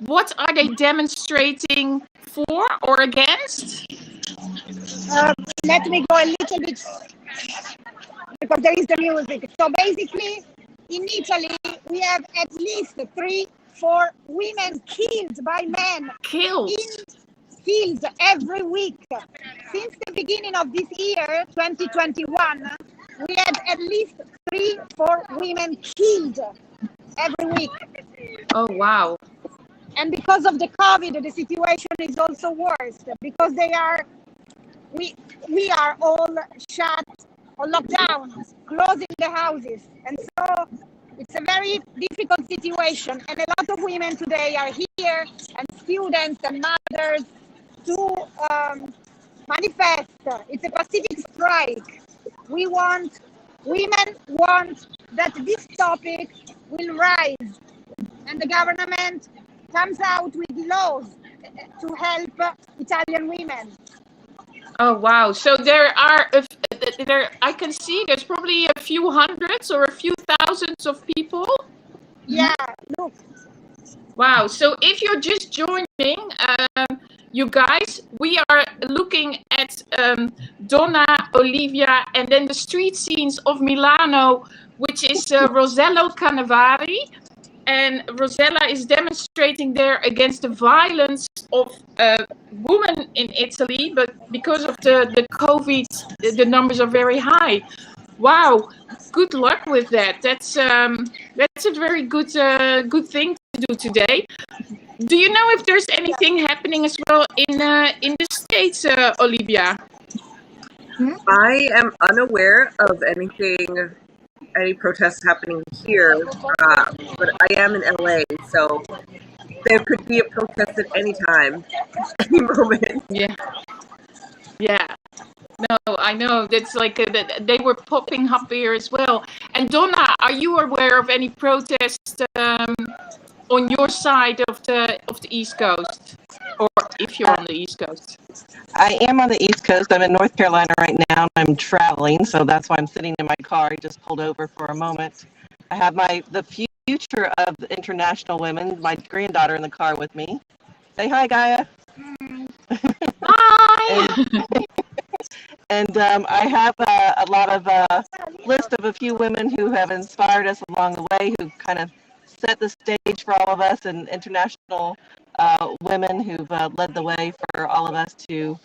What are they demonstrating for or against? Let me go a little bit because there is the music. So basically, in Italy, we have at least 3-4 women killed by men Killed. in fields every week. Since the beginning of this year, 2021, we had at least 3-4 women killed every week. Oh, wow. And because of the COVID, the situation is also worse because we are all shut or locked down, closing the houses. And so it's a very difficult situation. And a lot of women today are here, and students and mothers, to manifest. It's a pacific strike. Women want that this topic will rise and the government comes out with laws to help Italian women. Oh, wow. So I can see there's probably a few hundreds or a few thousands of people. Yeah, look. Wow. So if you're just joining, you guys, we are looking at Donna, Olivia, and then the street scenes of Milano, which is Rosello Cannavaro. And Rosella is demonstrating there against the violence of women in Italy, but because of the COVID, the numbers are very high. Wow, good luck with that. That's a very good thing to do today. Do you know if there's anything happening as well in the States, Olivia? I am unaware of any protests happening here, but I am in LA, so there could be a protest at any time, any moment. Yeah. Yeah. No, I know. That's like they were popping up here as well. And Donna, are you aware of any protests on your side of the East Coast, or if you're on the East Coast? I am on the East Coast. I'm in North Carolina right now. I'm traveling, so that's why I'm sitting in my car. I just pulled over for a moment. I have the future of the international women, my granddaughter in the car with me. Say hi, Gaia. Hi. And I have a lot of list of a few women who have inspired us along the way, who kind of set the stage for all of us, and international women who've led the way for all of us to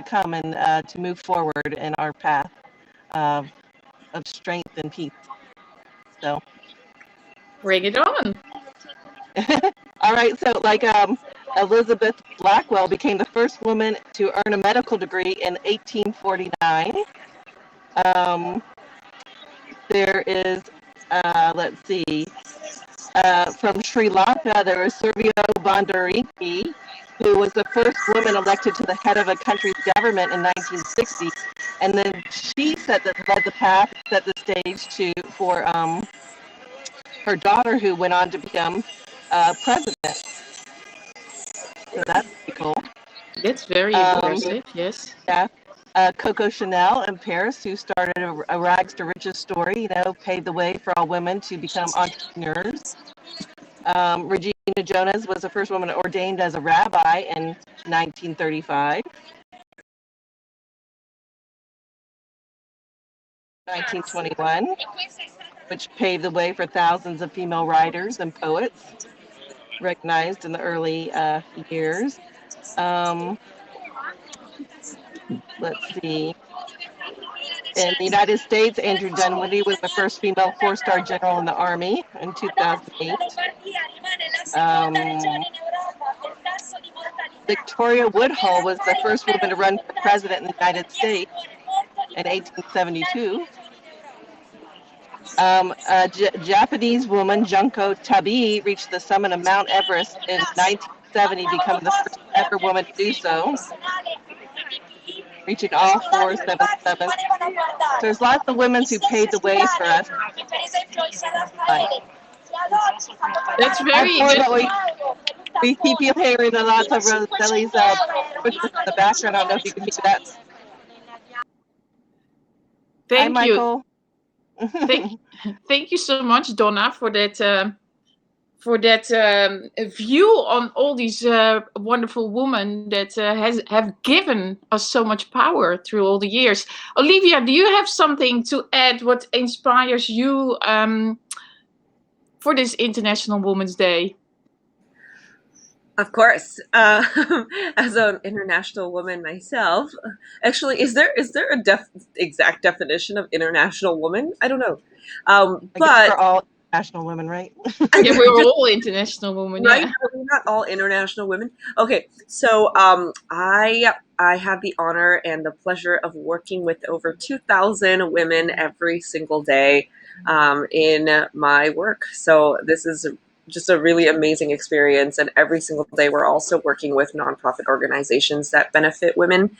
come and to move forward in our path of strength and peace. So, bring it on. All right. So, like Elizabeth Blackwell became the first woman to earn a medical degree in 1849. There is, let's see, from Sri Lanka, there was Servio Bandariki, who was the first woman elected to the head of a country's government in 1960. And then she led the path, set the stage for her daughter, who went on to become president. So that's pretty cool. That's very impressive, yes. Yeah. Coco Chanel in Paris, who started a rags to riches story, paved the way for all women to become entrepreneurs. Regina Jonas was the first woman ordained as a rabbi in 1935. 1921, which paved the way for thousands of female writers and poets recognized in the early years. Let's see. In the United States, Andrew Dunwoody was the first female four-star general in the Army in 2008. Victoria Woodhull was the first woman to run for president in the United States in 1872. Japanese woman Junko Tabi reached the summit of Mount Everest in 1970, becoming the first ever woman to do so, reaching all 477. So there's lots of women who paved the way for us. That's very good. We keep hearing a lot of Roselli's in the background. I don't know if you can hear that. Thank Hi, you. Michael. Thank you so much, Donna, for that that view on all these wonderful women that have given us so much power through all the years. Olivia, do you have something to add? What inspires you for this International Women's Day? Of course, as an international woman myself, actually, is there a exact definition of international woman? I don't know, I guess but we're all international women, right? Yeah, we're all international women, right? yeah. We're not all international women. Okay, so I have the honor and the pleasure of working with over 2,000 women every single day in my work. So this is just a really amazing experience. And every single day, we're also working with nonprofit organizations that benefit women.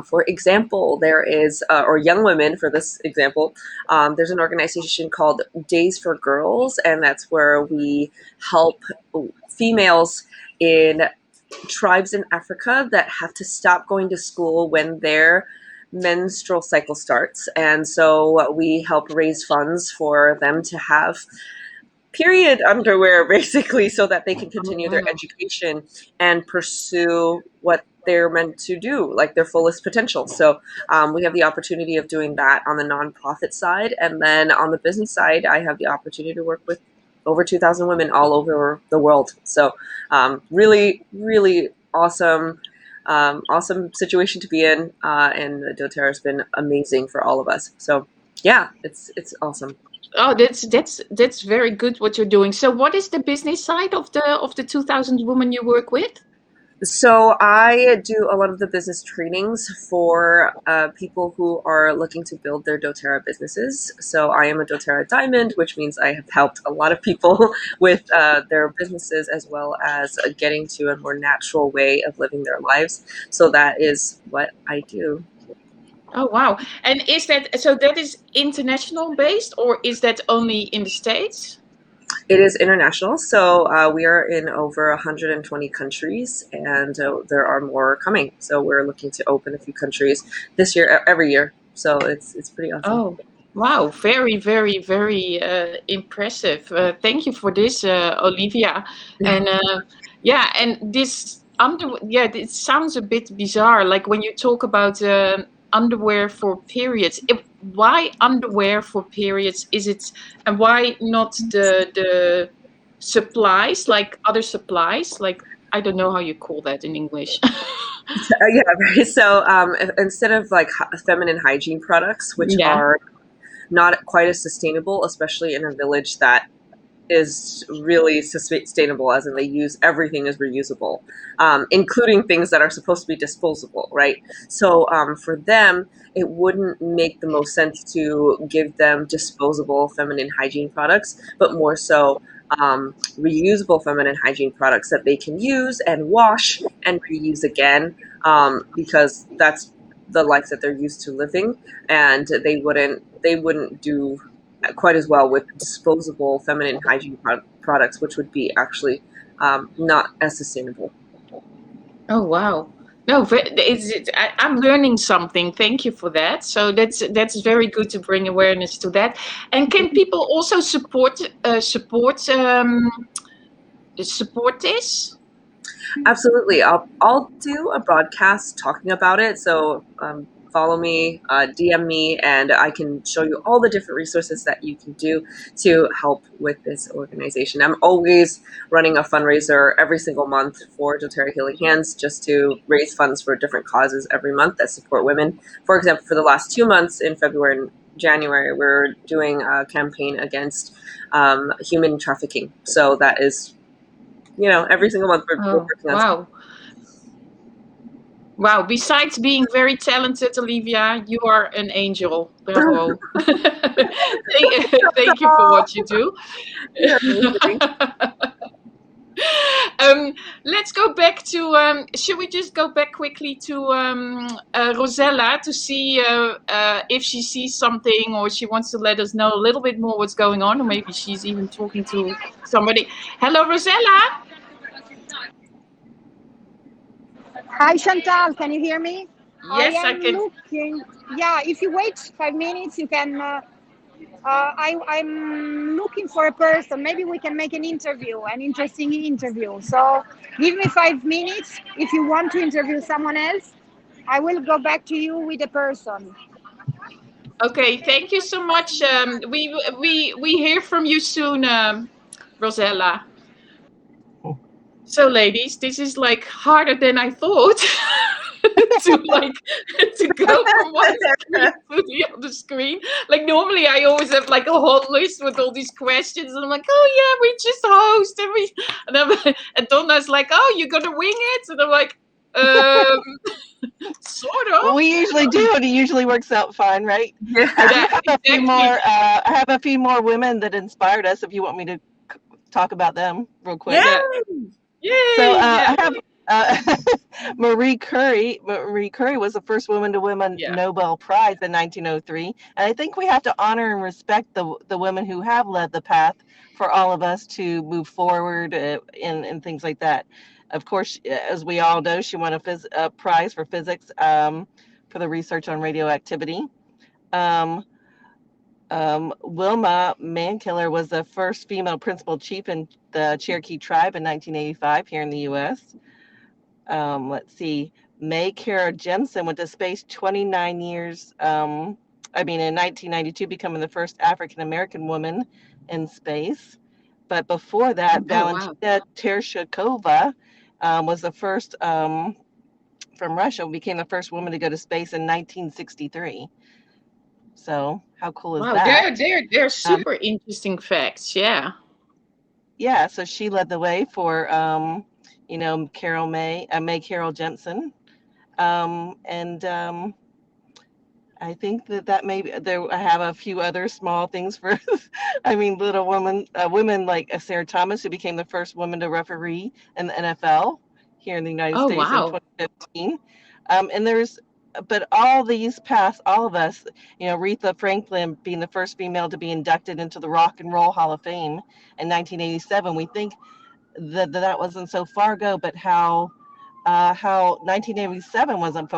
For example, there is, or young women for this example, there's an organization called Days for Girls, and that's where we help females in tribes in Africa that have to stop going to school when their menstrual cycle starts. And so we help raise funds for them to have period underwear, basically, so that they can continue their education and pursue what they're meant to do, like their fullest potential. So we have the opportunity of doing that on the nonprofit side. And then on the business side, I have the opportunity to work with over 2,000 women all over the world. So really, really awesome. Awesome situation to be in, and doTERRA has been amazing for all of us. So yeah, it's awesome. Oh, that's very good what you're doing. So what is the business side of the 2,000 women you work with? So I do a lot of the business trainings for people who are looking to build their doTERRA businesses. So I am a doTERRA Diamond, which means I have helped a lot of people with their businesses, as well as getting to a more natural way of living their lives. So that is what I do. Oh, wow. And is that, so that is international based, or is that only in the States? It is international. So we are in over 120 countries, and there are more coming. So we're looking to open a few countries this year, every year. So it's pretty awesome. Oh, wow. Very, very, very impressive. Thank you for this, Olivia. And yeah, and this it sounds a bit bizarre. Like when you talk about underwear for periods, why underwear for periods? Is it, and why not the supplies, like other supplies? Like, I don't know how you call that in English. Yeah, right. So instead of like feminine hygiene products, which are not quite as sustainable, especially in a village that is really sustainable, as in they use everything is reusable, including things that are supposed to be disposable, right? So for them, it wouldn't make the most sense to give them disposable feminine hygiene products, but more so reusable feminine hygiene products that they can use and wash and reuse again, because that's the life that they're used to living, and they wouldn't do quite as well with disposable feminine hygiene products, which would be actually not as sustainable. Oh, wow. No, I'm learning something. Thank you for that. So that's very good to bring awareness to that. And can people also support this? Absolutely. I'll do a broadcast talking about it. So follow me, DM me, and I can show you all the different resources that you can do to help with this organization. I'm always running a fundraiser every single month for doTERRA Healing Hands, just to raise funds for different causes every month that support women. For example, for the last 2 months, in February and January, we're doing a campaign against human trafficking. So that is, every single month we're working on. Wow. Wow, besides being very talented, Olivia, you are an angel. Bravo. Thank you for what you do. Let's go back to, should we just go back quickly to Rosella to see if she sees something, or she wants to let us know a little bit more what's going on, or maybe she's even talking to somebody. Hello, Rosella. Hi, Chantal. Can you hear me? Yes, I can. Looking. Yeah, if you wait 5 minutes, you can I'm looking for a person. Maybe we can make an interview, an interesting interview. So give me 5 minutes. If you want to interview someone else, I will go back to you with a person. Okay, thank you so much. We hear from you soon, Rosella. So, ladies, this is like harder than I thought to go from one screen to the other screen. Like normally, I always have like a whole list with all these questions, and I'm like, oh yeah, we just host and Donna's like, oh, you're gonna wing it, and I'm like, sort of. Well, we usually do, and it usually works out fine, right? Yeah. I do have a few Exactly. more. I have a few more women that inspired us. If you want me to talk about them real quick. Yeah. Yay! So yeah. I have Marie Curie. Marie Curie was the first woman to win a Yeah. Nobel Prize in 1903, and I think we have to honor and respect the women who have led the path for all of us to move forward in things like that. Of course, as we all know, she won a prize for physics for the research on radioactivity. Wilma Mankiller was the first female principal chief in the Cherokee tribe in 1985 here in the U.S. Let's see, May Kara Jemison went to space 29 years, in 1992, becoming the first African American woman in space. But before that, Valentina Tereshkova was the first from Russia, became the first woman to go to space in 1963. So how cool is that? They're super interesting facts. Yeah. Yeah, so she led the way for May Carol Jemison, and I think that maybe there. I have a few other small things for, little women like Sarah Thomas, who became the first woman to referee in the NFL here in the United States in 2015. But all of us, Aretha Franklin being the first female to be inducted into the Rock and Roll Hall of Fame in 1987. We think that wasn't so far ago, but how 1987 wasn't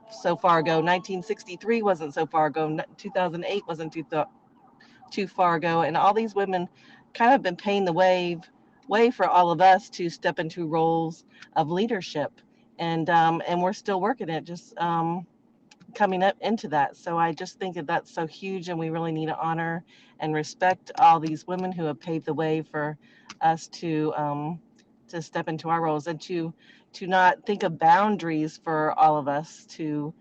so far ago, 1963 wasn't so far ago, 2008 wasn't too far ago, and all these women kind of been paving the way for all of us to step into roles of leadership, and we're still working it, just coming up into that. So I just think that's so huge, and we really need to honor and respect all these women who have paved the way for us to step into our roles, and to not think of boundaries for all of us, to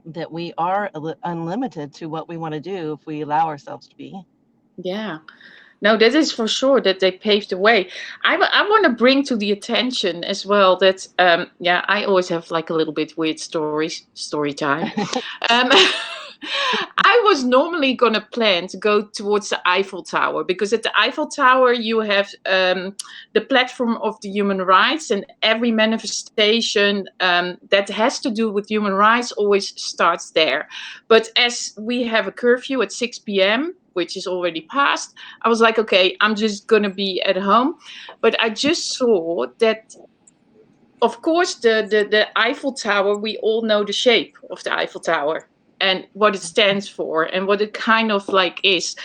that we are unlimited to what we want to do if we allow ourselves to be. Yeah. No, that is for sure that they paved the way. I want to bring to the attention as well that, I always have like a little bit weird story time. I was normally going to plan to go towards the Eiffel Tower, because at the Eiffel Tower you have the platform of the human rights, and every manifestation that has to do with human rights always starts there. But as we have a curfew at 6 p.m., which is already past, I was like, okay, I'm just going to be at home. But I just saw that, of course, the Eiffel Tower, we all know the shape of the Eiffel Tower and what it stands for and what it kind of like is.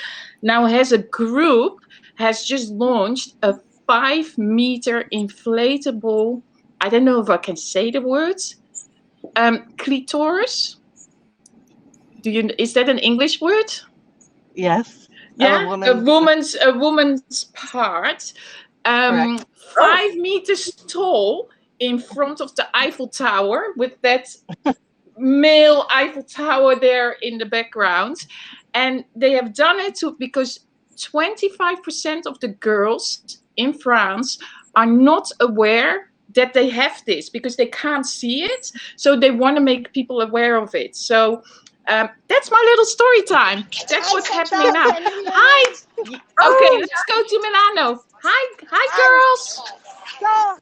Now, as a group, has just launched a 5-meter inflatable, I don't know if I can say the words, clitoris. Is that an English word? Yes. Yeah, a woman's part, 5 meters tall in front of the Eiffel Tower, with that male Eiffel Tower there in the background. And they have done it because 25% of the girls in France are not aware that they have this, because they can't see it. So they want to make people aware of it. So that's my little story time. That's what's happening now. Hi. Okay, let's go to Milano. Hi, girls. So,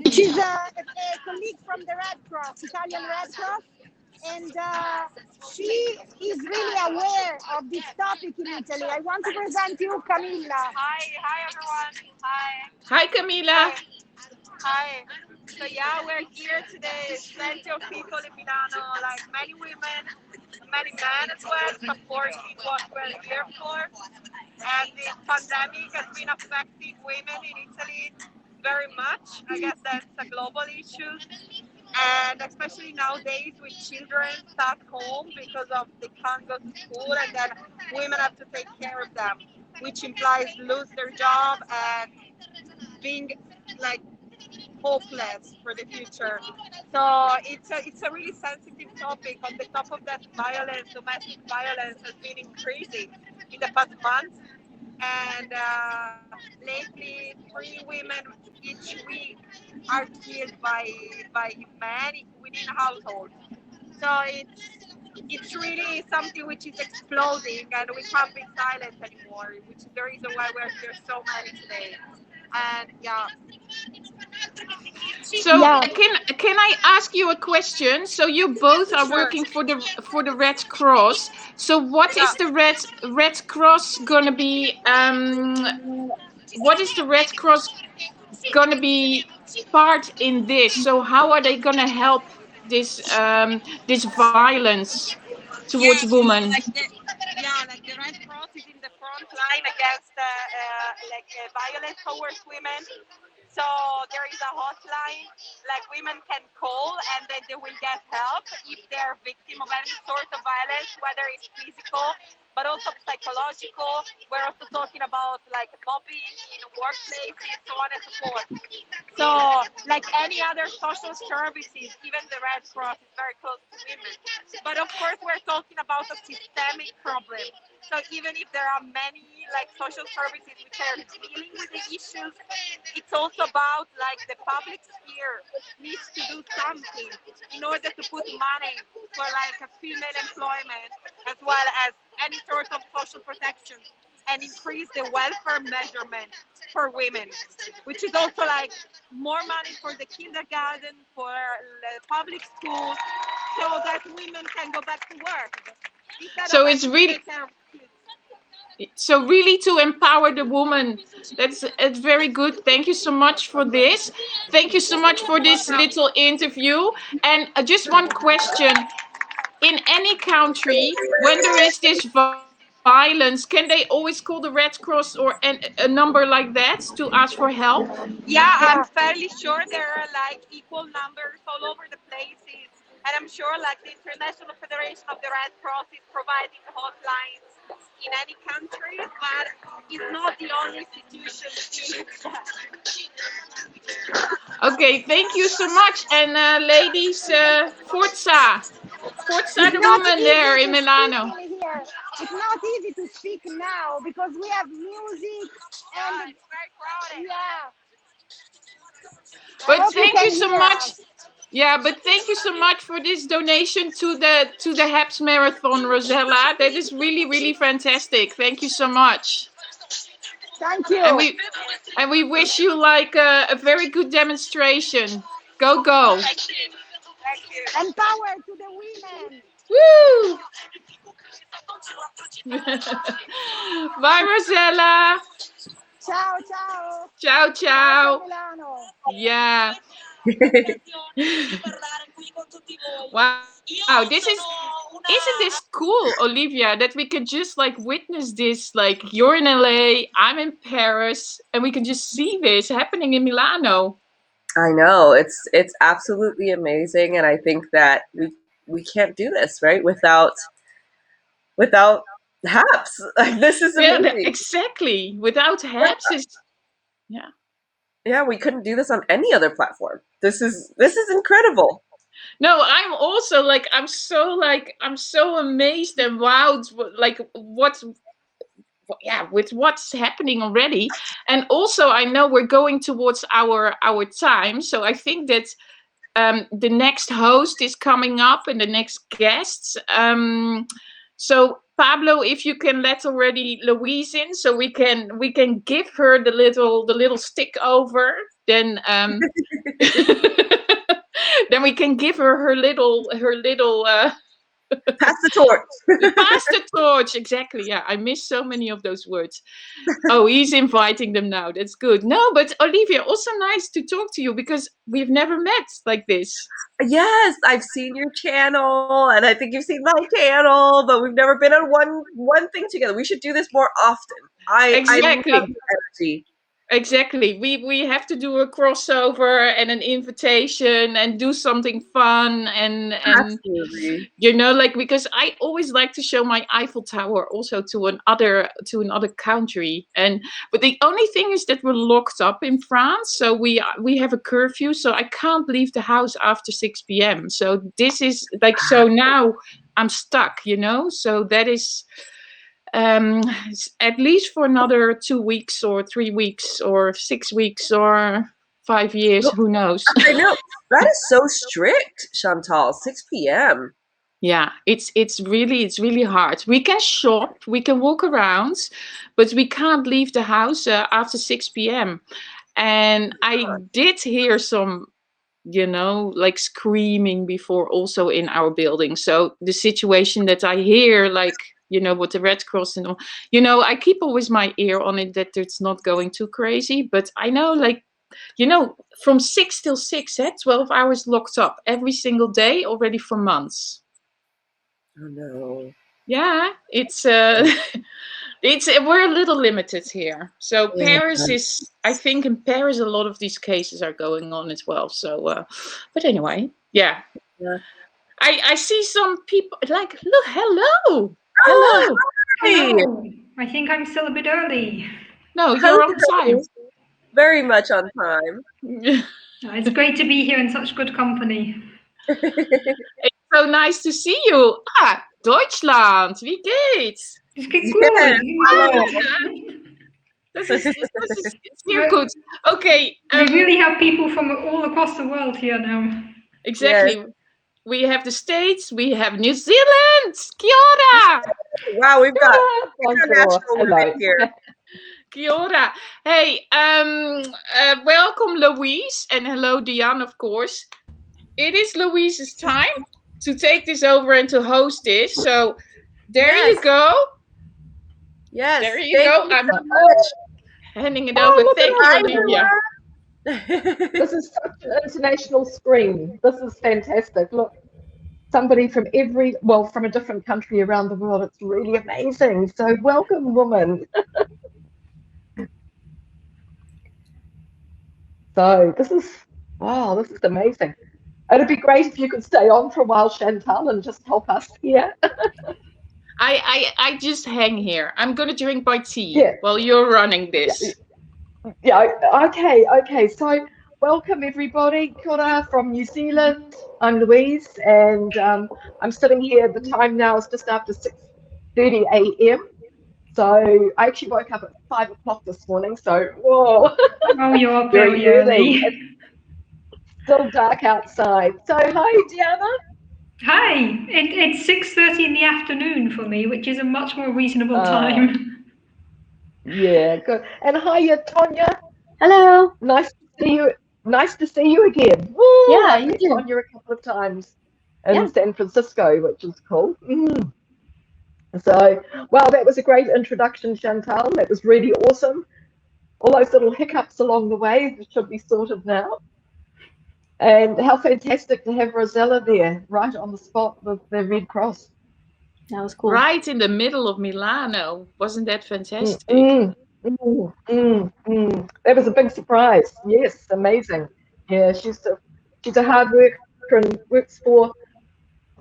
she's a colleague from the Red Cross, Italian Red Cross, and she is really aware of this topic in Italy. I want to present you Camilla. Hi everyone. Hi. Hi, Camilla. Hi. So yeah, we're here today. Plenty of people in Milano, like many women, many men as well, supporting what we're here for. And the pandemic has been affecting women in Italy very much. I guess that's a global issue. And especially nowadays with children stuck home because of they can't go to school, and then women have to take care of them, which implies lose their job and being like hopeless for the future. So it's a really sensitive topic. On the top of that, violence, domestic violence has been increasing in the past months, and lately 3 women each week are killed by men within households. So it's really something which is exploding, and we can't be silent anymore, which is the reason why we're here so many today. And yeah. So Yeah. can I ask you a question? So you both are Sure. working for the Red Cross. So what is the Red Cross gonna be? What is the Red Cross gonna be part in this? So how are they gonna help this violence towards women? Like the Red Cross is in the front line against violence towards women. So there is a hotline like women can call, and then they will get help if they're victim of any sort of violence, whether it's physical but also psychological. We're also talking about like mobbing in workplaces, so on and so forth. So like any other social services, even the Red Cross is very close to women. But of course, we're talking about a systemic problem. So even if there are many like social services which are dealing with the issues, it's also about like the public sphere needs to do something in order to put money for like a female employment as well as any sort of social protection, and increase the welfare measurement for women, which is also like more money for the kindergarten, for the public schools, so that women can go back to work. Instead So of it's having to really take care of kids. so really to empower the woman. It's very good. Thank you so much for this. Thank you so much for this little interview. And just one question: in any country, when there is this violence, can they always call the Red Cross or a number like that to ask for help? Yeah, I'm fairly sure there are like equal numbers all over the places. And I'm sure like the International Federation of the Red Cross is providing hotlines in any country, but it's not the only institution. Okay, thank you so much. And ladies, Forza. Forza It's the not woman easy there in to Milano. speak in here. It's not easy to speak now because we have music and it's very crowded. Yeah. I But hope you thank you can so hear much. us. Yeah, but thank you so much for this donation to the HAPS Marathon, Rosella. That is really, really fantastic. Thank you so much. Thank And you. we wish you like a very good demonstration. Go go. Thank you. And power to the women. Woo! Bye, Rosella. Ciao, ciao. Ciao, Ciao, ciao. Milano. Yeah. Wow, this isn't this cool, Olivia, that we can just like witness this, like you're in LA, I'm in Paris, and we can just see this happening in Milano. I know it's absolutely amazing, and I think that we can't do this right without HAPS. Like this is Yeah, amazing. exactly. Without HAPS, yeah. Yeah, we couldn't do this on any other platform. This is incredible. No, I'm also like I'm so amazed and wowed, like with what's happening already. And also I know we're going towards our time, so I think that the next host is coming up and the next guests. So Pablo, if you can let already Louise in, so we can give her the little stick over, then then we can give her her little Pass the torch. Pass the torch, exactly. Yeah, I miss so many of those words. Oh, he's inviting them now. That's good. No, but Olivia, also nice to talk to you because we've never met like this. Yes, I've seen your channel, and I think you've seen my channel, but we've never been on one thing together. We should do this more often. I Exactly. love your energy. Exactly. We have to do a crossover and an invitation and do something fun and Absolutely. you know, like, because I always like to show my Eiffel Tower also to another country. But the only thing is that we're locked up in France, so we have a curfew, so I can't leave the house after 6 p.m. So this is like, so now I'm stuck, you know. So that is at least for another 2 weeks or 3 weeks or 6 weeks or 5 years, who knows. I know. That is so strict, Chantal. 6 p.m. Yeah, it's really hard. We can shop, we can walk around, but we can't leave the house after 6 p.m. And I did hear some, you know, like screaming before also in our building. So the situation that I hear, like, you know, with the Red Cross and all, you know, I keep always my ear on it that it's not going too crazy. But I know, like, you know, from 6 till 6, 12 hours locked up every single day already for months. Oh no. Yeah, it's we're a little limited here. So Paris is, I think in Paris a lot of these cases are going on as well. So, but anyway, yeah. I see some people like, look, hello. Hello. Hello. I think I'm still a bit early. No, you're on time. Very much on time. It's great to be here in such good company. It's so nice to see you. Deutschland, wie geht's? Es geht gut. This is sehr good. Okay. We really have people from all across the world here now. Exactly. Yes. We have the States, we have New Zealand. Kia ora. Wow, we've got international women here. Kia ora. Hey, welcome Louise, and hello Diane, of course. It is Louise's time to take this over and to host this. So there you go. Yes. There you go. I'm handing it over. Thank you, Olivia. This is such an international screen. This is fantastic. Look, somebody from from a different country around the world. It's really amazing. So welcome, woman. So this is amazing. It'd be great if you could stay on for a while, Chantal, and just help us here. I just hang here. I'm gonna drink my tea while you're running this. Yeah, okay. So welcome everybody. Kia ora from New Zealand. I'm Louise, and I'm sitting here. The time now is just after 6:30 a.m. So I actually woke up at 5 o'clock this morning. So whoa. Oh, you're up very early. It's still dark outside. So hi, Diana. Hi. It's 6:30 in the afternoon for me, which is a much more reasonable time. Yeah, good. And hiya, Tonya. Hello. Nice to see you again. Woo! Yeah, you too. Tonya a couple of times in San Francisco, which is cool. So, wow, that was a great introduction, Chantal. That was really awesome. All those little hiccups along the way should be sorted now. And how fantastic to have Rosella there, right on the spot with the Red Cross. That was cool. Right in the middle of Milano. Wasn't that fantastic? That was a big surprise. Yes, amazing. Yeah, she's a hard worker and works for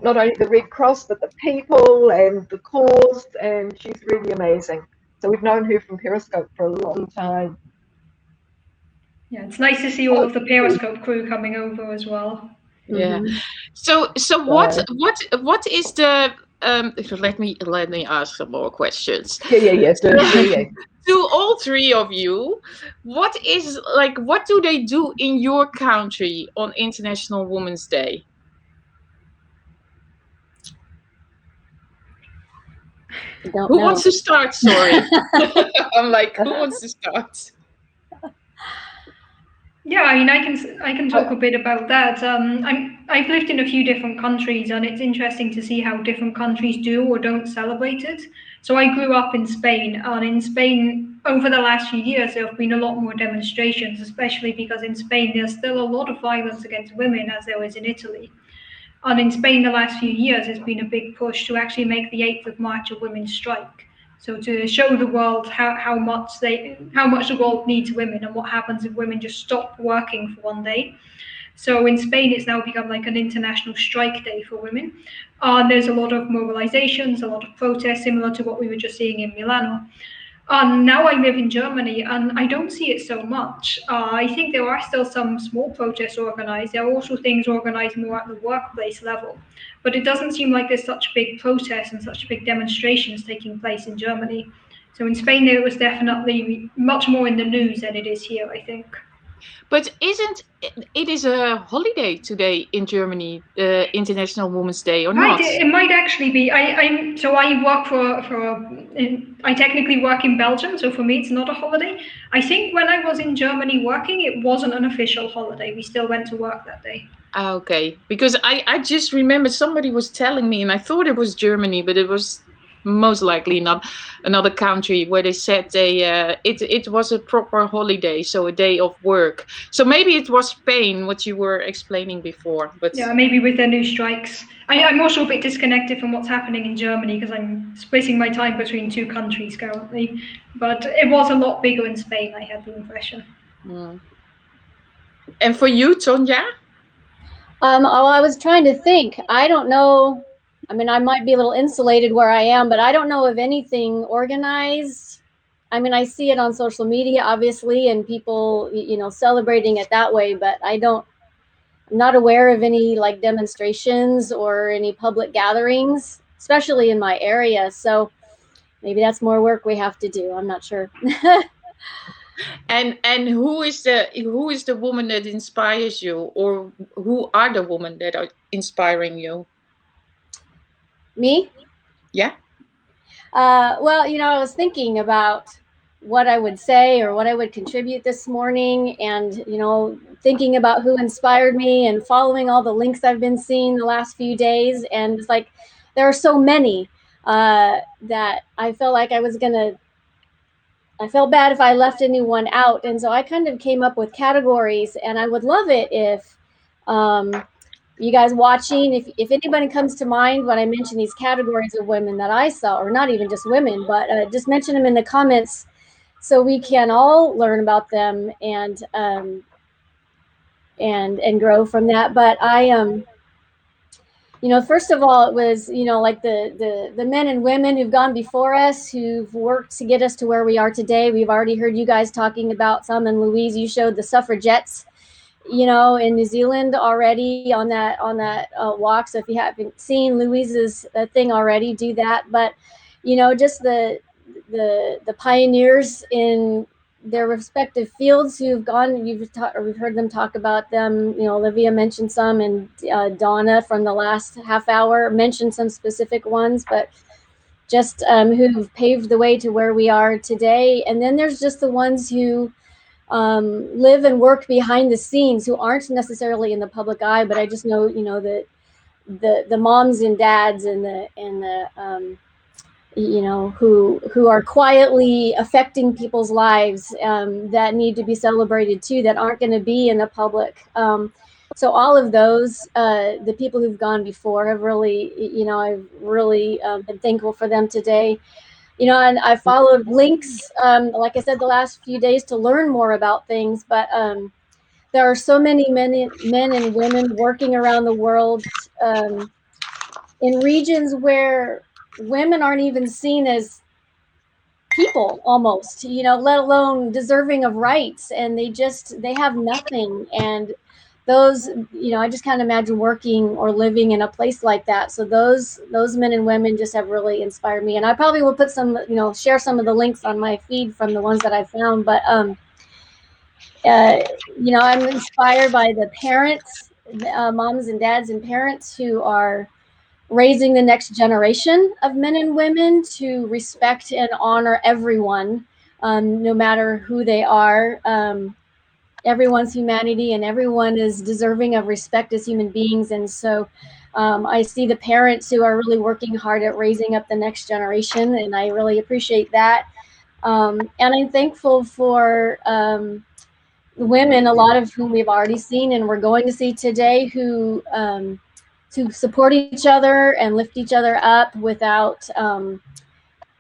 not only the Red Cross, but the people and the cause, and she's really amazing. So we've known her from Periscope for a long time. Yeah, it's nice to see all of the Periscope crew coming over as well. Yeah. So what is the let me ask some more questions. Yeah. To all three of you, what do they do in your country on International Women's Day? Who wants to start? Sorry. I'm like, who wants to start? Yeah, I mean, I can talk a bit about that. I've lived in a few different countries, and it's interesting to see how different countries do or don't celebrate it. So I grew up in Spain, and in Spain, over the last few years, there have been a lot more demonstrations, especially because in Spain there's still a lot of violence against women, as there was in Italy. And in Spain, the last few years, there's been a big push to actually make the 8th of March a women's strike. So to show the world how much the world needs women and what happens if women just stop working for one day. So in Spain, it's now become like an international strike day for women. There's a lot of mobilizations, a lot of protests, similar to what we were just seeing in Milano. Now I live in Germany and I don't see it so much. I think there are still some small protests organized. There are also things organized more at the workplace level. But it doesn't seem like there's such big protests and such big demonstrations taking place in Germany. So in Spain, it was definitely much more in the news than it is here, I think. But it is a holiday today in Germany, International Women's Day, or not? It might actually be. I work I technically work in Belgium, so for me it's not a holiday. I think when I was in Germany working, it wasn't an official holiday. We still went to work that day. Okay, because I just remember somebody was telling me, and I thought it was Germany, but it was most likely not another country, where they said it was a proper holiday, so a day of work. So maybe it was Spain, what you were explaining before. But yeah, maybe with their new strikes. I'm also a bit disconnected from what's happening in Germany because I'm splitting my time between two countries currently. But it was a lot bigger in Spain, I had the impression. And for you, Tonja? I was trying to think. I don't know. I mean, I might be a little insulated where I am, but I don't know of anything organized. I mean, I see it on social media, obviously, and people, celebrating it that way, but I'm not aware of any like demonstrations or any public gatherings, especially in my area. So maybe that's more work we have to do. I'm not sure. And who is the woman that inspires you, or who are the women that are inspiring you? Me? Yeah. Well, I was thinking about what I would say or what I would contribute this morning, and thinking about who inspired me and following all the links I've been seeing the last few days, and it's like there are so many that I felt like I felt bad if I left anyone out, and so I kind of came up with categories, and I would love it if you guys watching, if anybody comes to mind when I mention these categories of women that I saw, or not even just women, but just mention them in the comments so we can all learn about them and grow from that. But I first of all, it was like the men and women who've gone before us, who've worked to get us to where we are today. We've already heard you guys talking about some, and Louise, you showed the suffragettes in New Zealand already on that walk. So if you haven't seen Louise's thing already, do that. But just the pioneers in their respective fields who've gone, we've heard them talk about them. Olivia mentioned some, and Donna from the last half hour mentioned some specific ones, but just who've paved the way to where we are today. And then there's just the ones who live and work behind the scenes, who aren't necessarily in the public eye, but I just know, that the moms and dads and the who are quietly affecting people's lives, that need to be celebrated too, that aren't going to be in the public. So all of those, the people who've gone before have really, I've really been thankful for them today. And I followed links, like I said, the last few days to learn more about things. But there are so many men and women working around the world in regions where women aren't even seen as people, almost, let alone deserving of rights. And they have nothing. And those, I just can't imagine working or living in a place like that. So those men and women just have really inspired me. And I probably will put some, share some of the links on my feed from the ones that I found. But, I'm inspired by the parents, moms and dads and parents who are raising the next generation of men and women to respect and honor everyone, no matter who they are. everyone's humanity and everyone is deserving of respect as human beings. And so I see the parents who are really working hard at raising up the next generation, and I really appreciate that. And I'm thankful for women, a lot of whom we've already seen and we're going to see today, who to support each other and lift each other up without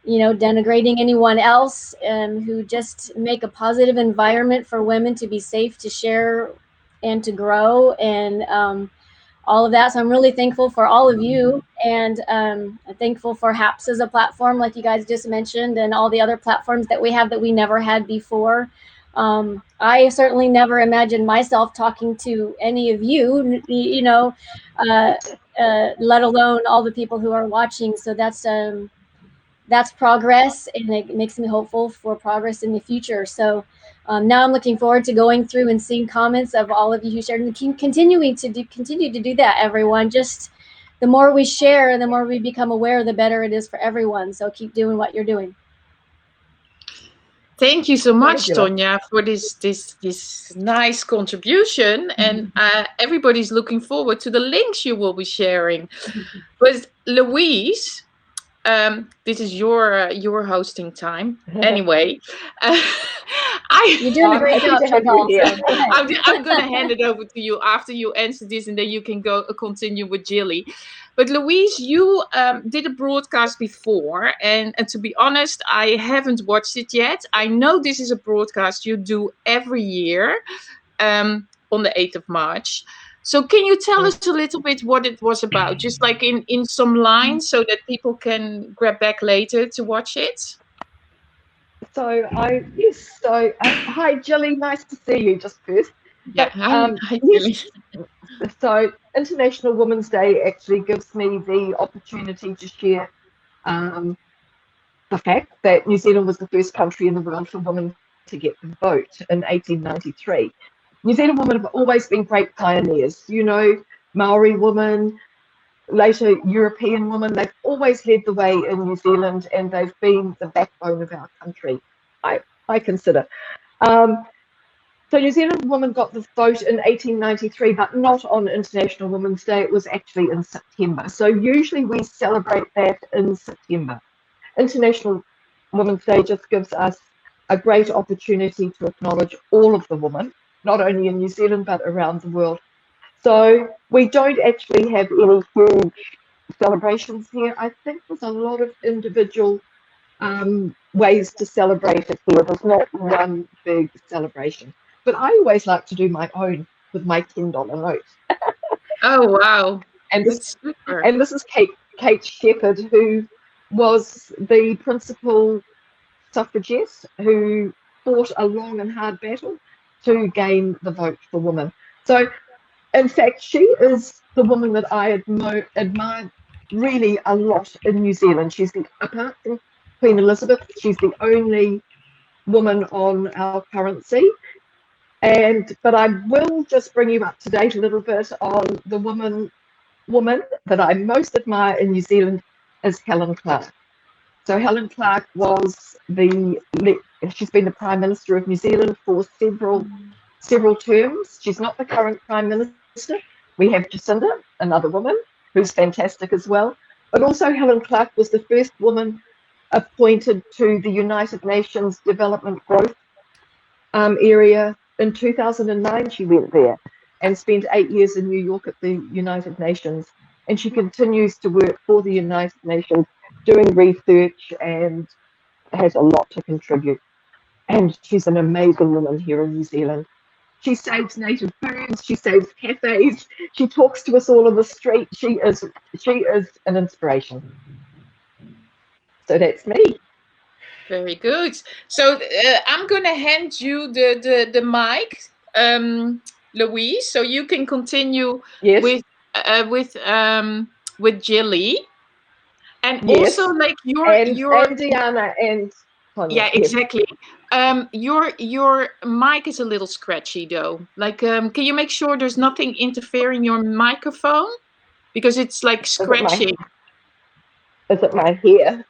denigrating anyone else, and who just make a positive environment for women to be safe, to share and to grow, and all of that. So I'm really thankful for all of you, and I'm thankful for HAPS as a platform, like you guys just mentioned, and all the other platforms that we have that we never had before. I certainly never imagined myself talking to any of you, let alone all the people who are watching. So that's progress, and it makes me hopeful for progress in the future. So now I'm looking forward to going through and seeing comments of all of you who shared, and continue to do that, everyone. Just the more we share, the more we become aware, the better it is for everyone. So keep doing what you're doing. Thank you so much, Tonya, for this nice contribution. And everybody's looking forward to the links you will be sharing. But Louise, this is your hosting time. Anyway, you're doing a great job, Chantal. I'm going to hand it over to you after you answer this, and then you can go continue with Jilly. But Louise, you did a broadcast before, and to be honest, I haven't watched it yet. I know this is a broadcast you do every year on the 8th of March. So can you tell us a little bit what it was about, just like in some lines, so that people can grab back later to watch it? Hi, Jilly, nice to see you just first. Yeah, hi, Jilly. So International Women's Day actually gives me the opportunity to share the fact that New Zealand was the first country in the world for women to get the vote in 1893. New Zealand women have always been great pioneers. Maori women, later European women, they've always led the way in New Zealand, and they've been the backbone of our country, I consider. So New Zealand women got the vote in 1893, but not on International Women's Day. It was actually in September. So usually we celebrate that in September. International Women's Day just gives us a great opportunity to acknowledge all of the women, not only in New Zealand, but around the world. So we don't actually have any huge celebrations here. I think there's a lot of individual ways to celebrate it here. There's not one big celebration. But I always like to do my own with my $10 note. Oh, wow. And this is Kate Shepherd, who was the principal suffragette who fought a long and hard battle to gain the vote for women. So, in fact, she is the woman that I admire really a lot in New Zealand. Apart from Queen Elizabeth, she's the only woman on our currency. But I will just bring you up to date a little bit on the woman that I most admire in New Zealand is Helen Clark. So Helen Clark she's been the Prime Minister of New Zealand for several terms. She's not the current Prime Minister. We have Jacinda, another woman, who's fantastic as well. But also Helen Clark was the first woman appointed to the United Nations Development Growth area. In 2009, she went there and spent 8 years in New York at the United Nations. And she continues to work for the United Nations, doing research, and has a lot to contribute. And she's an amazing woman here in New Zealand. She saves native foods, she saves cafes, she talks to us all on the street. She is an inspiration. So that's me. Very good. So I'm going to hand you the mic, Louise, so you can continue with Jilly, and also like your Diana and Tonya. Yeah, exactly. Your mic is a little scratchy though. Like, can you make sure there's nothing interfering your microphone, because it's like scratching. Is it my hair?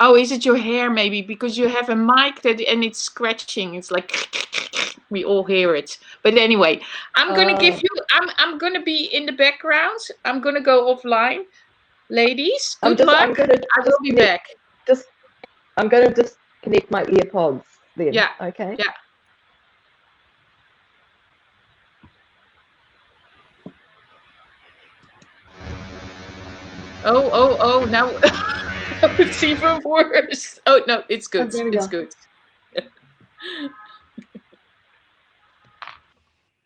Oh, is it your hair maybe? Because you have a mic and it's scratching. It's like. We all hear it. But anyway, I'm gonna give Oh. you. I'm gonna be in the background. I'm gonna go offline, ladies. I'm Good luck. gonna I will be back. I'm gonna disconnect my earpods then. Yeah. Okay. Yeah. Oh, now it's even worse. Oh, no, it's good. there we It's go. good.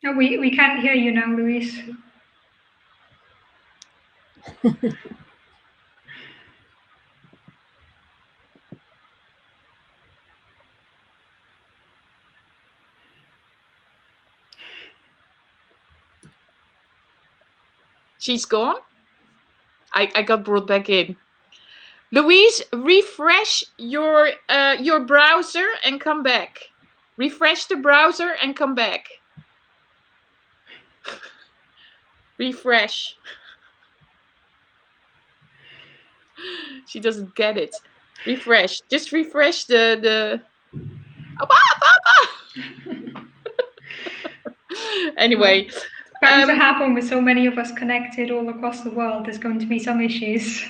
No, we can't hear you now, Louise. She's gone. I got brought back in. Louise, refresh your browser and come back. Refresh the browser and come back. Refresh. She doesn't get it. Refresh. Just refresh the. Anyway. Bound to happen with so many of us connected all across the world. There's going to be some issues.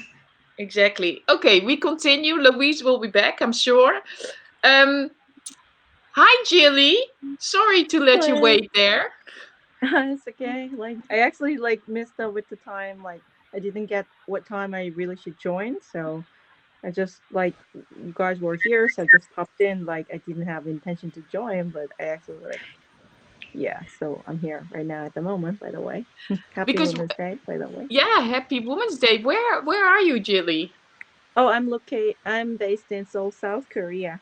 Exactly. Okay, we continue. Louise will be back, I'm sure. Hi, Jilly. Sorry to let you wait there. It's okay. Like I actually missed out with the time. Like I didn't get what time I really should join. So I just you guys were here, so I just popped in. Like I didn't have intention to join, but I actually yeah. So I'm here right now at the moment. By the way, happy Women's Day. By the way. Yeah, happy Women's Day. Where are you, Jilly? Oh, I'm based in Seoul, South Korea.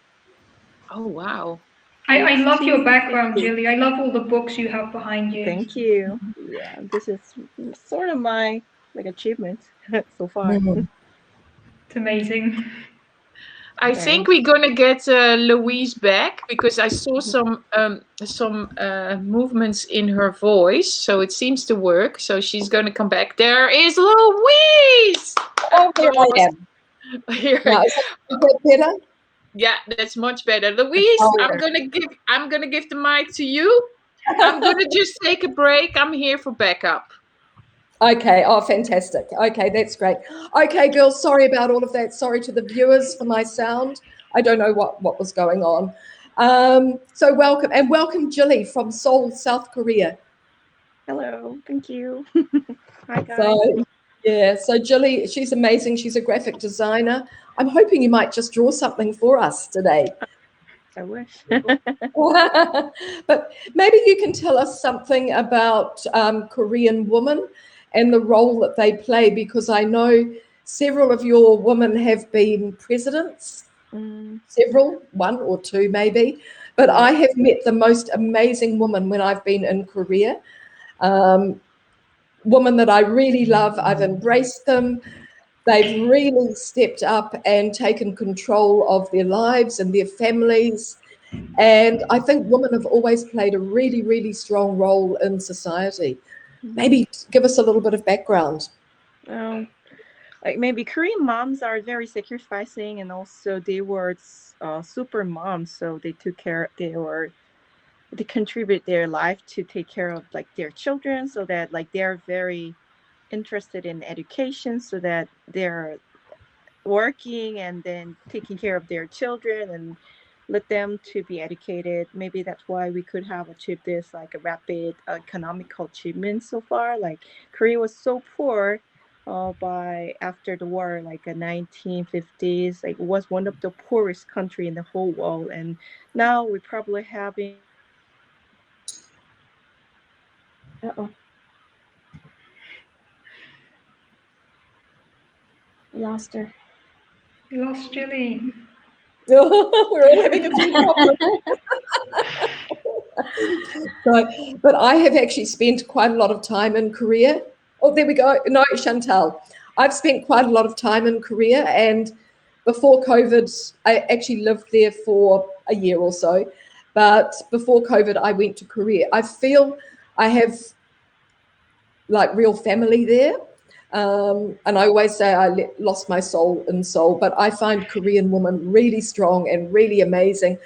Oh wow. I love your background, Jilly. I love all the books you have behind you. Thank you. Yeah, this is sort of my achievement so far. It's amazing. I think we're gonna get Louise back because I saw some movements in her voice, so it seems to work. So she's gonna come back. There is Louise. Oh, here I am. Here. Now, is that better? Yeah, that's much better. Louise, I'm gonna give the mic to you. I'm gonna just take a break. I'm here for backup. Okay. Oh, fantastic. Okay, that's great. Okay, girls, sorry about all of that. Sorry to the viewers for my sound. I don't know what was going on. So welcome, Jilly from Seoul, South Korea. Hello. Thank you. Hi, guys. So Jilly, she's amazing. She's a graphic designer. I'm hoping you might just draw something for us today. I wish. But maybe you can tell us something about Korean women and the role that they play, because I know several of your women have been presidents, several, one or two maybe, but I have met the most amazing woman when I've been in Korea. Women that I really love. I've embraced them. They've really stepped up and taken control of their lives and their families. And I think women have always played a really, really strong role in society. Maybe give us a little bit of background. Maybe Korean moms are very sacrificing, and also they were super moms. So they took care. They contribute their life to take care of their children, so that they're very interested in education, so that they're working and then taking care of their children and let them to be educated. Maybe that's why we could have achieved this a rapid economical achievement so far. Korea was so poor by after the war, 1950s. It was one of the poorest country in the whole world, and now we're probably having. We lost her. We lost Jilly. We're all having a few problems. But I have actually spent quite a lot of time in Korea. Oh, there we go. No, Chantal. I've spent quite a lot of time in Korea, and before COVID, I actually lived there for a year or so. But before COVID, I went to Korea. I feel I have real family there. And I always say I lost my soul in Seoul, but I find Korean women really strong and really amazing.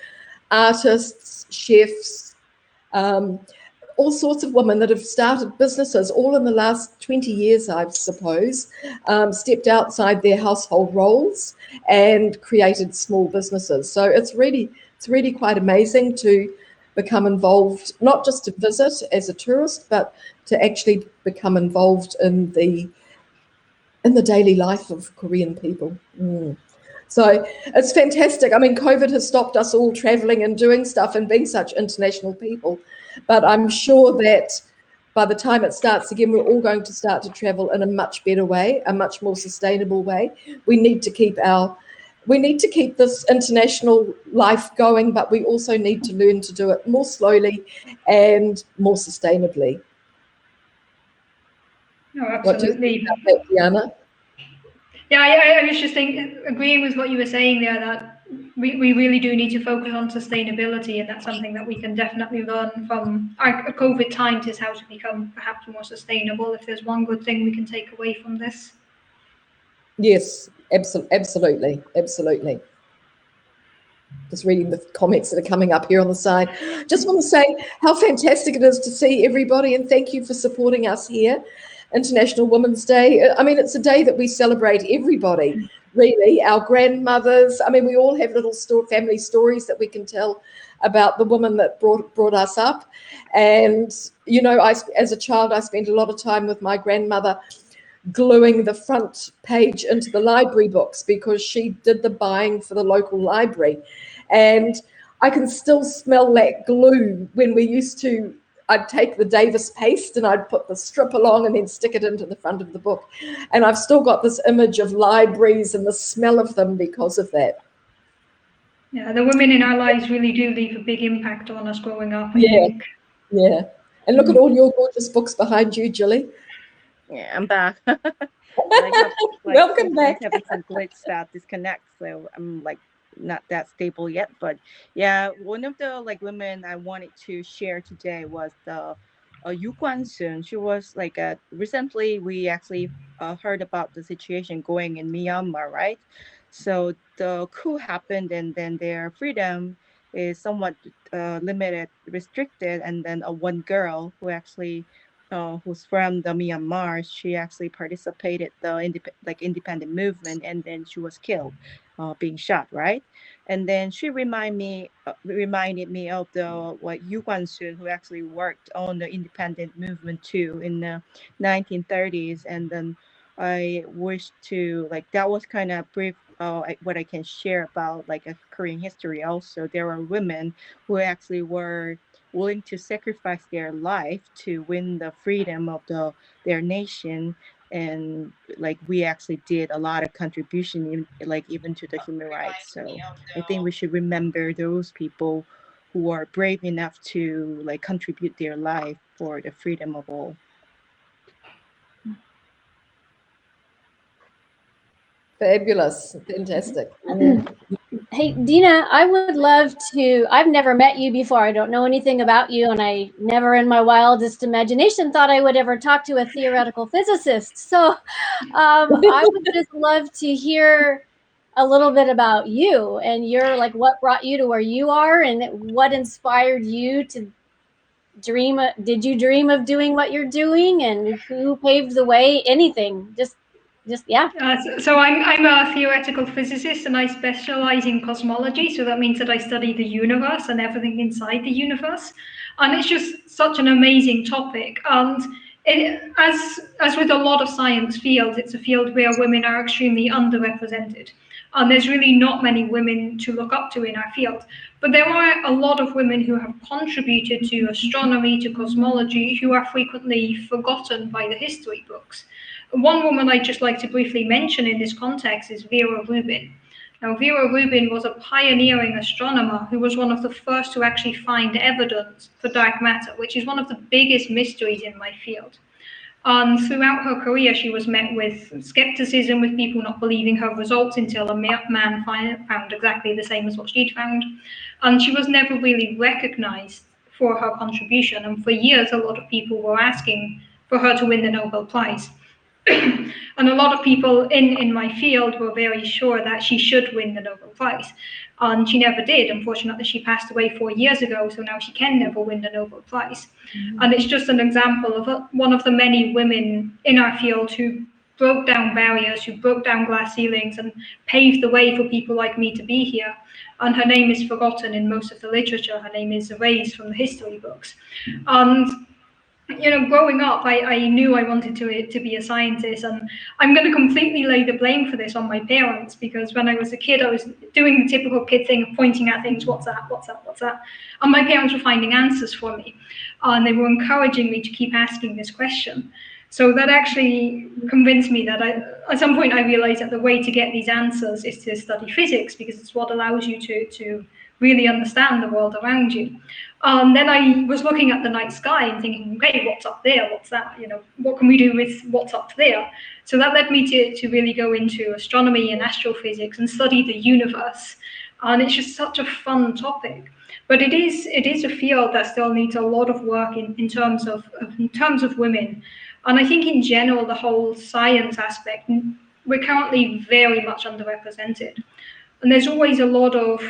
Artists, chefs, all sorts of women that have started businesses all in the last 20 years, I suppose, stepped outside their household roles and created small businesses. So it's really quite amazing to become involved, not just to visit as a tourist, but to actually become involved in the daily life of Korean people. So it's fantastic. I mean, COVID has stopped us all traveling and doing stuff and being such international people. But I'm sure that by the time it starts again, we're all going to start to travel in a much better way, a much more sustainable way. We need to keep this international life going, but we also need to learn to do it more slowly and more sustainably. No, absolutely. What do you think about that, Diana? Yeah, I was just agreeing with what you were saying there, that we really do need to focus on sustainability, and that's something that we can definitely learn from our COVID times, is how to become perhaps more sustainable, if there's one good thing we can take away from this. Yes, absolutely. Just reading the comments that are coming up here on the side. Just want to say how fantastic it is to see everybody, and thank you for supporting us here. International Women's Day. I mean, it's a day that we celebrate everybody, really, our grandmothers. I mean, we all have little family stories that we can tell about the woman that brought us up. And, you know, as a child, I spent a lot of time with my grandmother gluing the front page into the library books because she did the buying for the local library. And I can still smell that glue when we used to, I'd take the Davis paste and I'd put the strip along and then stick it into the front of the book. And I've still got this image of libraries and the smell of them because of that. Yeah, the women in our lives really do leave a big impact on us growing up, I think. Yeah. And look at all your gorgeous books behind you, Julie. Yeah, I'm back. Welcome back. Having some glitch that disconnects, so I'm like not that stable yet. But yeah, one of the women I wanted to share today was the Yu Guan-sun. She was recently we actually heard about the situation going in Myanmar, right? So the coup happened, and then their freedom is somewhat limited, restricted, and then one girl who actually who's from the Myanmar, she actually participated the independent movement, and then she was killed, being shot, right? And then she reminded me of the Yu Guan-sun, who actually worked on the independent movement too in the 1930s. And then I wish to that was kind of brief what I can share about a Korean history. Also, there are women who actually were willing to sacrifice their life to win the freedom of their nation, and we actually did a lot of contribution even to the human rights. So I think we should remember those people who are brave enough to contribute their life for the freedom of all. Fabulous. Fantastic. Hey, Dina, I would love to, I've never met you before. I don't know anything about you, and I never in my wildest imagination thought I would ever talk to a theoretical physicist. So I would just love to hear a little bit about you and your, what brought you to where you are, and what inspired you to dream. Did you dream of doing what you're doing, and who paved the way? Anything, just yeah. So I'm a theoretical physicist, and I specialize in cosmology. So that means that I study the universe and everything inside the universe. And it's just such an amazing topic. And as with a lot of science fields, it's a field where women are extremely underrepresented. And there's really not many women to look up to in our field. But there are a lot of women who have contributed to astronomy, to cosmology, who are frequently forgotten by the history books. One woman I'd just like to briefly mention in this context is Vera Rubin. Now, Vera Rubin was a pioneering astronomer who was one of the first to actually find evidence for dark matter, which is one of the biggest mysteries in my field. And throughout her career, she was met with skepticism, with people not believing her results until a man found exactly the same as what she'd found. And she was never really recognized for her contribution. And for years, a lot of people were asking for her to win the Nobel Prize. And a lot of people in my field were very sure that she should win the Nobel Prize. And she never did. Unfortunately, she passed away 4 years ago, so now she can never win the Nobel Prize. And it's just an example of one of the many women in our field who broke down barriers, who broke down glass ceilings and paved the way for people like me to be here. And her name is forgotten in most of the literature. Her name is erased from the history books. And you know, growing up, I knew I wanted to be a scientist, and I'm going to completely lay the blame for this on my parents, because when I was a kid, I was doing the typical kid thing of pointing at things, what's that, what's that, what's that? And my parents were finding answers for me, and they were encouraging me to keep asking this question. So that actually convinced me that at some point I realized that the way to get these answers is to study physics, because it's what allows you to really understand the world around you. Then I was looking at the night sky and thinking, okay, what's up there? What's that? You know, what can we do with what's up there? So that led me to really go into astronomy and astrophysics and study the universe. And it's just such a fun topic. But it is a field that still needs a lot of work in terms of women. And I think in general, the whole science aspect, we're currently very much underrepresented. And there's always a lot of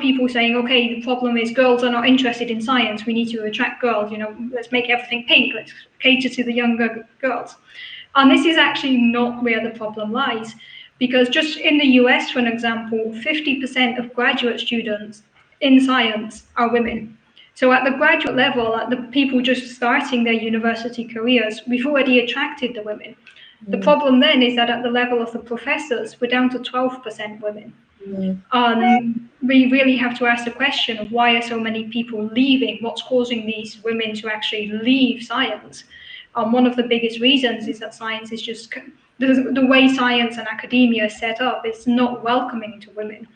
people saying, okay, the problem is girls are not interested in science. We need to attract girls, you know, let's make everything pink. Let's cater to the younger girls. And this is actually not where the problem lies, because just in the US, for an example, 50% of graduate students in science are women. So at the graduate level, at the people just starting their university careers, we've already attracted the women. The problem then is that at the level of the professors, we're down to 12% women. We really have to ask the question of why are so many people leaving? What's causing these women to actually leave science? One of the biggest reasons is that science is just, the way science and academia is set up, it's not welcoming to women.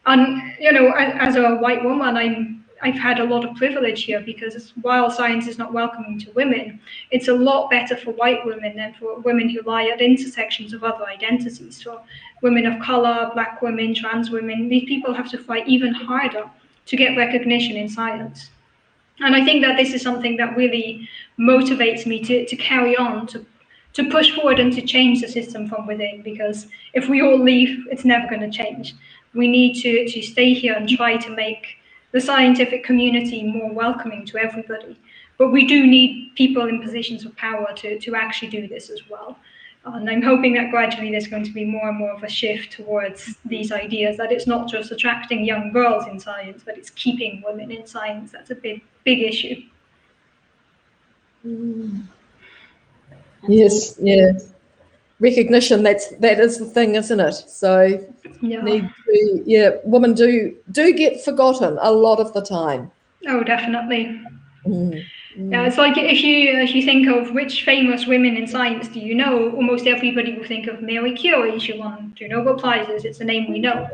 And, you know, as a white woman, I've had a lot of privilege here, because while science is not welcoming to women, it's a lot better for white women than for women who lie at intersections of other identities. So women of color, black women, trans women, these people have to fight even harder to get recognition in science. And I think that this is something that really motivates me to carry on, to push forward and to change the system from within, because if we all leave, it's never going to change. We need to stay here and try to make the scientific community more welcoming to everybody. But we do need people in positions of power to actually do this as well. And I'm hoping that gradually there's going to be more and more of a shift towards these ideas, that it's not just attracting young girls in science, but it's keeping women in science. That's a big issue. Yes, yeah. Recognition, that is the thing, isn't it? So women do get forgotten a lot of the time. Oh, definitely. Yeah, it's like if you think of which famous women in science do you know, almost everybody will think of Marie Curie. She won 2 Nobel Prizes. It's a name we know.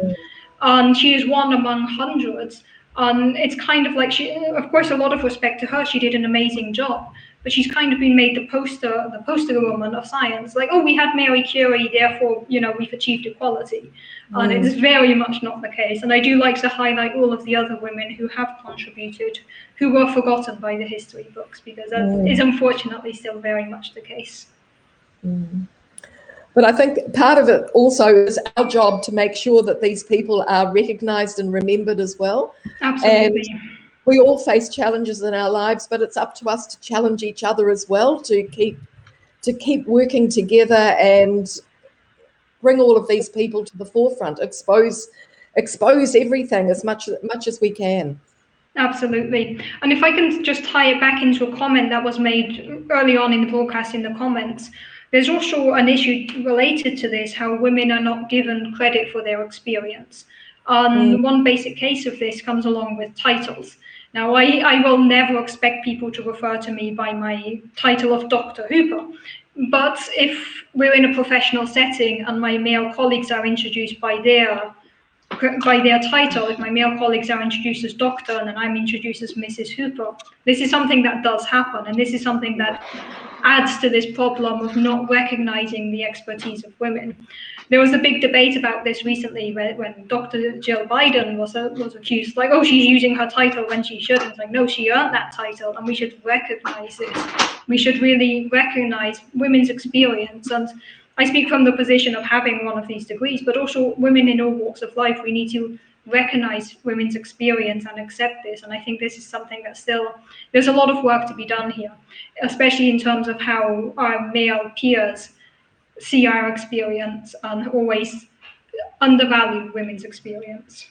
And she is one among hundreds. And it's kind of like of course, a lot of respect to her. She did an amazing job. But she's kind of been made the poster woman of science. Like, oh, we had Marie Curie, therefore, you know, we've achieved equality. And it's very much not the case. And I do like to highlight all of the other women who have contributed, who were forgotten by the history books, because that is unfortunately still very much the case. But I think part of it also is our job to make sure that these people are recognised and remembered as well. Absolutely. And we all face challenges in our lives, but it's up to us to challenge each other as well, to keep working together and bring all of these people to the forefront, expose everything as much as we can. Absolutely. And if I can just tie it back into a comment that was made early on in the broadcast in the comments, there's also an issue related to this, how women are not given credit for their experience. One basic case of this comes along with titles. Now, I will never expect people to refer to me by my title of Dr. Hooper. But if we're in a professional setting and my male colleagues are introduced by their by their title. If my male colleagues are introduced as doctor and then I'm introduced as Mrs. Hooper, this is something that does happen, and this is something that adds to this problem of not recognizing the expertise of women. There was a big debate about this recently when Dr. Jill Biden was accused, like, oh, she's using her title when she shouldn't. It's like, no, she earned that title, and we should recognize this. We should really recognize women's experience. And I speak from the position of having one of these degrees, but also women in all walks of life. We need to recognize women's experience and accept this. And I think this is something that still, there's a lot of work to be done here, especially in terms of how our male peers see our experience and always undervalue women's experience.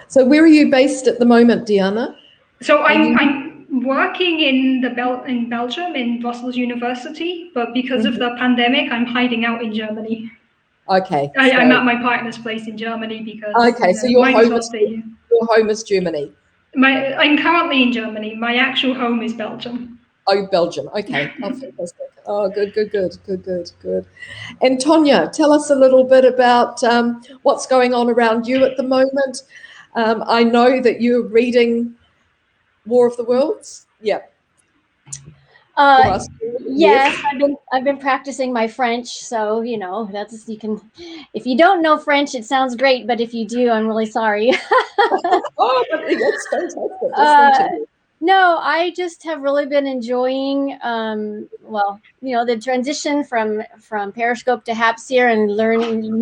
So where are you based at the moment, Diana? So I'm working in Belgium, in Brussels University, but because of the pandemic, I'm hiding out in Germany. Okay. I'm at my partner's place in Germany because okay, so your home is Germany. I'm currently in Germany. My actual home is Belgium. Oh, Belgium. Okay. Oh, fantastic. Oh, good. And Tonya, tell us a little bit about what's going on around you at the moment. I know that you're reading War of the Worlds. Yeah. Yes, I've been practicing my French, so you know that's you can. If you don't know French, it sounds great, but if you do, I'm really sorry. Oh, that's fantastic. No, I just have really been enjoying, well, you know, the transition from Periscope to Hapsier and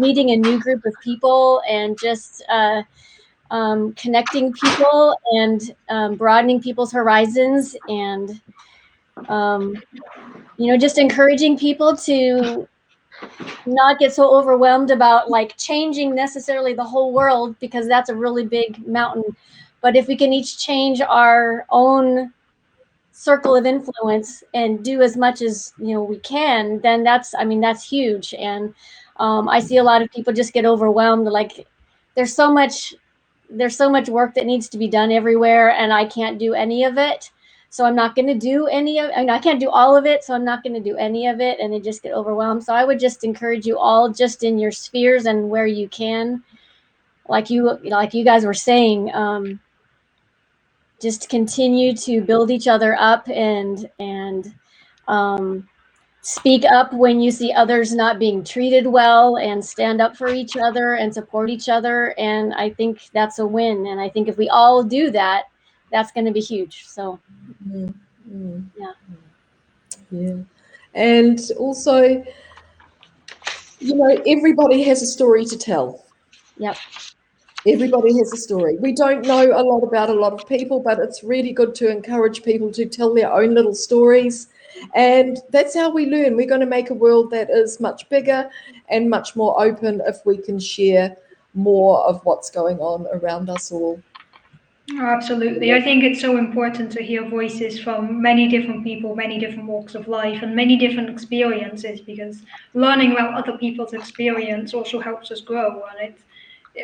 meeting a new group of people and just connecting people and broadening people's horizons and, you know, just encouraging people to not get so overwhelmed about like changing necessarily the whole world, because that's a really big mountain. But if we can each change our own circle of influence and do as much as, you know, we can, then that's huge. And I see a lot of people just get overwhelmed. Like there's so much work that needs to be done everywhere, and I can't do any of it. So I'm not going to do any of it. I can't do all of it, so I'm not going to do any of it, and they just get overwhelmed. So I would just encourage you all, just in your spheres and where you can, like you guys were saying, just continue to build each other up and speak up when you see others not being treated well, and stand up for each other and support each other. And I think that's a win. And I think if we all do that, that's going to be huge. So, yeah. And also, you know, everybody has a story to tell. Yep. Everybody has a story. We don't know a lot about a lot of people, but it's really good to encourage people to tell their own little stories. And that's how we learn. We're going to make a world that is much bigger and much more open if we can share more of what's going on around us all. Oh, absolutely. I think it's so important to hear voices from many different people, many different walks of life, and many different experiences, because learning about other people's experience also helps us grow. And it's,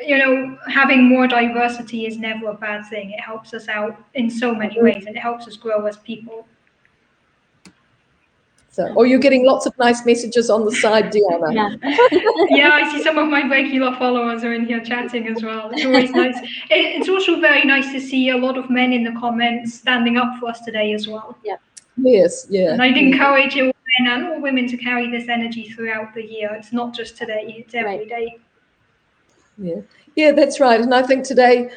you know, having more diversity is never a bad thing. It helps us out in so many ways, and it helps us grow as people. So, or you're getting lots of nice messages on the side, Diana. Yeah, I see some of my regular followers are in here chatting as well. It's always nice. It's also very nice to see a lot of men in the comments standing up for us today as well. Yeah. Yes, yeah. And I'd encourage all men and all women to carry this energy throughout the year. It's not just today, it's every day. Yeah, that's right. And I think today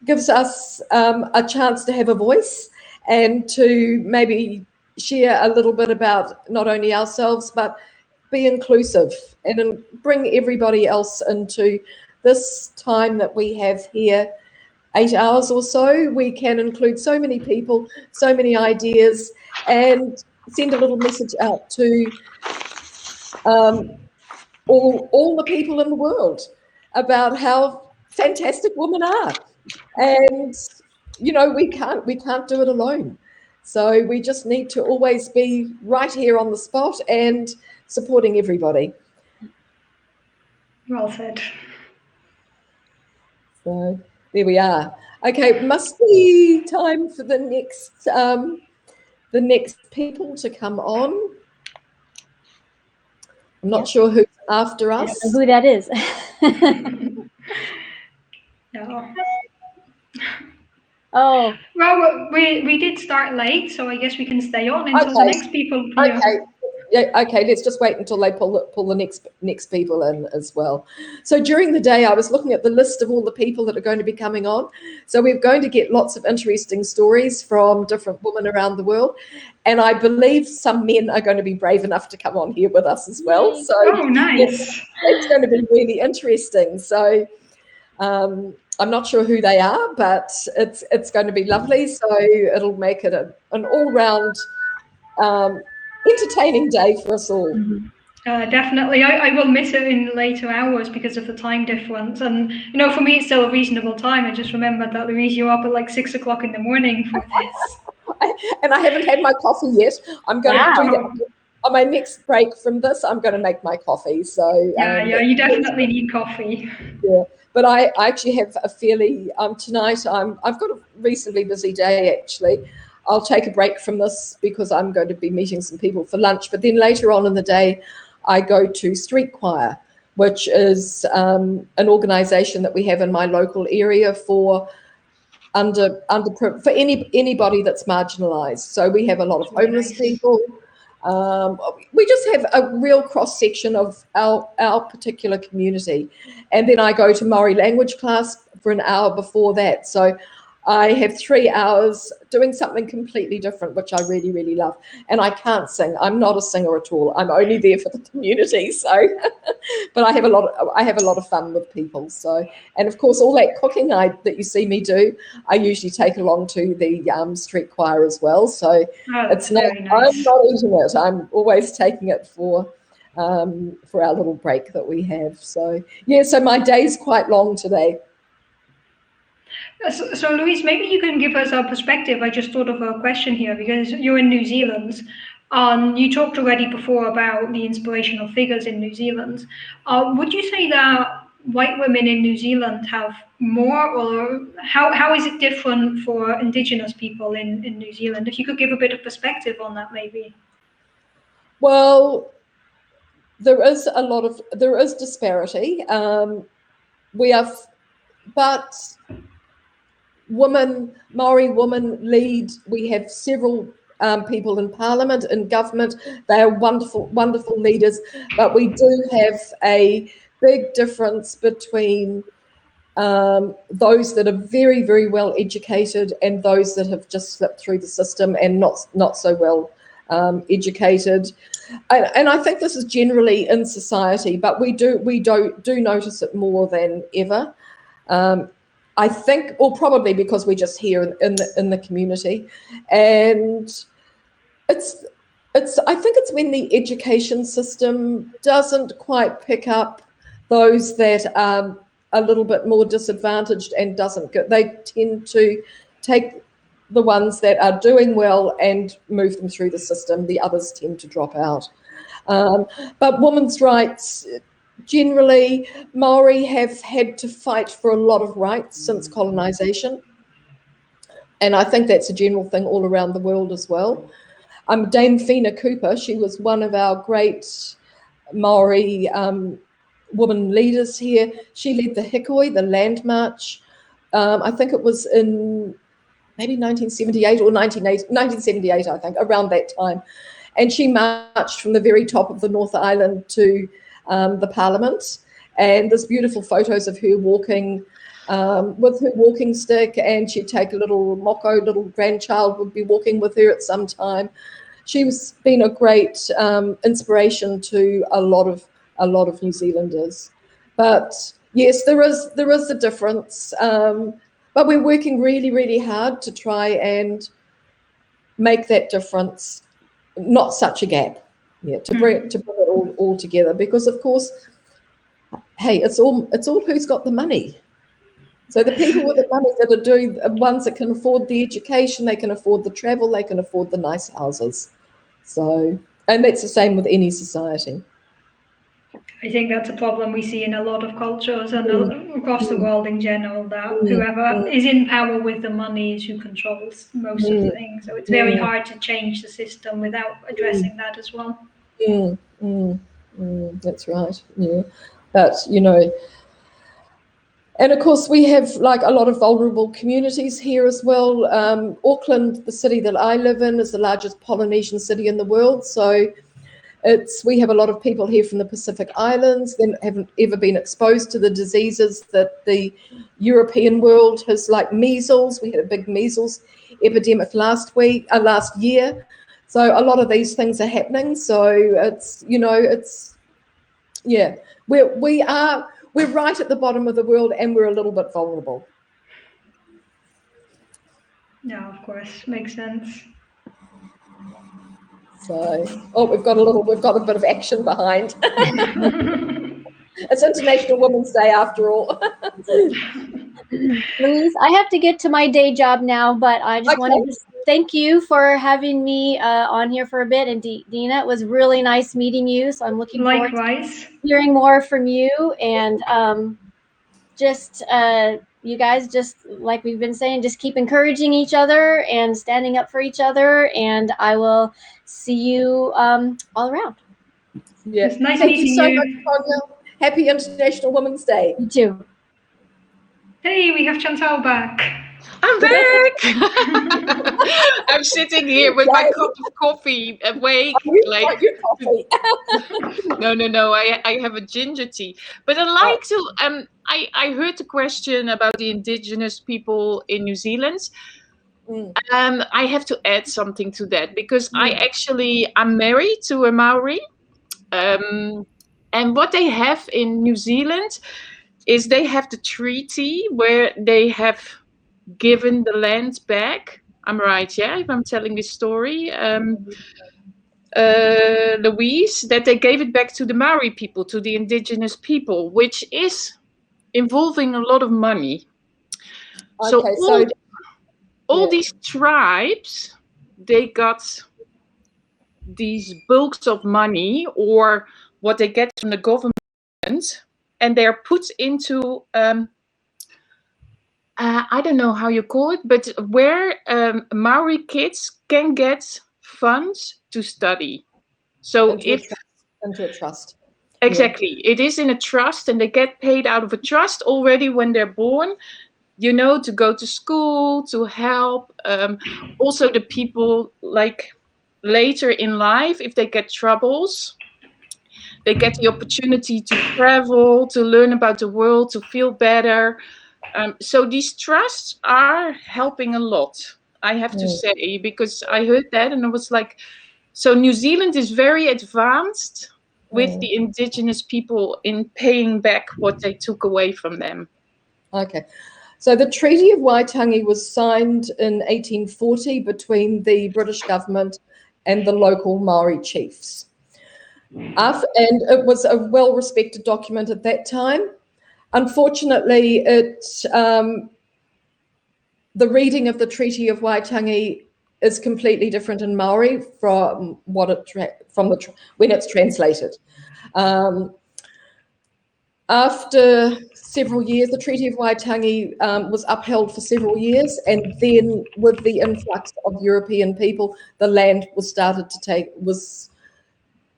gives us a chance to have a voice and to maybe share a little bit about not only ourselves, but be inclusive and bring everybody else into this time that we have here, 8 hours or so. We can include so many people, so many ideas, and send a little message out to all the people in the world about how fantastic women are. And, you know, we can't do it alone. So we just need to always be right here on the spot and supporting everybody. Well said. So there we are. Okay, must be time for the next people to come on. I'm not sure who's after I us. don't know who that is. No. Oh, Well, we did start late, so I guess we can stay on until the Okay. next people. Yeah. Okay. Yeah, okay, let's just wait until they pull the next people in as well. So during the day, I was looking at the list of all the people that are going to be coming on. So we're going to get lots of interesting stories from different women around the world. And I believe some men are going to be brave enough to come on here with us as well. So Oh, nice. it's going to be really interesting. So I'm not sure who they are, but it's going to be lovely. So it'll make it an all-round entertaining day for us all. Definitely. I will miss it in later hours because of the time difference. And, you know, for me, it's still a reasonable time. I just remembered that Louise, you're up at like 6 o'clock in the morning for this. And I haven't had my coffee yet. I'm going to do that. On my next break from this, I'm going to make my coffee. So Yeah, you definitely need coffee. Yeah, but I actually have a fairly tonight. I've got a reasonably busy day actually. I'll take a break from this because I'm going to be meeting some people for lunch. But then later on in the day, I go to Street Choir, which is an organisation that we have in my local area for for anybody that's marginalised. So we have a lot of homeless people. We just have a real cross section of our particular community. And then I go to Maori language class for an hour before that. So I have 3 hours doing something completely different, which I really, really love. And I can't sing. I'm not a singer at all. I'm only there for the community. So, but I have a lot of fun with people. So, and of course, all that cooking that you see me do, I usually take along to the Street Choir as well. So it's not. Nice. I'm not eating it. I'm always taking it for our little break that we have. So yeah. So my day's quite long today. So, Louise, maybe you can give us a perspective. I just thought of a question here because you're in New Zealand. You talked already before about the inspirational figures in New Zealand. Would you say that white women in New Zealand have more, or how is it different for Indigenous people in New Zealand? If you could give a bit of perspective on that, maybe. Well, there is disparity. But Maori women lead. We have several people in Parliament, in government. They are wonderful, wonderful leaders. But we do have a big difference between those that are very, very well educated and those that have just slipped through the system and not so well educated. And I think this is generally in society, but we do notice it more than ever. I think, or probably because we're just here in the community, and I think it's when the education system doesn't quite pick up those that are a little bit more disadvantaged and they tend to take the ones that are doing well and move them through the system. The others tend to drop out. But women's rights. Generally, Maori have had to fight for a lot of rights since colonisation. And I think that's a general thing all around the world as well. Dame Whina Cooper, she was one of our great Maori woman leaders here. She led the Hikoi, the Land March. I think it was in maybe 1978 or 1978, I think, around that time. And she marched from the very top of the North Island to the Parliament, and there's beautiful photos of her walking with her walking stick, and she'd take a little little grandchild would be walking with her at some time. She's been a great inspiration to a lot of New Zealanders. But yes, there is a difference, but we're working really, really hard to try and make that difference, not such a gap. Yeah, to bring it all together, because of course, hey, it's all who's got the money. So the people with the money that are doing, ones that can afford the education, they can afford the travel, they can afford the nice houses. So, and that's the same with any society. I think that's a problem we see in a lot of cultures and across the world in general, that whoever is in power with the money is who controls most of the things. So it's very hard to change the system without addressing that as well. That's right. Yeah, but and of course we have like a lot of vulnerable communities here as well. Auckland, the city that I live in, is the largest Polynesian city in the world. So we have a lot of people here from the Pacific Islands that haven't ever been exposed to the diseases that the European world has, like measles. We had a big measles epidemic last year. So a lot of these things are happening. So we're right at the bottom of the world, and we're a little bit vulnerable. Yeah, of course, makes sense. So, we've got a bit of action behind. It's International Women's Day after all. Louise, I have to get to my day job now, but I just wanted to thank you for having me on here for a bit. And Dina, it was really nice meeting you. So I'm looking forward to hearing more from you. And you guys, just like we've been saying, just keep encouraging each other and standing up for each other. And I will see you all around. Yeah. It's nice Thank meeting you so much, Tonya. Happy International Women's Day. You too. Hey, we have Chantal back. I'm back. I'm sitting here with my cup of coffee, awake. No. I have a ginger tea. But I'd like to. I heard the question about the indigenous people in New Zealand. I have to add something to that because I'm married to a Maori, and what they have in New Zealand is they have the treaty where they have given the land back. I'm right, yeah, if I'm telling this story, Louise, that they gave it back to the Maori people, to the indigenous people, which is involving a lot of money. Okay, so all these tribes, they got these bulks of money or what they get from the government, and they are put into I don't know how you call it, but where Maori kids can get funds to study. So into a trust. Exactly. Yeah. It is in a trust, and they get paid out of a trust already when they're born, to go to school, to help. Also the people like later in life, if they get troubles, they get the opportunity to travel, to learn about the world, to feel better. So these trusts are helping a lot, I have to say, because I heard that and I was like, so New Zealand is very advanced with the indigenous people in paying back what they took away from them. Okay. So the Treaty of Waitangi was signed in 1840 between the British government and the local Maori chiefs. And it was a well-respected document at that time. Unfortunately, the reading of the Treaty of Waitangi is completely different in Maori from when it's translated. After several years, the Treaty of Waitangi was upheld for several years, and then with the influx of European people, the land was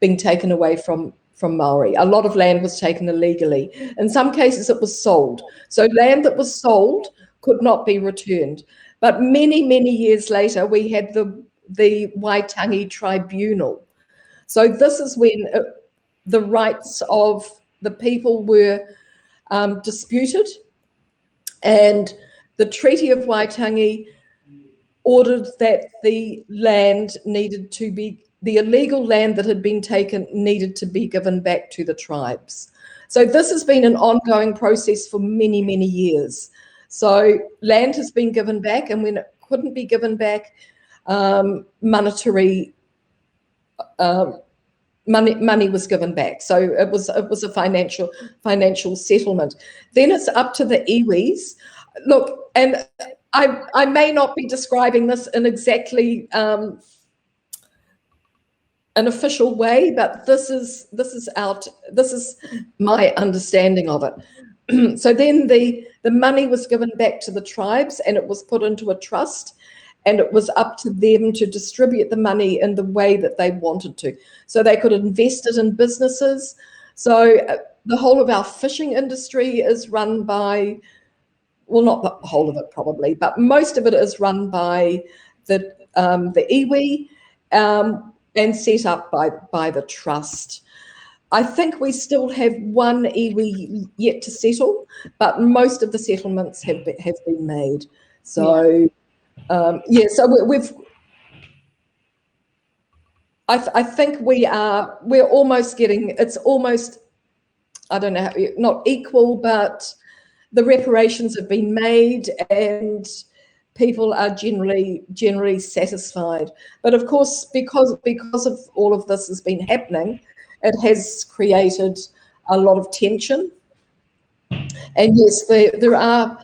being taken away from Maori. A lot of land was taken illegally. In some cases, it was sold. So land that was sold could not be returned. But many, many years later, we had the Waitangi Tribunal. So this is when the rights of the people were disputed, and the Treaty of Waitangi ordered that the illegal land that had been taken needed to be given back to the tribes. So this has been an ongoing process for many, many years. So land has been given back, and when it couldn't be given back, money was given back. So it was a financial settlement. Then it's up to the iwis. Look, and I may not be describing this in exactly an official way, but this is my understanding of it. So then the money was given back to the tribes, and it was put into a trust, and it was up to them to distribute the money in the way that they wanted to. So they could invest it in businesses. So the whole of our fishing industry is run by, well, not the whole of it probably, but most of it is run by the iwi and set up by the trust. I think we still have one iwi yet to settle, but most of the settlements have been made. So so we've. I think we're almost getting. It's almost, I don't know, not equal, but the reparations have been made and people are generally satisfied. But of course, because of all of this has been happening, it has created a lot of tension. And yes, there are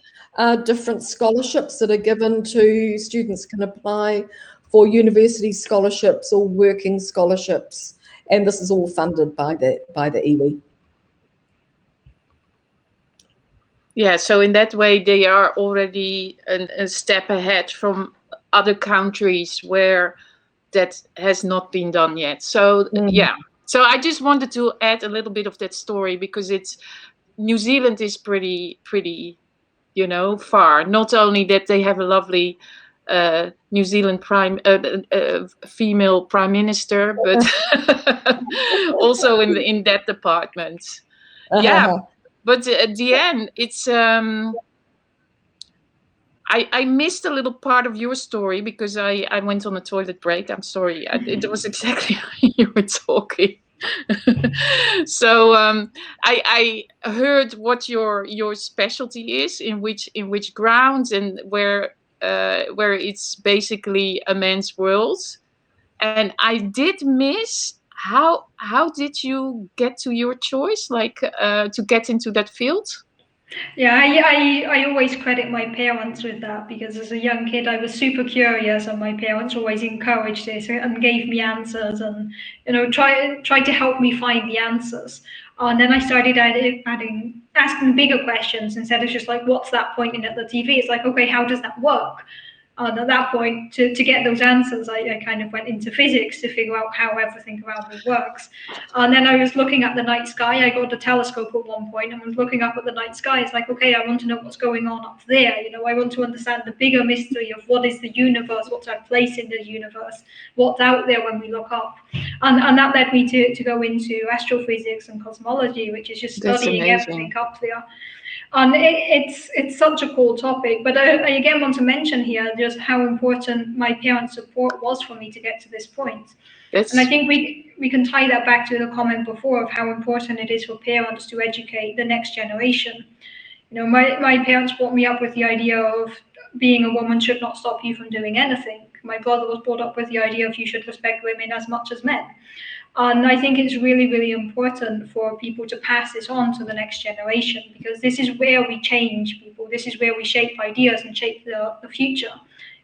different scholarships that are given to students can apply for university scholarships or working scholarships, and this is all funded by the iwi. Yeah, so in that way, they are already a step ahead from other countries where that has not been done yet. So yeah, so I just wanted to add a little bit of that story because New Zealand is pretty, far. Not only that they have a lovely New Zealand female prime minister, but also in that department. Yeah. But at the end, it's I missed a little part of your story because I went on a toilet break. I'm sorry. It was exactly when you were talking. So I heard what your specialty is, in which grounds, and where it's basically a men's world. And I did miss how did you get to your choice, like to get into that field? Yeah, I always credit my parents with that, because as a young kid I was super curious and my parents always encouraged it and gave me answers and tried to help me find the answers. And then I started asking bigger questions instead of just like, what's that pointing at the TV? It's like, okay, how does that work? And at that point, to get those answers, I kind of went into physics to figure out how everything around me works. And then I was looking at the night sky. I got a telescope at one point and was looking up at the night sky. It's like, okay, I want to know what's going on up there. I want to understand the bigger mystery of what is the universe, what's our place in the universe, what's out there when we look up. And that led me to go into astrophysics and cosmology, which is just studying everything up there. And it's such a cool topic, but I again want to mention here just how important my parents' support was for me to get to this point. And I think we can tie that back to the comment before of how important it is for parents to educate the next generation. My parents brought me up with the idea of being a woman should not stop you from doing anything. My brother was brought up with the idea of you should respect women as much as men. And I think it's really, really important for people to pass this on to the next generation, because this is where we change people. This is where we shape ideas and shape the future,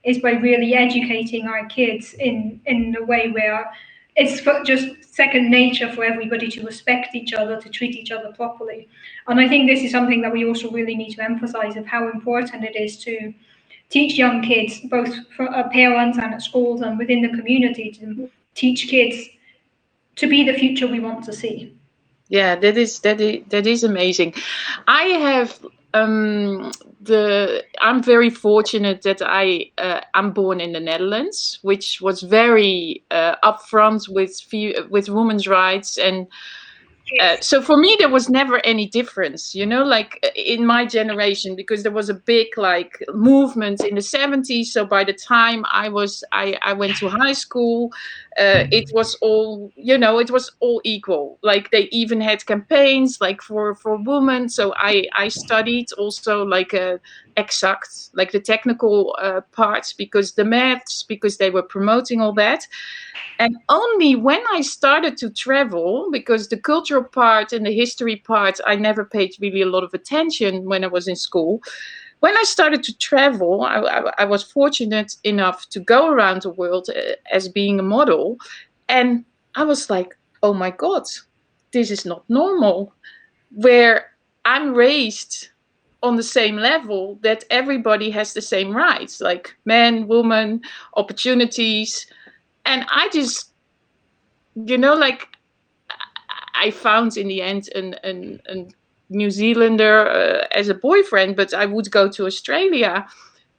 is by really educating our kids in a way where it's just second nature for everybody to respect each other, to treat each other properly. And I think this is something that we also really need to emphasize, of how important it is to teach young kids, both for parents and at schools and within the community, to teach kids to be the future we want to see. Yeah, that is amazing. I have I'm very fortunate that I'm born in the Netherlands, which was very upfront with women's rights, and so for me there was never any difference, like in my generation, because there was a big movement in the 70s. So by the time I went to high school, it was all it was all equal. Like they even had campaigns for women. So I studied also exact, like the technical parts, because the maths, because they were promoting all that. And only when I started to travel, because the cultural part and the history part, I never paid really a lot of attention when I was in school. When I started to travel, I was fortunate enough to go around the world as being a model. And I was like, oh my God, this is not normal. Where I'm raised on the same level, that everybody has the same rights, like men, women, opportunities. And I just, like, I found in the end a New Zealander as a boyfriend, but I would go to Australia,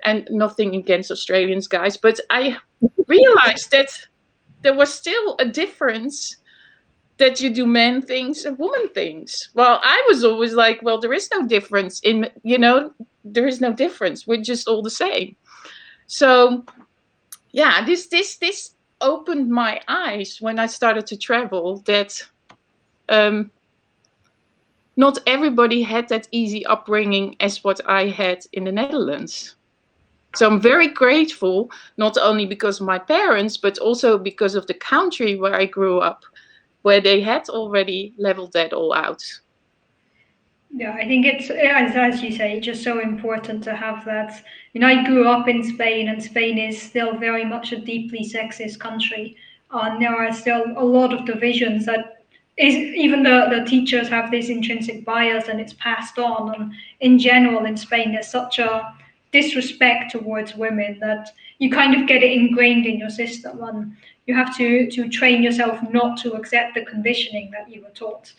and nothing against Australians, guys, but I realized that there was still a difference, that you do men things and woman things. Well, I was always like, well, there is no difference there is no difference. We're just all the same. So yeah, this opened my eyes when I started to travel, that not everybody had that easy upbringing as what I had in the Netherlands. So I'm very grateful, not only because of my parents, but also because of the country where I grew up, where they had already leveled that all out. Yeah, I think it's, as you say, just so important to have that. I grew up in Spain, and Spain is still very much a deeply sexist country. There are still a lot of divisions that is, even the teachers have this intrinsic bias, and it's passed on. And in general, in Spain, there's such a disrespect towards women that you kind of get it ingrained in your system, and you have to train yourself not to accept the conditioning that you were taught.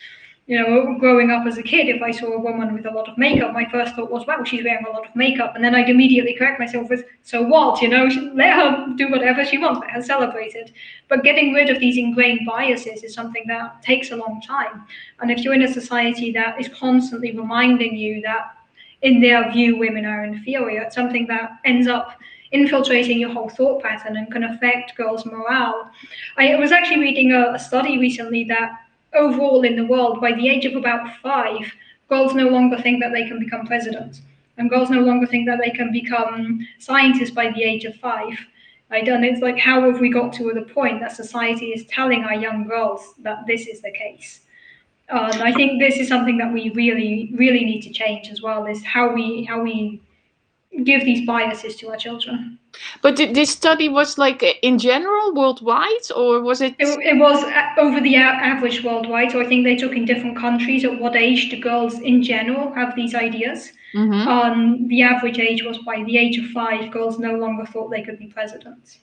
Growing up as a kid, if I saw a woman with a lot of makeup, my first thought was, wow, she's wearing a lot of makeup. And then I'd immediately correct myself with, so what? Let her do whatever she wants, let her celebrate it. But getting rid of these ingrained biases is something that takes a long time. And if you're in a society that is constantly reminding you that, in their view, women are inferior, it's something that ends up infiltrating your whole thought pattern and can affect girls' morale. I was actually reading a study recently that overall in the world, by the age of about 5, girls no longer think that they can become president, and girls no longer think that they can become scientists by the age of 5. Right? And it's like, how have we got to the point that society is telling our young girls that this is the case? And I think this is something that we really, really need to change as well, is how we give these biases to our children. But this study was like in general worldwide, or was it? It was over the average worldwide. So I think they took in different countries at what age do girls in general have these ideas. Mm-hmm. The average age was by the age of 5, girls no longer thought they could be president.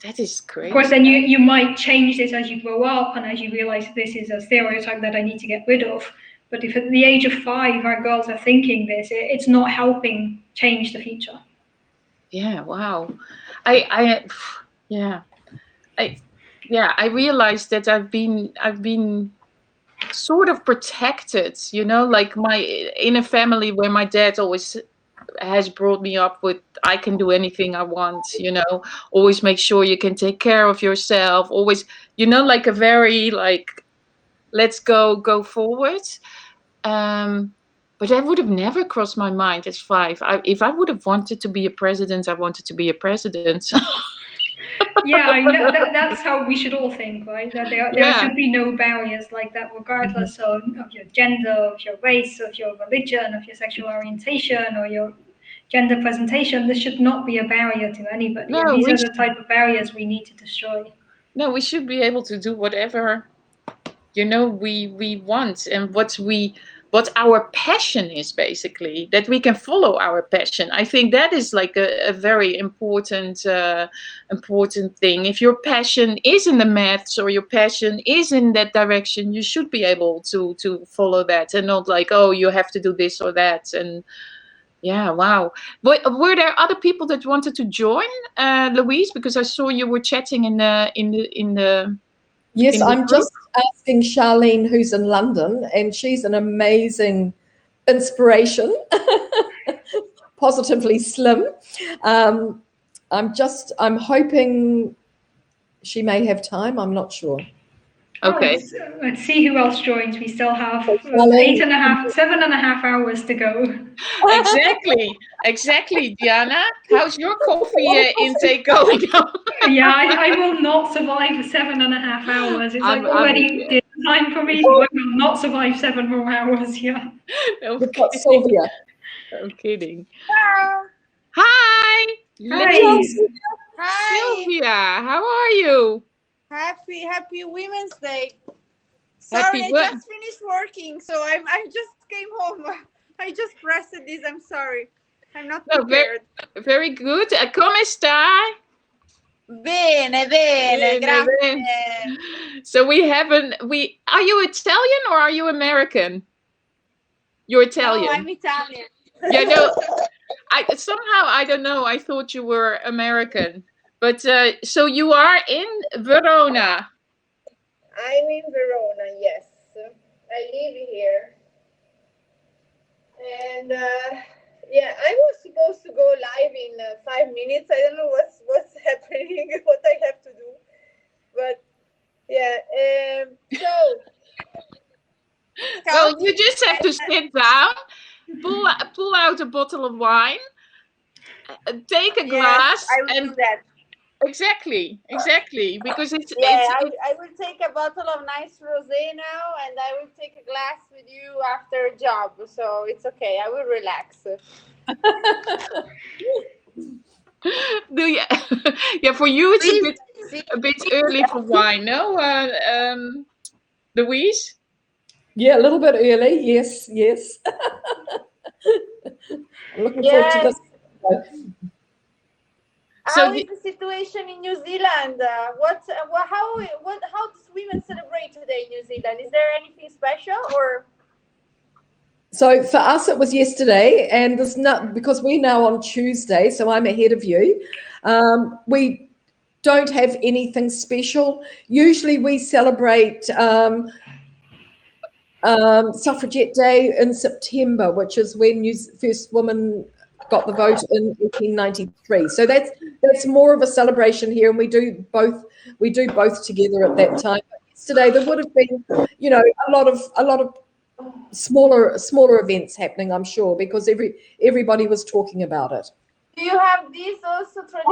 That is crazy. Of course, then you might change this as you grow up and as you realize this is a stereotype that I need to get rid of. But if at the age of 5 our girls are thinking this, it's not helping change the future. Yeah, wow. I realized that I've been sort of protected, like in a family where my dad always has brought me up with, I can do anything I want, always make sure you can take care of yourself, always, like a very let's go forward. But that would have never crossed my mind as 5. If I would have wanted to be a president, I wanted to be a president. Yeah, I know that's how we should all think, right? That there should be no barriers like that, regardless of your gender, of your race, of your religion, of your sexual orientation, or your gender presentation. This should not be a barrier to anybody. No, and these are the type of barriers we need to destroy. No, we should be able to do whatever we want, and what our passion is, basically, that we can follow our passion. I think that is like a very important thing. If your passion is in the maths, or your passion is in that direction, you should be able to follow that, and not like, oh, you have to do this or that. And yeah, wow. Were there other people that wanted to join, Louise? Because I saw you were chatting in the Yes, I'm just asking Charlene, who's in London, and she's an amazing inspiration, positively slim. I'm hoping she may have time. I'm not sure. Okay. Let's see who else joins. We still have 7.5 hours to go. Exactly, Diana. How's your coffee intake going? Yeah, I will not survive 7.5 hours. It's already time for me. So I will not survive 7 more hours. Yeah. We've got Sylvia. I'm kidding. Hello. Hi. Hi. Sylvia, how are you? Happy Women's Day. Happy Sorry, I just finished working, so I just came home. I just pressed this. I'm sorry. I'm not No, prepared. very good. Come stai? Bene, bene, grazie. Bene. So we haven't. Are you Italian or are you American? You're Italian. No, I'm Italian. Yeah, no. Somehow I don't know. I thought you were American, but so you are in Verona. I'm in Verona, yes. I live here. And yeah, I was supposed to go live in 5 minutes. I don't know what's happening, what I have to do. But yeah, so. Well, you just have to sit down, pull out a bottle of wine, take a glass, I will and do that. Exactly, because it's I will take a bottle of nice rosé now, and I will take a glass with you after a job. So it's okay. I will relax. Do you? Yeah, for you it's a bit early for wine, no, Louise? Yeah, a little bit early. Yes. I'm looking forward to this. How is the situation in New Zealand? How does women celebrate today in New Zealand? Is there anything special or? So for us, it was yesterday, and there's not, because we're now on Tuesday, so I'm ahead of you. We don't have anything special. Usually we celebrate Suffragette Day in September, which is when first woman got the vote in 1893. So that's more of a celebration here, and we do both together at that time. But yesterday there would have been, a lot of smaller events happening, I'm sure, because everybody was talking about it. Do you have these also traditions?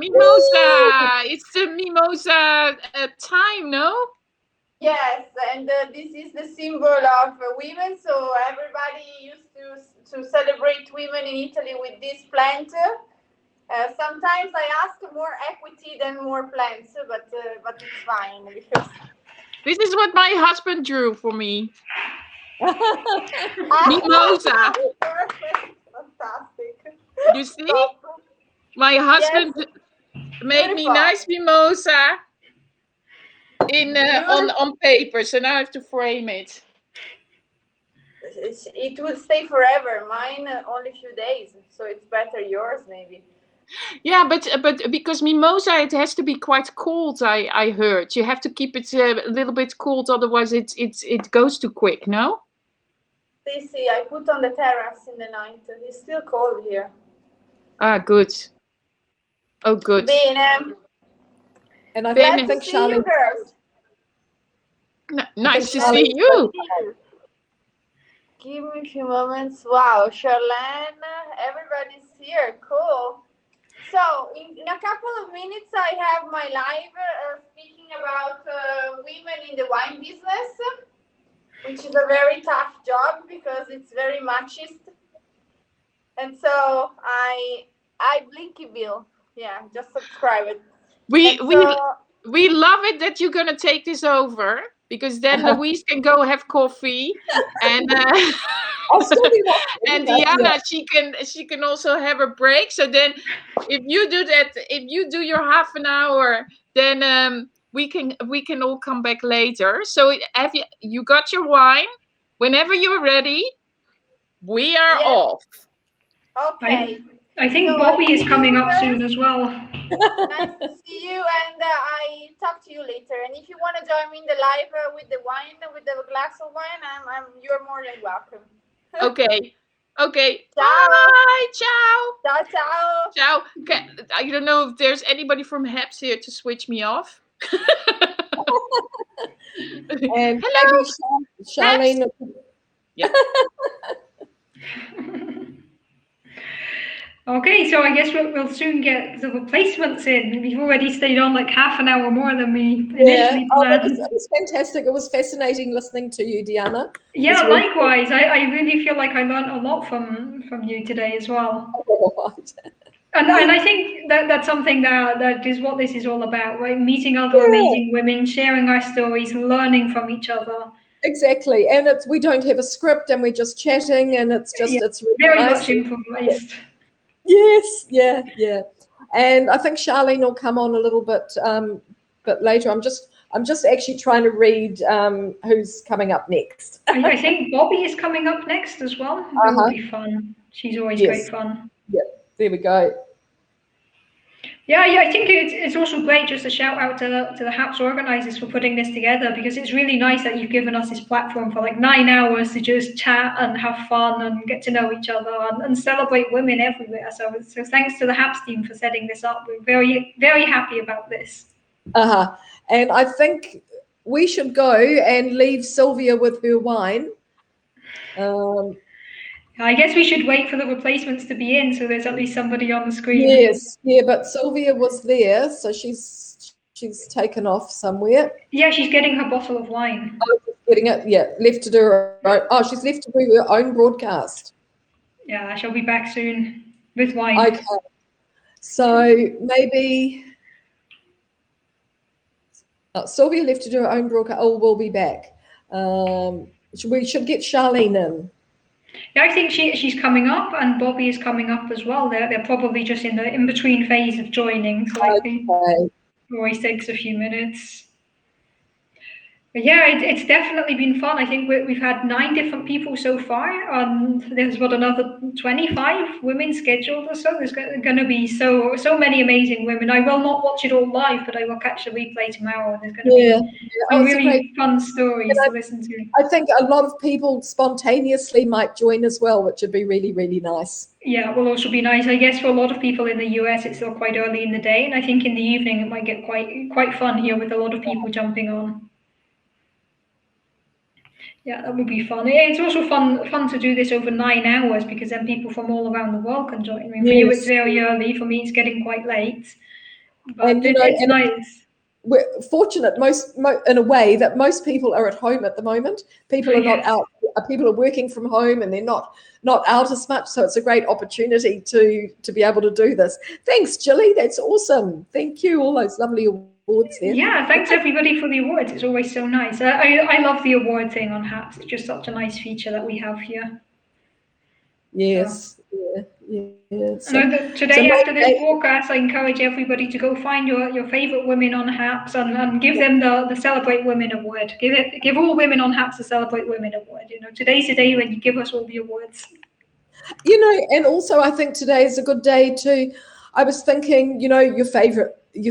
Mimosa! It's the mimosa time, no? Yes, and this is the symbol of women. So everybody used to celebrate women in Italy with this plant. Sometimes I ask more equity than more plants, but it's fine because this is what my husband drew for me. Mimosa. Perfect, fantastic. You see, my husband made me nice mimosa on paper, so now I have to frame it. It will stay forever. Mine only a few days, so it's better yours maybe. Yeah, but because mimosa, it has to be quite cold. I heard you have to keep it a little bit cold, otherwise it goes too quick. No. See, I put on the terrace in the night. It's still cold here. Ah, good. Oh, good. Bene. And I Glad think to see you girls. Nice to see you. Give me a few moments. Wow, Charlene, everybody's here. Cool. So in a couple of minutes, I have my live speaking about women in the wine business, which is a very tough job because it's very machist. And so I Blinkyville. Yeah, just subscribe it. We love it that you're gonna take this over, because then Louise can go have coffee, and and Diana, she can also have a break. So then, if you do your half an hour, then we can all come back later. So have you got your wine? Whenever you're ready, we are off. Okay. I think Bobby is coming up soon as well. Nice to see you, and I talk to you later. And if you want to join me in the live with the wine, with the glass of wine, you're more than welcome. Okay. Ciao. Bye. Ciao. Ciao. Ciao. Okay. I don't know if there's anybody from HEPS here to switch me off. And hello, Charlene. Yeah. Okay, so I guess we'll soon get the replacements in. We've already stayed on like half an hour more than we initially planned. It was fantastic. It was fascinating listening to you, Diana. Yeah, likewise. I really feel like I learned a lot from you today as well. And I think that's something that is what this is all about, right? Meeting other amazing women, sharing our stories, learning from each other. exactly. And we don't have a script, and we're just chatting, and it's really very nice. much improvised. Yes, yeah. And I think Charlene will come on a little bit later. I'm just actually trying to read who's coming up next. I think Bobby is coming up next as well. That will be fun. She's always great fun. Yeah, there we go. Yeah, I think it's also great, just a shout out to the HAPS organisers for putting this together, because it's really nice that you've given us this platform for like 9 hours to just chat and have fun and get to know each other and celebrate women everywhere. So thanks to the HAPS team for setting this up. We're very, very happy about this. And I think we should go and leave Sylvia with her wine. I guess we should wait for the replacements to be in, so there's at least somebody on the screen. Yes, yeah, but Sylvia was there, so she's taken off somewhere. Yeah, she's getting her bottle of wine. Oh, she's getting it. Yeah, left to do her own. Oh, she's left to do her own broadcast. Yeah, she'll be back soon with wine. Okay, so maybe Sylvia left to do her own broadcast. Oh, we'll be back. We should get Charlene in. Yeah, I think she's coming up, and Bobby is coming up as well. They're probably just in the in-between phase of joining, so I think it always takes a few minutes. But yeah, it's definitely been fun. I think we've had 9 different people so far, and there's another 25 women scheduled or so. There's going to be so many amazing women. I will not watch it all live, but I will catch the replay tomorrow, and there's going to be some really fun stories to listen to. I think a lot of people spontaneously might join as well, which would be really, really nice. Yeah, it will also be nice. I guess for a lot of people in the US, it's still quite early in the day, and I think in the evening it might get quite fun here with a lot of people jumping on. Yeah, that would be fun. It's also fun to do this over 9 hours, because then people from all around the world can join. I mean, for you it's very early. For me, it's getting quite late. But it's nice. We're fortunate, in a way, that most people are at home at the moment. People are not out. People are working from home, and they're not out as much. So it's a great opportunity to be able to do this. Thanks, Jilly. That's awesome. Thank you. All those lovely awards there. Yeah, thanks everybody for the awards. It's always so nice. I love the award thing on HAPS. It's just such a nice feature that we have here. Yes. Yeah. So today, after this broadcast, I encourage everybody to go find your favorite women on HAPS and give them the Celebrate Women Award. Give all women on HAPS the Celebrate Women Award. Today's the day when you give us all the awards. And also I think today is a good day to. I was thinking, your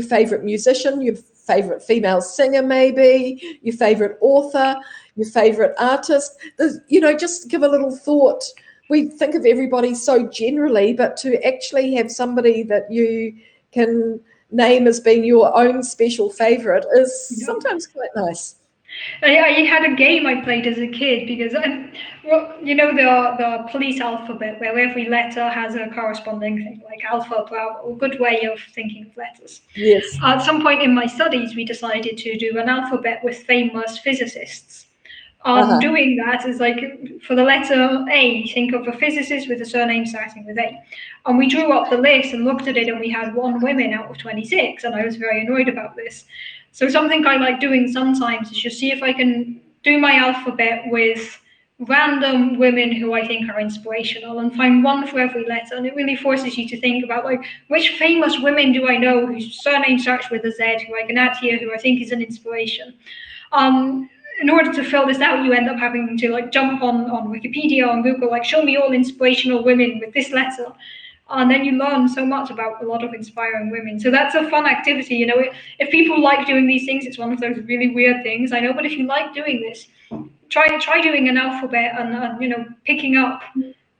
favorite musician, your favorite female singer, maybe your favorite author, your favorite artist. Just give a little thought. We think of everybody so generally, but to actually have somebody that you can name as being your own special favorite is sometimes quite nice. I had a game I played as a kid, because the police alphabet, where every letter has a corresponding thing, like Alpha, Bravo, a good way of thinking of letters. Yes. At some point in my studies, we decided to do an alphabet with famous physicists. Doing that is like, for the letter A, think of a physicist with a surname starting with A. And we drew up the list and looked at it, and we had 1 woman out of 26, and I was very annoyed about this. So something I like doing sometimes is just see if I can do my alphabet with random women who I think are inspirational, and find 1 for every letter. And it really forces you to think about, like, which famous women do I know whose surname starts with a Z, who I can add here, who I think is an inspiration. In order to fill this out, you end up having to like jump on Wikipedia or on Google, like, show me all inspirational women with this letter. And then you learn so much about a lot of inspiring women. So that's a fun activity. If people like doing these things, it's one of those really weird things, I know, but if you like doing this, try doing an alphabet and picking up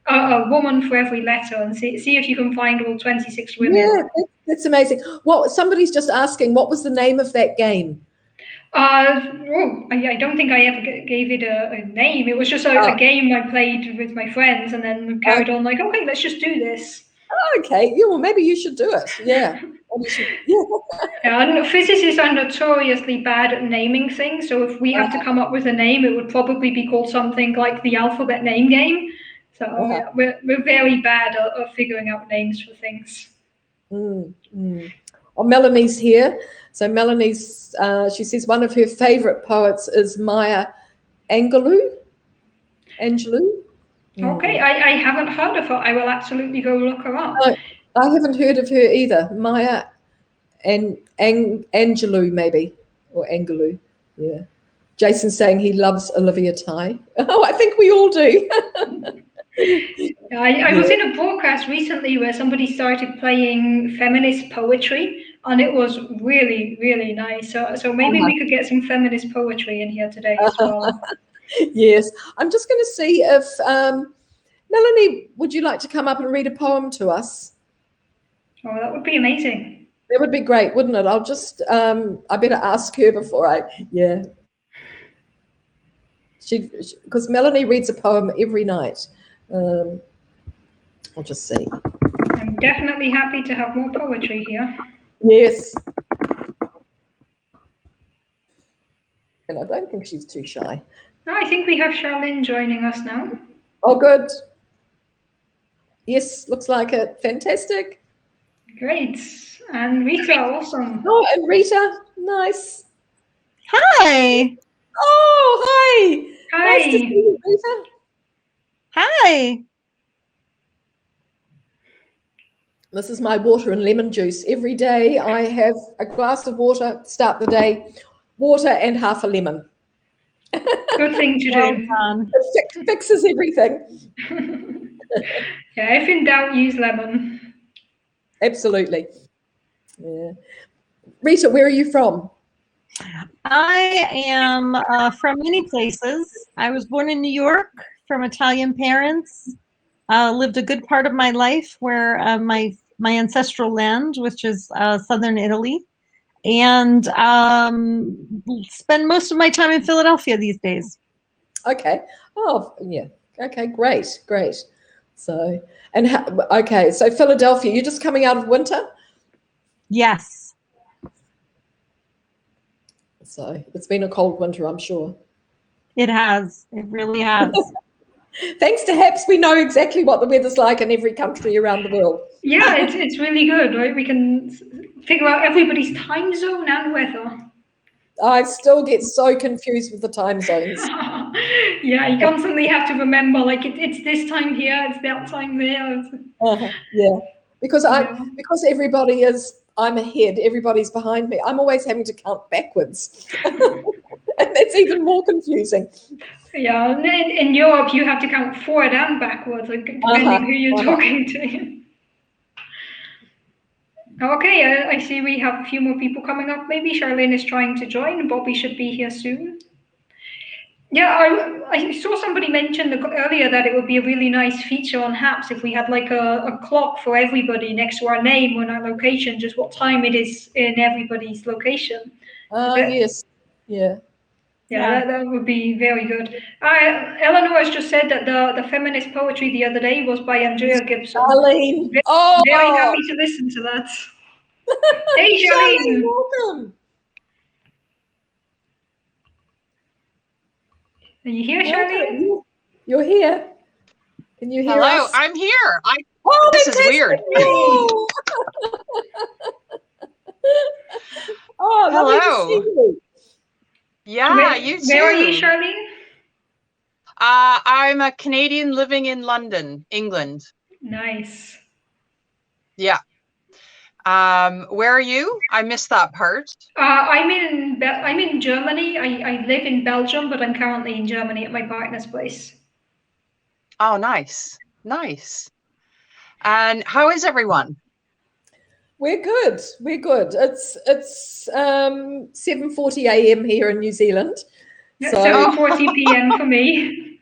a woman for every letter, and see if you can find all 26 women. Yeah, that's amazing. Somebody's just asking, what was the name of that game? I don't think I ever gave it a name. It was just a game I played with my friends, and then carried on like, okay, let's just do this. Okay, yeah, well, maybe you should do it. Yeah. And physicists are notoriously bad at naming things, so if we have to come up with a name, it would probably be called something like the alphabet name game. So we're very bad at figuring out names for things. Well, Melanie's here. So Melanie's, she says one of her favorite poets is Maya Angelou. Okay, I haven't heard of her. I will absolutely go look her up. No, I haven't heard of her either. Maya and Angelou, maybe, or Angelou. Yeah. Jason's saying he loves Olivia Ty. Oh, I think we all do. I was in a broadcast recently where somebody started playing feminist poetry, and it was really, really nice. So maybe we could get some feminist poetry in here today as well. Yes. I'm just going to see if Melanie, would you like to come up and read a poem to us? Oh, that would be amazing. That would be great, wouldn't it? I'll just, I better ask her before yeah. Because Melanie reads a poem every night. I'll just see. I'm definitely happy to have more poetry here. Yes. And I don't think she's too shy. No, I think we have Charlene joining us now. Oh, good. Yes, looks like it. Fantastic. Great. And Rita, awesome. Oh, and Rita, nice. Hi. Oh, hi. Hi. Nice to see you, Rita. Hi. This is my water and lemon juice. Every day I have a glass of water, start the day, water and half a lemon. Good thing to do. It fixes everything. Yeah, if in doubt, use lemon. Absolutely. Yeah. Rita, where are you from? I am from many places. I was born in New York from Italian parents. Lived a good part of my life where my ancestral land, which is southern Italy, and spend most of my time in Philadelphia these days. Okay. Oh, yeah. Okay, great, great. So, and okay, so Philadelphia, you're just coming out of winter? Yes. So it's been a cold winter, I'm sure. It has. It really has. Thanks to HAPS, we know exactly what the weather's like in every country around the world. Yeah, it's really good, right? We can figure out everybody's time zone and weather. I still get so confused with the time zones. Yeah, you constantly have to remember, like it's this time here, it's that time there. Yeah, because because everybody I'm ahead, everybody's behind me. I'm always having to count backwards, and that's even more confusing. Yeah, in Europe you have to count forward and backwards, like, depending who you're talking to. Okay, I see we have a few more people coming up. Maybe Charlene is trying to join. Bobby should be here soon. Yeah, I saw somebody mention earlier that it would be a really nice feature on HAPS if we had like a clock for everybody next to our name and our location, just what time it is in everybody's location. Yes, yeah. Yeah, that would be very good. Eleanor has just said that the feminist poetry the other day was by Andrea Gibson. Charlene. Very happy to listen to that. Hey, Charlene. Welcome. Are you here, Charlene? You're here. Can you hear Hello, us? I'm here. Oh, this is weird. Oh, lovely Hello. to see you. Yeah, you too. Where are you, Charlene? I'm a Canadian living in London, England. Nice. Yeah. Where are you? I missed that part. I'm in Germany. I live in Belgium, but I'm currently in Germany at my partner's place. Oh, nice, nice. And how is everyone? We're good. We're good. It's 7:40 a.m. here in New Zealand. So 7:40 p.m. for me.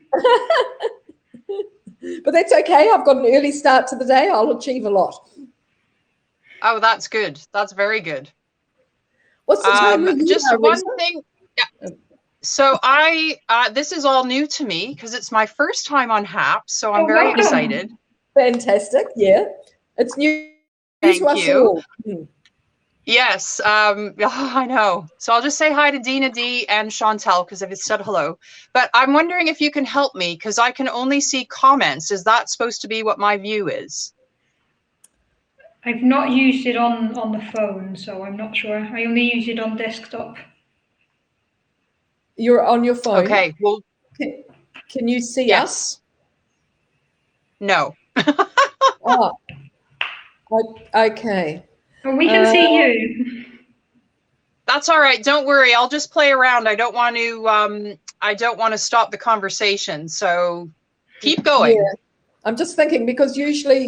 But that's okay. I've got an early start to the day. I'll achieve a lot. Oh, that's good. That's very good. What's the time? Just one thing. Yeah. So this is all new to me because it's my first time on HAPS, so I'm very excited. Fantastic. Yeah, it's new Thank to us you. all. Yes, I know. So I'll just say hi to Dina D and Chantel because I've said hello. But I'm wondering if you can help me because I can only see comments. Is that supposed to be what my view is? I've not used it on the phone, so I'm not sure. I only use it on desktop. You're on your phone. Okay. Well, Can you see Yes. us? No. Oh, okay. Well, we can see you. That's all right. Don't worry. I'll just play around. I don't want to stop the conversation. So keep going. Yeah. I'm just thinking because usually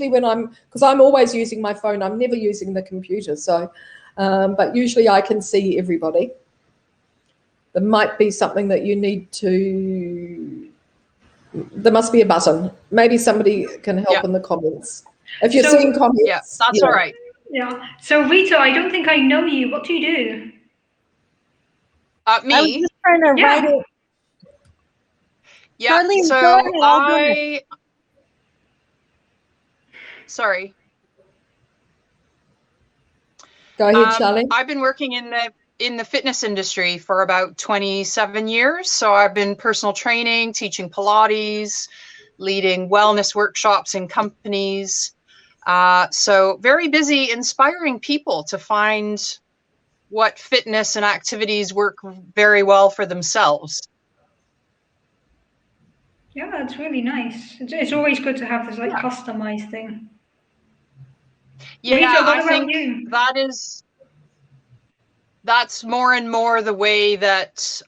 when because I'm always using my phone, I'm never using the computer. So, but usually I can see everybody. There might be something that you need to. There must be a button. Maybe somebody can help in the comments. If you're seeing comments, yeah, that's all right. Yeah. So Rita, I don't think I know you. What do you do? Me? I was just trying to write it. Yeah. Charlene, So go ahead, I'll go ahead. Sorry. Go ahead, Charlene. I've been working in the fitness industry for about 27 years. So I've been personal training, teaching Pilates, leading wellness workshops in companies. So very busy inspiring people to find what fitness and activities work very well for themselves. Yeah, that's really nice. It's always good to have this like customized thing. Yeah, Rita, what I about think you? that's more and more the way that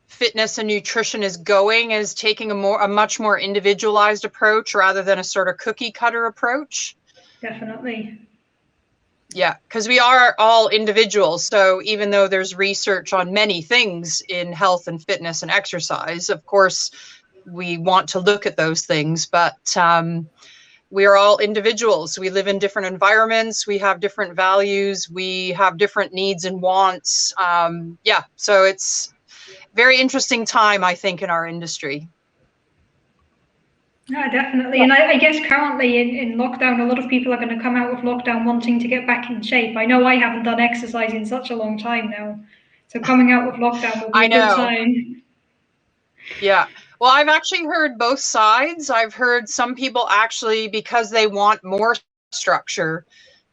fitness and nutrition is going, is taking a much more individualized approach rather than a sort of cookie cutter approach. Definitely. Yeah, because we are all individuals. So even though there's research on many things in health and fitness and exercise, of course, we want to look at those things, but we are all individuals. We live in different environments. We have different values. We have different needs and wants. Yeah, so it's very interesting time, I think, in our industry. Yeah, definitely. And I guess currently in lockdown, a lot of people are going to come out of lockdown wanting to get back in shape. I know I haven't done exercise in such a long time now. So coming out of lockdown will be a good time. Yeah. Well, I've actually heard both sides. I've heard some people actually, because they want more structure,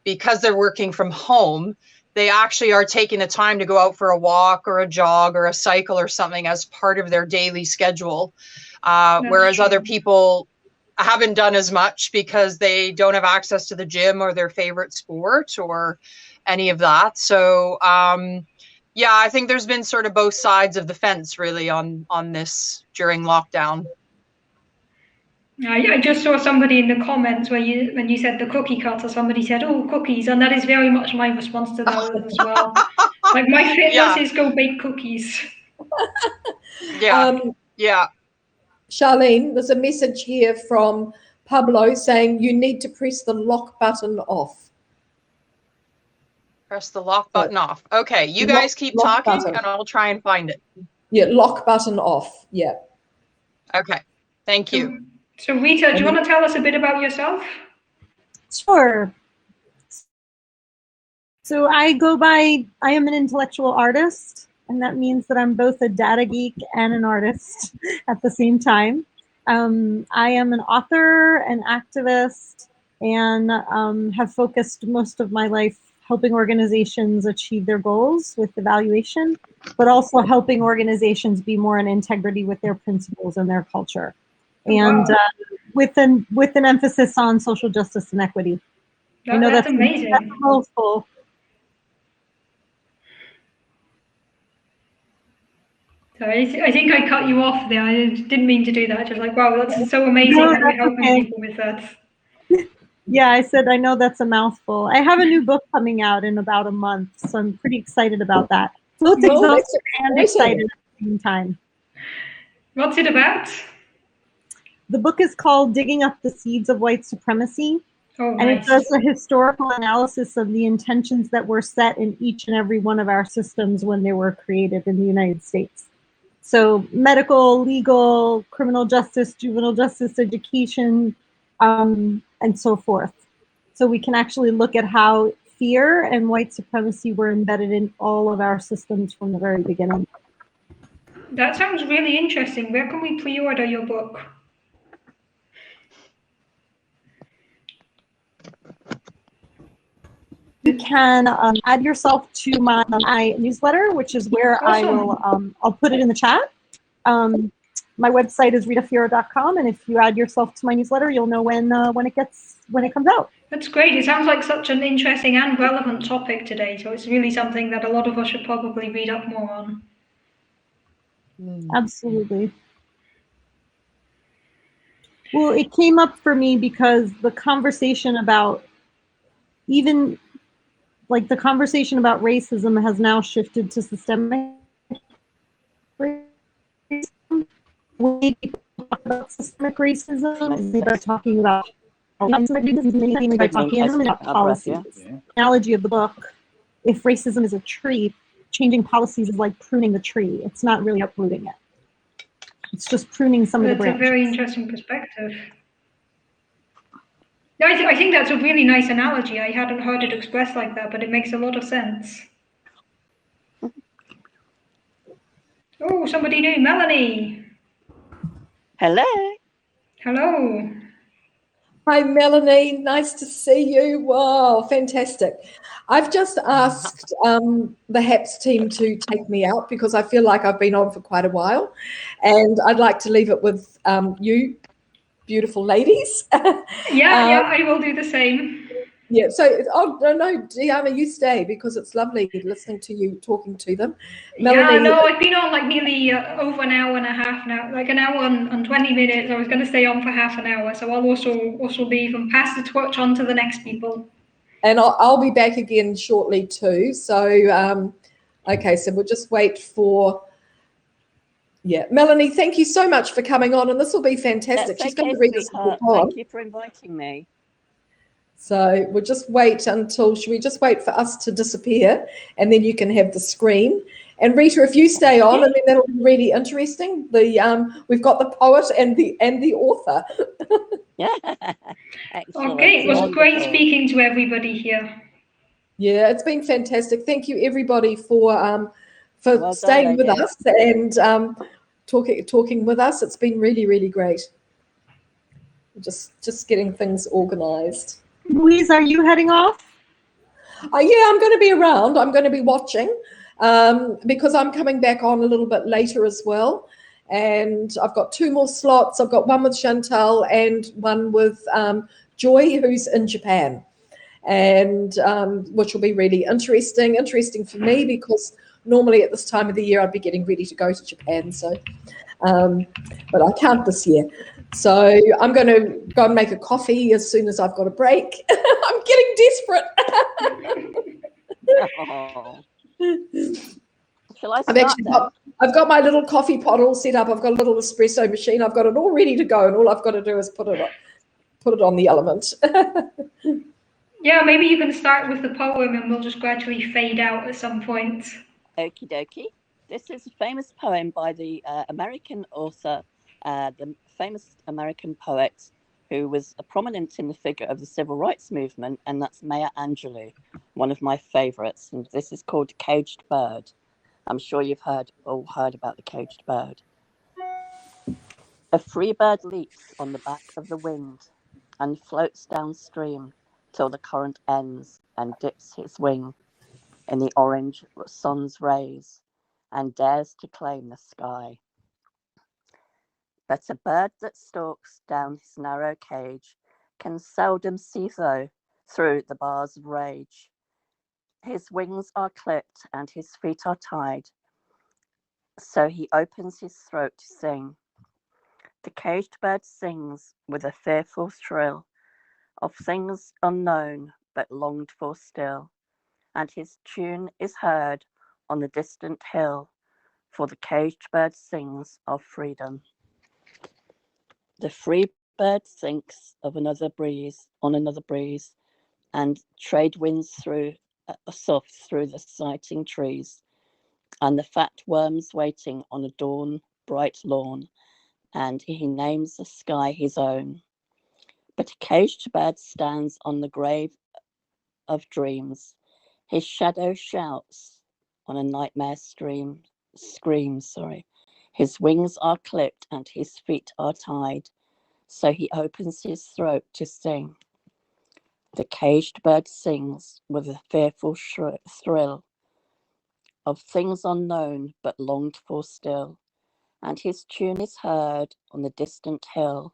because they're working from home, they actually are taking the time to go out for a walk or a jog or a cycle or something as part of their daily schedule. Whereas other people haven't done as much because they don't have access to the gym or their favorite sport or any of that. So, yeah, I think there's been sort of both sides of the fence really on this during lockdown. I just saw somebody in the comments when you said the cookie cutter, somebody said, "Oh, cookies," and that is very much my response to those as well. Like my fitness is go bake cookies. Yeah, yeah. Charlene, there's a message here from Pablo saying you need to press the lock button off. Press the lock button off. Okay, you guys keep talking and I'll try and find it. Yeah, lock button off. Yeah. Okay, thank you. So Rita, do you want to tell us a bit about yourself? Sure. So I am an intellectual artist, and that means that I'm both a data geek and an artist at the same time. I am an author, an activist, and have focused most of my life helping organizations achieve their goals with evaluation, but also helping organizations be more in integrity with their principles and their culture. And with an emphasis on social justice and equity. I know that's amazing. That's a mouthful. Sorry, I think I cut you off there. I didn't mean to do that. Just like, wow, that's so amazing that you're helping people with that. Yeah, I said, I know that's a mouthful. I have a new book coming out in about a month, so I'm pretty excited about that. So it's exhausting and excited at the same time. What's it about? The book is called Digging Up the Seeds of White Supremacy. Oh, and it does a historical analysis of the intentions that were set in each and every one of our systems when they were created in the United States. So medical, legal, criminal justice, juvenile justice, education, and so forth. So we can actually look at how fear and white supremacy were embedded in all of our systems from the very beginning. That sounds really interesting. Where can we pre-order your book? You can add yourself to my newsletter, which is where I will, I'll put it in the chat. My website is ritafiora.com, and if you add yourself to my newsletter, you'll know when it comes out. That's great. It sounds like such an interesting and relevant topic today. So it's really something that a lot of us should probably read up more on. Absolutely. Well, it came up for me because the conversation about racism has now shifted to systemic racism. When people talk about systemic racism, they're talking about mainly by talking about policies. The analogy of the book, if racism is a tree, changing policies is like pruning the tree. It's not really uprooting it. It's just pruning some of the branches. That's a very interesting perspective. No, I think that's a really nice analogy. I hadn't heard it expressed like that, but it makes a lot of sense. Oh, somebody new, Melanie. Hello. Hello. Hi, Melanie. Nice to see you. Wow, fantastic. I've just asked the HAPS team to take me out because I feel like I've been on for quite a while, and I'd like to leave it with you, beautiful ladies. Yeah, I will do the same. Yeah, so, no, Diana, you stay because it's lovely listening to you talking to them. Melanie, yeah, no, I've been on like nearly over an hour and a half now, like an hour and 20 minutes. I was going to stay on for half an hour, so I'll also leave and pass the torch on to the next people. And I'll be back again shortly too. So, okay, so we'll just wait for, Melanie, thank you so much for coming on, and this will be fantastic. That's She's going okay, to read this sweetheart. book on. Thank you for inviting me. So we'll just wait until, should we just wait for us to disappear and then you can have the screen? And Rita, if you stay on, and then that'll be really interesting. We've got the poet and the author. Yeah. Excellent. Okay, it was great speaking to everybody here. Yeah, it's been fantastic. Thank you everybody for Well staying done, with us and talking with us. It's been really, really great. Just getting things organized. Louise, are you heading off? Yeah, I'm going to be around. I'm going to be watching because I'm coming back on a little bit later as well. And I've got 2 more slots. I've got one with Chantal and one with Joy, who's in Japan, and which will be really interesting. Interesting for me because normally at this time of the year I'd be getting ready to go to Japan. So, but I can't this year. So I'm going to go and make a coffee as soon as I've got a break. I'm getting desperate. Oh. Shall I start I've got my little coffee pot all set up. I've got a little espresso machine. I've got it all ready to go, and all I've got to do is put it on the element. Yeah, maybe you can start with the poem and we'll just gradually fade out at some point. Okie dokie. This is a famous poem by the American author, the famous American poet who was prominent in the figure of the civil rights movement, and that's Maya Angelou, one of my favorites. And this is called Caged Bird. I'm sure you've all heard about the caged bird. A free bird leaps on the back of the wind and floats downstream till the current ends and dips his wing in the orange sun's rays and dares to claim the sky. But a bird that stalks down his narrow cage can seldom see through the bars of rage. His wings are clipped and his feet are tied, so he opens his throat to sing. The caged bird sings with a fearful thrill of things unknown but longed for still, and his tune is heard on the distant hill, for the caged bird sings of freedom. The free bird thinks of another breeze, and trade winds soft through the sighting trees, and the fat worms waiting on a dawn bright lawn, and he names the sky his own. But a caged bird stands on the grave of dreams. His shadow shouts on a nightmare screams. His wings are clipped and his feet are tied, so he opens his throat to sing. The caged bird sings with a fearful thrill of things unknown but longed for still, and his tune is heard on the distant hill,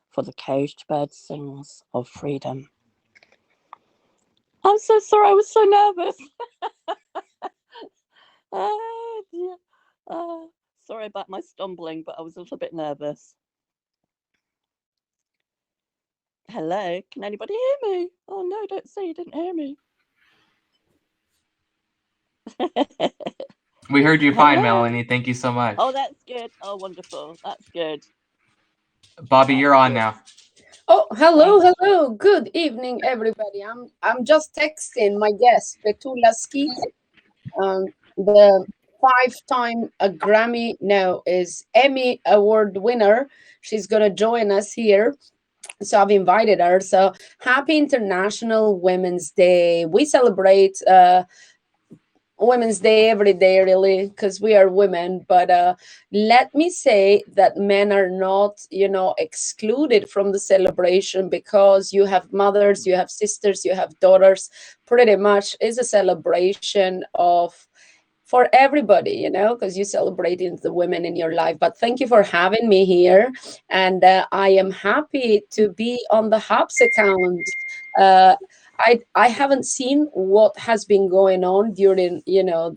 for the caged bird sings of freedom. I'm so sorry, I was so nervous. Oh, dear. Sorry about my stumbling, but I was a little bit nervous. Hello, can anybody hear me? Oh no, don't say you didn't hear me. We heard you fine, Hello. Melanie. Thank you so much. Oh, that's good. Oh, wonderful. That's good. Bobby, you're on now. Oh, hello. Good evening, everybody. I'm just texting my guest, Petula Skeet, the 5-time Emmy Award winner. She's gonna join us here. So I've invited her. So happy International Women's Day. We celebrate Women's Day every day, really, because we are women. But let me say that men are not, excluded from the celebration, because you have mothers, you have sisters, you have daughters. Pretty much is a celebration for everybody, because you celebrating the women in your life. But thank you for having me here. And I am happy to be on the Hubs account. I haven't seen what has been going on during,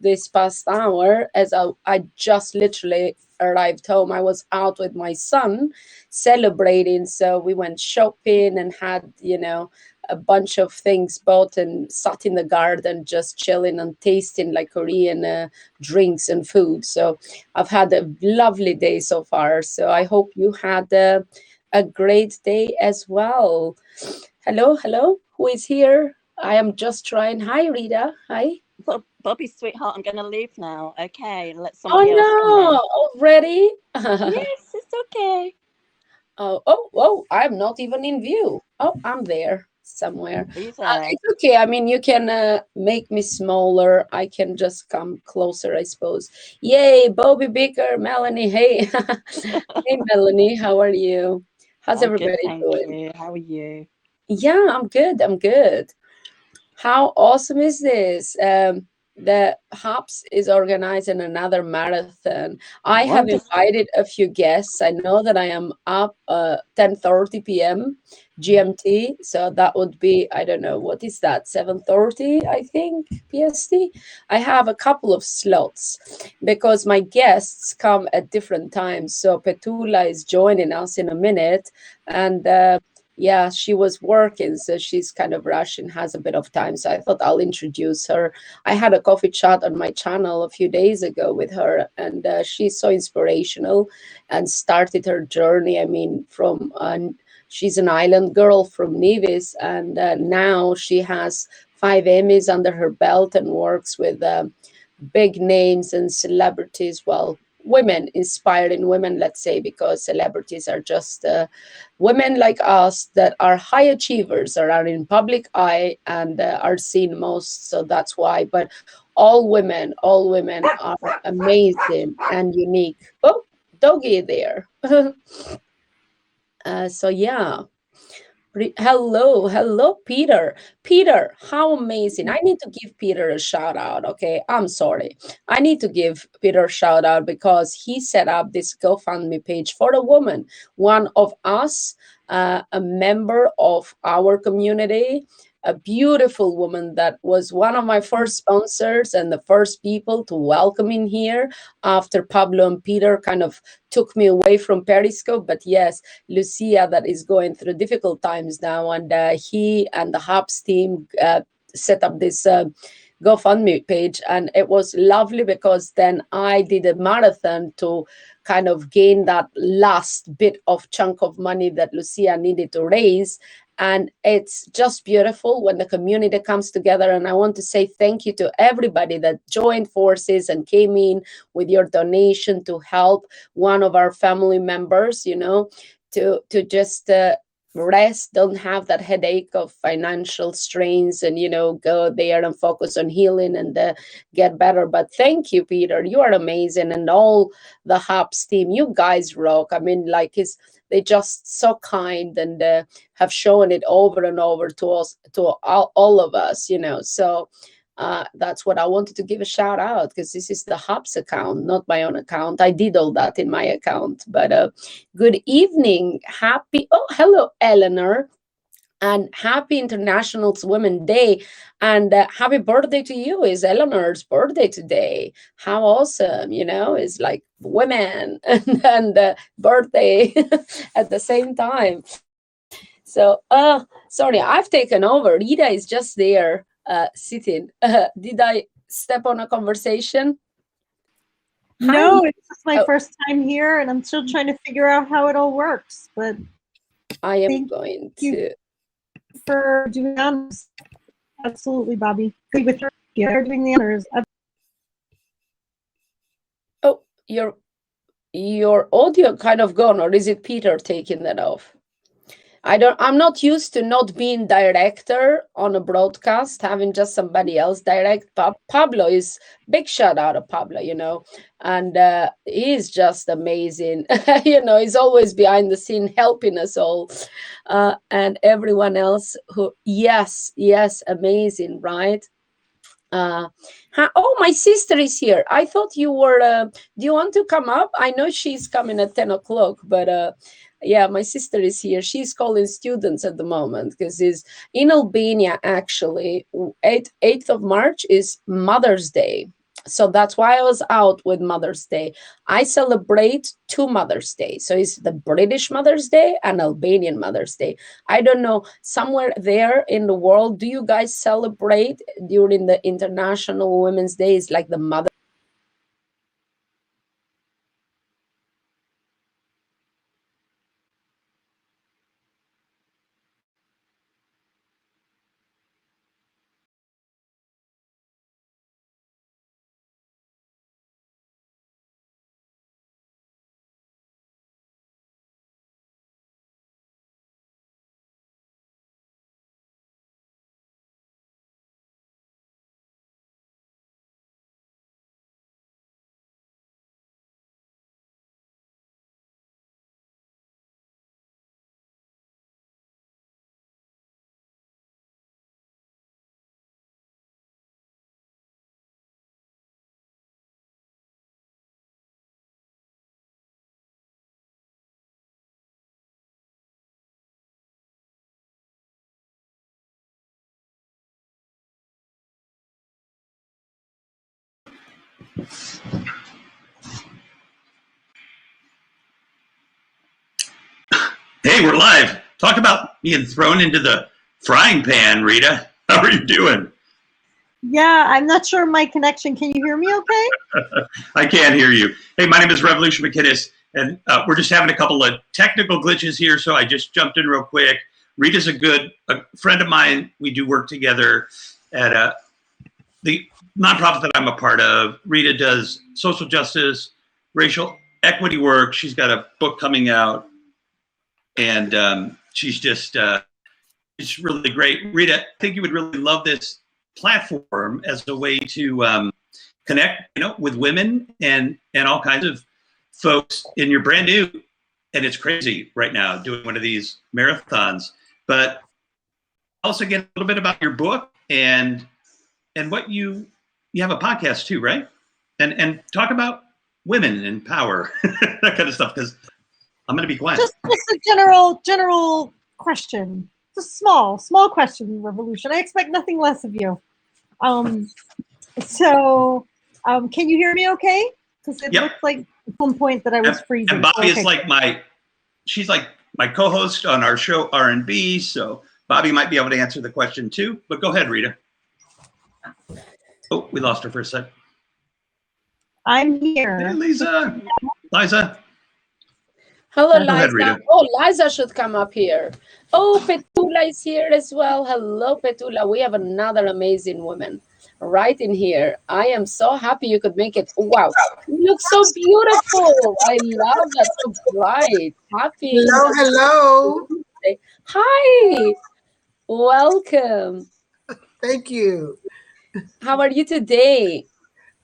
this past hour, as I just literally arrived home. I was out with my son celebrating. So we went shopping and had, a bunch of things bought and sat in the garden just chilling and tasting like Korean drinks and food. So I've had a lovely day so far. So I hope you had a great day as well. Hello. Who is here? I am just trying. Hi, Rita. Hi. Bobby, sweetheart, I'm going to leave now. Okay, let somebody else come in. Already? Yes, it's okay. Oh, I'm not even in view. Oh, I'm there somewhere. Are you there? It's okay. I mean, you can make me smaller. I can just come closer, I suppose. Yay, Bobby Baker, Melanie. Hey. Hey, Melanie, how are you? How's everybody doing? Thank you. How are you? Yeah, I'm good. How awesome is this? The Hubs is organizing another marathon. I have invited a few guests. I know that I am up 10:30 p.m. GMT, so that would be, I don't know, what is that, 7:30, I think, PST? I have a couple of slots because my guests come at different times. So Petula is joining us in a minute, and yeah, she was working, so she's kind of rushing, has a bit of time. So I thought I'll introduce her. I had a coffee chat on my channel a few days ago with her, and she's so inspirational and started her journey. I mean, from she's an island girl from Nevis, and now she has 5 Emmys under her belt and works with big names and celebrities. Well, women, inspiring women, let's say, because celebrities are just women like us that are high achievers, or are in public eye and are seen most. So that's why. But all women are amazing and unique. Oh, doggy there. So yeah. Hello, Peter. Peter, how amazing. I need to give Peter a shout out, okay? I'm sorry. I need to give Peter a shout out because he set up this GoFundMe page for a woman, one of us, a member of our community, a beautiful woman that was one of my first sponsors and the first people to welcome in here after Pablo and Peter kind of took me away from Periscope. But yes, Lucia, that is going through difficult times now, and he and the Hubs team set up this GoFundMe page, and it was lovely because then I did a marathon to kind of gain that last bit of chunk of money that Lucia needed to raise. And it's just beautiful when the community comes together. And I want to say thank you to everybody that joined forces and came in with your donation to help one of our family members, to just rest, don't have that headache of financial strains, and go there and focus on healing and get better. But thank you, Peter, you are amazing, and all the Hubs team, you guys rock. I mean, they're just so kind, and have shown it over and over to us, to all of us, so That's what I wanted to give a shout out, because this is the Hubs account, not my own account. I did all that in my account. But good evening. Hello, Eleanor. And happy International Women's Day, and happy birthday to you. Is Eleanor's birthday today. How awesome, it's like women and birthday at the same time. So sorry, I've taken over. Rita is just there sitting. Did I step on a conversation? No, Hi. it's just my first time here, and I'm still trying to figure out how it all works. But I am going to for doing the honors. Absolutely, Bobby. Good with her. You're doing the honors. Oh, your audio kind of gone, or is it Peter taking that off? I'm not used to not being director on a broadcast, having just somebody else direct. Pablo is big shout out to Pablo, and he's just amazing. He's always behind the scene helping us all, and everyone else who, yes, amazing, right? Oh, my sister is here. I thought you were, do you want to come up? I know she's coming at 10 o'clock, but yeah, my sister is here. She's calling students at the moment because is in Albania, actually. 8th of March is Mother's Day. So that's why I was out with Mother's Day. I celebrate 2 Mother's Day. So it's the British Mother's Day and Albanian Mother's Day. I don't know, somewhere there in the world, do you guys celebrate during the International Women's Days like the Mother? Hey, we're live. Talk about being thrown into the frying pan, Rita. How are you doing? Yeah, I'm not sure my connection. Can you hear me okay? I can't hear you. Hey, my name is Revolution McKinnis, and we're just having a couple of technical glitches here, so I just jumped in real quick. Rita's a friend of mine. We do work together at the nonprofit that I'm a part of. Rita does social justice, racial equity work. She's got a book coming out. And she's just, it's really great. Rita, I think you would really love this platform as a way to connect, with women and all kinds of folks. And you're brand new, and it's crazy right now doing one of these marathons. But also get a little bit about your book and what you have a podcast too, right? And talk about women and power, that kind of stuff, because I'm going to be quiet. Just a general question. Just small question, Revolution. I expect nothing less of you. So, can you hear me okay? Because it looked like at some point that I was freezing. And Bobby is like she's like my co-host on our show R&B. So Bobby might be able to answer the question too. But go ahead, Rita. Oh, we lost her for a sec. I'm here. Hey, Liza. Hello, Go ahead, Liza. Rita. Oh, Liza should come up here. Oh, Petula is here as well. Hello, Petula. We have another amazing woman right in here. I am so happy you could make it. Wow, you look so beautiful. I love that. So bright. Happy. Hello. Hi. Welcome. Thank you. How are you today?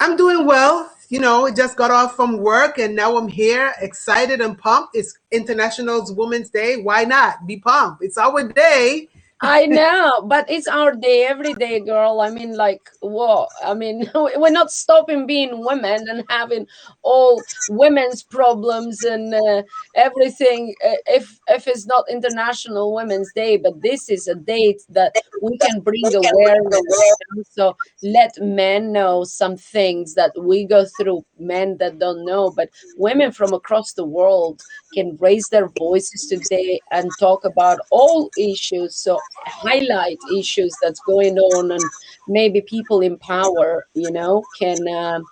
I'm doing well. I just got off from work and now I'm here, excited and pumped. It's International Women's Day. Why not be pumped? It's our day I know, but it's our day every day, girl. I mean, like, whoa. I mean, we're not stopping being women and having all women's problems and everything. If it's not International Women's Day, but this is a date that we can bring awareness. So let men know some things that we go through, men that don't know, but women from across the world can raise their voices today and talk about all issues. So highlight issues that's going on, and maybe people in power, can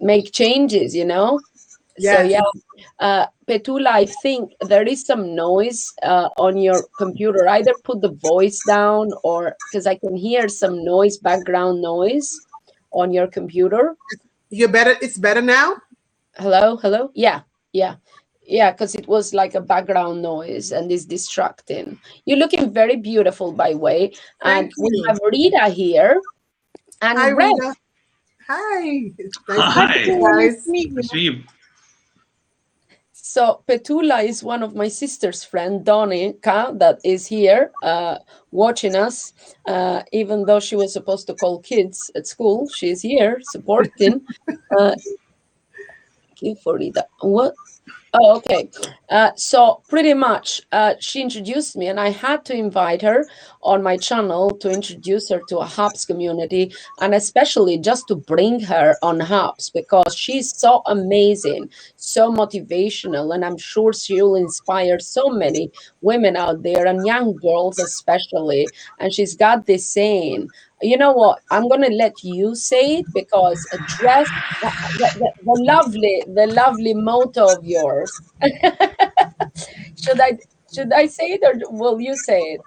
make changes, So Yes. yeah, Petula, I think there is some noise on your computer. Either put the voice down, or because I can hear some noise, background noise on your computer. You're better. It's better now. Hello. Yeah, because it was like a background noise and it's distracting. You're looking very beautiful, by the way. And Thank we you. have Rita here and Hi, Rev. Rita. Hi. Hi. Nice to see you. So Petula is one of my sister's friend, Donica, that is here watching us. Even though she was supposed to call kids at school, she's here supporting. For Rita. What? Oh, okay. So pretty much she introduced me, and I had to invite her on my channel to introduce her to a Hubs community, and especially just to bring her on Hubs because she's so amazing, so motivational, and I'm sure she'll inspire so many women out there and young girls especially. And she's got this saying, you know what, I'm going to let you say it because address the lovely motto of yours. Should I say it, or will you say it?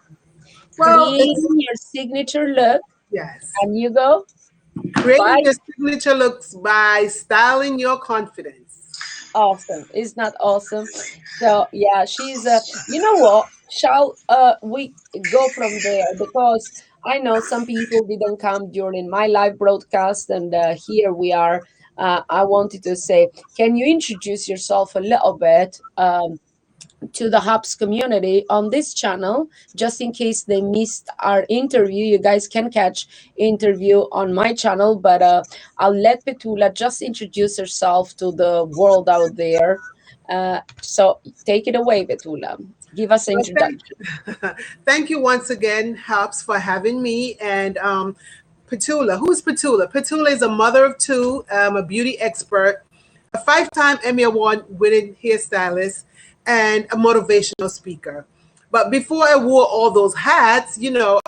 Well, Creating your signature look. Yes. And you go? Creating your signature looks by styling your confidence. Awesome. Isn't that awesome? So yeah, she's you know what? Shall we go from there? Because I know some people didn't come during my live broadcast, and here we are. I wanted to say, can you introduce yourself a little bit to the Hubs community on this channel, just in case they missed our interview? You guys can catch interview on my channel, but I'll let Petula just introduce herself to the world out there. So take it away, Petula. Give us an introduction. Thank you once again, Hubs, for having me. And Petula, who's Petula? Petula is a mother of two, a beauty expert, a 5-time Emmy Award winning hairstylist, and a motivational speaker. But before I wore all those hats,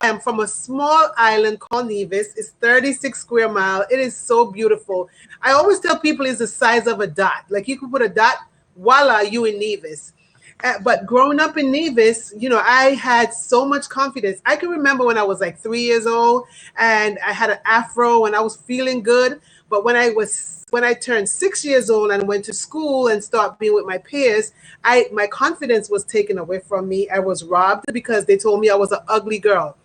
I'm from a small island called Nevis. It's 36 square miles. It is so beautiful. I always tell people it's the size of a dot. Like you can put a dot, voila, you in Nevis. But growing up in Nevis, I had so much confidence. I can remember when I was like 3 years old and I had an afro and I was feeling good. But when I turned 6 years old and went to school and started being with my peers, my confidence was taken away from me. I was robbed because they told me I was an ugly girl.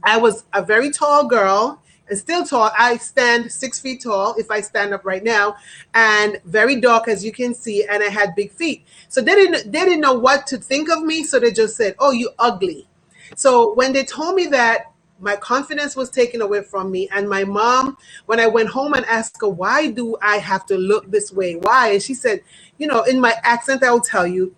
I was a very tall girl and still tall. I stand 6 feet tall if I stand up right now, and very dark, as you can see, and I had big feet. So they didn't know what to think of me, so they just said, "Oh, you ugly." So when they told me that, my confidence was taken away from me. And my mom, when I went home and asked her, "Why do I have to look this way? Why?" And she said, in my accent, I will tell you,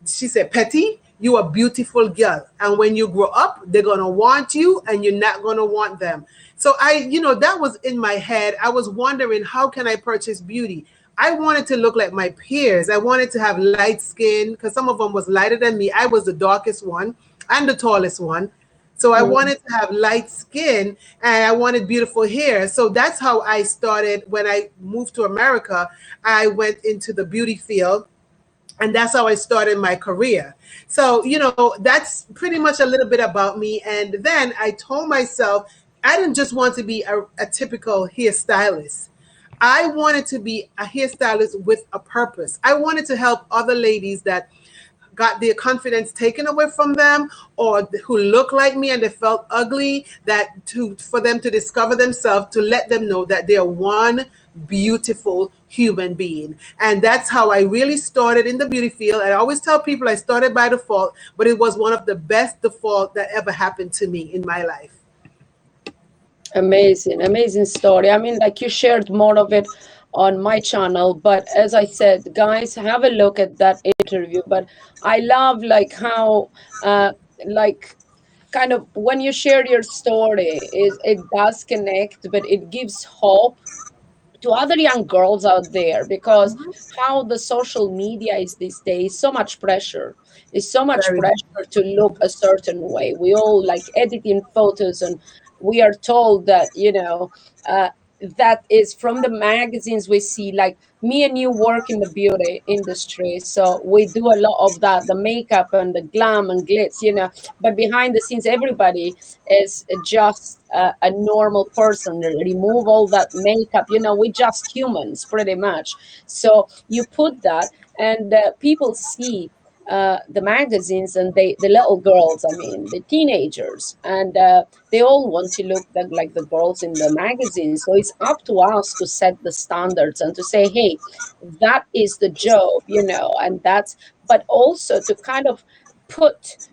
she said, "Petty, you a beautiful girl. And when you grow up, they're going to want you and you're not going to want them." So that was in my head. I was wondering, how can I purchase beauty? I wanted to look like my peers. I wanted to have light skin because some of them was lighter than me. I was the darkest one and the tallest one. So I wanted to have light skin and I wanted beautiful hair. So that's how I started. When I moved to America, I went into the beauty field. And that's how I started my career. So, that's pretty much a little bit about me. And then I told myself, I didn't just want to be a typical hairstylist. I wanted to be a hairstylist with a purpose. I wanted to help other ladies that got their confidence taken away from them, or who look like me and they felt ugly, for them to discover themselves, to let them know that they're one beautiful human being. And that's how I really started in the beauty field. I always tell people I started by default, but it was one of the best default that ever happened to me in my life. Amazing story. I mean, like, you shared more of it on my channel, but as I said, guys, have a look at that interview. But I love like how like kind of when you share your story, it does connect, but it gives hope to other young girls out there, because how the social media is these days, so much pressure. It's so much pressure to look a certain way. We all like editing photos, and we are told that, you know, that is from the magazines we see. Like, me and you work in the beauty industry, so we do a lot of that, the makeup and the glam and glitz, you know, but behind the scenes, everybody is just a normal person. Remove all that makeup, you know, we're just humans pretty much. So you put that, and people see the magazines, and the little girls, I mean, the teenagers, and they all want to look like the girls in the magazines. So it's up to us to set the standards and to say, hey, that is the job, you know, and that's, but also to kind of put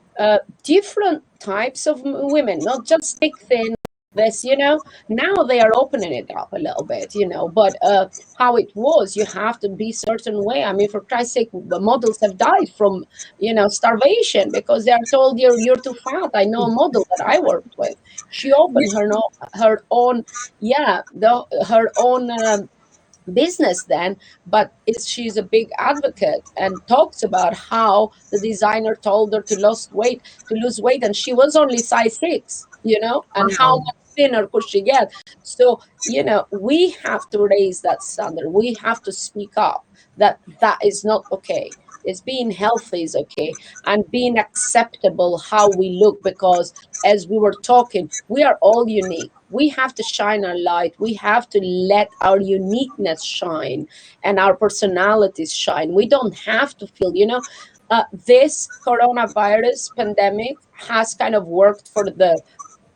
different types of women, not just thick, thin, this, you know. Now they are opening it up a little bit, you know, but how it was, you have to be certain way. I mean, for Christ's sake, the models have died from, you know, starvation, because they are told you're too fat. I know a model that I worked with. She opened her own business then, but she's a big advocate and talks about how the designer told her to lose weight, and she was only size 6, you know, and how much thinner could she get. So, you know, we have to raise that standard. We have to speak up that is not okay. It's being healthy is okay, and being acceptable how we look, because as we were talking, we are all unique. We have to shine our light. We have to let our uniqueness shine and our personalities shine. We don't have to feel, you know, this coronavirus pandemic has kind of worked for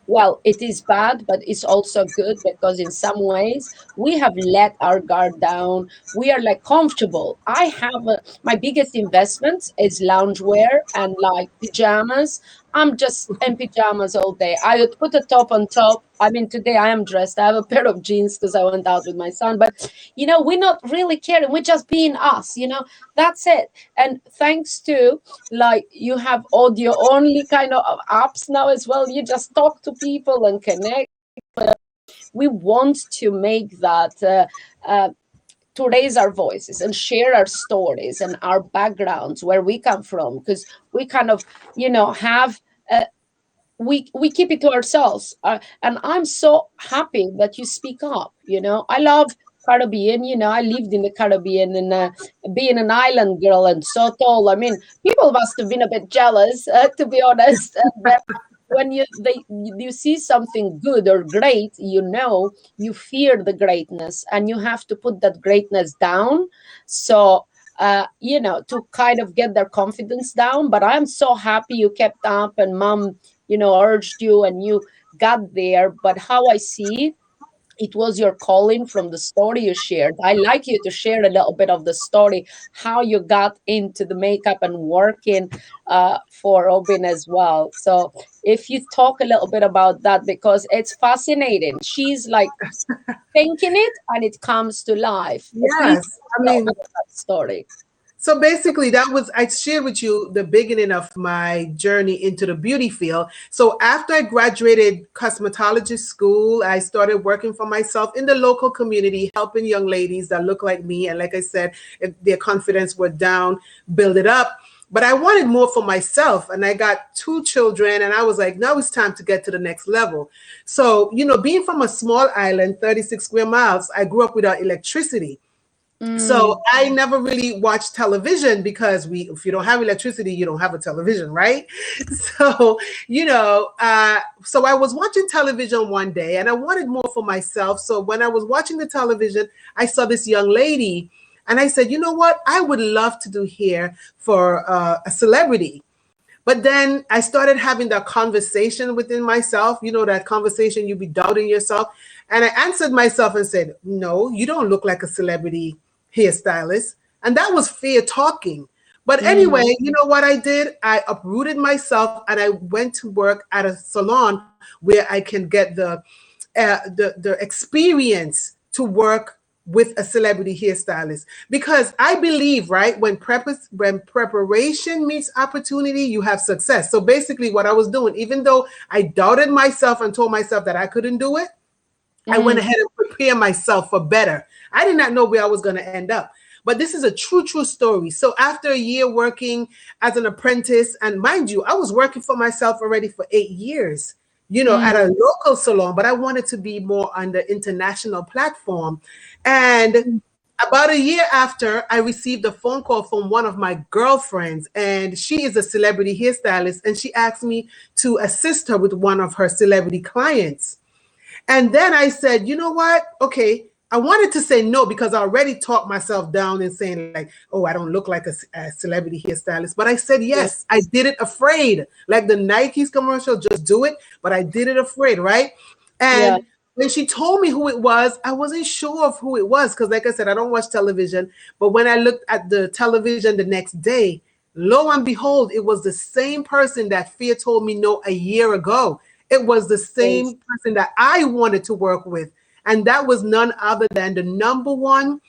well, it is bad, but it's also good, because in some ways we have let our guard down. We are like comfortable. I have my biggest investments is loungewear and like pajamas. I'm just in pajamas all day. I would put a top on top. I mean, today I am dressed. I have a pair of jeans because I went out with my son. But, you know, we're not really caring. We're just being us, you know. That's it. And thanks to, like, you have audio only kind of apps now as well. You just talk to people and connect. We want to make that to raise our voices and share our stories and our backgrounds, where we come from, because we kind of, you know, have we keep it to ourselves, and I'm so happy that you speak up. You know, I love Caribbean. You know, I lived in the Caribbean, and being an island girl and so tall, I mean, people must have been a bit jealous, to be honest. When you see something good or great, you know, you fear the greatness, and you have to put that greatness down. So you know, to kind of get their confidence down. But I'm so happy you kept up, and mom, you know, urged you, and you got there. But how I see it was your calling from the story you shared. I like you to share a little bit of the story, how you got into the makeup and working for Robin as well. So if you talk a little bit about that, because it's fascinating. She's like thinking it and it comes to life. Yes, I mean, that story. So basically, I shared with you the beginning of my journey into the beauty field. So after I graduated cosmetology school, I started working for myself in the local community, helping young ladies that look like me. And like I said, if their confidence were down, build it up. But I wanted more for myself, and I got 2 children, and I was like, now it's time to get to the next level. So, you know, being from a small island, 36 square miles, I grew up without electricity. So I never really watched television, because if you don't have electricity, you don't have a television, right? So, you know, so I was watching television one day, and I wanted more for myself. So when I was watching the television, I saw this young lady And I said, you know what? I would love to do hair for a celebrity. But then I started having that conversation within myself, you know, that conversation, you be doubting yourself. And I answered myself and said, no, you don't look like a celebrity hairstylist. And that was fear talking. But anyway, you know what I did? I uprooted myself and I went to work at a salon where I can get the experience to work with a celebrity hairstylist, because I believe, right, when preparation meets opportunity, you have success. So basically what I was doing, even though I doubted myself and told myself that I couldn't do it, I went ahead and prepared myself for better. I did not know where I was going to end up. But this is a true story. So after a year working as an apprentice, and mind you, I was working for myself already for 8 years, you know, at a local salon, but I wanted to be more on the international platform. And about a year after, I received a phone call from one of my girlfriends, and she is a celebrity hairstylist, and she asked me to assist her with one of her celebrity clients. And then I said, you know what? Okay. I wanted to say no because I already talked myself down and saying like, oh, I don't look like a celebrity hairstylist. But I said yes. I did it afraid. Like the Nike's commercial, just do it. But I did it afraid, right? And when she told me who it was, I wasn't sure of who it was because, like I said, I don't watch television. But when I looked at the television the next day, lo and behold, it was the same person that Fear told me no a year ago. It was the same person that I wanted to work with. And that was none other than the #1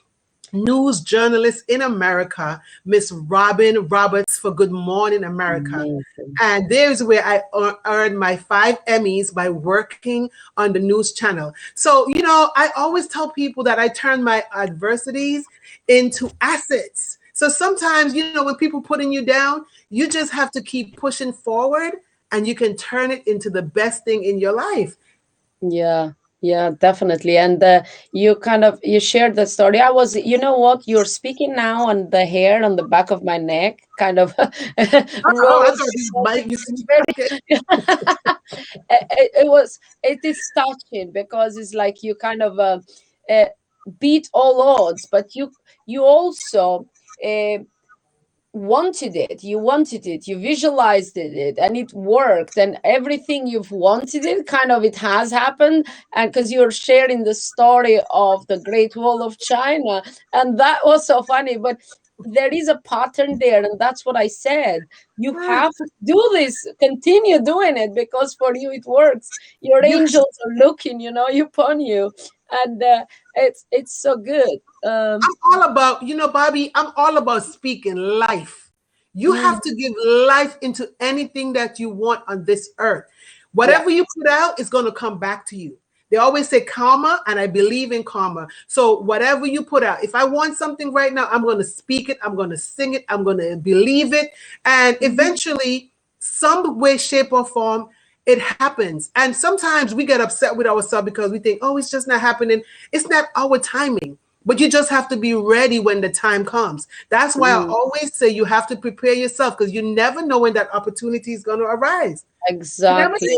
news journalist in America, Miss Robin Roberts for Good Morning America. Amazing. And there's where I earned my 5 Emmys by working on the news channel. So, you know, I always tell people that I turn my adversities into assets. So sometimes, you know, when people putting you down, you just have to keep pushing forward and you can turn it into the best thing in your life. Yeah, definitely. And you shared the story. You know what, you're speaking now on the hair on the back of my neck, kind of. It is touching because it's like you kind of beat all odds, but you also wanted it, you visualized it, and it worked, and everything you've wanted it, kind of, it has happened. And because you're sharing the story of the Great Wall of China, and that was so funny, but there is a pattern there, and that's what I said. You have to do this, continue doing it, because for you it works. Your angels are looking, you know, upon you, and it's so good. I'm all about, you know, Bobby, I'm all about speaking life. You have to give life into anything that you want on this earth. Whatever you put out is going to come back to you. They always say karma, and I believe in karma. So whatever you put out, if I want something right now, I'm going to speak it, I'm going to sing it, I'm going to believe it. And eventually, some way, shape, or form, it happens. And sometimes we get upset with ourselves because we think, oh, it's just not happening. It's not our timing. But you just have to be ready when the time comes. That's why I always say you have to prepare yourself, because you never know when that opportunity is going to arise. Exactly.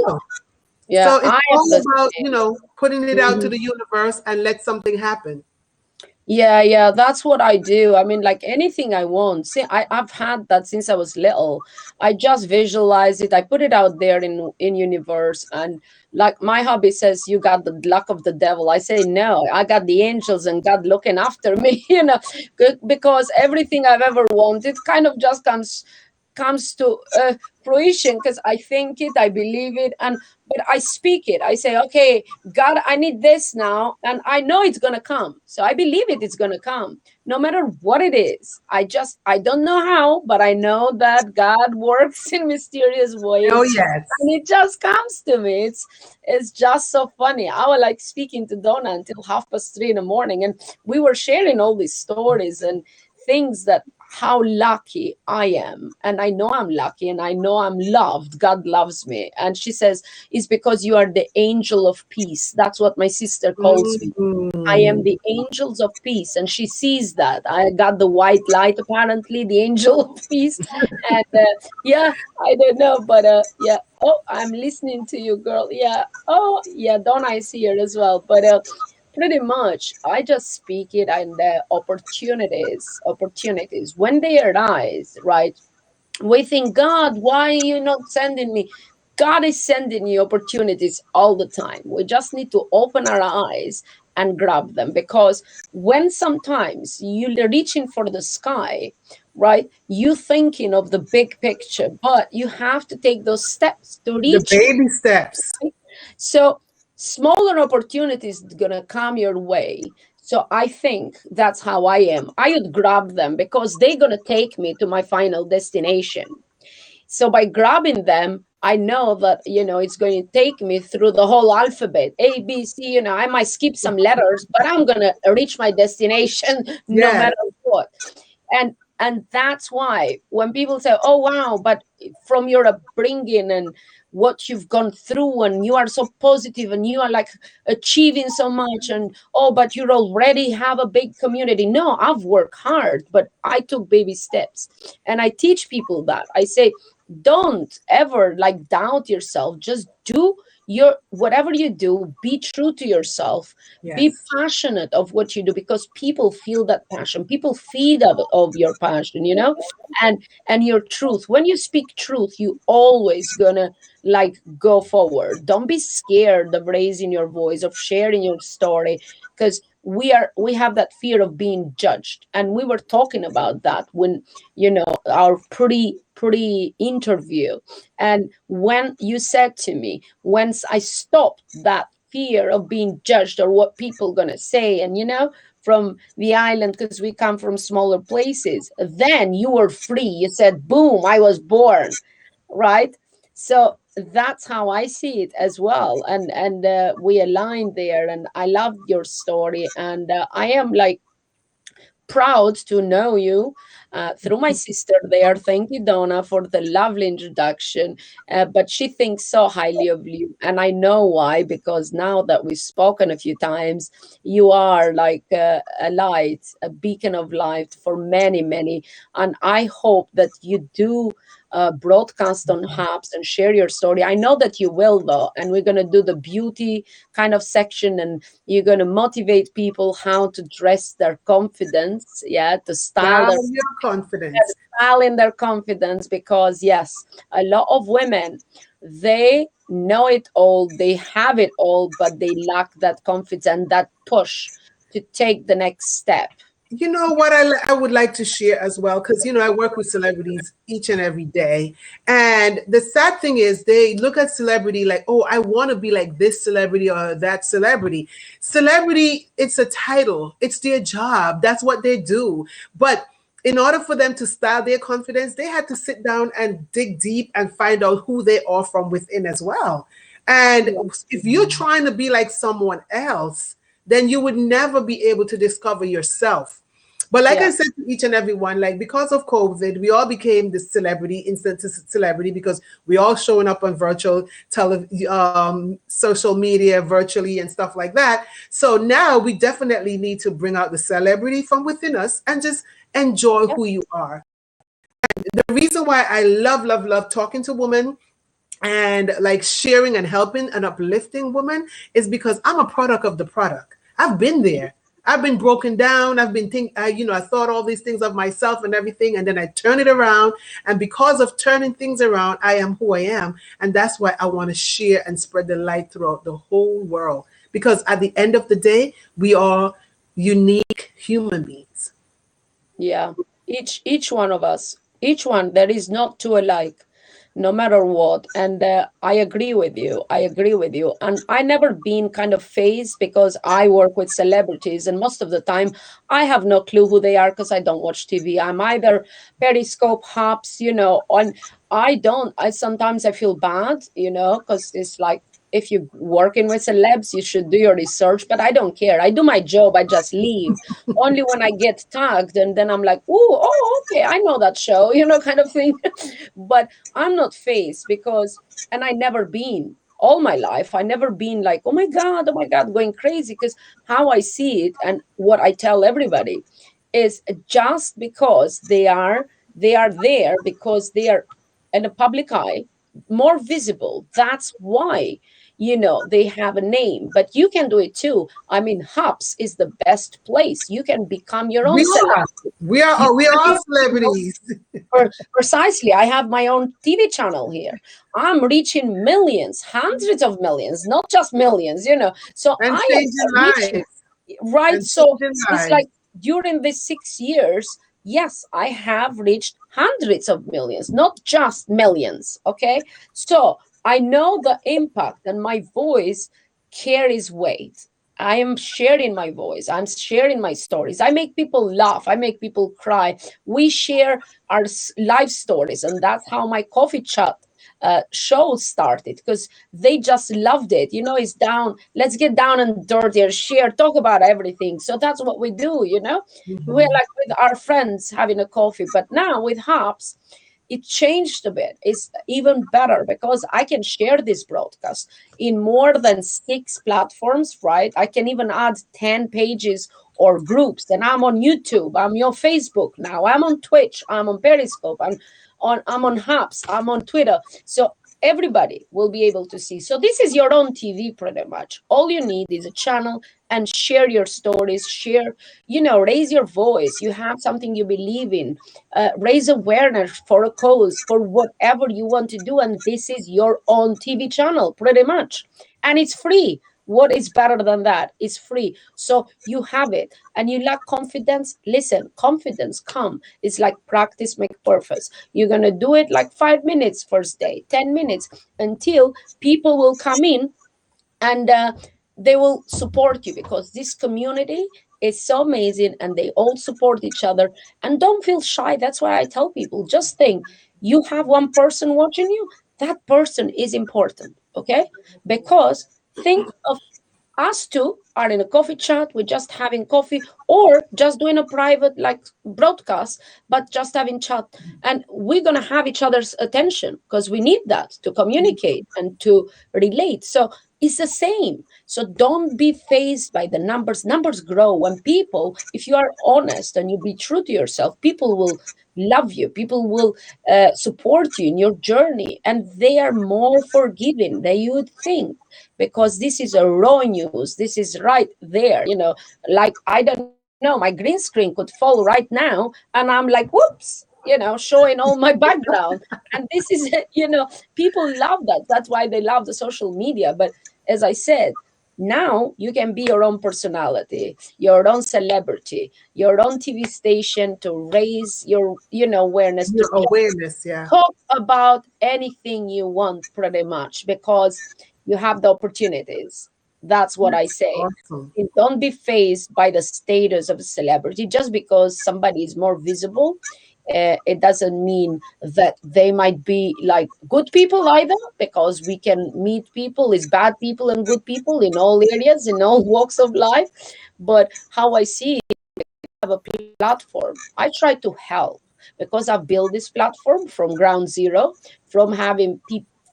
Yeah, so it's all about, you know, putting it out to the universe and let something happen. Yeah, that's what I do. I mean, like anything I want. See, I've had that since I was little. I just visualize it. I put it out there in universe. And like my hubby says, you got the luck of the devil. I say, no, I got the angels and God looking after me, you know, because everything I've ever wanted kind of just comes to fruition, because I think it, I believe it, but I speak it. I say, okay, God, I need this now, and I know it's gonna come. So I believe it's gonna come, no matter what it is. I don't know how, but I know that God works in mysterious ways. Oh yes, and it just comes to me. It's just so funny. I was like speaking to Donna until 3:30 in the morning, and we were sharing all these stories and things that how lucky I am. And I know I'm lucky, and I know I'm loved. God loves me. And she says, it's because you are the angel of peace. That's what my sister calls me. I am the angels of peace. And she sees that. I got the white light, apparently, the angel of peace. And yeah, I don't know, but yeah. Oh, I'm listening to you, girl. Yeah. Oh, yeah, Donna is here as well. But pretty much I just speak it, and the opportunities when they arise, right? We think, God, why are you not sending me? God is sending you opportunities all the time. We just need to open our eyes and grab them, because when sometimes you're reaching for the sky, right, you thinking of the big picture, but you have to take those steps to reach the baby steps. Right? So smaller opportunities gonna come your way. So I think that's how I am. I would grab them because they're gonna take me to my final destination. So by grabbing them, I know that, it's going to take me through the whole alphabet, A, B, C, I might skip some letters, but I'm going to reach my destination no Yes. matter what. And that's why when people say, oh, wow, but from your upbringing and what you've gone through, and you are so positive and you are like achieving so much, and but you already have a big community. No, I've worked hard, but I took baby steps. And I teach people that. I say, don't ever doubt yourself. Just do whatever you do, be true to yourself. Yes. Be passionate of what you do, because people feel that passion. People feed of your passion, and your truth. When you speak truth, you always gonna go forward. Don't be scared of raising your voice, of sharing your story, because we have that fear of being judged. And we were talking about that when our pretty interview. And when you said to me, once I stopped that fear of being judged or what people gonna say, and from the island, because we come from smaller places, then you were free. You said, boom, I was born, right? So that's how I see it as well. And we aligned there, and I love your story. And I am proud to know you through my sister there. Thank you, Donna, for the lovely introduction. But she thinks so highly of you. And I know why, because now that we've spoken a few times, you are like a light, a beacon of light for many, many. And I hope that you do broadcast on Hubs and share your story. I know that you will, though, and we're going to do the beauty kind of section, and you're going to motivate people how to dress their confidence, to style your confidence, style in their confidence, because yes, a lot of women, they know it all, they have it all, but they lack that confidence and that push to take the next step. You know what I would like to share as well, because, I work with celebrities each and every day. And the sad thing is they look at celebrity like, oh, I want to be like this celebrity or that celebrity. Celebrity, it's a title. It's their job. That's what they do. But in order for them to style their confidence, they had to sit down and dig deep and find out who they are from within as well. And if you're trying to be like someone else, then you would never be able to discover yourself. But like I said to each and every one, because of COVID, we all became the instant celebrity, because we all showing up on virtual social media virtually and stuff like that. So now we definitely need to bring out the celebrity from within us and just enjoy who you are. And the reason why I love talking to women and sharing and helping and uplifting women is because I'm a product of the product. I've been there. I've been broken down. I've been I thought all these things of myself and everything, and then I turn it around. And because of turning things around, I am who I am. And that's why I want to share and spread the light throughout the whole world. Because at the end of the day, we are unique human beings. Yeah, each one of us, there is not two alike, no matter what. And I agree with you. And I never been kind of phased, because I work with celebrities, and most of the time I have no clue who they are, because I don't watch TV. I'm either Periscope, Hubs, on. Sometimes I feel bad, because it's like, if you're working with celebs, you should do your research, but I don't care. I do my job. I just leave. Only when I get tagged, and then I'm like, okay, I know that show, kind of thing. But I'm not phased, and I never been all my life. I never been like, oh my God, going crazy, because how I see it and what I tell everybody is just because they are there, because they are in the public eye, more visible. That's why you know, they have a name, but you can do it too. I mean, Hops is the best place. You can become your own We celebrity. we are all celebrities. Precisely. I have my own TV channel here. I'm reaching millions, hundreds of millions, not just millions, you know. So And I changing am reaching, lives. right? And So changing it's lives. like during these 6 years, yes, I have reached hundreds of millions, not just millions. Okay. So I know the impact, and my voice carries weight. I am sharing my voice. I'm sharing my stories. I make people laugh. I make people cry. We share our life stories, and that's how my coffee chat show started, because they just loved it. You know, it's down. Let's get down and dirty and share, talk about everything. So that's what we do. You know, we're like with our friends having a coffee. But now with Hops, it changed a bit. It's even better because I can share this broadcast in more than 6 platforms, right? I can even add 10 pages or groups. And I'm on YouTube, I'm on Facebook now, I'm on Twitch, I'm on Periscope, I'm on Hops, I'm on Twitter. So everybody will be able to see. So this is your own TV pretty much. All you need is a channel and share your stories, share, you know, raise your voice. You have something you believe in, raise awareness for a cause, for whatever you want to do. And this is your own TV channel pretty much. And it's free. What is better than that? It's free. So you have it and you lack confidence. Listen, confidence come. It's like practice make perfect. You're going to do it like 5 minutes first day, 10 minutes until people will come in and they will support you, because this community is so amazing and they all support each other. And don't feel shy. That's why I tell people, just think, you have one person watching you. That person is important. Okay. Because think of us two are in a coffee chat, we're just having coffee, or just doing a private like broadcast, but just having chat, and we're going to have each other's attention because we need that to communicate and to relate. So it's the same. So don't be fazed by the numbers. Numbers grow when people, if you are honest and you be true to yourself, people will love you, people will support you in your journey, and they are more forgiving than you would think, because this is a raw news. This is right there, you know, like, I don't know, my green screen could fall right now and I'm like, whoops, you know, showing all my background. And this is, you know, people love that. That's why they love the social media. But as I said, now you can be your own personality, your own celebrity, your own TV station to raise your, you know, awareness. Your awareness, yeah. Talk about anything you want pretty much, because you have the opportunities. That's what I say. Awesome. Don't be fazed by the status of a celebrity. Just because somebody is more visible, it doesn't mean that they might be like good people either, because we can meet people, is bad people and good people in all areas, in all walks of life. But how I see it, I have a platform. I try to help, because I've built this platform from ground zero, from having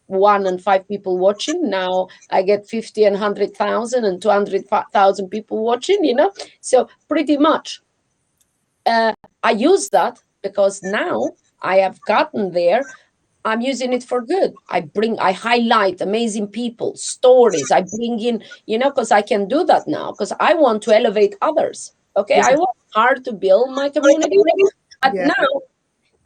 1 and 5 people watching. Now I get 50 and 100,000 and 200,000 people watching, you know. So pretty much I use that because now I have gotten there. I'm using it for good. I highlight amazing people, stories. I bring in, you know, because I can do that now, because I want to elevate others. Okay. Yeah. I work hard to build my community, but now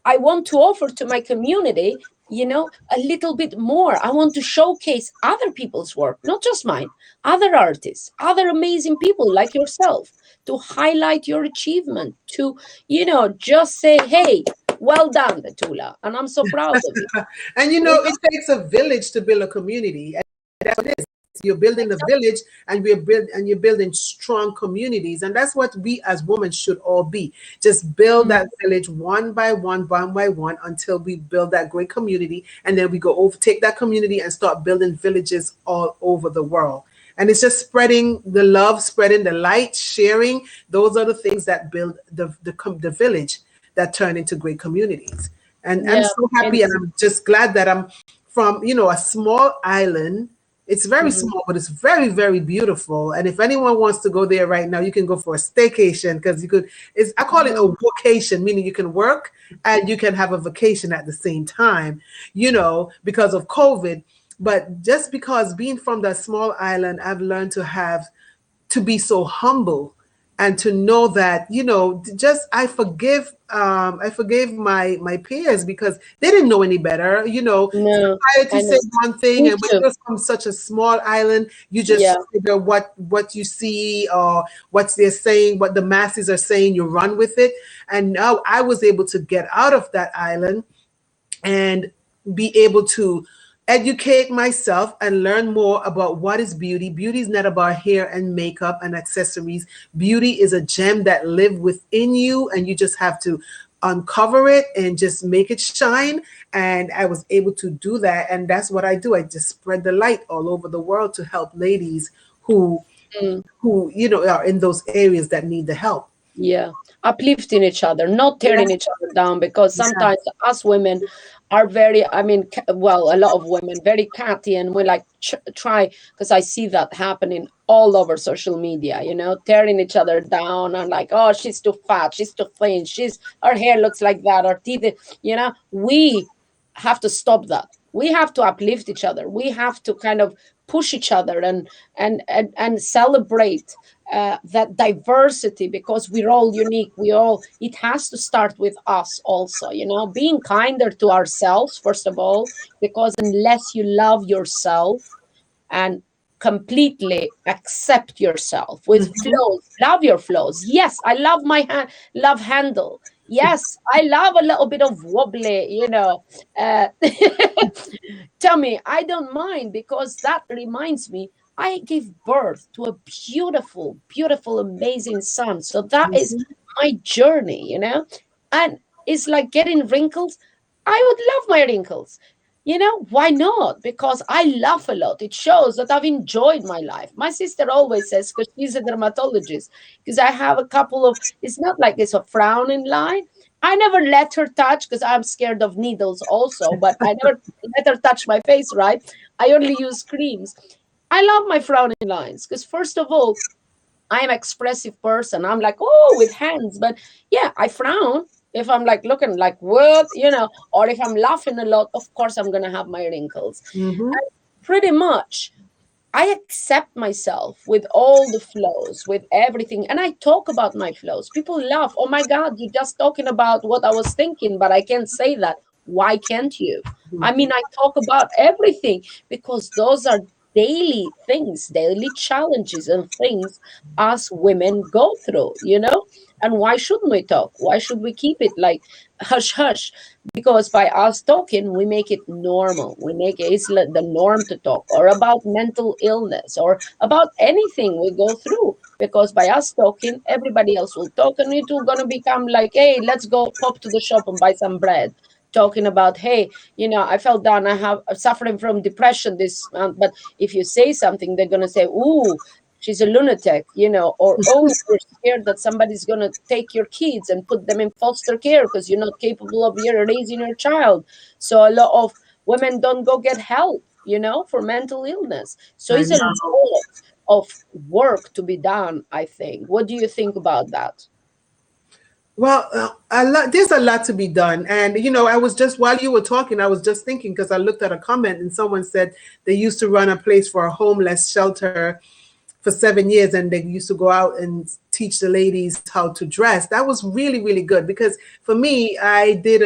I want to offer to my community, you know, a little bit more. I want to showcase other people's work, not just mine, other artists, other amazing people like yourself, to highlight your achievement, to, you know, just say, hey, well done, Petula. And I'm so proud of you. And you know, it takes a village to build a community. And that's what it is. You're building a village, and you're building strong communities. And that's what we as women should all be. Just build that village one by one until we build that great community. And then we go over, take that community and start building villages all over the world. And it's just spreading the love, spreading the light, sharing. Those are the things that build the village that turn into great communities. And I'm so happy, and I'm just glad that I'm from, you know, a small island. It's very small, but it's very, very beautiful. And if anyone wants to go there right now, you can go for a staycation, because you could, I call it a vacation, meaning you can work and you can have a vacation at the same time, you know, because of COVID. But just because being from that small island, I've learned to be so humble and to know that, just I forgive my peers because they didn't know any better. No, Society said one thing, me and when too. you're from such a small island, you just Yeah. figure what you see or what they're saying, what the masses are saying, you run with it. And now I was able to get out of that island and be able to educate myself and learn more about what is beauty. Beauty is not about hair and makeup and accessories. Beauty is a gem that lives within you, and you just have to uncover it and just make it shine. And I was able to do that, and that's what I do. I just spread the light all over the world to help ladies who are in those areas that need the help. Yeah, uplifting each other, not tearing Yes. each other down, because sometimes us women are very, a lot of women, very catty, and we like try, because I see that happening all over social media, tearing each other down and like, oh, she's too fat, she's too thin, her hair looks like that, her teeth, we have to stop that. We have to uplift each other. We have to kind of push each other and celebrate that diversity, because we're all unique. It has to start with us also, being kinder to ourselves, first of all, because unless you love yourself and completely accept yourself with flaws, love your flaws. Yes, I love my love handle. Yes, I love a little bit of wobbly, tummy. I don't mind, because that reminds me, I gave birth to a beautiful, beautiful, amazing son. So that is my journey, and it's like getting wrinkles. I would love my wrinkles. Why not? Because I laugh a lot. It shows that I've enjoyed my life. My sister always says, because she's a dermatologist, because I have a couple of, it's not like it's a frowning line. I never let her touch, because I'm scared of needles also, but I never let her touch my face, right? I only use creams. I love my frowning lines, because first of all, I am an expressive person. I'm like, oh, with hands. But yeah, I frown. If I'm like looking like what, or if I'm laughing a lot, of course I'm going to have my wrinkles. And pretty much, I accept myself with all the flaws, with everything. And I talk about my flaws. People laugh. Oh my God, you're just talking about what I was thinking, but I can't say that. Why can't you? I mean, I talk about everything, because those are daily things, daily challenges and things us women go through, And why shouldn't we talk? Why should we keep it like hush hush? Because by us talking, we make it normal. We make it the norm to talk, or about mental illness, or about anything we go through. Because by us talking, everybody else will talk, and it's going to become like, hey, let's go pop to the shop and buy some bread. Talking about, hey, I fell down, I'm suffering from depression this month. But if you say something, they're going to say, ooh, she's a lunatic, or, oh, you're scared that somebody's going to take your kids and put them in foster care because you're not capable of raising your child. So a lot of women don't go get help, for mental illness. So it's a lot of work to be done, I think. What do you think about that? Well, there's a lot to be done. And, I was just, while you were talking, I was just thinking, because I looked at a comment and someone said they used to run a place for a homeless shelter for 7 years, and they used to go out and teach the ladies how to dress. That was really, really good, because for me, I did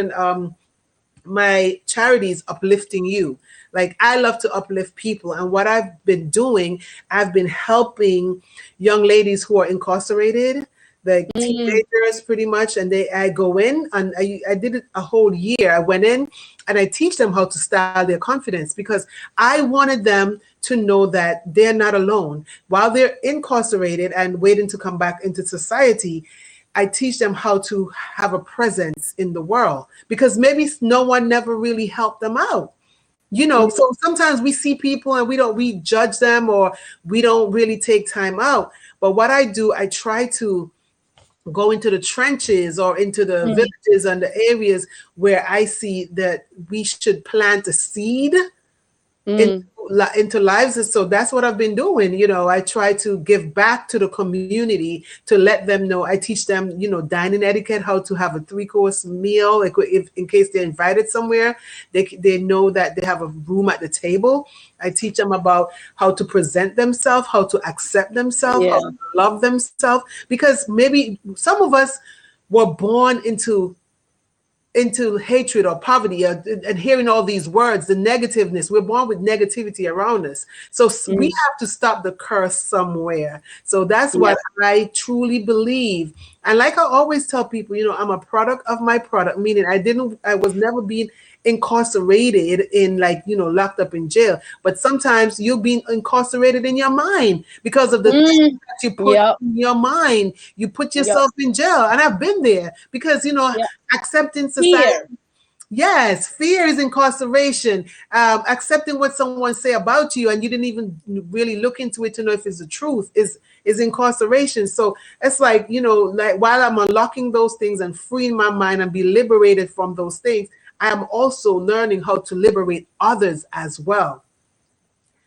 my charity is Uplifting You. Like, I love to uplift people. And what I've been doing, I've been helping young ladies who are incarcerated, the teenagers pretty much, and I go in, and I did it a whole year. I went in and I teach them how to style their confidence, because I wanted them to know that they're not alone. While they're incarcerated and waiting to come back into society, I teach them how to have a presence in the world, because maybe no one never really helped them out. So sometimes we see people and we judge them, or we don't really take time out. But what I do, I try to go into the trenches or into the villages and the areas where I see that we should plant a seed into into lives. And so that's what I've been doing. You know, I try to give back to the community to let them know. I teach them, you know, dining etiquette, how to have a 3-course meal. Like if in case they're invited somewhere, they know that they have a room at the table. I teach them about how to present themselves, how to accept themselves, how to love themselves. Because maybe some of us were born into hatred or poverty and hearing all these words, the negativeness. We're born with negativity around us. So we have to stop the curse somewhere. So that's what I truly believe. And like I always tell people, you know, I'm a product of my product, meaning I was never being incarcerated in, like, you know, locked up in jail. But sometimes you're being incarcerated in your mind because of the things that you put in your mind. You put yourself in jail. And I've been there because, you know, accepting society. Fear. Yes, fear is incarceration. Accepting what someone say about you and you didn't even really look into it to know if it's the truth is incarceration. So it's like, you know, like while I'm unlocking those things and freeing my mind and be liberated from those things, I am also learning how to liberate others as well.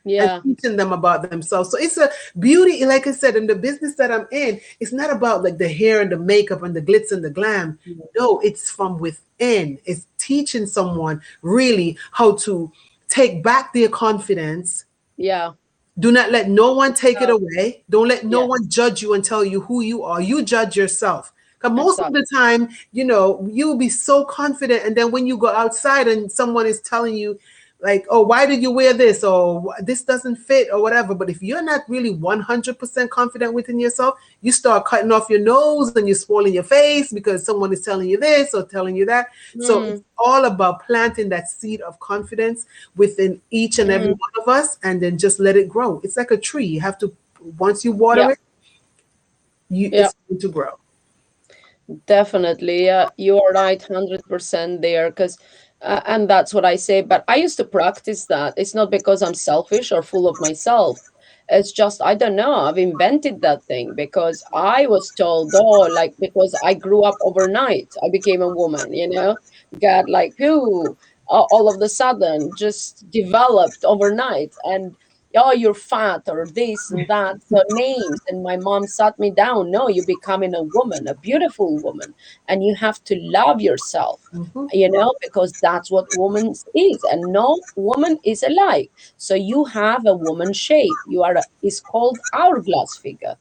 And teaching them about themselves. So it's a beauty, like I said, in the business that I'm in, it's not about like the hair and the makeup and the glitz and the glam. No, it's from within. It's teaching someone really how to take back their confidence. Do not let no one take it away. Don't let no one judge you and tell you who you are. You judge yourself. Because most of the time, you know, you'll be so confident. And then when you go outside and someone is telling you, like, oh, why did you wear this? Or this doesn't fit or whatever. But if you're not really 100% confident within yourself, you start cutting off your nose and you're spoiling your face because someone is telling you this or telling you that. So it's all about planting that seed of confidence within each and every one of us and then just let it grow. It's like a tree. You have to, once you water it, it's going to grow. Definitely. You are right 100% there, because and that's what I say. But I used to practice that. It's not because I'm selfish or full of myself. It's just, I don't know, I've invented that thing because I was told, because I grew up overnight. I became a woman, you know, got like, all of a sudden just developed overnight. And oh, you're fat or this and that, so names. And my mom sat me down. No, you're becoming a woman, a beautiful woman. And you have to love yourself, you know, because that's what woman is. And no woman is alike. So you have a woman shape. You are, it's called hourglass figure.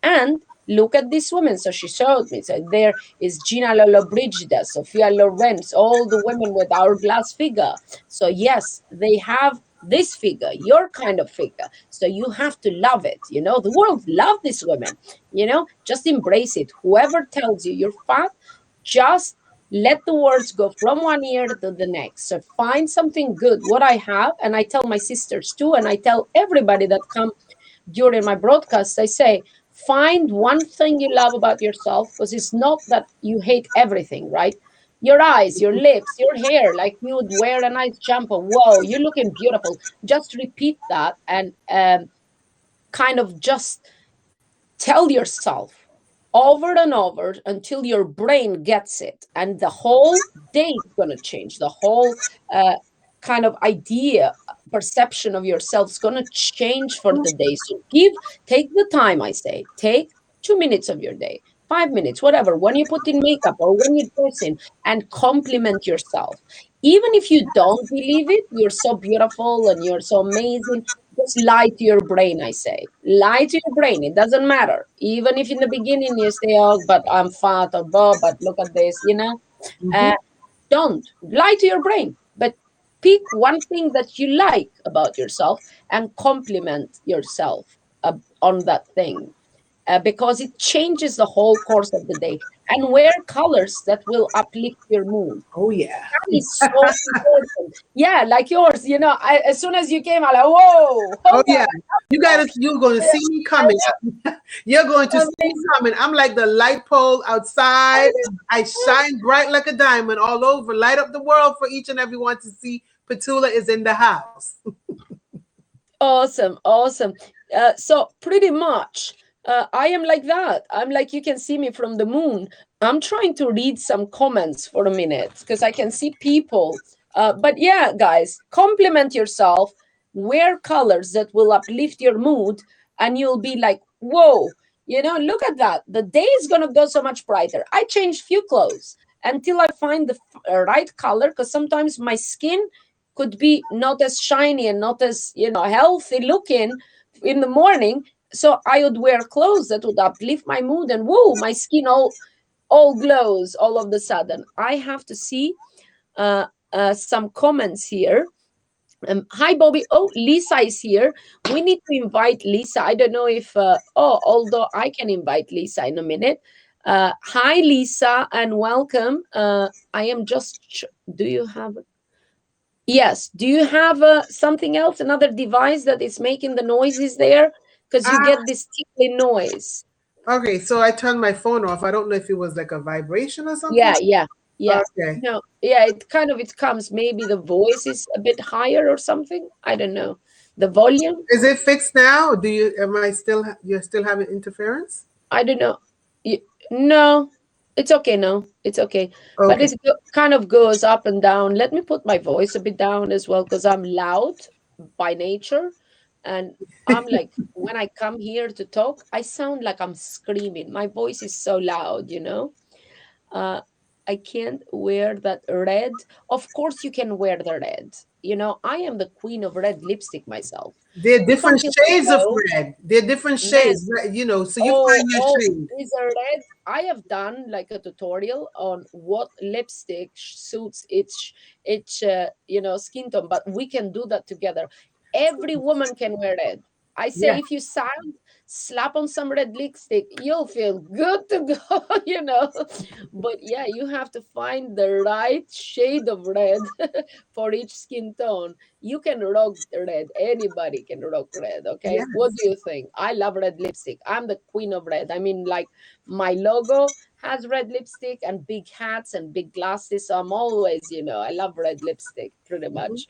And look at this woman. So she showed me. So there is Gina Lollobrigida, Sophia Lorenz, all the women with hourglass figure. So yes, they have this figure, your kind of figure. So you have to love it. You know, the world love these women, you know, just embrace it. Whoever tells you you're fat, just let the words go from one ear to the next. So find something good. What I have, and I tell my sisters too, and I tell everybody that come during my broadcasts, I say, find one thing you love about yourself, because it's not that you hate everything, right? Your eyes, your lips, your hair, like you would wear a nice jumper. Whoa, you're looking beautiful. Just repeat that and kind of just tell yourself over and over until your brain gets it. And the whole day is going to change. The whole kind of idea, perception of yourself is going to change for the day. So take the time, I say. Take 2 minutes of your day. 5 minutes, whatever, when you put in makeup or when you're dressing, and compliment yourself. Even if you don't believe it, you're so beautiful and you're so amazing, just lie to your brain, I say. Lie to your brain. It doesn't matter. Even if in the beginning you say, oh, but I'm fat, or but look at this, you know. Don't lie to your brain, but pick one thing that you like about yourself and compliment yourself on that thing. Because it changes the whole course of the day. And wear colors that will uplift your mood. Oh, yeah. That is so important. Yeah, like yours. You know, as soon as you came, I'm like, whoa. Oh, yeah. You're going to see me coming. You're going to see me coming. I'm like the light pole outside. I shine bright like a diamond all over. Light up the world for each and everyone to see. Petula is in the house. Awesome. Awesome. So pretty much, I am like that. I'm like, you can see me from the moon. I'm trying to read some comments for a minute because I can see people. But yeah, guys, compliment yourself. wear colors that will uplift your mood, and you'll be like, whoa, you know, look at that. The day is going to go so much brighter. I changed few clothes until I find the right color, because sometimes my skin could be not as shiny and not as, you know, healthy looking in the morning. So I would wear clothes that would uplift my mood, and whoa, my skin all glows all of the sudden. I have to see some comments here. Hi, Bobby. Oh, Lisa is here. We need to invite Lisa. I don't know if, although I can invite Lisa in a minute. Hi, Lisa, and welcome. I am just, do you have, yes, do you have something else, another device that is making the noises there? Because you get this tickly noise. Okay, so I turned my phone off. I don't know if it was like a vibration or something. Yeah. Okay. No, yeah, it comes, maybe the voice is a bit higher or something. I don't know. The volume. Is it fixed now? You're still having interference? I don't know. No, it's okay. No, it's okay. But it kind of goes up and down. Let me put my voice a bit down as well, because I'm loud by nature. And I'm like, when I come here to talk, I sound like I'm screaming. My voice is so loud, you know. I can't wear that red. Of course you can wear the red. You know, I am the queen of red lipstick myself. They're different shades of red. They're different shades, you know, so you find your shade. These are red. I have done like a tutorial on what lipstick suits each you know, skin tone, but we can do that together. Every woman can wear red. I say, if you slap on some red lipstick, you'll feel good to go, you know. But yeah, you have to find the right shade of red for each skin tone. You can rock red. Anybody can rock red, okay? Yes. What do you think? I love red lipstick. I'm the queen of red. I mean, like, my logo has red lipstick and big hats and big glasses. So I'm always, you know, I love red lipstick pretty much.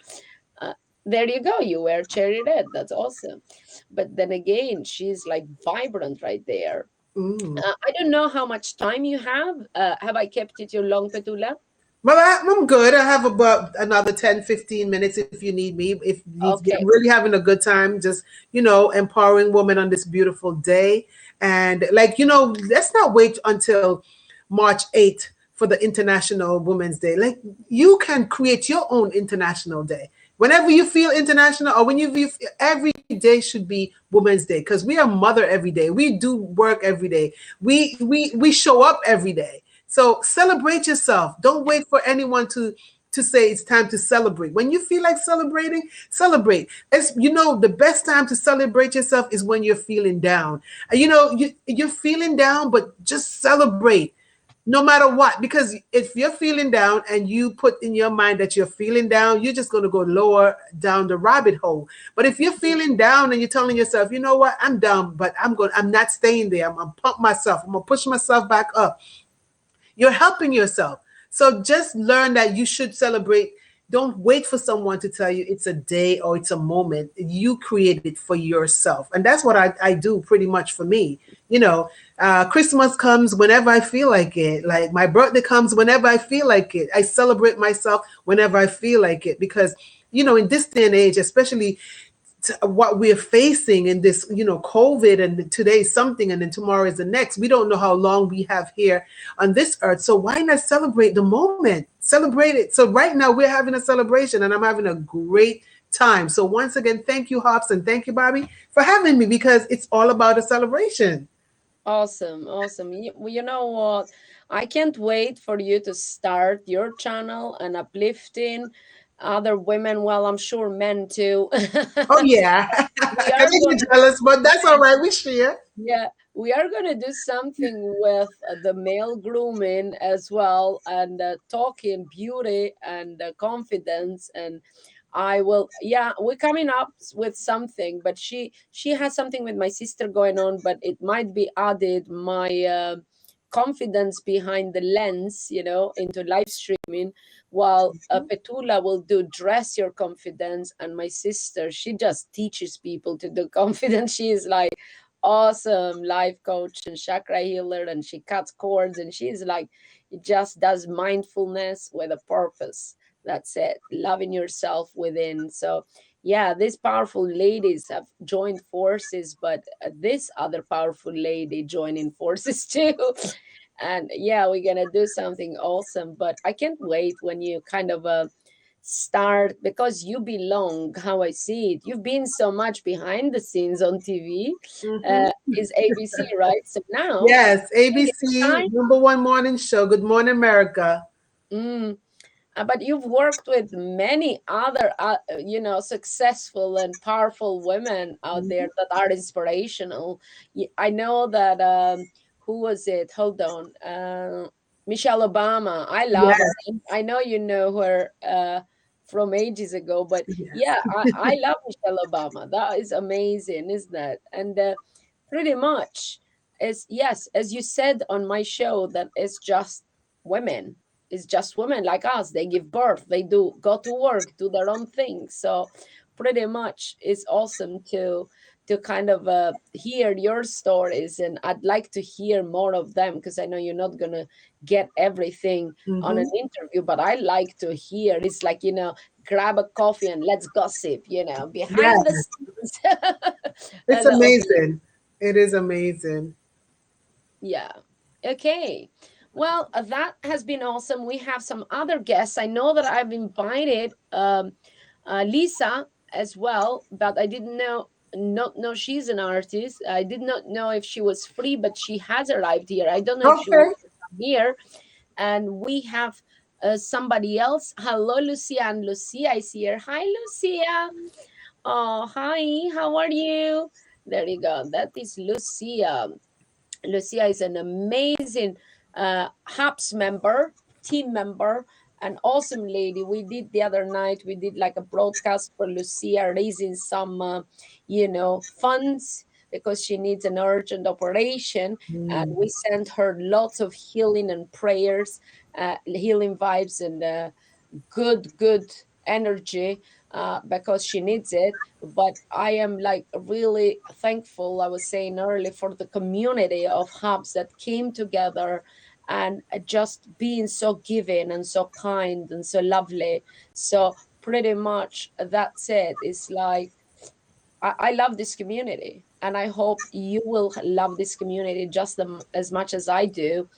There you go. You wear cherry red. That's awesome. But then again, she's like vibrant right there. I don't know how much time you have. Have I kept it too long, Petula? Well, I'm good. I have about another 10, 15 minutes if you need me. If you I'm really having a good time, just, you know, empowering women on this beautiful day. And like, you know, let's not wait until March 8th for the International Women's Day. Like, you can create your own International Day. Whenever you feel international, or when you every day should be Women's Day, because we are mother every day. We do work every day. We show up every day. So celebrate yourself. Don't wait for anyone to say it's time to celebrate. When you feel like celebrating, celebrate. It's, you know, the best time to celebrate yourself is when you're feeling down. You know, you're feeling down, but just celebrate. No matter what, because if you're feeling down and you put in your mind that you're feeling down, you're just going to go lower down the rabbit hole. But if you're feeling down and you're telling yourself, you know what, I'm down, but I'm not staying there. I'm going to pump myself. I'm going to push myself back up. You're helping yourself. So just learn that you should celebrate. Don't wait for someone to tell you it's a day or it's a moment. You create it for yourself. And that's what I do pretty much for me. You know, Christmas comes whenever I feel like it. Like my birthday comes whenever I feel like it. I celebrate myself whenever I feel like it. Because, you know, in this day and age, especially what we're facing in this, you know, COVID, and today's something and then tomorrow is the next. We don't know how long we have here on this earth. So why not celebrate the moment? Celebrate it. So right now we're having a celebration and I'm having a great time. So once again, thank you, Hops, and thank you, Bobby, for having me, because it's all about a celebration. Awesome. You know what? I can't wait for you to start your channel and uplifting other women. Well, I'm sure men too. Oh yeah. I think you're jealous, but that's all right. We share. Yeah, we are going to do something with the male grooming as well, and talking beauty and confidence. And I will, we're coming up with something, but she has something with my sister going on, but it might be added my confidence behind the lens, you know, into live streaming, while Petula will do dress your confidence, and my sister, she just teaches people to do confidence. She is like awesome life coach and chakra healer, and she cuts cords, and she's like, it just does mindfulness with a purpose. That's it, loving yourself within. So yeah, these powerful ladies have joined forces, but this other powerful lady joining forces too. And yeah, we're gonna do something awesome. But I can't wait when you kind of start, because you belong, how I see it. You've been so much behind the scenes on TV. Is ABC, right? So now, Yes, it's ABC, time. #1 morning show. Good Morning America. But you've worked with many other, successful and powerful women out there that are inspirational. I know that, who was it? Hold on. Michelle Obama. I love her. Yes. I know you know her from ages ago, but yeah, I love Michelle Obama. That is amazing, isn't that? And pretty much, as you said on my show, that it's just women. It's just women like us. They give birth, they go to work, do their own thing. So pretty much it's awesome to kind of hear your stories, and I'd like to hear more of them, because I know you're not gonna get everything on an interview, but I like to hear. It's like, grab a coffee and let's gossip, behind the scenes. It's amazing. It is amazing. Yeah. Okay. Well, that has been awesome. We have some other guests. I know that I've invited Lisa as well, but I didn't not know she's an artist. I did not know if she was free, but she has arrived here. I don't know if she wants to come here. And we have somebody else. Hello, Lucia. And Lucia is here. Hi, Lucia. Oh, hi. How are you? There you go. That is Lucia. Lucia is an amazing HAPS team member, an awesome lady. We did the other night, we did like a broadcast for Lucia, raising some, funds, because she needs an urgent operation. And we sent her lots of healing and prayers, healing vibes, and good energy. Because she needs it. But I am like really thankful, I was saying earlier, for the community of hubs that came together and just being so giving and so kind and so lovely. So pretty much that's it. It's like, I love this community, and I hope you will love this community just as much as I do,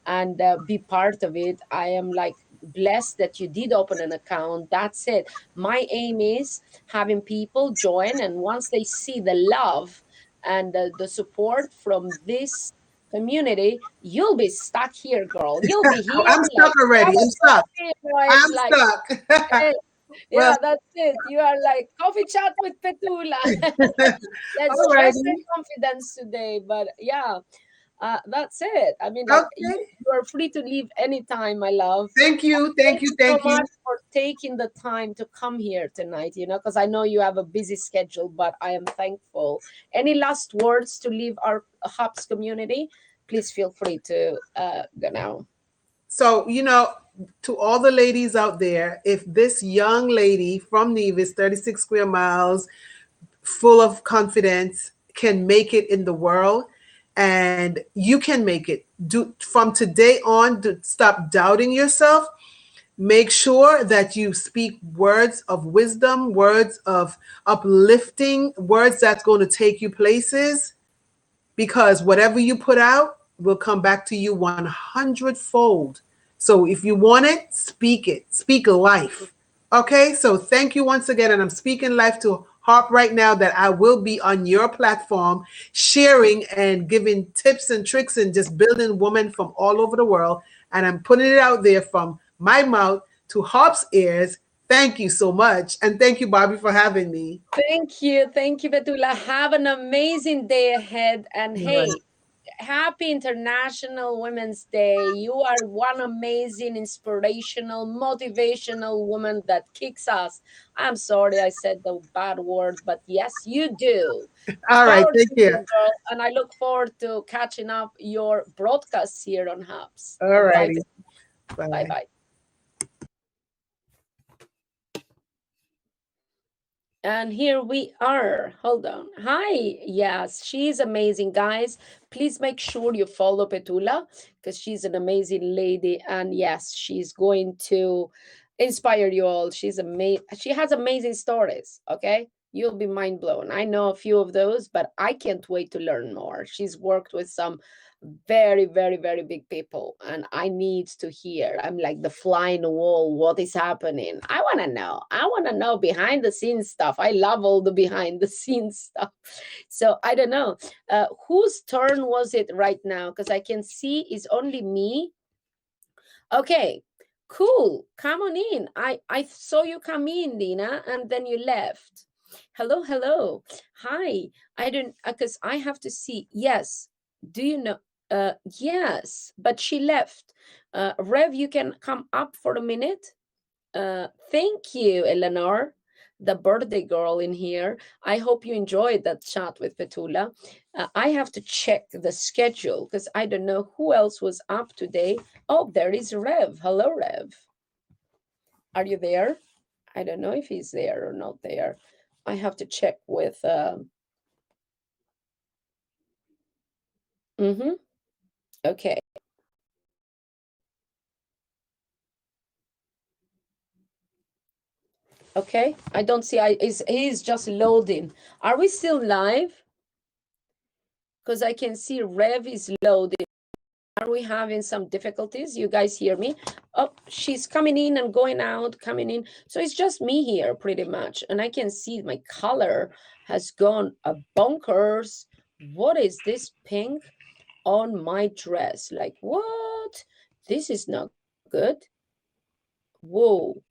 and be part of it. I am like blessed that you did open an account. That's it. My aim is having people join, and once they see the love and the support from this community, you'll be stuck here, girl. You'll be here. I'm stuck already. I'm stuck. I'm stuck. Yeah, that's it. You are like coffee chat with Petula. Let's stress and confidence today. But yeah, that's it. I mean, like, you are free to leave anytime, my love. Thank you. Thank you so much for taking the time to come here tonight, because I know you have a busy schedule, but I am thankful. Any last words to leave our HAPS community? Please feel free to go now. So, to all the ladies out there, if this young lady from Nevis, 36 square miles, full of confidence, can make it in the world, and you can make it. From today on, stop doubting yourself. Make sure that you speak words of wisdom, words of uplifting, words that's going to take you places, because whatever you put out will come back to you 100-fold. So if you want it, speak life. Okay, so thank you once again. And I'm speaking life to Harp right now, that I will be on your platform sharing and giving tips and tricks and just building women from all over the world. And I'm putting it out there from my mouth to Harp's ears. Thank you so much. And thank you, Bobby, for having me. Thank you. Thank you, Petula. Have an amazing day ahead. And hey, happy International Women's Day. You are one amazing, inspirational, motivational woman that kicks ass. I'm sorry I said the bad word, but yes, you do. All right, take care. Girl, and I look forward to catching up your broadcasts here on HAPS. All righty. Bye-bye. And here we are. Hold on. Hi. Yes, she's amazing, guys. Please make sure you follow Petula, because she's an amazing lady. And yes, she's going to inspire you all. She's amazing. She has amazing stories. Okay, you'll be mind blown. I know a few of those, but I can't wait to learn more. She's worked with some very, very, very big people, and I need to hear. I'm like the fly in the wall. What is happening? I want to know. I want to know behind the scenes stuff. I love all the behind the scenes stuff. So I don't know whose turn was it right now, because I can see it's only me. Okay, cool. Come on in. I saw you come in, Lina, and then you left. Hello, hello. Hi. I don't, because I have to see. Yes. Do you know? Yes, but she left. Rev, you can come up for a minute. Thank you, Eleanor, the birthday girl in here. I hope you enjoyed that chat with Petula. I have to check the schedule because I don't know who else was up today. Oh, there is Rev. Hello, Rev. Are you there? I don't know if he's there or not there. I have to check with... Okay. Okay, I don't see. He's just loading. Are we still live? Because I can see Rev is loading. Are we having some difficulties? You guys hear me? Oh, she's coming in and going out, coming in. So it's just me here pretty much. And I can see my color has gone bonkers. What is this pink on my dress? Like, what? This is not good. Whoa.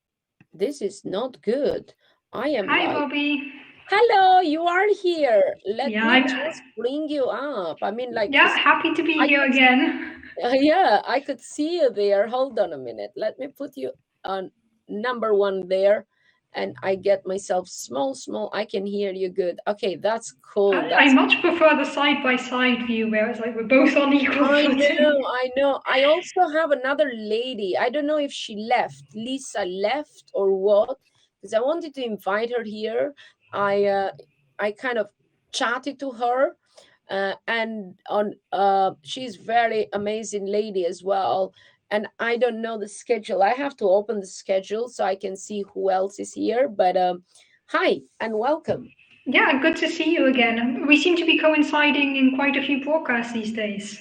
This is not good. I am Hi, like, Bobby. hello, you are here. Let Yeah, me just bring you up. I mean, like, yeah, happy to be here again. yeah, I could see you there. Hold on a minute. Let me put you on number one there. And I get myself small. I can hear you good. Okay, that's cool. I much prefer the side-by-side view where it's like we're both on equal footing. I know. I also have another lady. I don't know if she left. Lisa left or what? Because I wanted to invite her here. I kind of chatted to her, and on she's very amazing lady as well. And I don't know the schedule. I have to open the schedule so I can see who else is here. But hi and welcome. Yeah, good to see you again. We seem to be coinciding in quite a few broadcasts these days.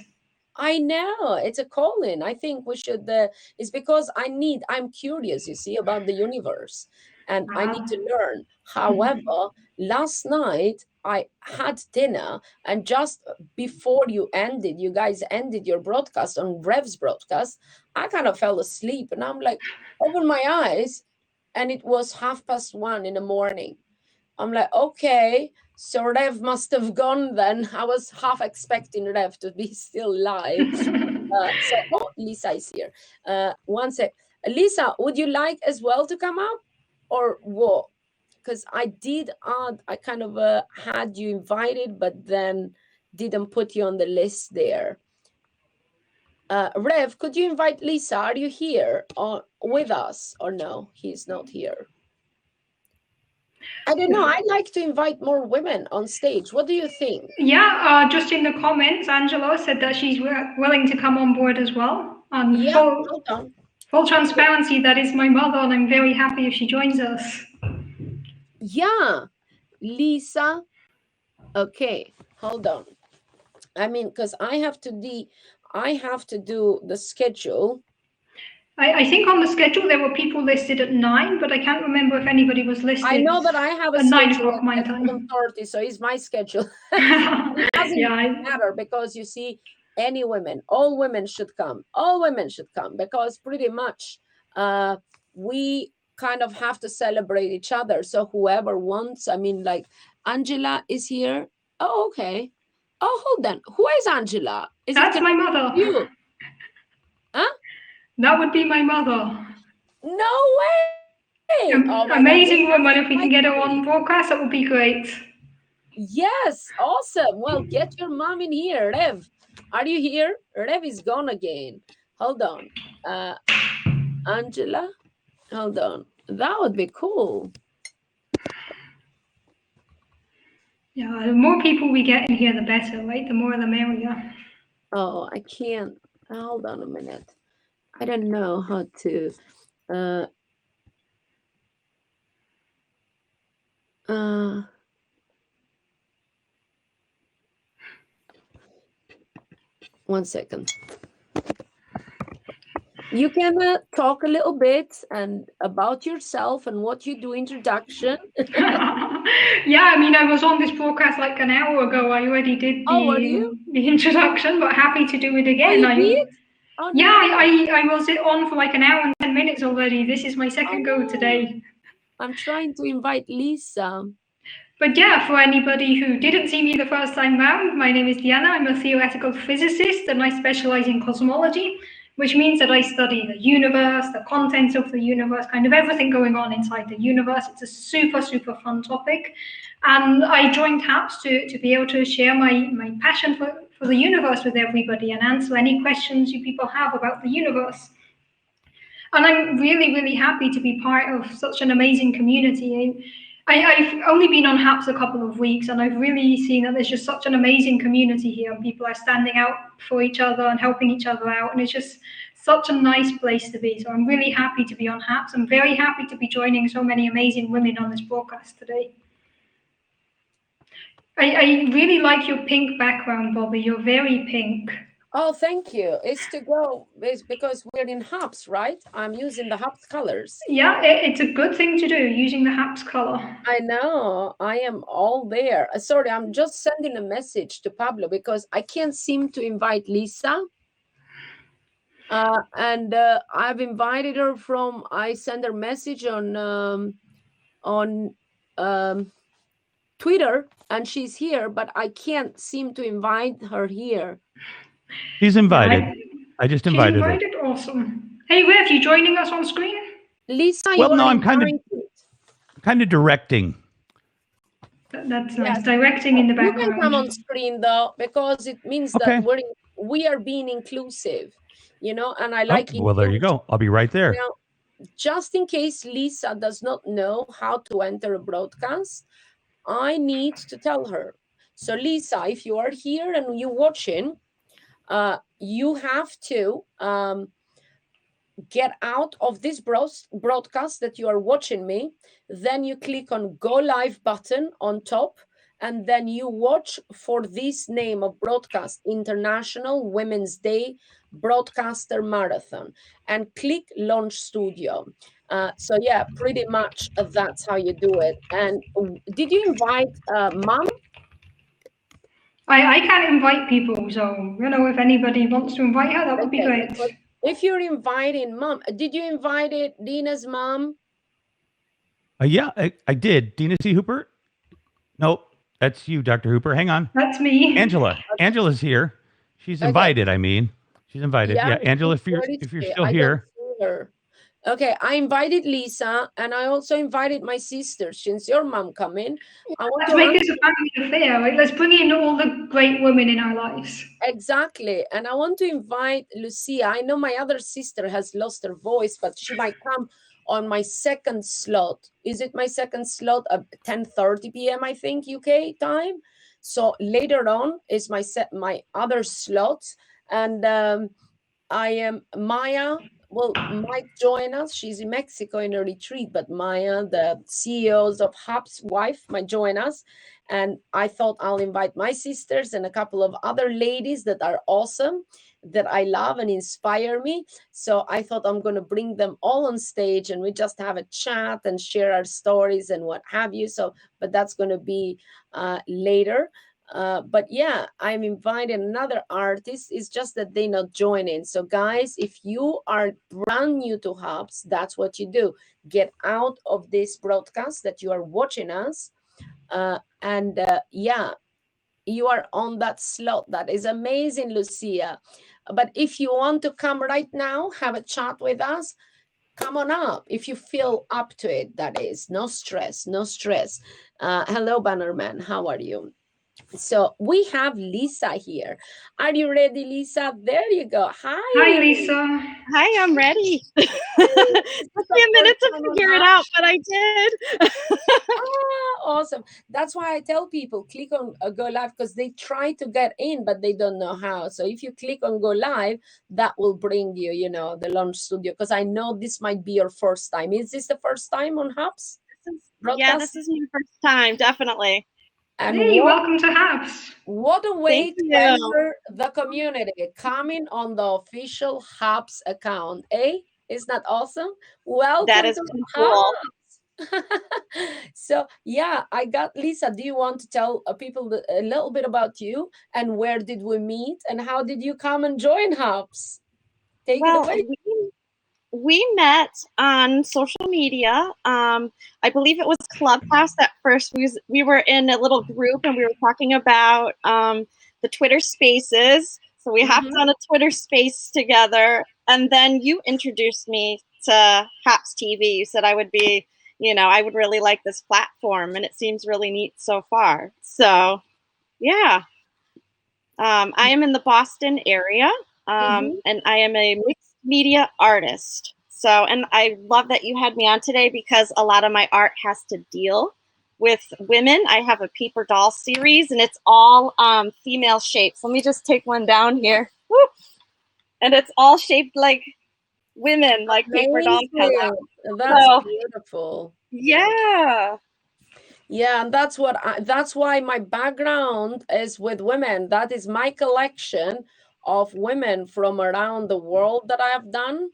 I know, it's a call-in. I think we should, it's because I'm curious, you see, about the universe. And I need to learn. However, last night I had dinner, and just before you guys ended your broadcast on Rev's broadcast, I kind of fell asleep, and I'm like, open my eyes, and it was 1:30 in the morning. I'm like, okay, so Rev must have gone then. I was half expecting Rev to be still live. Oh, Lisa is here. One sec. Lisa, would you like as well to come up? Or what? Because I kind of had you invited, but then didn't put you on the list there. Rev, could you invite Lisa? Are you here with us or no? He's not here. I don't know. I'd like to invite more women on stage. What do you think? Yeah, just in the comments, Angela said that she's willing to come on board as well. Yeah, full transparency, that is my mother, and I'm very happy if she joins us. Yeah, Lisa. Okay, hold on. I mean, because I have to do the schedule. I think on the schedule there were people listed at 9, but I can't remember if anybody was listed. I know that I have a at 9 schedule o'clock my at time. 7:30, so it's my schedule. It doesn't Yeah, matter, because you see, all women should come. All women should come, because pretty much we kind of have to celebrate each other. So whoever wants, I mean, like Angela is here. Oh, okay. Oh, hold on. Who is Angela? That's my mother. You? Huh? That would be my mother. No way! Amazing woman. If we can get her on broadcast, that would be great. Yes, awesome. Well, get your mom in here. Rev, are you here? Rev is gone again. Hold on. Angela, hold on. That would be cool. Yeah, the more people we get in here, the better, right? The more the merrier. Oh, I can't. Hold on a minute. I don't know how to. One second. You can talk a little bit and about yourself and what you do, introduction. Yeah, I mean, I was on this broadcast like an hour ago. I already did the introduction, but happy to do it again. Oh, you did? Oh, yeah, no. I was on for like an hour and 10 minutes already. This is my second go today. I'm trying to invite Lisa. But yeah, for anybody who didn't see me the first time round, my name is Diana. I'm a theoretical physicist and I specialize in cosmology, which means that I study the universe, the contents of the universe, kind of everything going on inside the universe. It's a super, super fun topic. And I joined HAPS to be able to share my passion for the universe with everybody and answer any questions you people have about the universe. And I'm really, really happy to be part of such an amazing community. I've only been on HAPS a couple of weeks, and I've really seen that there's just such an amazing community here. People are standing out for each other and helping each other out, and it's just such a nice place to be. So I'm really happy to be on HAPS. I'm very happy to be joining so many amazing women on this broadcast today. I really like your pink background, Bobby. You're very pink. Oh, thank you. It's because we're in HAPS, right? I'm using the HAPS colors. Yeah, it's a good thing to do, using the HAPS color. I know. I am all there. Sorry, I'm just sending a message to Pablo because I can't seem to invite Lisa. And I've invited her I sent her message on Twitter, and she's here, but I can't seem to invite her here. She's invited. I just invited her. Awesome. Hey, Rev, you joining us on screen? Lisa, well, no, I'm kind of directing. That's nice. Directing in the background. You can come on screen though, because it means that we are being inclusive, you know, and I like it. Well, there you go. I'll be right there. Now, just in case Lisa does not know how to enter a broadcast, I need to tell her. So Lisa, if you are here and you're watching, you have to get out of this broadcast that you are watching me. Then you click on Go Live button on top, and then you watch for this name of broadcast, International Women's Day Broadcaster Marathon, and click Launch Studio. So yeah, pretty much that's how you do it. And did you invite Mom? I can invite people, so you know, if anybody wants to invite her, that would be great. But if you're inviting Mom, did you invite Dina's mom? Yeah, I did. Dina C. Hooper? Nope, that's you, Dr. Hooper. Hang on. That's me. Angela's here. She's invited. I mean, she's invited. Yeah, Angela, if you're still here. Okay, I invited Lisa, and I also invited my sister. Since your mom coming, let's make this a family affair. Right? Let's bring in all the great women in our lives. Exactly, and I want to invite Lucia. I know my other sister has lost her voice, but she might come on my second slot. Is it my second slot at 10:30 p.m. I think UK time? So later on is my other slot, and I am Maya. Well, might join us. She's in Mexico in a retreat, but Maya, the CEOs of HAPS wife, might join us. And I thought I'll invite my sisters and a couple of other ladies that are awesome, that I love and inspire me. So I thought I'm going to bring them all on stage and we just have a chat and share our stories and what have you. So, but that's going to be later. But yeah, I'm inviting another artist. It's just that they're not joining. So guys, if you are brand new to HAPS, that's what you do. Get out of this broadcast that you are watching us. Yeah, you are on that slot. That is amazing, Lucia. But if you want to come right now, have a chat with us, come on up. If you feel up to it, that is. No stress, no stress. Hello, Bannerman. How are you? So we have Lisa here. Are you ready, Lisa? There you go. Hi. Hi, Lisa. Hi, I'm ready. It took me a minute to figure it out, but I did. Awesome. That's why I tell people click on Go Live, because they try to get in, but they don't know how. So if you click on Go Live, that will bring you, you know, the Launch Studio, because I know this might be your first time. Is this the first time on HAPS? Yeah, this is my first time, definitely. And Hey, welcome to HAPS. What a way Thank to you. enter the community, coming on the official HAPS account. Isn't that awesome? Welcome That is to pretty cool. HAPS. So yeah, I got Lisa. Do you want to tell people a little bit about you and where did we meet and how did you come and join HAPS? Take it away. We met on social media. I believe it was Clubhouse at first. We were in a little group and we were talking about the Twitter Spaces. So we hopped on a Twitter Space together, and then you introduced me to HAPS TV. You said I would be, I would really like this platform, and it seems really neat so far. So, yeah. I am in the Boston area, and I am a mixed media artist. So, and I love that you had me on today because a lot of my art has to deal with women. I have a paper doll series and it's all female shapes. Let me just take one down here. Woo! And it's all shaped like women, like paper dolls. That's beautiful. Yeah. Yeah, and that's why my background is with women. That is my collection of women from around the world that I have done.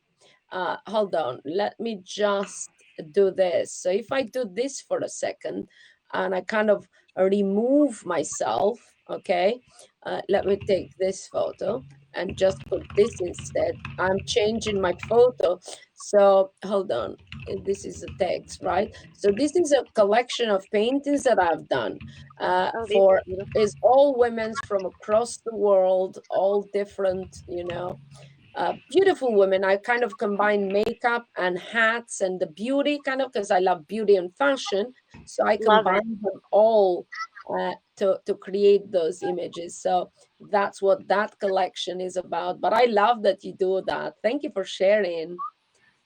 Hold on, let me just do this. So if I do this for a second and I kind of remove myself, okay, let me take this photo and just put this instead. I'm changing my photo. So hold on, this is a text, right? So this is a collection of paintings that I've done for is all women from across the world, all different, beautiful women. I kind of combine makeup and hats and the beauty kind of, because I love beauty and fashion. So I combine them all to create those images. So that's what that collection is about. But I love that you do that. Thank you for sharing.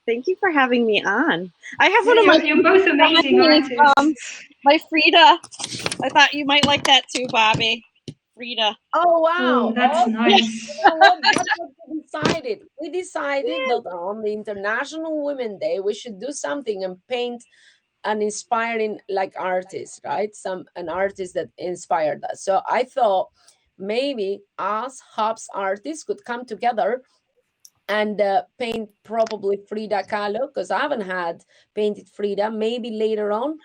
Thank you for having me on. I have one of my. You're both amazing artists. My Frida. I thought you might like that too, Bobby. Frida. Oh wow, oh, that's nice. You know what? That's what we decided. We decided that on the International Women's Day we should do something and paint an inspiring like artist, right? An artist that inspired us. So I thought maybe us HAPS artists could come together and paint probably Frida Kahlo, because I haven't had painted Frida. Maybe later on,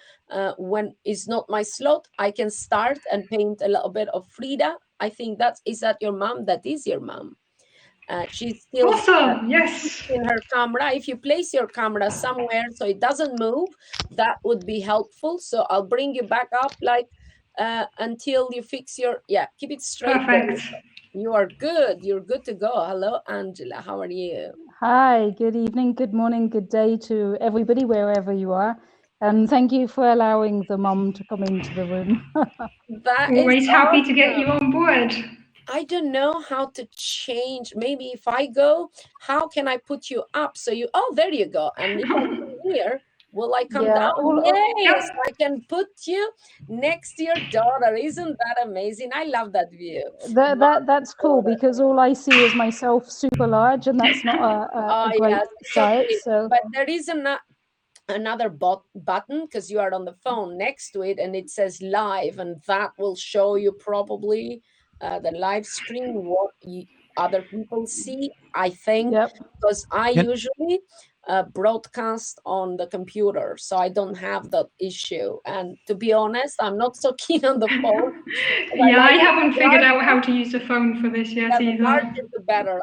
when it's not my slot, I can start and paint a little bit of Frida. I think is that your mom? That is your mom. She's still awesome. Yes. In her camera. If you place your camera somewhere so it doesn't move, that would be helpful. So I'll bring you back up until you fix keep it straight. Perfect. You are good. You're good to go. Hello, Angela. How are you? Hi, good evening, good morning, good day to everybody, wherever you are. And thank you for allowing the mom to come into the room. Always happy to get you on board. I don't know how to change. Maybe if I go, how can I put you up? So there you go. And if I come here, will I come down? Yes, I can put you next to your daughter. Isn't that amazing? I love that view. That's cool because all I see is myself super large, and that's not a great sight. So, but there is another button because you are on the phone next to it, and it says live, and that will show you probably the live stream what other people see. I think because I usually broadcast on the computer, so I don't have that issue. And to be honest, I'm not so keen on the phone. I haven't figured out how to use the phone for this yet either. The larger the better.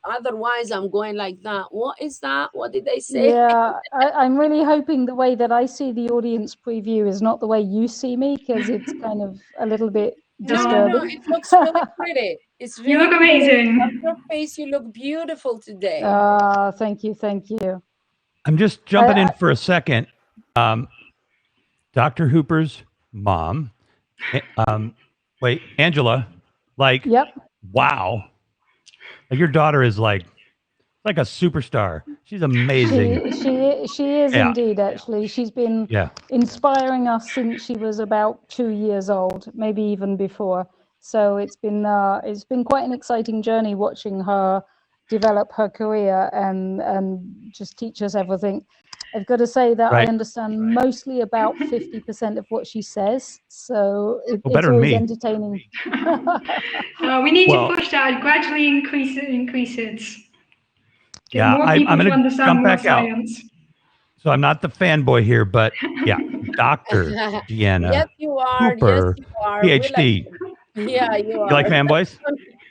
Otherwise, I'm going like that. What is that? What did they say? Yeah, I'm really hoping the way that I see the audience preview is not the way you see me, because it's kind of a little bit disturbing. No, it looks really pretty. It's really you look amazing. On your face, you look beautiful today. Thank you, thank you. I'm just jumping in for a second. Dr. Hooper's mom, Angela, wow. Like your daughter is like a superstar. She's amazing. She is indeed, actually. She's been inspiring us since she was about 2 years old, maybe even before. So it's been quite an exciting journey watching her develop her career and just teach us everything. I've got to say that I Right. understand mostly about 50% of what she says, so Well, it's better than always me. entertaining. We need Well, to push that, gradually increase it. Get yeah, more I'm people to going to understand jump more back out. science. So I'm not the fanboy here, but yeah, Dr. Deanna Yes, you are. Yes, Hooper, you are. We like. PhD. Yeah, you You like are. fanboys?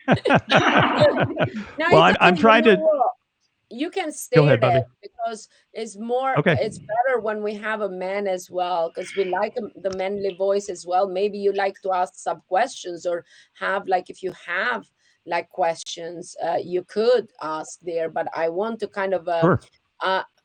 No, Well, it's I'm okay. You trying know to what? You can go stay ahead, there Bobby. because it's more. Okay. It's better when we have a man as well because we like the manly voice as well. Maybe you like to ask some questions or have like if you have like questions, you could ask there. But I want to Sure.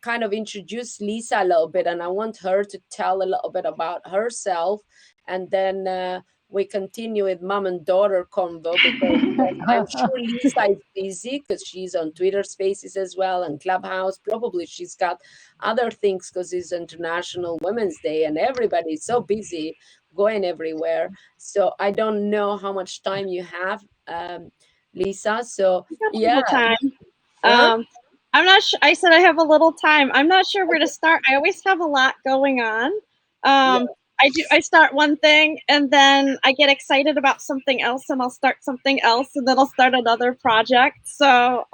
kind of introduce Lisa a little bit, and I want her to tell a little bit about herself, and then we continue with mom and daughter convo because I'm sure Lisa is busy because she's on Twitter Spaces as well and Clubhouse. Probably she's got other things because it's International Women's Day and everybody's so busy going everywhere. So I don't know how much time you have, Lisa. So yeah. Little time. Huh? I'm not sure. I said I have a little time. I'm not sure where to start. I always have a lot going on. I start one thing and then I get excited about something else and I'll start something else and then I'll start another project. So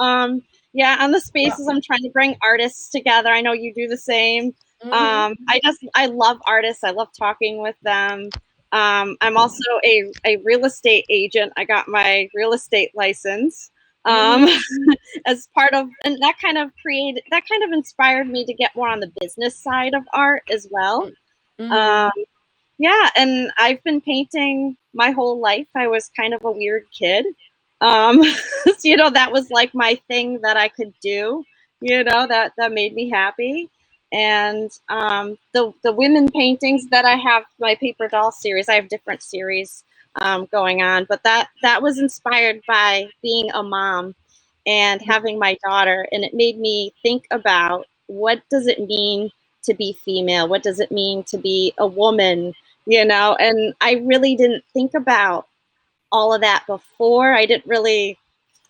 yeah, on the spaces I'm trying to bring artists together. I know you do the same. I love artists. I love talking with them. I'm also a real estate agent. I got my real estate license. As part of, and that kind of inspired me to get more on the business side of art as well. Yeah, and I've been painting my whole life. I was kind of a weird kid. So, that was like my thing that I could do, that made me happy. And the women paintings that I have, my paper doll series, I have different series going on, but that was inspired by being a mom and having my daughter, and it made me think about what does it mean to be female? What does it mean to be a woman? And I really didn't think about all of that before. I didn't really,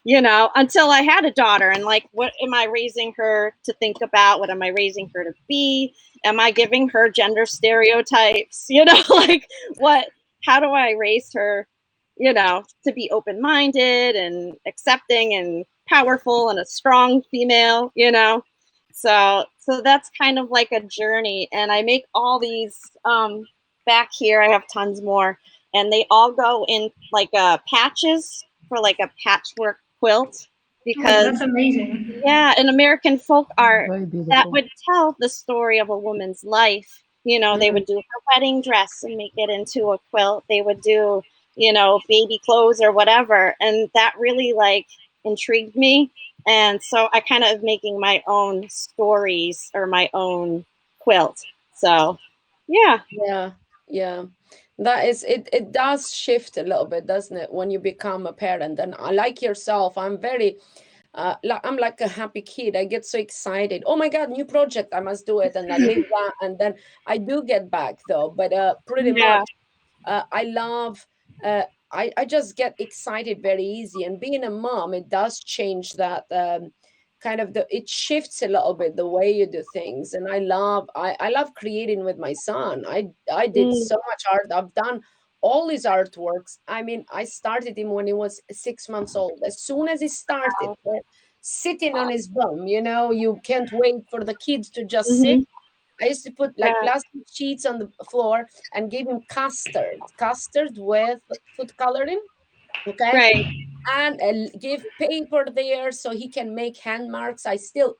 until I had a daughter and like, what am I raising her to think about? What am I raising her to be? Am I giving her gender stereotypes? Like how do I raise her, to be open-minded and accepting and powerful and a strong female, So that's kind of like a journey. And I make all these, back here, I have tons more, and they all go in like patches for like a patchwork quilt because that's amazing. Yeah, in American folk art, that would tell the story of a woman's life. They would do her wedding dress and make it into a quilt. They would do, baby clothes or whatever. And that really like intrigued me. And so I kind of making my own stories or my own quilt. So yeah. Yeah. That is it does shift a little bit, doesn't it, when you become a parent? And like yourself, I'm very I'm like a happy kid. I get so excited. Oh my God, new project, I must do it. And I leave that and then I do get back though. But pretty much I love I just get excited very easy. And being a mom, it does change that kind of it shifts a little bit the way you do things. And I love creating with my son. I did so much art. I've done all his artworks. I mean, I started him when he was 6 months old. As soon as he started sitting on his bum, you can't wait for the kids to just sit. I used to put like plastic sheets on the floor and give him custard with food coloring. Okay. Right. And give paper there so he can make hand marks. I still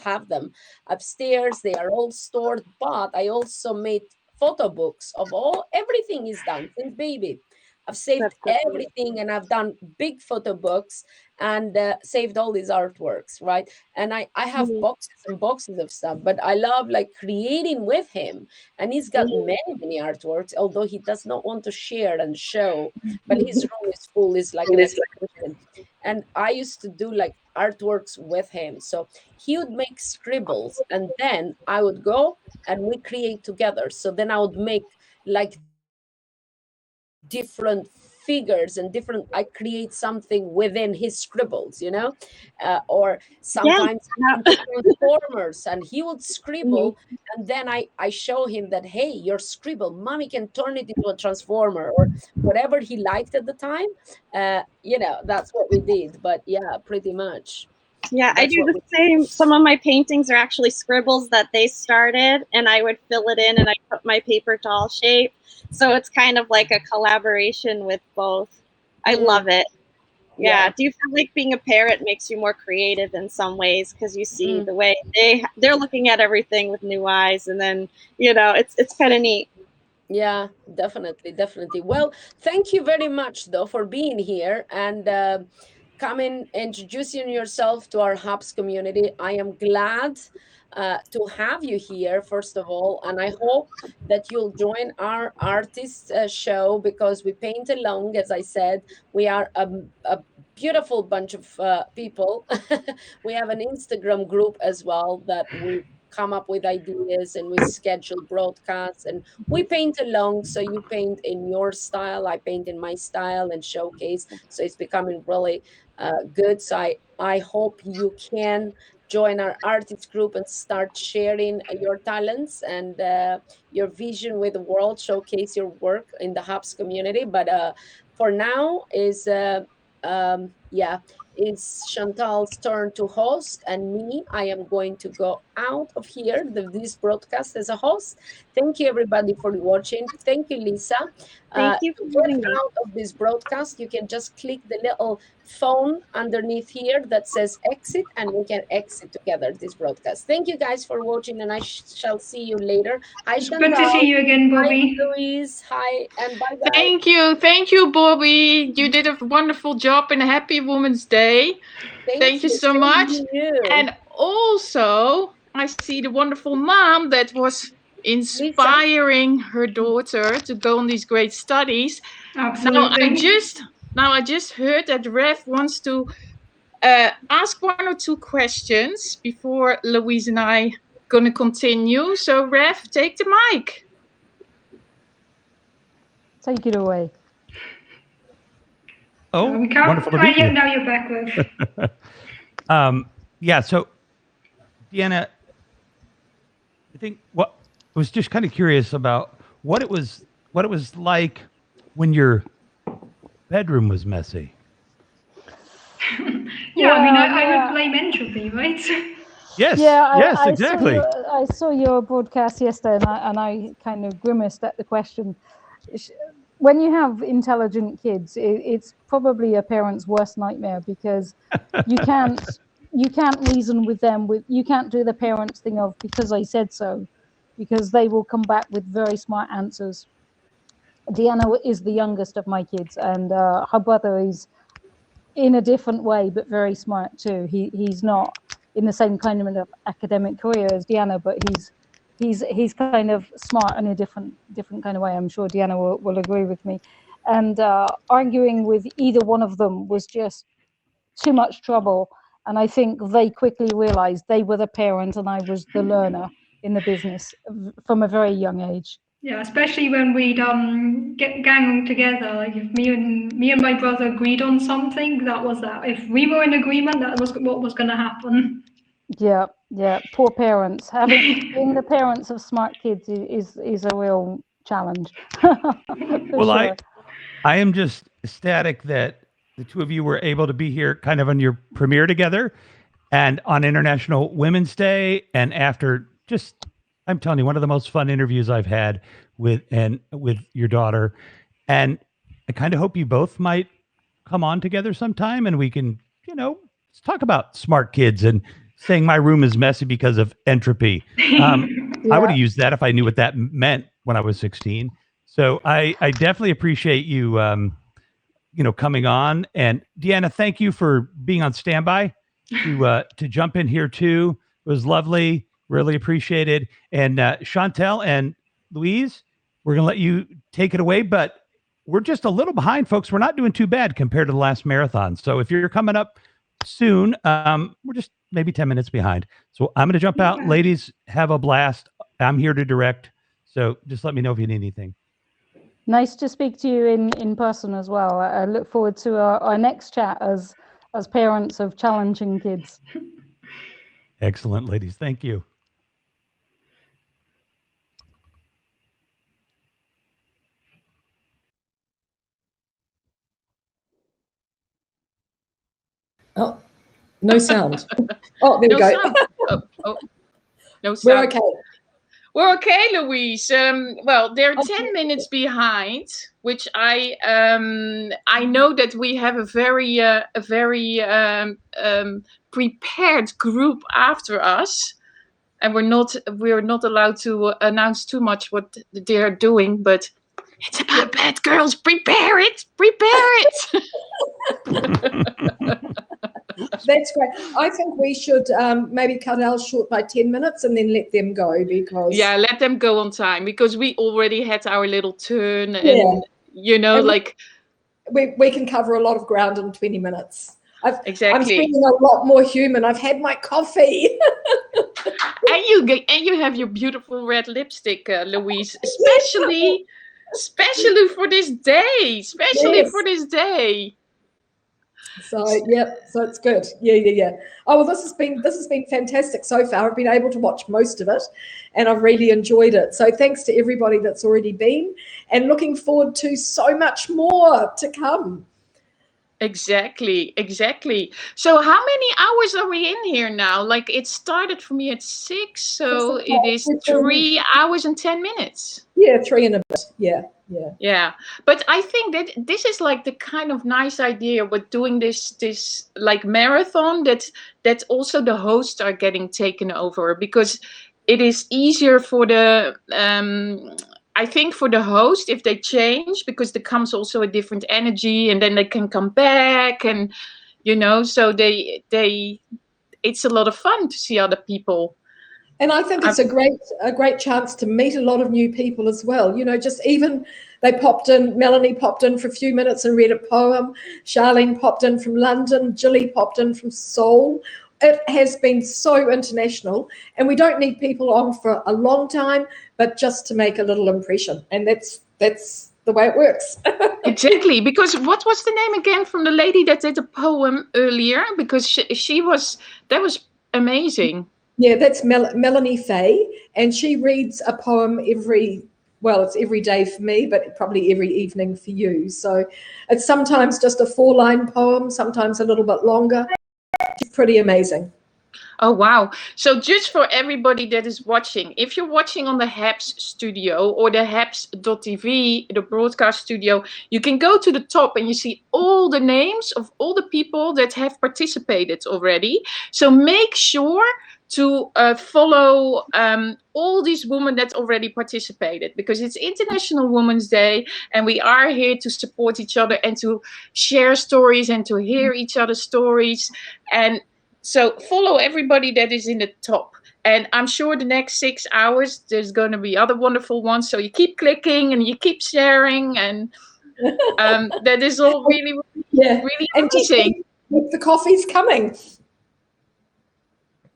have them upstairs. They are all stored, but I also made photo books of everything he's done since baby. I've saved everything, and I've done big photo books and saved all these artworks, right? And I have boxes and boxes of stuff, but I love like creating with him. And he's got many artworks, although he does not want to share and show, but his room is full, is like an exhibition. And I used to do like artworks with him. So he would make scribbles and then I would go and we create together. So then I would make like different figures and different, I create something within his scribbles, you know, or sometimes into transformers, and he would scribble, and then I show him that, hey, your scribble, mommy can turn it into a transformer, or whatever he liked at the time. You know, that's what we did. But yeah, pretty much. Yeah, I That's do what the same. Some of my paintings are actually scribbles that they started, and I would fill it in and I put my paper doll shape. So it's kind of like a collaboration with both. I love it. Yeah. Do you feel like being a parent makes you more creative in some ways because you see the way they're looking at everything with new eyes, and then, you know, it's kind of neat. Yeah, definitely. Well, thank you very much, though, for being here and coming, introducing yourself to our Hubs community. I am glad to have you here, first of all, and I hope that you'll join our artist show, because we paint along, as I said. We are a beautiful bunch of people. We have an Instagram group as well that we come up with ideas, and we schedule broadcasts, and we paint along. So you paint in your style, I paint in my style, and showcase. So it's becoming really good. So I hope you can join our artist group and start sharing your talents and your vision with the world, showcase your work in the Hubs community. But for now it's Chantal's turn to host, and me, I am going to go out of here, this broadcast as a host. Thank you, everybody, for watching. Thank you, Lisa. Thank you for to having get me. out of this broadcast, you can just click the little phone underneath here that says exit, and we can exit together this broadcast. Thank you guys for watching, and I shall see you later. Hi, Chantal. Good to see you again, Bobby. Hi, Louise. Hi, and bye, guys. Thank you, Bobby. You did a wonderful job, and a happy Women's Day. Thank you so Same much. to you. And also, I see the wonderful mom that was inspiring her daughter to go on these great studies. Absolutely. Now I just heard that Rev wants to ask one or two questions before Louise and I gonna continue. So Rev, take the mic. Take it away. Oh, wonderful to be here. Now you're back, Rev. Yeah, so Deanna, I think I was just kind of curious about what it was like when your bedroom was messy. Yeah, I mean, I would blame entropy, right? Yes. Yeah, yes, exactly. I saw your broadcast yesterday, and I kind of grimaced at the question. When you have intelligent kids, it's probably a parent's worst nightmare, because you can't reason with them. You can't do the parents thing of because I said so, because they will come back with very smart answers. Deanna is the youngest of my kids, and her brother is in a different way, but very smart too. He's not in the same kind of academic career as Deanna, but he's kind of smart in a different kind of way. I'm sure Deanna will agree with me. And arguing with either one of them was just too much trouble. And I think they quickly realized they were the parent and I was the learner in the business from a very young age. Yeah, especially when we'd gang together. Like if me and my brother agreed on something, that was that. If we were in agreement, that was what was going to happen. Yeah. Poor parents. Being the parents of smart kids is a real challenge. Well, sure. I am just ecstatic that the two of you were able to be here kind of on your premiere together and on International Women's Day, and after just, I'm telling you, one of the most fun interviews I've had with your daughter. And I kind of hope you both might come on together sometime and we can, let's talk about smart kids and saying my room is messy because of entropy. I would have used that if I knew what that meant when I was 16. So I definitely appreciate you, coming on. And Deanna, thank you for being on standby to jump in here too. It was lovely. Really appreciated. And Chantal and Louise, we're going to let you take it away, but we're just a little behind, folks. We're not doing too bad compared to the last marathon. So if you're coming up soon, we're just maybe 10 minutes behind. So I'm going to jump out. Ladies, have a blast. I'm here to direct. So just let me know if you need anything. Nice to speak to you in person as well. I look forward to our next chat as parents of challenging kids. Excellent, ladies. Thank you. Oh, no sound. Oh, there we No go. sound. Oh, no sound. We're okay. We're okay, Louise. Well, they're 10 minutes behind, which I know that we have a very prepared group after us, and we're not allowed to announce too much what they're doing, but it's about bad girls. Prepare it. That's great. I think we should maybe cut ours short by 10 minutes and then let them go, because Yeah, let them go on time, because we already had our little turn, and And like we can cover a lot of ground in 20 minutes. I'm exactly. feeling a lot more human. I've had my coffee. And you have your beautiful red lipstick, Louise, especially for this day. Yes. For this day. So so it's good. Yeah. Oh well, this has been fantastic so far. I've been able to watch most of it, and I've really enjoyed it. So thanks to everybody that's already been, and looking forward to so much more to come. Exactly. So how many hours are we in here now? Like, it started for me at 6, so it is 3 hours and 10 minutes. Yeah, 3 and a bit. Yeah. But I think that this is like the kind of nice idea with doing this like marathon, that also the hosts are getting taken over, because it is easier for the I think for the host if they change, because there comes also a different energy, and then they can come back, and so they it's a lot of fun to see other people. And I think it's a great chance to meet a lot of new people as well. Just even Melanie popped in for a few minutes and read a poem. Charlene popped in from London. Jilly popped in from Seoul. It has been so international, and we don't need people on for a long time, but just to make a little impression. And that's the way it works. Exactly, because what was the name again from the lady that did a poem earlier? Because that was amazing. Yeah, that's Melanie Fay, and she reads a poem it's every day for me, but probably every evening for you. So it's sometimes just a 4-line poem, sometimes a little bit longer. She's pretty amazing. Oh, wow. So just for everybody that is watching, if you're watching on the HAPS studio or the HAPS.tv, the broadcast studio, you can go to the top and you see all the names of all the people that have participated already. So make sure to follow all these women that already participated, because it's International Women's Day, and we are here to support each other and to share stories and to hear each other's stories. And so follow everybody that is in the top. And I'm sure the next 6 hours, there's going to be other wonderful ones. So you keep clicking and you keep sharing, and that is all really amazing. The coffee's coming.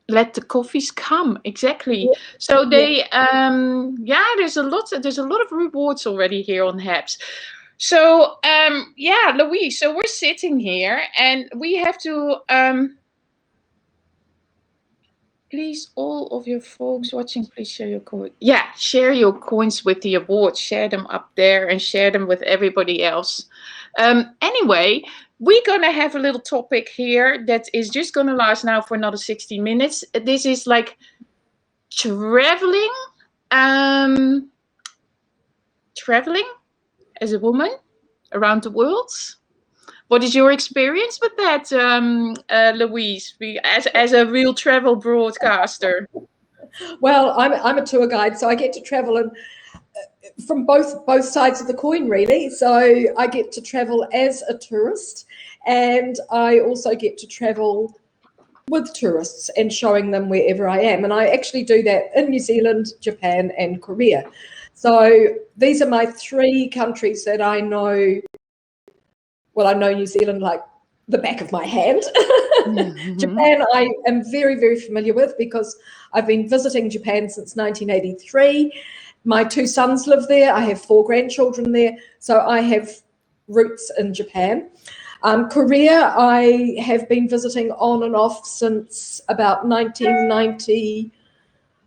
Let the coffees come, exactly. So they there's a lot of rewards already here on HAPS. So Louise, so we're sitting here and we have to please, all of your folks watching, please share your coins. Yeah, share your coins with the awards. Share them up there and share them with everybody else. Anyway, we're going to have a little topic here that is just going to last now for another 60 minutes. This is like traveling as a woman around the world. What is your experience with that, Louise, as a real travel broadcaster? Well, I'm a tour guide, so I get to travel from both sides of the coin, really. So I get to travel as a tourist, and I also get to travel with tourists and showing them wherever I am. And I actually do that in New Zealand, Japan, and Korea. So these are my 3 countries that I know. Well, I know New Zealand like the back of my hand. Mm-hmm. Japan, I am very, very familiar with, because I've been visiting Japan since 1983. my 2 sons live there. I have 4 grandchildren there. So I have roots in Japan. Korea, I have been visiting on and off since about 1990,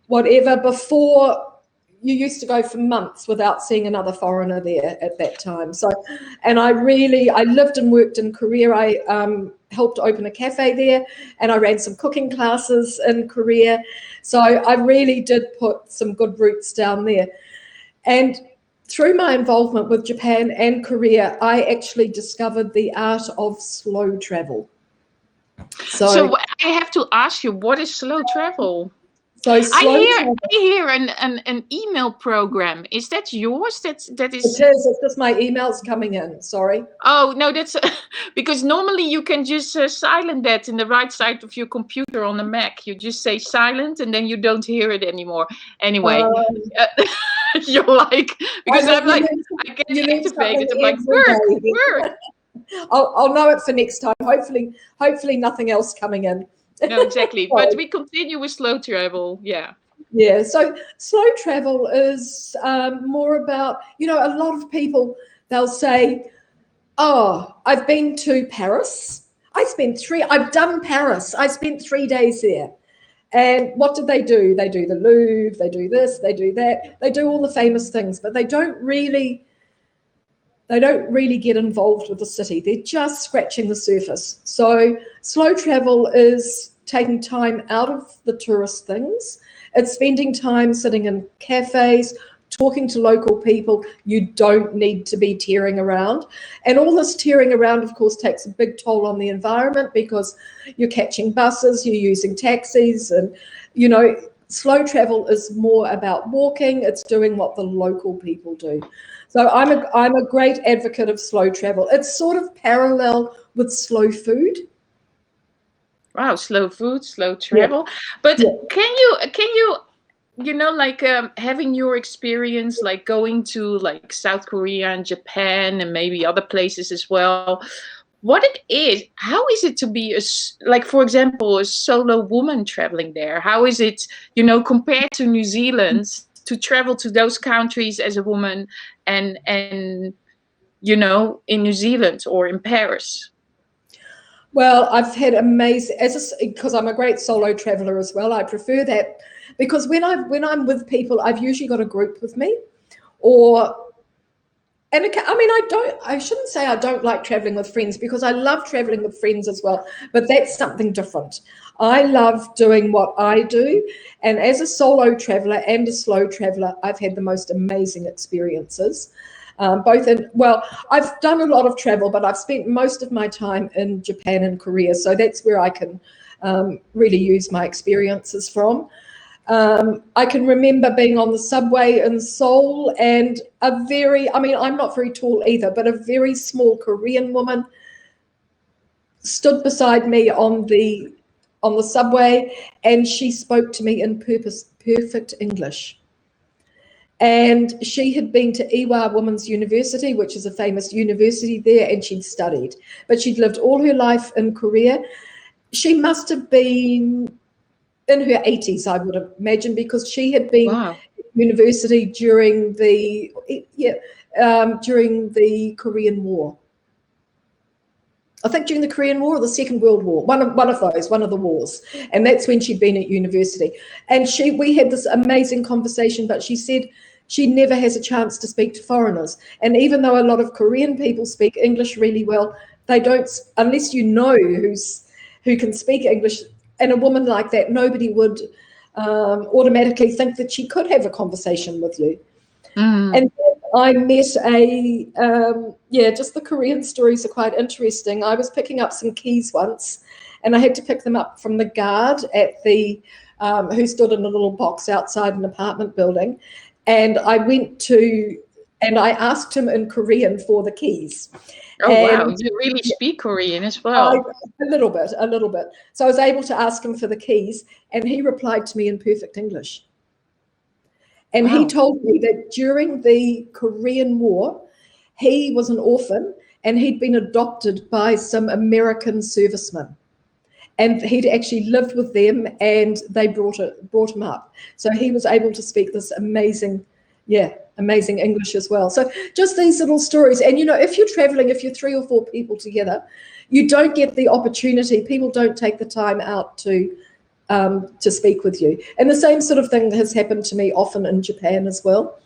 whatever. Before, you used to go for months without seeing another foreigner there at that time. So, and I lived and worked in Korea. I helped open a cafe there, and I ran some cooking classes in Korea. So I really did put some good roots down there. And through my involvement with Japan and Korea, I actually discovered the art of slow travel. So I have to ask you, what is slow travel? So I hear an email program. Is that yours? That is. It is. It's just my emails coming in. Sorry. Oh no, that's because normally you can just silent that in the right side of your computer on the Mac. You just say silent, and then you don't hear it anymore. Anyway, you're like, because I'm like, I get activated. I'm like, work. I'll know it for next time. Hopefully nothing else coming in. No, exactly. But we continue with slow travel. Yeah. Yeah. So slow travel is more about, a lot of people, they'll say, oh, I've been to Paris. I've done Paris. I spent 3 days there. And what did they do? They do the Louvre, they do this, they do that. They do all the famous things, but they don't really get involved with the city. They're just scratching the surface. So slow travel is taking time out of the tourist things. It's spending time sitting in cafes, talking to local people. You don't need to be tearing around. And all this tearing around, of course, takes a big toll on the environment because you're catching buses, you're using taxis, and, slow travel is more about walking. It's doing what the local people do. So I'm a great advocate of slow travel. It's sort of parallel with slow food. Wow, slow food, slow travel. Yeah. But can you having your experience, like going to like South Korea and Japan and maybe other places as well, what it is, how is it to be for example, a solo woman traveling there? How is it, compared to New Zealand, to travel to those countries as a woman and in New Zealand or in Paris? Well, I've had amazing, because I'm a great solo traveler as well. I prefer that because when I'm with people, I've usually got a group with me, I shouldn't say I don't like traveling with friends, because I love traveling with friends as well, but that's something different. I love doing what I do, and as a solo traveler and a slow traveler, I've had the most amazing experiences. I've done a lot of travel, but I've spent most of my time in Japan and Korea, so that's where I can really use my experiences from. I can remember being on the subway in Seoul, and I'm not very tall either, but a very small Korean woman stood beside me on the subway, and she spoke to me in perfect English. And she had been to Ewha Women's University, which is a famous university there, and she'd studied. But she'd lived all her life in Korea. She must have been in her 80s, I would imagine, because she had been at university during the Korean War. I think during the Korean War or the Second World War, one of the wars. And that's when she'd been at university. And we had this amazing conversation, but she said she never has a chance to speak to foreigners. And even though a lot of Korean people speak English really well, they don't, unless you know who can speak English. And a woman like that, nobody would automatically think that she could have a conversation with you. Mm. And I met just the Korean stories are quite interesting. I was picking up some keys once, and I had to pick them up from the guard at who stood in a little box outside an apartment building. And I asked him in Korean for the keys. Oh, wow. You really speak Korean as well. A little bit. So I was able to ask him for the keys, and he replied to me in perfect English. And he told me that during the Korean War, he was an orphan, and he'd been adopted by some American servicemen. And he'd actually lived with them, and they brought him up. So he was able to speak this amazing Yeah, amazing English as well. So just these little stories. And, you know, if you're traveling, if you're 3 or 4 people together, you don't get the opportunity. People don't take the time out to speak with you. And the same sort of thing has happened to me often in Japan as well.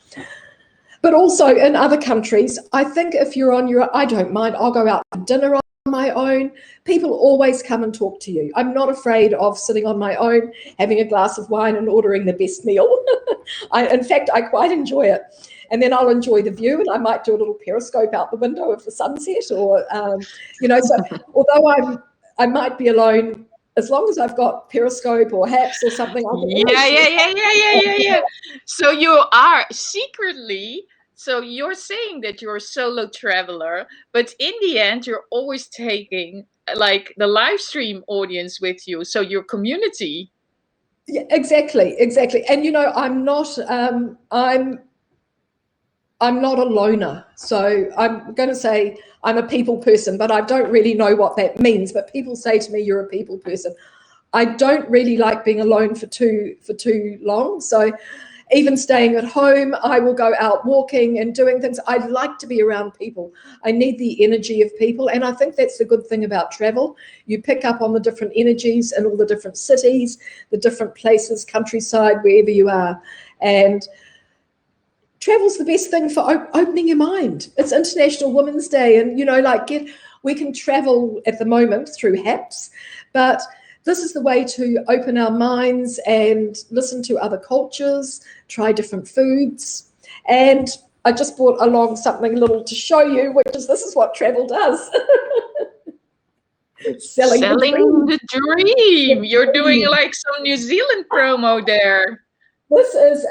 But also in other countries, I think if you're on your, I don't mind, I'll go out for dinner on my own. People always come and talk to you. I'm not afraid of sitting on my own, having a glass of wine and ordering the best meal. In fact, I quite enjoy it. And then I'll enjoy the view, and I might do a little periscope out the window of the sunset, or, you know, so although I might be alone, as long as I've got Periscope or Haps or something. Yeah. So you are secretly, so you're saying that you're a solo traveler, but in the end, you're always taking like the live stream audience with you. So your community. Yeah, exactly. And, you know, I'm not a loner. So I'm going to say I'm a people person, but I don't really know what that means. But people say to me, you're a people person. I don't really like being alone for too long. So even staying at home, I will go out walking and doing things. I like to be around people. I need the energy of people. And I think that's the good thing about travel. You pick up on the different energies in all the different cities, the different places, countryside, wherever you are. And travel's the best thing for opening your mind. It's International Women's Day, and, you know, like we can travel at the moment through Haps, but this is the way to open our minds and listen to other cultures, try different foods. And I just brought along something little to show you, which is, this is what travel does. Selling the dream. You're doing like some New Zealand promo there. This is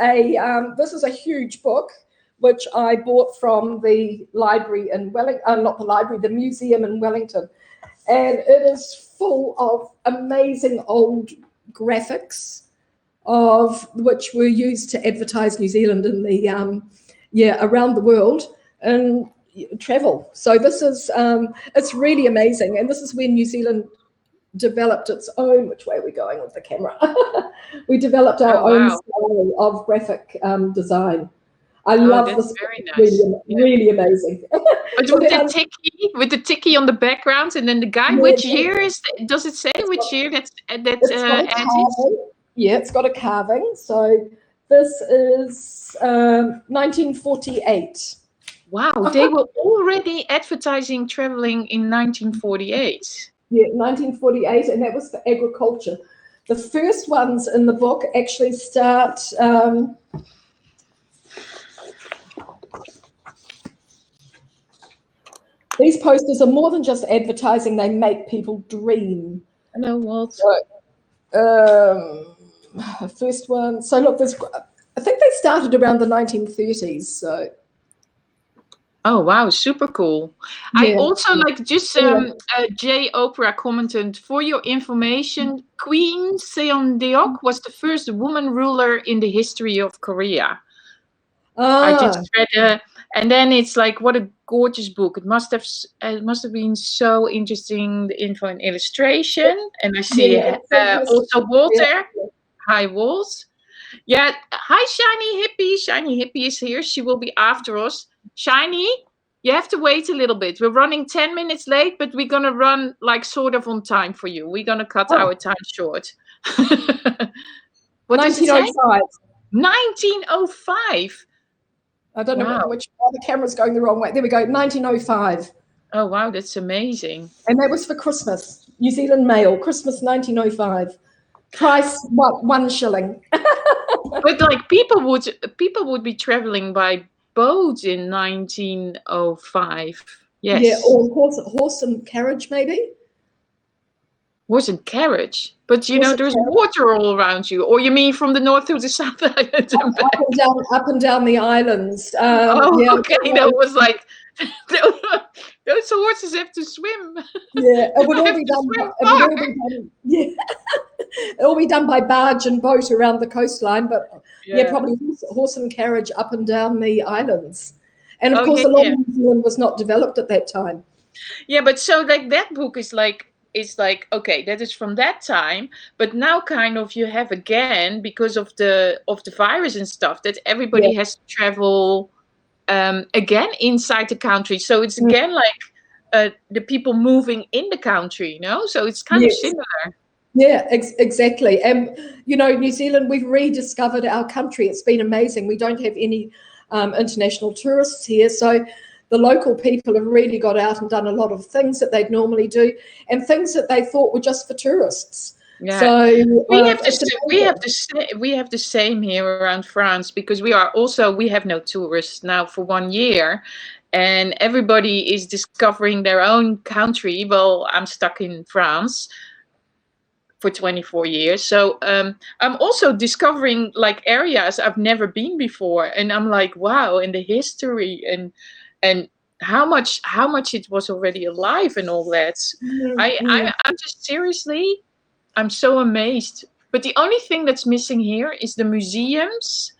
a huge book, which I bought from the library in Wellington, not the library, the museum in Wellington. And it is full of amazing old graphics of which were used to advertise New Zealand in the, around the world and travel. So this is, it's really amazing. And this is when New Zealand developed its own, which way are we going with the camera? We developed our own style of graphic design. I love this. Very nice. Really amazing. But with the tiki on the background, and then the guy. Which year is? Does it say which year that's Yeah, it's got a carving. So this is 1948. Wow, they were already advertising traveling in 1948. Yeah, 1948, and that was for agriculture. The first ones in the book actually start. These posters are more than just advertising; they make people dream. Hello, Walt. So, first one. So look, I think they started around the 1930s. So. Oh wow, super cool. Yeah. I also like just Jay Oprah commented, for your information, Queen Seondeok was the first woman ruler in the history of Korea. I just read and then it's like, what a gorgeous book. It must have been so interesting, the info and illustration. And I see also Walter. Yeah. Hi, Walt. Yeah, hi Shiny Hippie. Shiny Hippie is here. She will be after us. Shiny, you have to wait a little bit. We're running 10 minutes late, but we're going to run like sort of on time for you. We're going to cut our time short. What 1905. 1905. I don't know which the camera's going the wrong way. There we go, 1905. Oh, wow, that's amazing. And that was for Christmas. New Zealand Mail, Christmas 1905. Price, what, 1 shilling. But like people would be traveling by boat in 1905. Yes. Yeah, or horse and carriage, maybe. Horse and carriage, but you know, there's water all around you. Or you mean from the north to the south island? Up and down the islands. Okay, that was like those horses have to swim. Yeah, it would all be done. It'll be done by barge and boat around the coastline, but probably horse and carriage up and down the islands. And of course, a lot of New Zealand was not developed at that time. Yeah, but so like that book is like it's like, okay, that is from that time, but now kind of you have again, because of the virus and stuff, that everybody has to travel again inside the country. So it's again like the people moving in the country, you know? So it's kind of similar. Yeah, exactly. And, you know, New Zealand, we've rediscovered our country. It's been amazing. We don't have any international tourists here. So the local people have really got out and done a lot of things that they'd normally do and things that they thought were just for tourists. Yeah. So we have the same here around France, because we have no tourists now for 1 year, and everybody is discovering their own country. Well, I'm stuck in France for 24 years. So I'm also discovering like areas I've never been before. And I'm like, wow, and the history and how much it was already alive and all that. I'm just seriously, I'm so amazed. But the only thing that's missing here is the museums.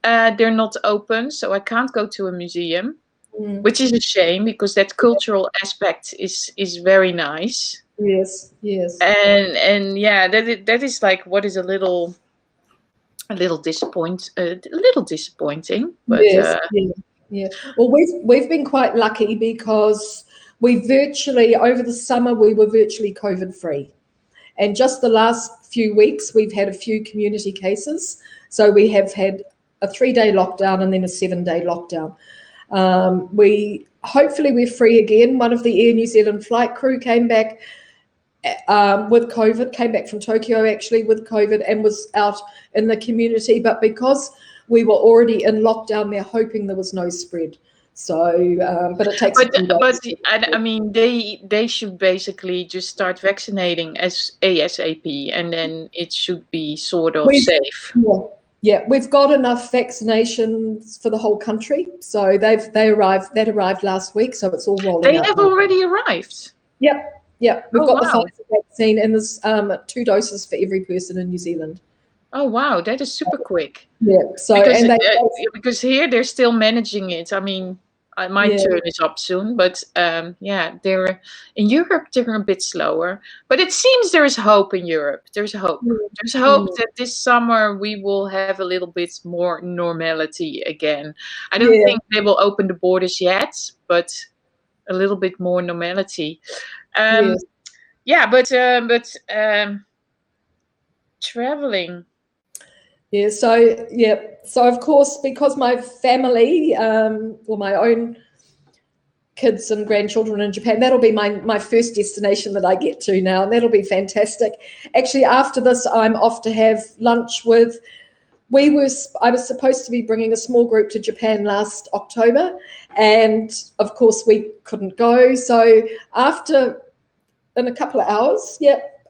They're not open, so I can't go to a museum, which is a shame, because that cultural aspect is very nice. Yes, yes. And yeah, that is like what is a little disappointing. But yes, yeah. Well, we've been quite lucky because we virtually, over the summer, we were virtually COVID free, and just the last few weeks we've had a few community cases. So we have had a 3-day lockdown and then a 7-day lockdown. Hopefully we're free again. One of the Air New Zealand flight crew came back with COVID, came back from Tokyo actually with COVID, and was out in the community. But because we were already in lockdown, they're hoping there was no spread. So, but it takes. But I mean, they should basically just start vaccinating as ASAP, and then it should be sort of safe. Yeah, we've got enough vaccinations for the whole country. So that arrived last week. So it's all rolling out. They have already arrived. Yep. Yeah, we've got the Pfizer vaccine, and there's 2 doses for every person in New Zealand. Oh wow, that is super quick. Yeah, so because here they're still managing it. I mean, my turn is up soon, but yeah, they're in Europe. They're a bit slower, but it seems there is hope in Europe. There's hope. There's hope that this summer we will have a little bit more normality again. I don't think they will open the borders yet, but a little bit more normality. But traveling. Yeah, so of course, because my family, my own kids and grandchildren in Japan, that'll be my first destination that I get to now, and that'll be fantastic. Actually, after this, I'm off to have lunch with. I was supposed to be bringing a small group to Japan last October, and of course we couldn't go. So in a couple of hours,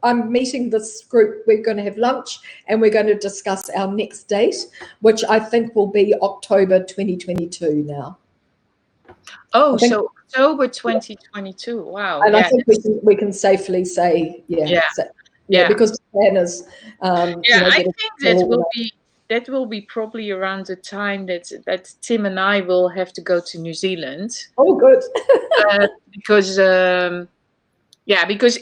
I'm meeting this group. We're going to have lunch, and we're going to discuss our next date, which I think will be October 2022 now. Oh, so October 2022. Wow. And I think we can safely say, because Japan is. I think that will be probably around the time that Tim and I will have to go to New Zealand. Oh, good. Because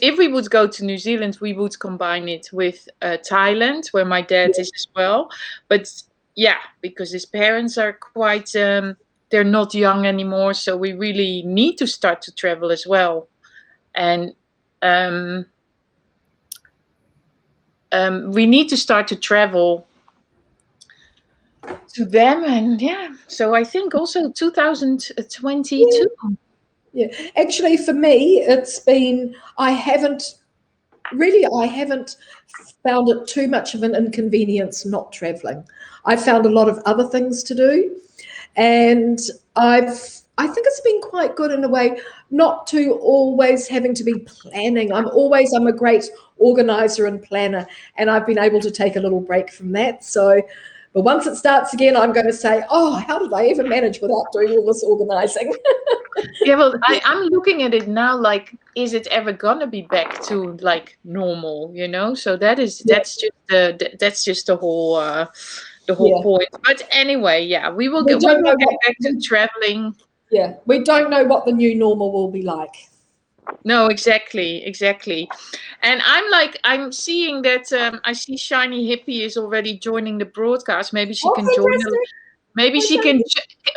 if we would go to New Zealand, we would combine it with Thailand, where my dad is as well. But because his parents are quite, they're not young anymore, so we really need to start to travel as well. And we need to start to travel to them, and so I think also 2022. Yeah, actually, for me, it's been. I haven't found it too much of an inconvenience not traveling. I've found a lot of other things to do, and I think it's been quite good in a way, not to always having to be planning. I'm a great organizer and planner, and I've been able to take a little break from that. So. But once it starts again, I'm going to say, oh, how did I ever manage without doing all this organizing? I'm looking at it now like, is it ever going to be back to like normal, you know? So that's just the whole point. But anyway, we will get back to traveling. Yeah, we don't know what the new normal will be like. No, exactly. And I'm seeing that I see Shiny Hippie is already joining the broadcast. Maybe she can join. Maybe she can.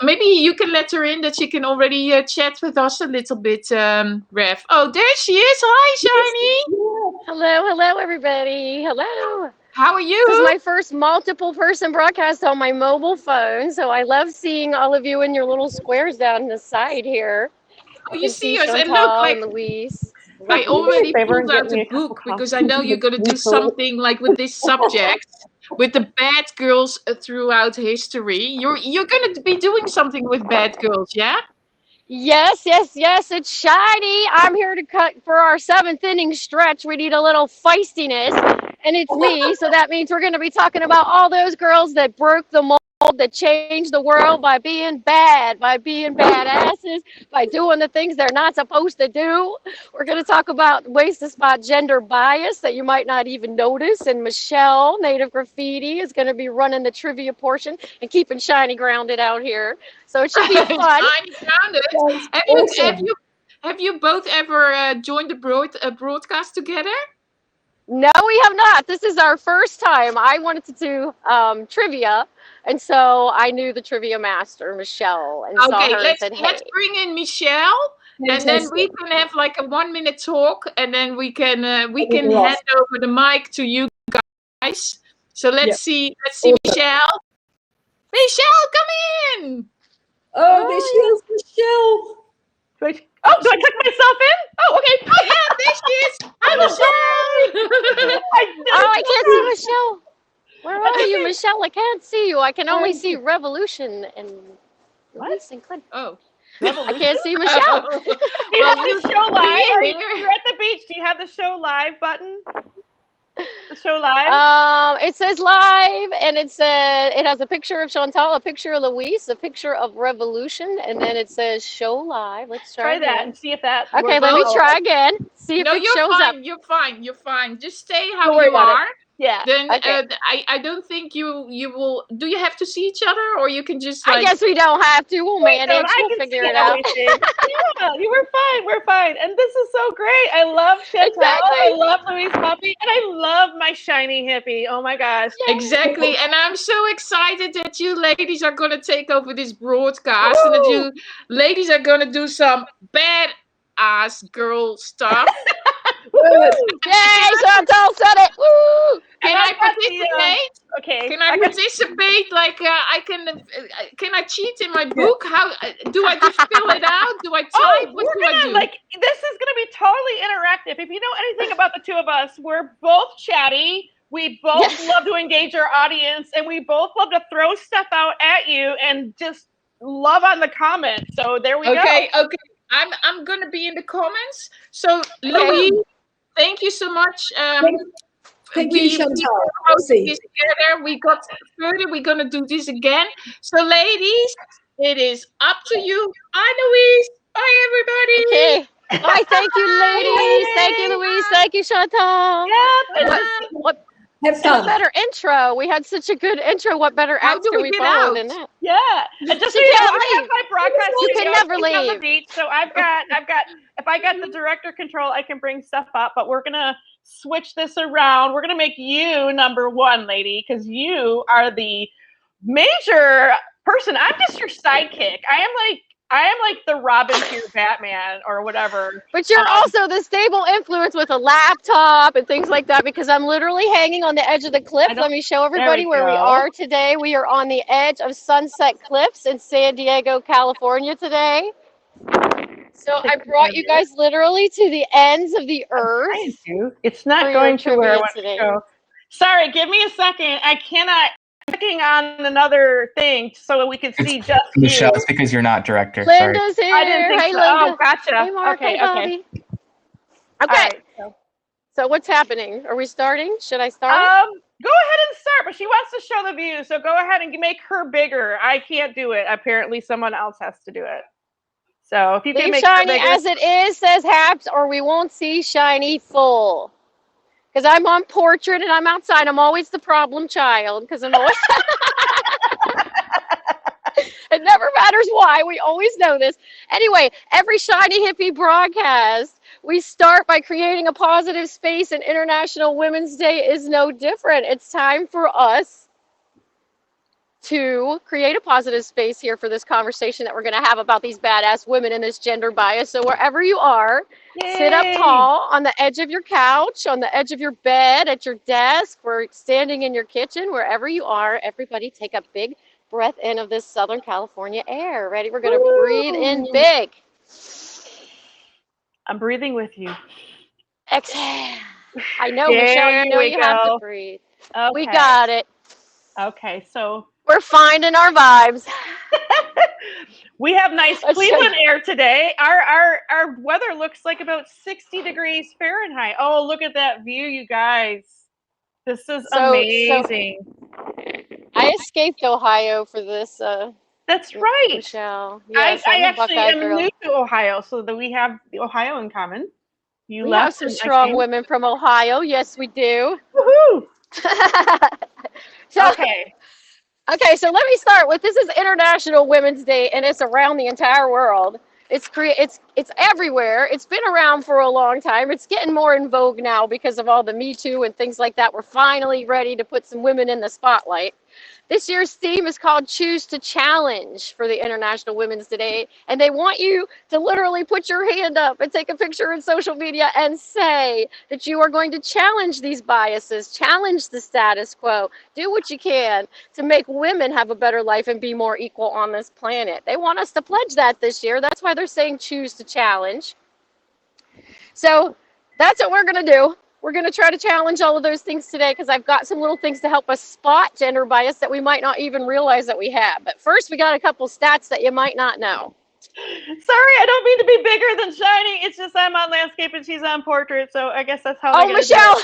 Maybe you can let her in that she can already chat with us a little bit, Rev. Oh, there she is. Hi, Shiny. Hello, everybody. Hello. How are you? This is my first multiple person broadcast on my mobile phone, so I love seeing all of you in your little squares down the side here. Oh, I you can see see us, and Chantal look, like and Louise. I already pulled out the book because I know you're going to do something like with this subject, with the bad girls throughout history. You're going to be doing something with bad girls, yeah? Yes, it's Shiny. I'm here to cut for our 7th inning stretch. We need a little feistiness, and it's me. So that means we're going to be talking about all those girls that broke the mold, that changed the world by being bad, by being badasses, by doing the things they're not supposed to do. We're going to talk about ways to spot gender bias that you might not even notice. And Michelle, Native Graffiti, is going to be running the trivia portion and keeping Shiny grounded out here. So it should be fun. Shiny grounded. Have you both ever joined a broadcast together? No, we have not. This is our first time. I wanted to do trivia, and so I knew the trivia master, Michelle, and saw her and said, "Hey." Let's bring in Michelle, and then we can have like a 1-minute talk, and then we can hand over the mic to you guys. So let's see Michelle. Michelle, come in. Oh, there she is, Michelle. Do I click myself in? Oh, okay. Oh, yeah, there she is. Hi, Michelle. I can't see Michelle. Where are you, Michelle? I can't see you. I can only see Revolution and Louise and Clint. Oh. I can't see Michelle. Do you have the show live? You're at the beach. Do you have the show live button? The show live? It says live, and it has a picture of Chantal, a picture of Louise, a picture of Revolution, and then it says show live. Let's try that again. and see if that Okay, works. let me try again. See if it shows up. You're fine. Just stay how Don't worry you about are. it. Yeah. Then Okay. I don't think you will. Do you have to see each other, or you can just? I guess we don't have to. We'll manage. We'll figure it out. Yeah, you were fine. We're fine. And this is so great. I love Chantal. Exactly. I love Louise Puppy. And I love my Shiny Hippie. Oh my gosh. Exactly. And I'm so excited that you ladies are going to take over this broadcast. And that you ladies are going to do some bad-ass girl stuff. Yay, Chantal said it. Woo! Can I participate? Okay. Can I participate? Like, can I cheat in my book? How do I just fill it out? Do I type? What do I do? This is gonna be totally interactive. If you know anything about the two of us, we're both chatty. We both love to engage our audience, and we both love to throw stuff out at you and just love on the comments. So there we go. Okay. I'm gonna be in the comments. So Louise, thank you so much. Thank you, Chantal. This together. We got further. We're gonna do this again. So, ladies, it is up to you. Bye, Louise. Bye, everybody. Okay. Bye. Thank you, ladies. Thank you, Louise. Thank you, Chantal. What a better intro. We had such a good intro. What better acts can we follow than that? Yeah. And just so You you know, can't I have leave. my broadcast You can studio never on the leave. beach, so I've got if I got the director control, I can bring stuff up, but we're gonna switch this around. We're gonna make you number one, lady, because you are the major person. I'm just your sidekick. I am like the Robin to your Batman or whatever. But you're also the stable influence with a laptop and things like that, because I'm literally hanging on the edge of the cliff. Let me show everybody where we are today. We are on the edge of Sunset Cliffs in San Diego, California today. So I brought you guys literally to the ends of the earth. It's not going to where I want to go. Sorry, give me a second. I cannot. I'm clicking on another thing so that we can see just Michelle, you. it's because you're not director. Linda's here. I didn't think Hey, so. Linda. Oh, gotcha. Hey, Mark. Okay, Hey, Bobby. Okay. So what's happening? Are we starting? Should I start? Go ahead and start, but she wants to show the view, so go ahead and make her bigger. I can't do it. Apparently, someone else has to do it. So if you can Leave make her Shiny bigger. as it is, says Haps, or we won't see Shiny full. Because I'm on portrait and I'm outside. I'm always the problem child because I'm always. It never matters why. We always know this. Anyway, every Shiny Hippie broadcast, we start by creating a positive space, and International Women's Day is no different. It's time for us to create a positive space here for this conversation that we're going to have about these badass women and this gender bias. So wherever you are, sit up tall on the edge of your couch, on the edge of your bed, at your desk, or standing in your kitchen, wherever you are. Everybody take a big breath in of this Southern California air. Ready? We're going to breathe in big. I'm breathing with you. Exhale. I know, Michelle, you know you have to breathe. Okay. We got it. Okay, so we're finding our vibes. We have nice Cleveland air today. Our weather looks like about 60 degrees Fahrenheit. Oh, look at that view, you guys. This is amazing. I escaped Ohio for this. That's right. Michelle. Yes, I actually am new to Ohio, so that we have the Ohio in common. You we have some strong women from Ohio. Yes, we do. Woohoo! Okay, so let me start with, this is International Women's Day, and it's around the entire world. It's everywhere. It's been around for a long time. It's getting more in vogue now because of all the Me Too and things like that. We're finally ready to put some women in the spotlight. This year's theme is called Choose to Challenge for the International Women's Day, and they want you to literally put your hand up and take a picture in social media and say that you are going to challenge these biases, challenge the status quo, do what you can to make women have a better life and be more equal on this planet. They want us to pledge that this year. That's why they're saying choose to challenge. So that's what we're going to do. We're going to try to challenge all of those things today, because I've got some little things to help us spot gender bias that we might not even realize that we have. But first, we got a couple stats that you might not know. Sorry, I don't mean to be bigger than Shiny. It's just I'm on landscape and she's on portrait, so I guess that's how. Oh, Michelle!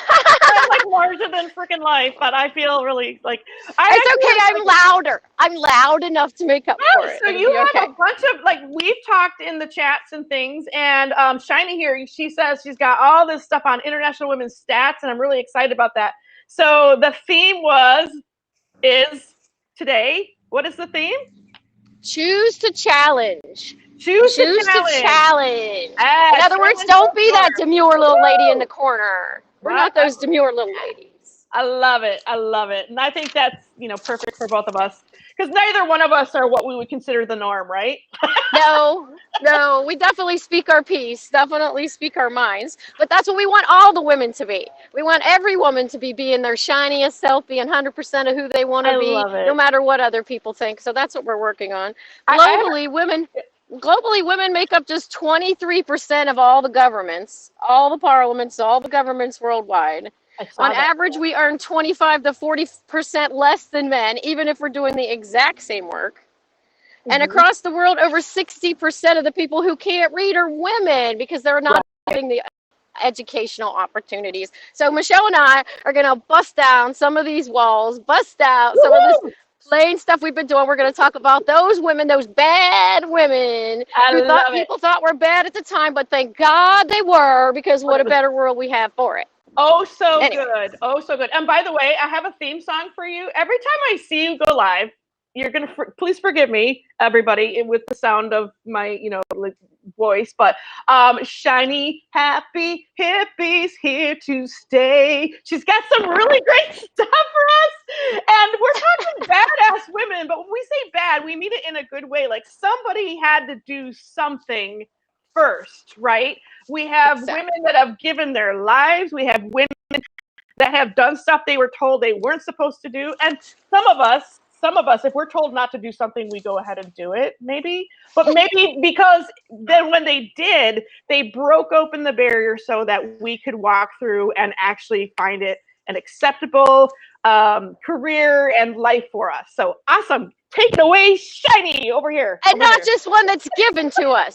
I'm like larger than freaking life, but I feel really like. It's okay. I'm louder. I'm loud enough to make up for it. So you have a bunch of, like, we've talked in the chats and things, and Shiny here, she says she's got all this stuff on International Women's Stats, and I'm really excited about that. So the theme is today. What is the theme? Choose to challenge. Choose to challenge. In other words, don't be that demure little lady in the corner. We're not those demure little ladies. I love it. I love it. And I think that's, perfect for both of us. Because neither one of us are what we would consider the norm, right? No, we definitely speak our piece, definitely speak our minds. But that's what we want all the women to be. We want every woman to be being their shiniest self, being 100% of who they want to be, no matter what other people think. So that's what we're working on. Globally, women make up just 23% of all the governments, all the parliaments, all the governments worldwide. On average, we earn 25 to 40% less than men, even if we're doing the exact same work. And across the world, over 60% of the people who can't read are women, because they're not getting the educational opportunities. So Michelle and I are going to bust down some of these walls, bust out some of this plain stuff we've been doing. We're going to talk about those women, those bad women people thought were bad at the time, but thank God they were, because what a better world we have for it. Oh, so good. Oh, so good. And by the way, I have a theme song for you. Every time I see you go live, you're going to, please forgive me, everybody, with the sound of my, voice, but shiny, happy hippies here to stay. She's got some really great stuff for us. And we're talking badass women, but when we say bad, we mean it in a good way. Like, somebody had to do something first, right? We have women that have given their lives. We have women that have done stuff they were told they weren't supposed to do. And some of us, if we're told not to do something, we go ahead and do it, maybe. But maybe because then when they did, they broke open the barrier so that we could walk through and actually find it an acceptable career and life for us. So awesome. Take it away, Shiny, over here. And not just one that's given to us.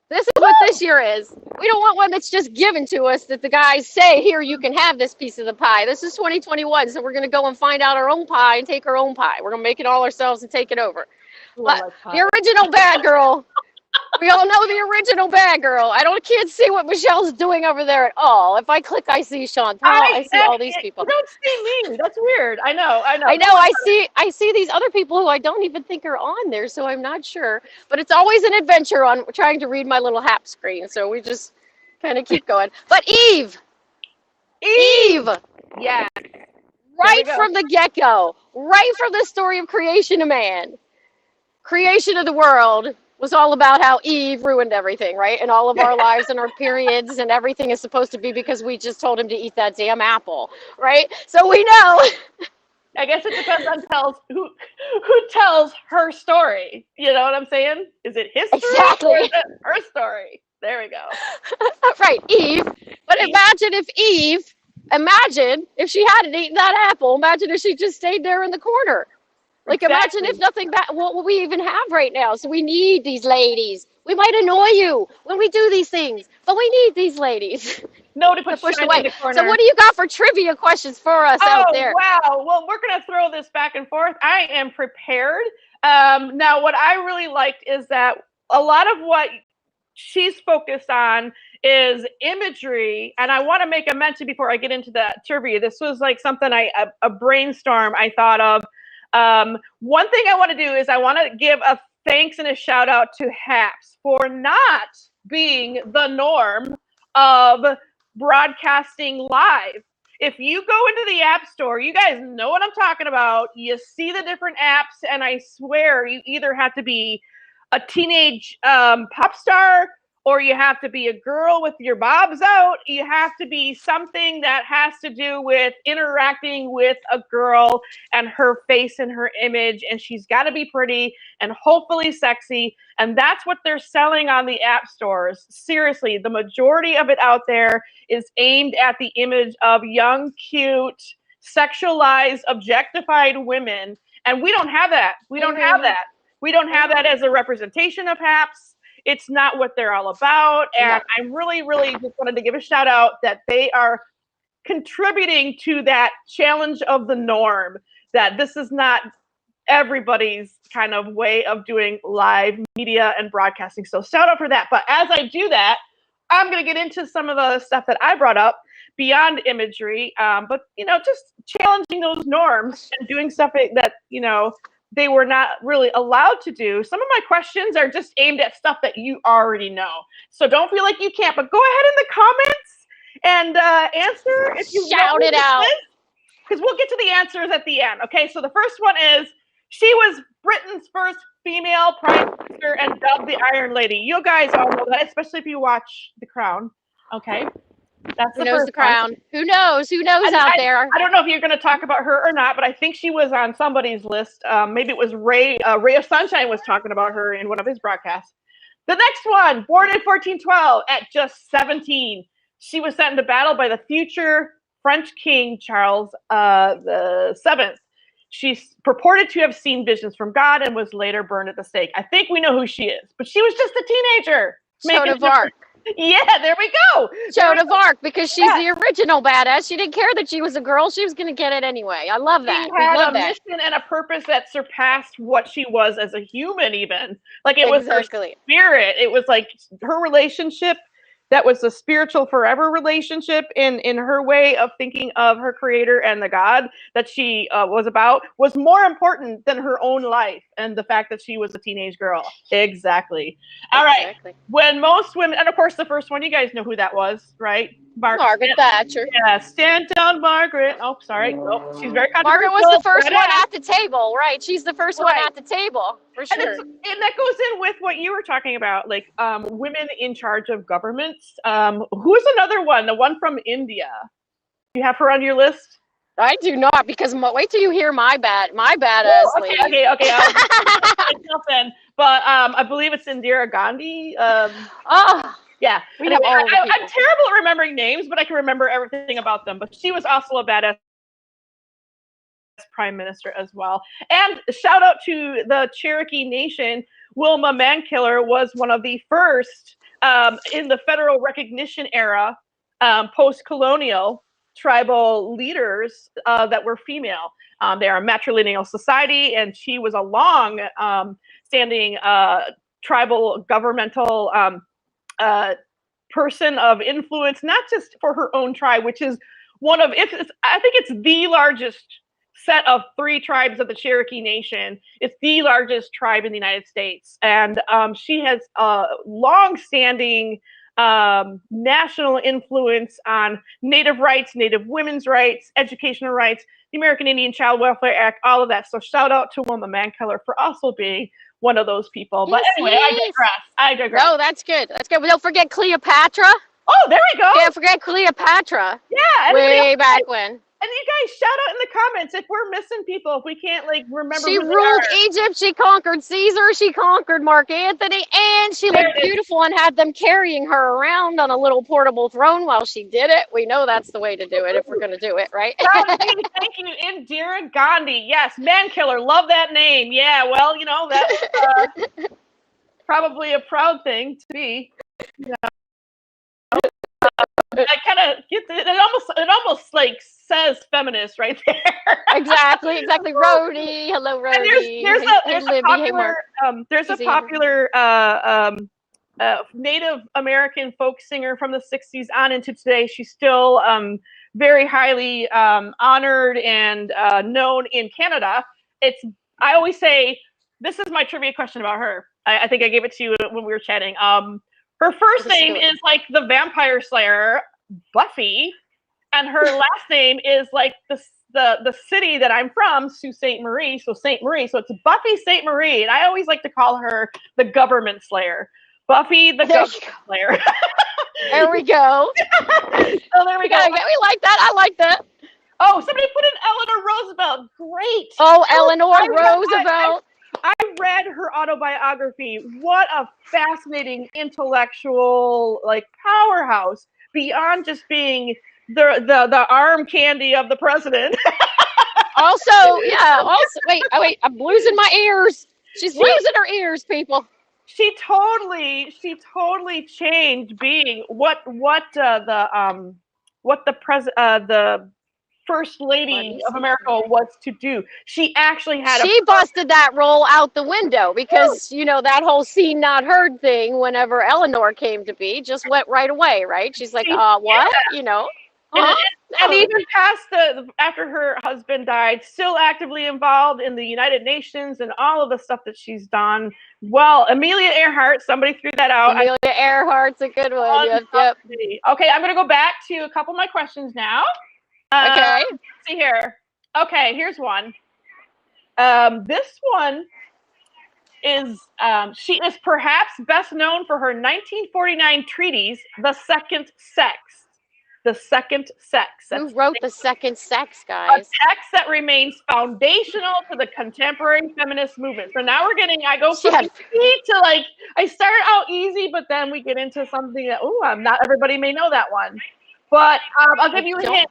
This is what this year is. We don't want one that's just given to us, that the guys say, here, you can have this piece of the pie. This is 2021, so we're going to go and find out our own pie and take our own pie. We're going to make it all ourselves and take it over. But the original bad girl, We all know the original bad girl. Can't see what Michelle's doing over there at all. If I click, I see Chantal. I see all these people. You don't see me. That's weird. I know. I see these other people who I don't even think are on there, so I'm not sure. But it's always an adventure on trying to read my little Hap screen. So we just kind of keep going. But Eve. Yeah. Right from the get-go, right from the story of creation of man, creation of the world was all about how Eve ruined everything, right? And all of our lives and our periods and everything is supposed to be because we just told him to eat that damn apple, right? So we know. I guess it depends on who tells her story. You know what I'm saying? Is it his story or is it her story? There we go. Right, Eve. But imagine if she hadn't eaten that apple. Imagine if she just stayed there in the corner. Like, imagine if nothing what would we even have right now? So we need these ladies. We might annoy you when we do these things, but we need these ladies. No, to push away. in the corner. So what do you got for trivia questions for us out there? Wow. Well, we're going to throw this back and forth. I am prepared. Now, what I really liked is that a lot of what she's focused on is imagery. And I want to make a mention before I get into the trivia. This was like something a brainstorm I thought of. One thing I want to do is I want to give a thanks and a shout out to Haps for not being the norm of broadcasting live. If you go into the App Store, you guys know what I'm talking about. You see the different apps, and I swear you either have to be a teenage pop star, or you have to be a girl with your bobs out. You have to be something that has to do with interacting with a girl and her face and her image, and she's got to be pretty and hopefully sexy. And that's what they're selling on the app stores. Seriously, the majority of it out there is aimed at the image of young, cute, sexualized, objectified women. And we don't have that. We don't have that. We don't have that as a representation of Haps. It's not what they're all about. And I really, really just wanted to give a shout out that they are contributing to that challenge of the norm, that this is not everybody's kind of way of doing live media and broadcasting. So shout out for that. But as I do that, I'm going to get into some of the stuff that I brought up beyond imagery, but, just challenging those norms and doing stuff that, they were not really allowed to do. Some of my questions are just aimed at stuff that you already know. So don't feel like you can't, but go ahead in the comments and answer if you shout it out. Because we'll get to the answers at the end. Okay, so the first one is, she was Britain's first female prime minister and dubbed the Iron Lady. You guys all know that, especially if you watch The Crown. Okay. That's Who knows The Crown? One. Who knows? Who knows out there? I don't know if you're going to talk about her or not, but I think she was on somebody's list. Maybe it was Ray of Sunshine was talking about her in one of his broadcasts. The next one, born in 1412 at just 17, she was sent into battle by the future French King Charles VII. She's purported to have seen visions from God and was later burned at the stake. I think we know who she is, but she was just a teenager. Joan of Arc. Yeah, there we go. Joan of Arc, because she's the original badass. She didn't care that she was a girl. She was going to get it anyway. I love that. She had a mission and a purpose that surpassed what she was as a human even. Like, it was her spirit. It was like her relationship that was a spiritual forever relationship in her way of thinking of her creator and the God that she was about was more important than her own life and the fact that she was a teenage girl. Exactly. All right. When most women, and of course the first one, you guys know who that was, right? Margaret Thatcher. Yeah, stand down, Margaret. Oh, sorry. Oh, she's very controversial. Margaret was the first one at the table, right? She's the first one at the table, for sure. And that goes in with what you were talking about, like women in charge of governments. Who's another one? The one from India. Do you have her on your list? I do not, because wait till you hear my badass lady. Okay. Nothing. But I believe it's Indira Gandhi. Yeah, I'm terrible at remembering names, but I can remember everything about them. But she was also a badass prime minister as well. And shout out to the Cherokee Nation. Wilma Mankiller was one of the first in the federal recognition era, post-colonial tribal leaders that were female. They are a matrilineal society, and she was a long-standing tribal governmental person of influence, not just for her own tribe, which is I think it's the largest set of 3 tribes of the Cherokee Nation. It's the largest tribe in the United States. And she has long-standing national influence on Native rights, Native women's rights, educational rights, the American Indian Child Welfare Act, all of that. So shout out to Wilma Mankeller for also being one of those people. But anyway, I digress. No, that's good. That's good. But don't forget Cleopatra. Oh, there we go. Can't forget Cleopatra. Yeah. Way back when. And you guys shout out in the comments if we're missing people, if we can't like remember. She who they ruled are. Egypt, she conquered Caesar, she conquered Mark Antony, and she looked beautiful and had them carrying her around on a little portable throne while she did it. We know that's the way to do it if we're going to do it, right? Thank you, Indira Gandhi. Yes, man killer. Love that name. Yeah, well, you know, that's probably a proud thing to be. You know. I kind of get it almost like says feminist right there. Exactly. Rhodey. Hello, Rhodey. There's a popular Native American folk singer from the 60s on into today. She's still very highly honored and known in Canada. I always say, this is my trivia question about her. I think I gave it to you when we were chatting. Her first name is like the vampire slayer, Buffy, and her last name is like the city that I'm from, Sault Ste. Marie. So Ste. Marie. So it's Buffy Ste. Marie. And I always like to call her the government slayer. Buffy the government slayer. There we go. So there we go. Yeah, we like that. I like that. Oh, somebody put in Eleanor Roosevelt. Great. Oh, Eleanor Roosevelt. I read her autobiography. What a fascinating intellectual like powerhouse beyond just being the arm candy of the president. Also, wait, I'm losing my ears. She's losing her ears, people. She totally changed being what the First Lady of America was to do. She actually had busted that role out the window because, you know, that whole seen not heard thing whenever Eleanor came to be just went right away, right? She's like, what? Yeah. You know? And even past after her husband died, still actively involved in the United Nations and all of the stuff that she's done. Well, Amelia Earhart, somebody threw that out. Amelia Earhart's a good one. Yep. Okay, I'm going to go back to a couple of my questions now. Okay. Let's see here. Okay, here's one. This one is, she is perhaps best known for her 1949 treatise, The Second Sex. The Second Sex. Who wrote The Second Sex, guys? A text that remains foundational to the contemporary feminist movement. So now I go from easy to like, I start out easy, but then we get into something that, not everybody may know that one. But I'll give you a hint.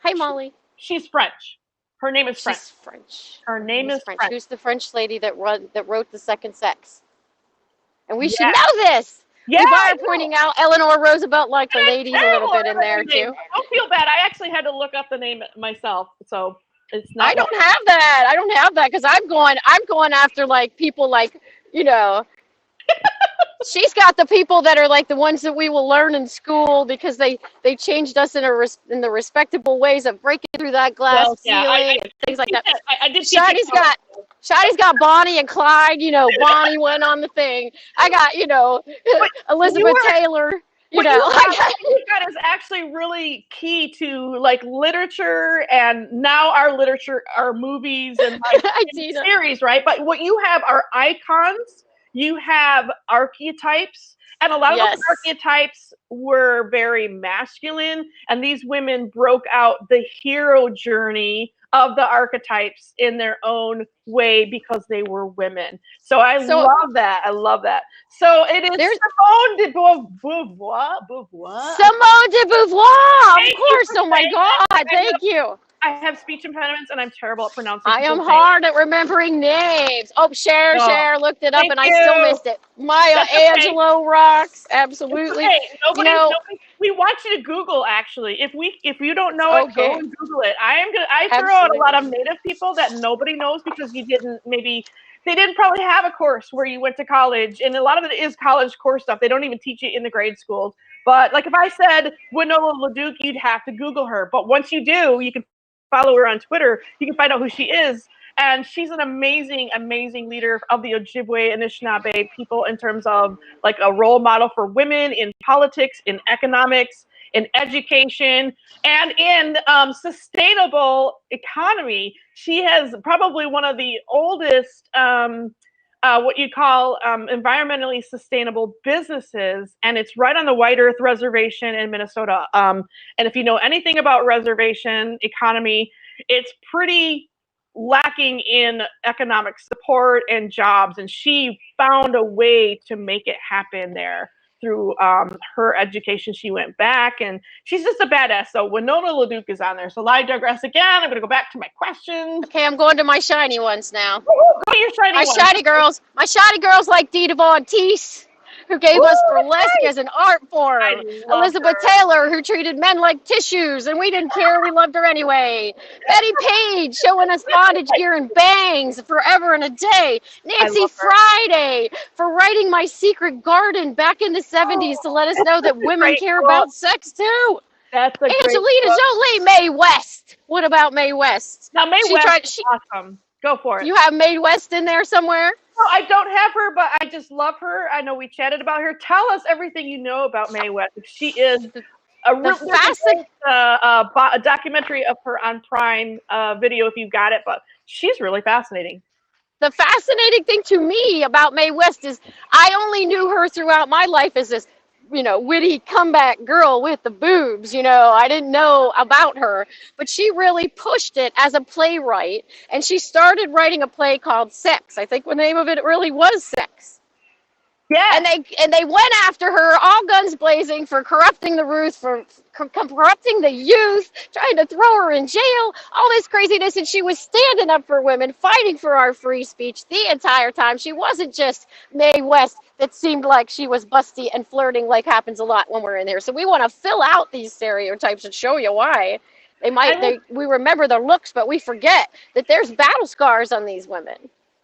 Hey, Molly. She's French. Her name is French. She's French. Her name is French. Who's the French lady that wrote The Second Sex? And we should know this. Yeah, we are pointing out Eleanor Roosevelt like the ladies a little bit in there too. Don't feel bad. I actually had to look up the name myself, so it's not. I don't have that. I don't have that because I'm going after like people like, you know. She's got the people that are like the ones that we will learn in school because they changed us in the respectable ways of breaking through that glass ceiling and things like that. Shotty's got Bonnie and Clyde. You know, Bonnie went on the thing. I got Elizabeth Taylor. What you got is actually really key to like literature and now our movies and series, right? But what you have are icons. You have archetypes, and a lot of those archetypes were very masculine, and these women broke out the hero journey of the archetypes in their own way because they were women. So I love that. I love that. So it is Simone de Beauvoir. Simone de Beauvoir, of course. Oh my God, thank you. I have speech impediments and I'm terrible at pronouncing. I am hard at remembering names. Oh, Cher looked it up and I still missed it. Maya Angelou rocks. Absolutely. Nobody, we want you to Google actually. If you don't know it, go and Google it. I throw out a lot of Native people that nobody knows because you didn't maybe they didn't probably have a course where you went to college, and a lot of it is college course stuff. They don't even teach it in the grade schools. But like if I said Winola LaDuke, you'd have to Google her. But once you do, you can follow her on Twitter. You can find out who she is. And she's an amazing, amazing leader of the Ojibwe Anishinaabe people in terms of like a role model for women in politics, in economics, in education, and in sustainable economy. She has probably one of the oldest what you call environmentally sustainable businesses, and it's right on the White Earth Reservation in Minnesota. And if you know anything about reservation economy, it's pretty lacking in economic support and jobs, and she found a way to make it happen there through her education. She went back, and she's just a badass. So Winola LaDuke is on there. So I digress again. I'm going to go back to my questions. Okay, I'm going to my shiny ones now. Go to your shiny My ones. shiny girls. My shiny girls like Dita Von Teese, who gave us burlesque as an art form. Elizabeth Taylor, who treated men like tissues, and we didn't care. We loved her anyway. Betty Page, showing us bondage gear and bangs forever and a day. Nancy Friday, for writing My Secret Garden back in the 70s to let us know that women care about sex too. That's a Angelina Jolie. Mae West. What about Mae West? Now Mae West is awesome. Go for it. You have Mae West in there somewhere? Well, I don't have her, but I just love her. I know we chatted about her. Tell us everything you know about Mae West. She is a documentary of her on Prime Video if you got it, but she's really fascinating. The fascinating thing to me about Mae West is I only knew her throughout my life as this, witty comeback girl with the boobs. I didn't know about her, but she really pushed it as a playwright, and she started writing a play called Sex. I think the name of it really was Sex. Yeah. And they went after her, all guns blazing, for corrupting the Ruth, for corrupting the youth, trying to throw her in jail, all this craziness. And she was standing up for women, fighting for our free speech the entire time. She wasn't just Mae West that seemed like she was busty and flirting, like happens a lot when we're in here. So we want to fill out these stereotypes and show you why. We remember their looks, but we forget that there's battle scars on these women.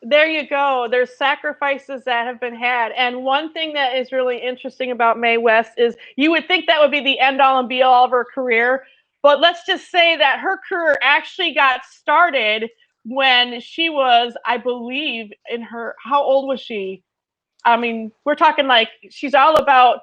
There you go. There's sacrifices that have been had. And one thing that is really interesting about Mae West is you would think that would be the end all and be all of her career. But let's just say that her career actually got started when she was, I believe, how old was she? I mean, we're talking like she's all about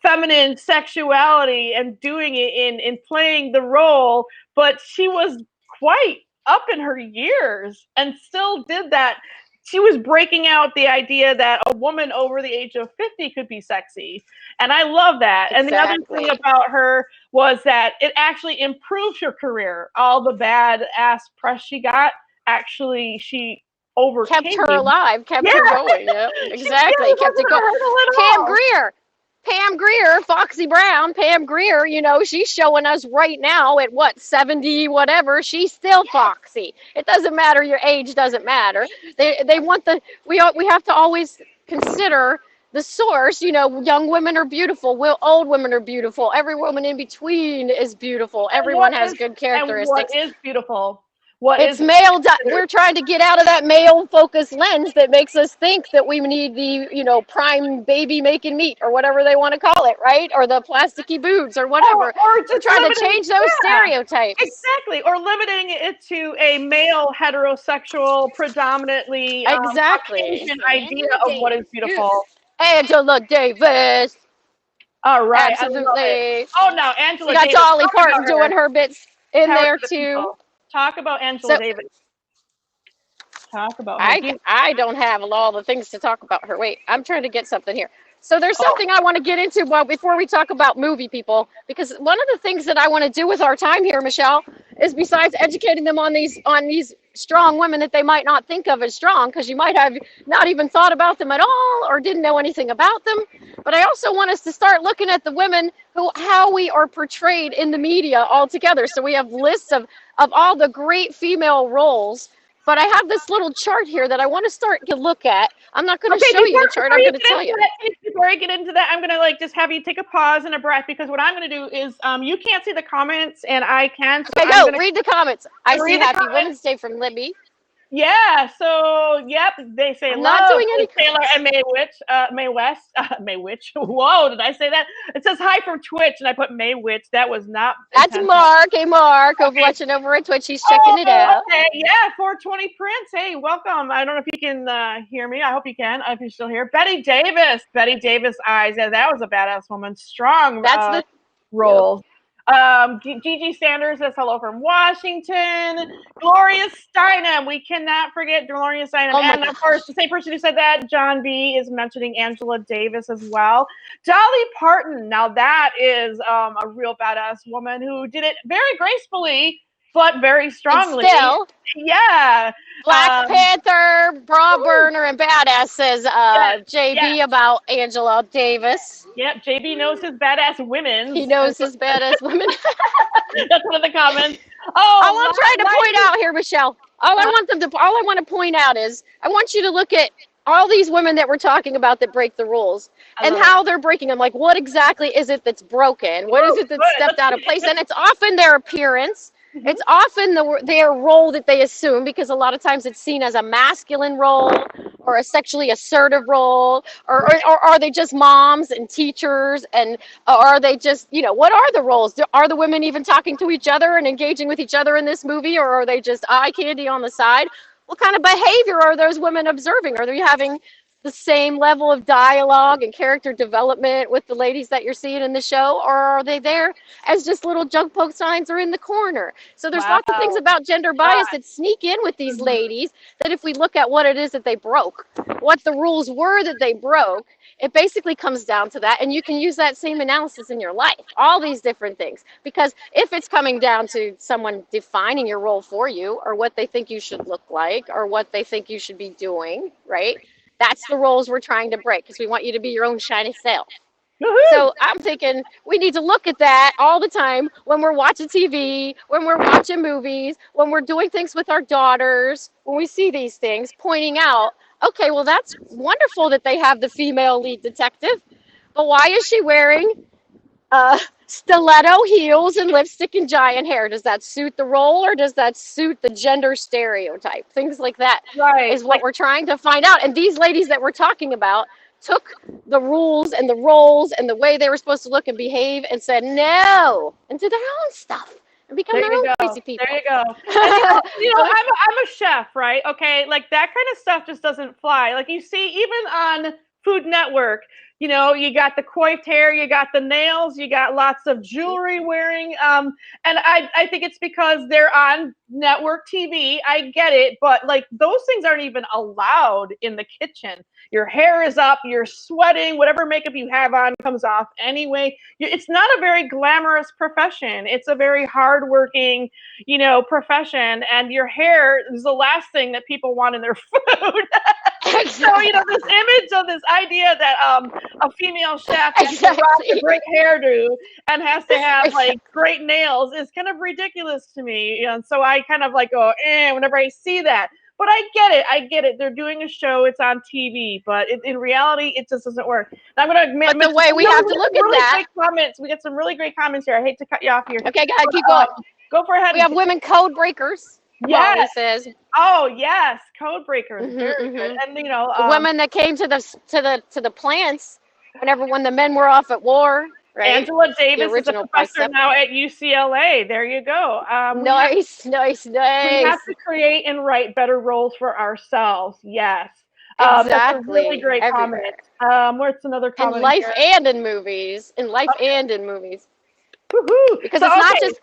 feminine sexuality and doing it in playing the role. But she was quite up in her years and still did that. She was breaking out the idea that a woman over the age of 50 could be sexy. And I love that. Exactly. And the other thing about her was that it actually improved her career. All the bad ass press she got, actually, she overcame. Kept her alive, kept her going. Yeah, exactly. Kept it going. Pam Grier, Foxy Brown, Pam Grier, she's showing us right now at 70 whatever, she's still foxy. It doesn't matter, your age doesn't matter. They want we have to always consider the source. Young women are beautiful, old women are beautiful, every woman in between is beautiful, everyone has good characteristics. And what is beautiful? We're trying to get out of that male-focused lens that makes us think that we need the, prime baby-making meat or whatever they want to call it, right? Or the plasticky boobs or whatever. Or just trying to change those stereotypes. Exactly. Or limiting it to a male, heterosexual, predominantly Caucasian idea of what is beautiful. Angela Davis. All right. Absolutely. Oh, no, Angela Davis. Davis. Got Dolly Parton doing her bits in there, too. Talk about Angela Davis. Talk about her. I don't have all the things to talk about her. Wait, I'm trying to get something here. So there's something I want to get into before we talk about movie people, because one of the things that I want to do with our time here, Michelle, is besides educating them on these strong women that they might not think of as strong, because you might have not even thought about them at all or didn't know anything about them. But I also want us to start looking at the women how we are portrayed in the media altogether. So we have lists of all the great female roles. But I have this little chart here that I want to start to look at. I'm not going to show you the chart. I'm going to tell you. Before I get into that, I'm going to just have you take a pause and a breath, because what I'm going to do is you can't see the comments and I can. So okay, read the comments. I see Happy Women's Day from Libby. Yeah, so yep, they say I'm not love doing is any Taylor and Mae West. Mae Witch. Whoa, did I say that? It says hi from Twitch, and I put Mae Witch. That was not That's intentional. Mark. Hey, Mark, over Okay. watching over at Twitch. He's checking it out. Okay, yeah, 420 Prince. Hey, welcome. I don't know if you can hear me. I hope you can. If you're still here, Betty Davis. Betty Davis eyes. Yeah, that was a badass woman. Strong. That's the role. Gigi Sanders says hello from Washington. Gloria Steinem. We cannot forget Gloria Steinem. Oh my And of course, the same person who said that, John B, is mentioning Angela Davis as well. Dolly Parton. Now that is a real badass woman who did it very gracefully, but very strongly. And still, yeah. Black Panther, bra burner, and badass says JB about Angela Davis. Yep, JB knows his badass women. He knows his badass women. That's one of the comments. All I'm trying to point out here, Michelle, all I want to point out is I want you to look at all these women that we're talking about that break the rules and how they're breaking them. Like, what exactly is it that's broken? What is it that's stepped out of place? And it's often their appearance. It's often their role that they assume, because a lot of times it's seen as a masculine role or a sexually assertive role, or are they just moms and teachers, and are they just, what are the roles? Are the women even talking to each other and engaging with each other in this movie, or are they just eye candy on the side? What kind of behavior are those women observing? Are they having the same level of dialogue and character development with the ladies that you're seeing in the show, or are they there as just little junk poke signs or in the corner? So there's lots of things about gender bias that sneak in with these ladies, that if we look at what it is that they broke, what the rules were that they broke, it basically comes down to that. And you can use that same analysis in your life, all these different things. Because if it's coming down to someone defining your role for you, or what they think you should look like, or what they think you should be doing, right? That's the roles we're trying to break, because we want you to be your own shiny self. So I'm thinking we need to look at that all the time when we're watching TV, when we're watching movies, when we're doing things with our daughters, when we see these things, pointing out, okay, well, that's wonderful that they have the female lead detective, but why is she wearing stiletto heels and lipstick and giant hair? Does that suit the role, or does that suit the gender stereotype? Things like that is what we're trying to find out. And these ladies that we're talking about took the rules and the roles and the way they were supposed to look and behave and said no and did their own stuff and become their own crazy people. There you go. And, I'm a chef, right? Okay, like that kind of stuff just doesn't fly. Like you see, even on Food Network, you got the coiffed hair, you got the nails, you got lots of jewelry wearing. And I think it's because they're on network TV. I get it, but like those things aren't even allowed in the kitchen. Your hair is up, you're sweating, whatever makeup you have on comes off anyway. It's not a very glamorous profession. It's a very hardworking, profession. And your hair is the last thing that people want in their food. So, this image of this idea that a female chef has to rock a great hairdo and has to have like great nails is kind of ridiculous to me. And so I kind of like go, whenever I see that. But I get it. They're doing a show. It's on TV, but in reality, it just doesn't work. And I'm gonna. But the way we have to look at that. Great comments. We get some really great comments here. I hate to cut you off here. Okay, go ahead, keep going. Go for ahead. We have women code breakers. Yes. Says. Oh yes, code breakers. Very good. And the women that came to the plants when the men were off at war. Right? Angela Davis is a professor now at UCLA. There you go. Nice. We have to create and write better roles for ourselves. Yes. Exactly. That's a really great comment. Where's another comment? In life here? And in movies. And in movies. Woohoo! Because it's not just.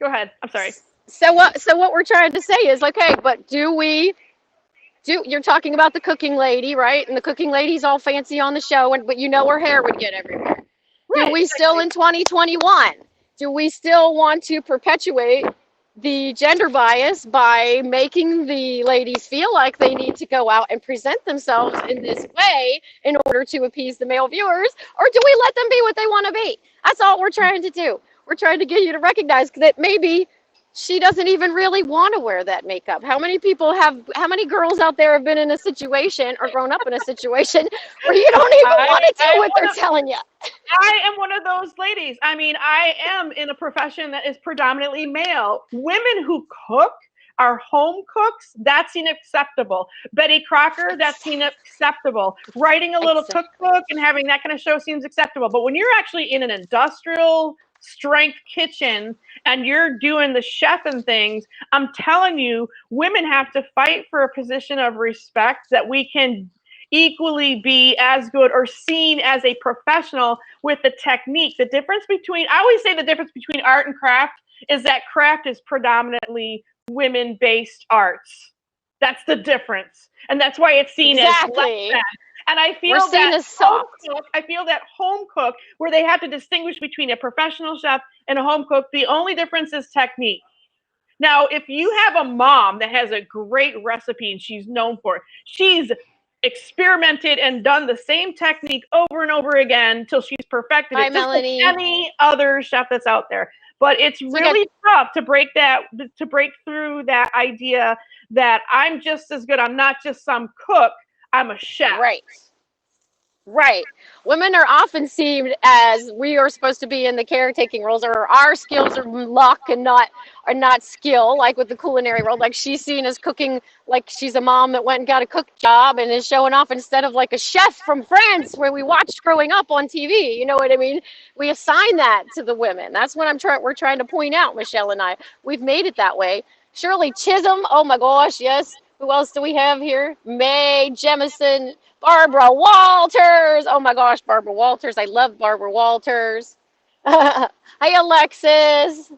Go ahead. I'm sorry. So what we're trying to say is, okay, but you're talking about the cooking lady, right? And the cooking lady's all fancy on the show, but her hair would get everywhere. Right, do we still in 2021? Do we still want to perpetuate the gender bias by making the ladies feel like they need to go out and present themselves in this way in order to appease the male viewers? Or do we let them be what they want to be? That's all we're trying to do. We're trying to get you to recognize that maybe she doesn't even really want to wear that makeup. How many girls out there have been in a situation or grown up in a situation where you don't even want to do what they're telling you? I am one of those ladies. I mean, I am in a profession that is predominantly male. Women who cook, are home cooks, that's unacceptable. Betty Crocker, that's unacceptable. Writing a little cookbook and having that kind of show seems acceptable. But when you're actually in an industrial strength kitchen and you're doing the chef and things, I'm telling you, women have to fight for a position of respect that we can equally be as good or seen as a professional with the technique. The difference between, I always say the difference between art and craft is that craft is predominantly women-based arts. That's the difference. And that's why it's seen as less than. And I feel I feel that home cook, where they have to distinguish between a professional chef and a home cook, the only difference is technique. Now, if you have a mom that has a great recipe and she's known for it, she's experimented and done the same technique over and over again till she's perfected it, just like any other chef that's out there. But it's really tough to break through that idea that I'm just as good. I'm not just some cook. I'm a chef. Right. Right. Women are often seen as we are supposed to be in the caretaking roles, or our skills are luck and not skill, like with the culinary world. Like she's seen as cooking, like she's a mom that went and got a cook job and is showing off instead of like a chef from France where we watched growing up on TV. You know what I mean? We assign that to the women. That's what we're trying to point out, Michelle and I. We've made it that way. Shirley Chisholm, oh my gosh, yes. Who else do we have here? Mae Jemison, Barbara Walters. Oh my gosh, Barbara Walters. I love Barbara Walters. Hey, Alexis.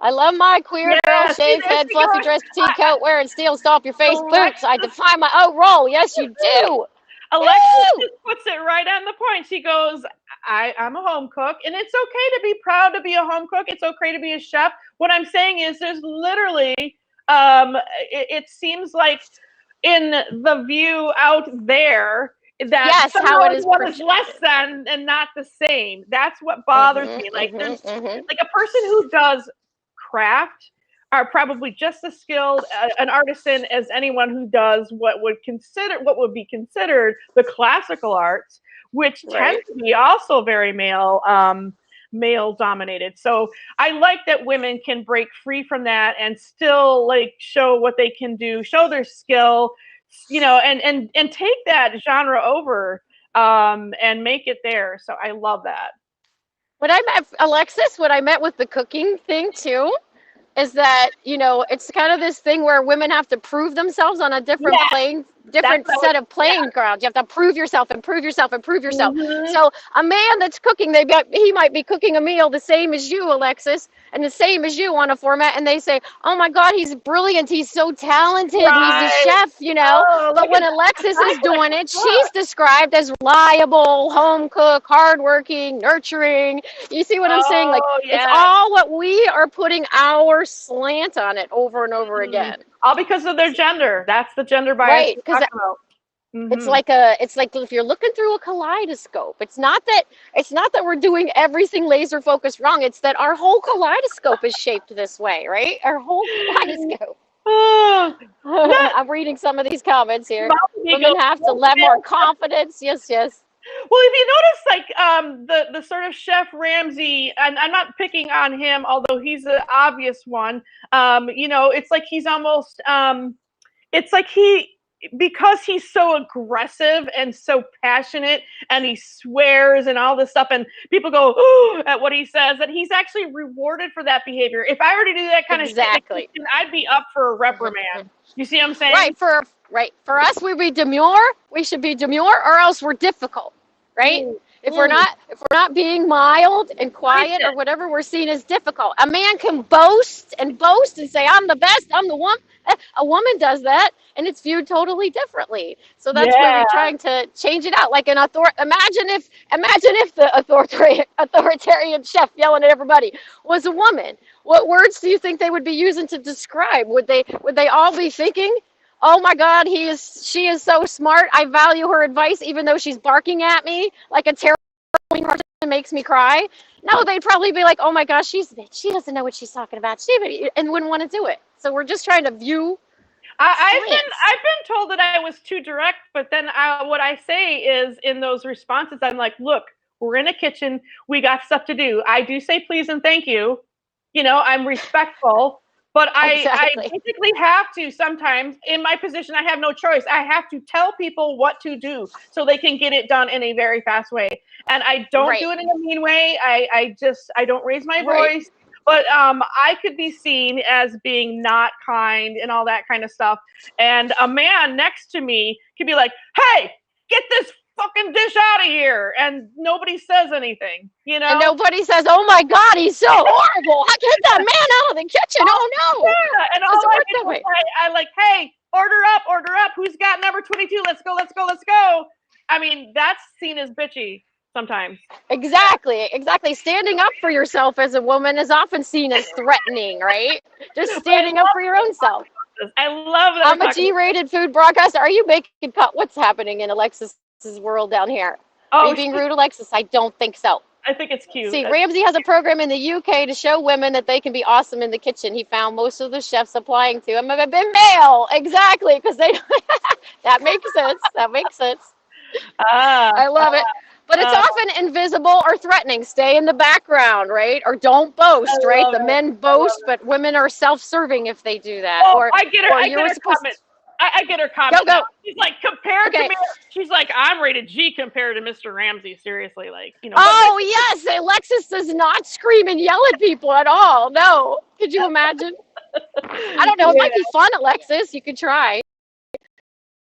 I love my queer girl, shaved head, fluffy dress, petite coat, wearing steel stomp your face boots. I defy my own role. Yes, you do. Alexis just puts it right on the point. She goes, I'm a home cook, and it's okay to be proud to be a home cook. It's okay to be a chef. What I'm saying is there's literally, it seems like in the view out there that how it is one is less than and not the same. That's what bothers me. Like there's like a person who does craft are probably just as skilled an artisan as anyone who does what would be considered the classical arts, which tend to be also very male dominated. So I like that women can break free from that and still like show what they can do, show their skill, you know, and take that genre over and make it there. So I love that. Alexis, what I meant with the cooking thing too, is that, you know, it's kind of this thing where women have to prove themselves on a different set of playing grounds. You have to prove yourself and prove yourself and prove yourself. So a man that's cooking, he might be cooking a meal the same as you, Alexis, and the same as you on a format, and they say, oh my God, he's brilliant, he's so talented, he's a chef, you know. But when Alexis is doing it, she's described as reliable, home cook, hardworking, nurturing. You see what I'm saying? Like, it's all what we are putting our slant on it over and over again. All because of their gender. That's the gender bias. Right, because it's like if you're looking through a kaleidoscope, it's not that we're doing everything laser focused wrong. It's that our whole kaleidoscope is shaped this way, right? Our whole kaleidoscope. I'm reading some of these comments here. Women have to let more confidence. Yes. Well, if you notice, like the sort of Chef Ramsay, and I'm not picking on him, although he's the obvious one. You know, it's like he's almost, it's like because he's so aggressive and so passionate, and he swears and all this stuff, and people go at what he says, that he's actually rewarded for that behavior. If I were to do that kind of shit, I'd be up for a reprimand. You see what I'm saying? Right. For us, we should be demure, or else we're difficult, right? If we're not being mild and quiet or whatever, we're seen as difficult. A man can boast and say, I'm the best, I'm the one. A woman does that, and it's viewed totally differently. So that's where we're trying to change it out. Like imagine if the authoritarian chef yelling at everybody was a woman. What words do you think they would be using to describe? Would they all be thinking, oh my God, she is so smart, I value her advice even though she's barking at me like a terrible person makes me cry? No, they'd probably be like, oh my gosh, she doesn't know what she's talking about, and wouldn't want to do it. So we're just trying to view. I've been told that I was too direct, but then what I say is in those responses, I'm like, look, we're in a kitchen, we got stuff to do. I do say please and thank you. You know, I'm respectful. But I Exactly. basically have to sometimes, in my position, I have no choice. I have to tell people what to do so they can get it done in a very fast way. And I don't do it in a mean way. I don't raise my voice. But I could be seen as being not kind and all that kind of stuff. And a man next to me could be like, hey, get this fucking dish out of here, and nobody says anything, you know. And nobody says, "Oh my God, he's so horrible! Get that man out of the kitchen!" Oh no! Yeah, and all Doesn't I work did that was way. I like, hey, order up. Who's got number 22? Let's go. I mean, that's seen as bitchy sometimes. Exactly. Standing up for yourself as a woman is often seen as threatening, right? Just standing up for your own self. I love that. I'm a G-rated food broadcaster. Are you making cut? What's happening in Alexis's world down here? Are you being rude, Alexis? I don't think so. I think it's cute. See, Ramsey has a program in the UK to show women that they can be awesome in the kitchen. He found most of the chefs applying to him have been male. Exactly, because they that makes sense. I love it. But it's often invisible or threatening. Stay in the background, right? Or don't boast, right? The men boast, but women are self-serving if they do that. Oh, or I get her. or I you're get her supposed comment. I get her comment. Go. Now. She's like, compared to Okay. me, she's like, I'm rated G compared to Mr. Ramsey. Seriously, like, you know. Oh yes, Alexis does not scream and yell at people at all. No, could you imagine? I don't know. It might be fun, Alexis. You could try.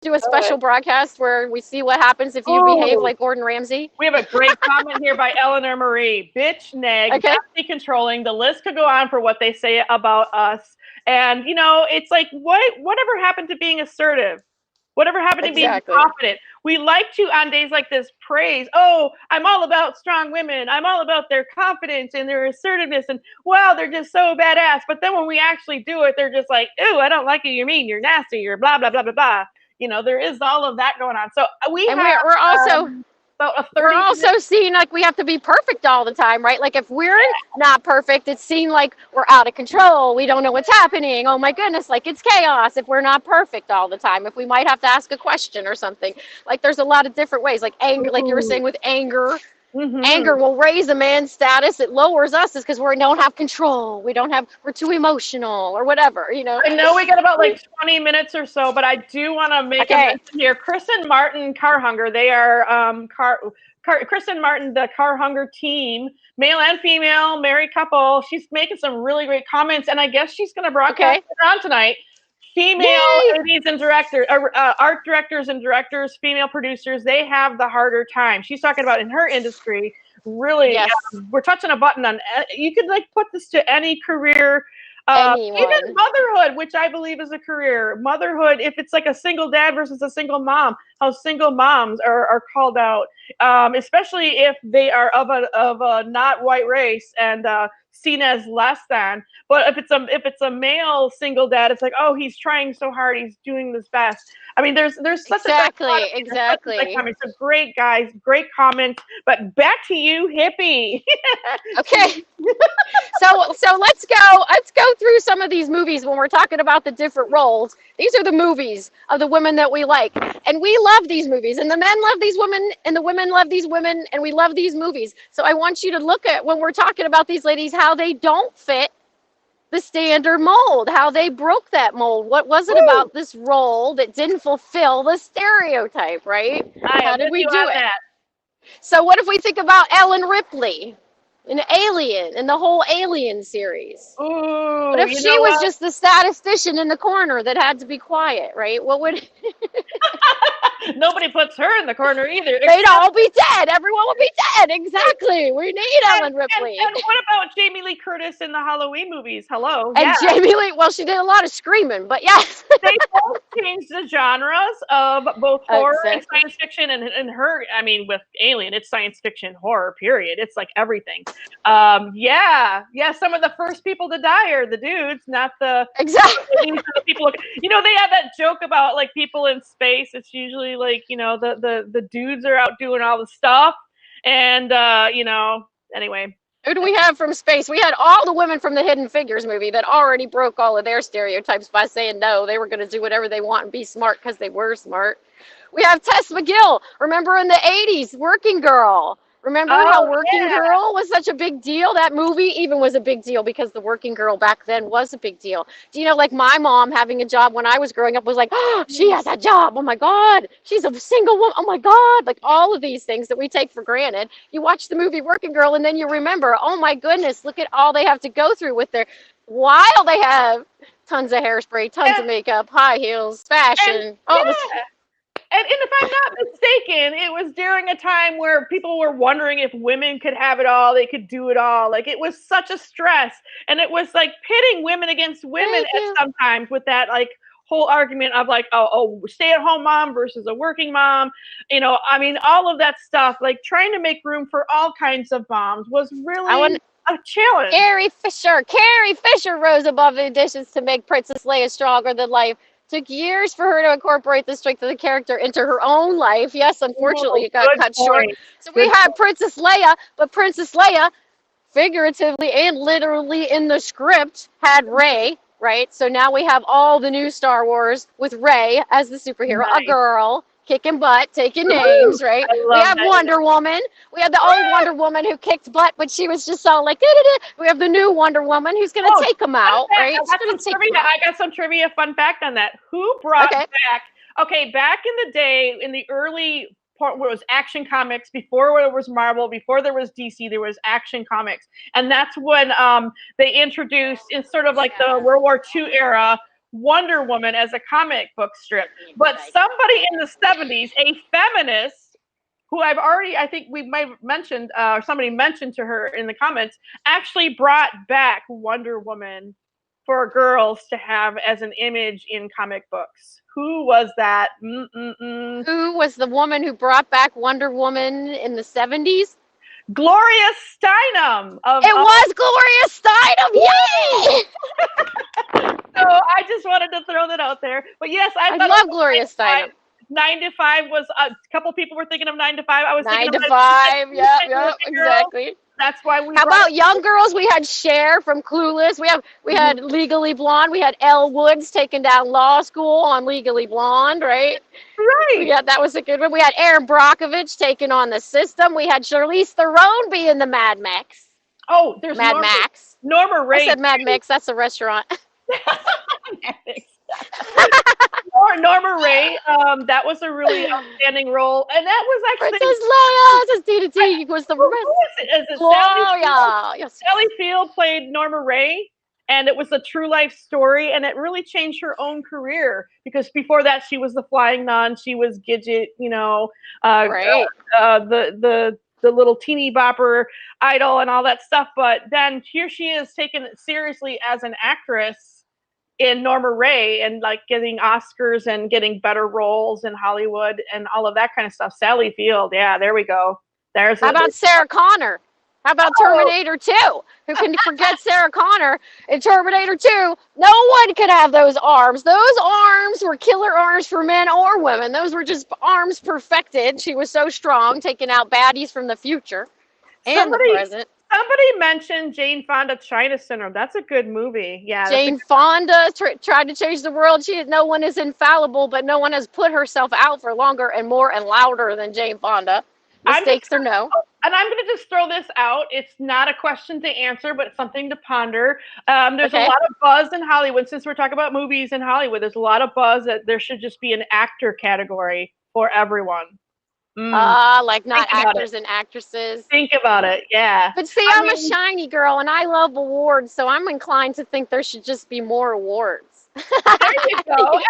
Do a special broadcast where we see what happens if you behave like Gordon Ramsay. We have a great comment here by Eleanor Marie. Bitch, nag, nasty, controlling. The list could go on for what they say about us. And, you know, it's like, whatever happened to being assertive? Whatever happened to being confident? We like to, on days like this, praise, oh, I'm all about strong women. I'm all about their confidence and their assertiveness. And, wow, they're just so badass. But then when we actually do it, they're just like, ooh, I don't like you. You're mean. You're nasty. You're blah, blah, blah, blah, blah. You know, there is all of that going on. So we're also about a 30. We're also seen like we have to be perfect all the time, right? Like if we're not perfect, it's seen like we're out of control. We don't know what's happening. Oh my goodness, like it's chaos if we're not perfect all the time. If we might have to ask a question or something. Like there's a lot of different ways. Like anger, like you were saying with anger. Anger will raise a man's status. It lowers us is because we don't have control. We're too emotional or whatever, you know. I know we got about like 20 minutes or so, but I do want to make a mention here. Chris and Martin Car Hunger, they are Chris and Martin, the Car Hunger team, male and female, married couple. She's making some really great comments, and I guess she's going to broadcast it on tonight. Female ladies and directors, art directors and directors, female producers, they have the harder time. She's talking about in her industry, really, we're touching a button on, you could like put this to any career, even motherhood, which I believe is a career. Motherhood, if it's like a single dad versus a single mom, how single moms are called out, especially if they are of a not white race and seen as less than. But if it's a male single dad, it's like, oh, he's trying so hard, he's doing his best. I mean, there's such exactly. So great guys, great comments. But back to you, hippie. Okay. So let's go through some of these movies when we're talking about the different roles. These are the movies of the women that we like. And we love these movies. And the men love these women and the women love these women and we love these movies. So I want you to look at when we're talking about these ladies, how they don't fit the standard mold, how they broke that mold. What was it about this role that didn't fulfill the stereotype, right? How did we do it? So what if we think about Ellen Ripley? An Alien, in the whole Alien series. Ooh, but if she was just the statistician in the corner that had to be quiet, right? What would... Nobody puts her in the corner either. They'd all be dead. Everyone would be dead. Exactly. We need Ellen Ripley. And what about Jamie Lee Curtis in the Halloween movies? Hello. And Jamie Lee, well, she did a lot of screaming, but yes. They both changed the genres of both horror and science fiction. And her, I mean, with Alien, it's science fiction horror, period. It's like everything. Some of the first people to die are the dudes, not the people. You know, they have that joke about like people in space. It's usually like, you know, the dudes are out doing all the stuff, and you know, anyway. Who do we have from space? We had all the women from the Hidden Figures movie that already broke all of their stereotypes by saying no, they were going to do whatever they want and be smart because they were smart. We have Tess McGill. Remember in the 80s, Working Girl. Remember how Oh, Working yeah. Girl was such a big deal? That movie even was a big deal because the Working Girl back then was a big deal. Do you know, like my mom having a job when I was growing up was like, oh, she has a job. Oh my God. She's a single woman. Oh my God. Like all of these things that we take for granted. You watch the movie Working Girl and then you remember, oh my goodness, look at all they have to go through with their, while they have tons of hairspray, tons of makeup, high heels, fashion, all this. And if I'm not mistaken, it was during a time where people were wondering if women could have it all, they could do it all. Like it was such a stress, and it was like pitting women against women at sometimes with that like whole argument of like, oh, stay-at-home mom versus a working mom. You know, I mean, all of that stuff. Like trying to make room for all kinds of moms was really a challenge. Carrie Fisher rose above the additions to make Princess Leia stronger than life. Took years for her to incorporate the strength of the character into her own life. Yes, unfortunately, it got cut short. So we had Princess Leia, but Princess Leia, figuratively and literally in the script, had Rey, right? So now we have all the new Star Wars with Rey as the superhero, a girl, kicking butt, taking names, right? We have Wonder Woman. We have the old Wonder Woman who kicked butt, but she was just all like, da-da-da. We have the new Wonder Woman who's going to take them out, right? I got some trivia fun fact on that. Who brought back, back in the day, in the early part where it was Action Comics, before there was Marvel, before there was DC, there was Action Comics. And that's when they introduced, in sort of like the World War II era, Wonder Woman as a comic book strip. But somebody in the 70s, a feminist, who I think we might have mentioned, or somebody mentioned to her in the comments, actually brought back Wonder Woman for girls to have as an image in comic books. Who was that? Who was the woman who brought back Wonder Woman in the 70s? Gloria Steinem. It was Gloria Steinem! Yay! So I just wanted to throw that out there. But yes, I love Gloria Steinem. 9 to 5 was a couple people were thinking of 9 to 5. I was 9 thinking to of 5. Yeah, exactly. That's why we. How about young girls? We had Cher from Clueless. We had Legally Blonde. We had Elle Woods taking down law school on Legally Blonde, right? Right. Yeah, that was a good one. We had Aaron Brockovich taking on The System. We had Charlize Theron being the Mad Max. Oh, there's Mad Max. Norma Ray. I said Mad Max. That's a restaurant. Norma Ray, that was a really outstanding role, and that was actually Princess Leia. This DDT was the Gloria. Sally Field played Norma Ray, and it was a true life story, and it really changed her own career because before that she was the Flying Nun, she was Gidget, you know, the little teeny bopper idol and all that stuff. But then here she is taken seriously as an actress in Norma Ray and like getting Oscars and getting better roles in Hollywood and all of that kind of stuff. Sally Field, yeah, there we go. How about Sarah Connor? How about Terminator 2? Who can forget Sarah Connor in Terminator 2? No one could have those arms. Those arms were killer arms for men or women. Those were just arms perfected. She was so strong, taking out baddies from the future and the present. Somebody mentioned Jane Fonda China Syndrome. That's a good movie. Yeah. Jane Fonda tried to change the world. No one is infallible, but no one has put herself out for longer and more and louder than Jane Fonda. Mistakes or no. And I'm going to just throw this out. It's not a question to answer, but it's something to ponder. There's a lot of buzz in Hollywood. Since we're talking about movies in Hollywood, there's a lot of buzz that there should just be an actor category for everyone. Like not actors and actresses. Think about it, yeah. But see, I'm a shiny girl and I love awards, so I'm inclined to think there should just be more awards. There you go.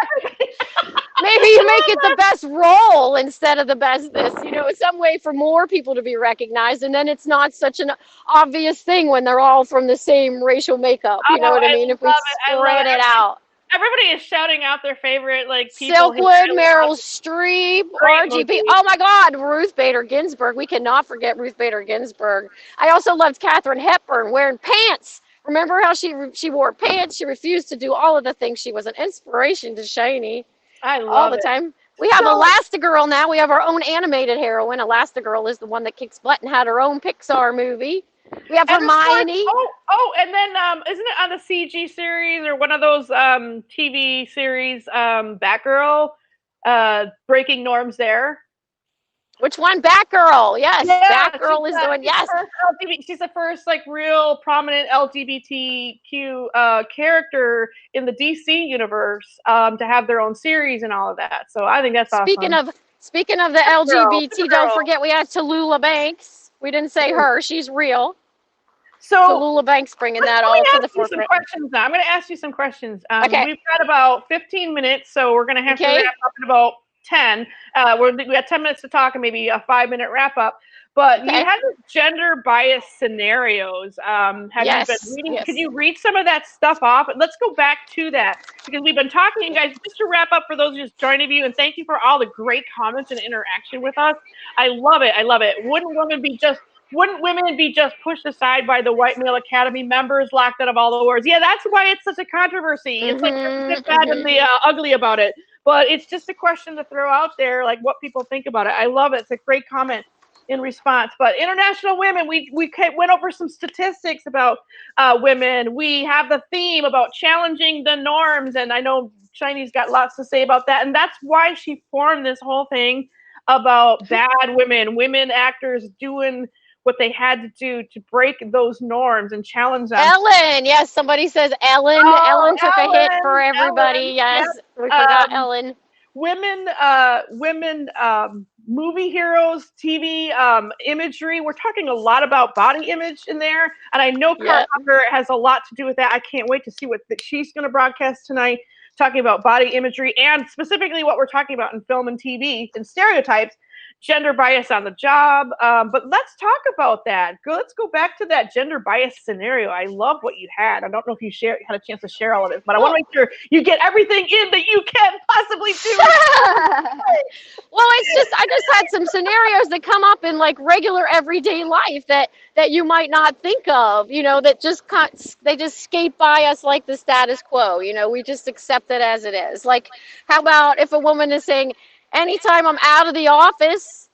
Maybe you make it the best role instead of the best this, you know, some way for more people to be recognized, and then it's not such an obvious thing when they're all from the same racial makeup. You know what I mean? If we spread it out. Everybody is shouting out their favorite people. Silkwood, Meryl Streep, RGB. Oh my God, Ruth Bader Ginsburg. We cannot forget Ruth Bader Ginsburg. I also loved Katharine Hepburn wearing pants. Remember how she wore pants? She refused to do all of the things. She was an inspiration to Shiny. I love all the time. We have Elastigirl now. We have our own animated heroine. Elastigirl is the one that kicks butt and had her own Pixar movie. We have Hermione. And then isn't it on the CG series or one of those TV series, Batgirl, breaking norms there? Which one? Batgirl. Yes, Yeah, Batgirl is the one. Yes. She's the first like real prominent LGBTQ character in the DC universe to have their own series and all of that. So I think that's Speaking awesome. of the LGBT, don't forget we had Tallulah Banks. We didn't say her. She's real. So Tallulah Banks bringing that all to the forefront. Questions now. I'm going to ask you some questions. Okay. We've got about 15 minutes, so we're going to have to wrap up in about 10. We got 10 minutes to talk and maybe a 5-minute wrap up. But you had gender bias scenarios. Have you been reading? Yes. Could you read some of that stuff off? Let's go back to that because we've been talking to you guys. Just to wrap up for those just joining you, and thank you for all the great comments and interaction with us. I love it. I love it. Wouldn't women be just pushed aside by the white male academy members, locked out of all the awards? Yeah, that's why it's such a controversy. It's like the bad and the ugly about it. But it's just a question to throw out there, like what people think about it. I love it. It's a great comment in response. But international women, we went over some statistics about women. We have the theme about challenging the norms, and I know Shiny's got lots to say about that. And that's why she formed this whole thing about bad women actors doing what they had to do to break those norms and challenge them. Ellen, yes, somebody says Ellen. Oh, Ellen took a hit for Ellen, everybody. Yes, yep. we forgot Ellen. Women, movie heroes, TV imagery. We're talking a lot about body image in there, and I know Carter has a lot to do with that. I can't wait to see what she's going to broadcast tonight, talking about body imagery and specifically what we're talking about in film and TV and stereotypes. Gender bias on the job, but let's talk about that. Let's go back to that gender bias scenario. I love what you had. I don't know if you had a chance to share all of it, but I want to make sure you get everything in that you can possibly do. Well, I just had some scenarios that come up in like regular everyday life that you might not think of, that they just skate by us like the status quo. We just accept it as it is. Like, how about if a woman is saying, anytime I'm out of the office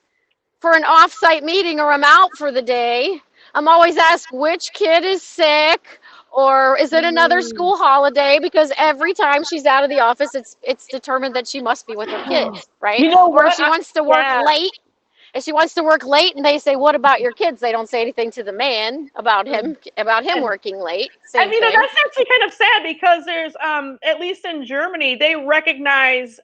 for an off-site meeting or I'm out for the day, I'm always asked which kid is sick or is it another school holiday, because every time she's out of the office, it's determined that she must be with her kids, right? Or if she wants to work late, and they say, what about your kids? They don't say anything to the man about him working late. Same thing. That's actually kind of sad because there's, at least in Germany, they recognize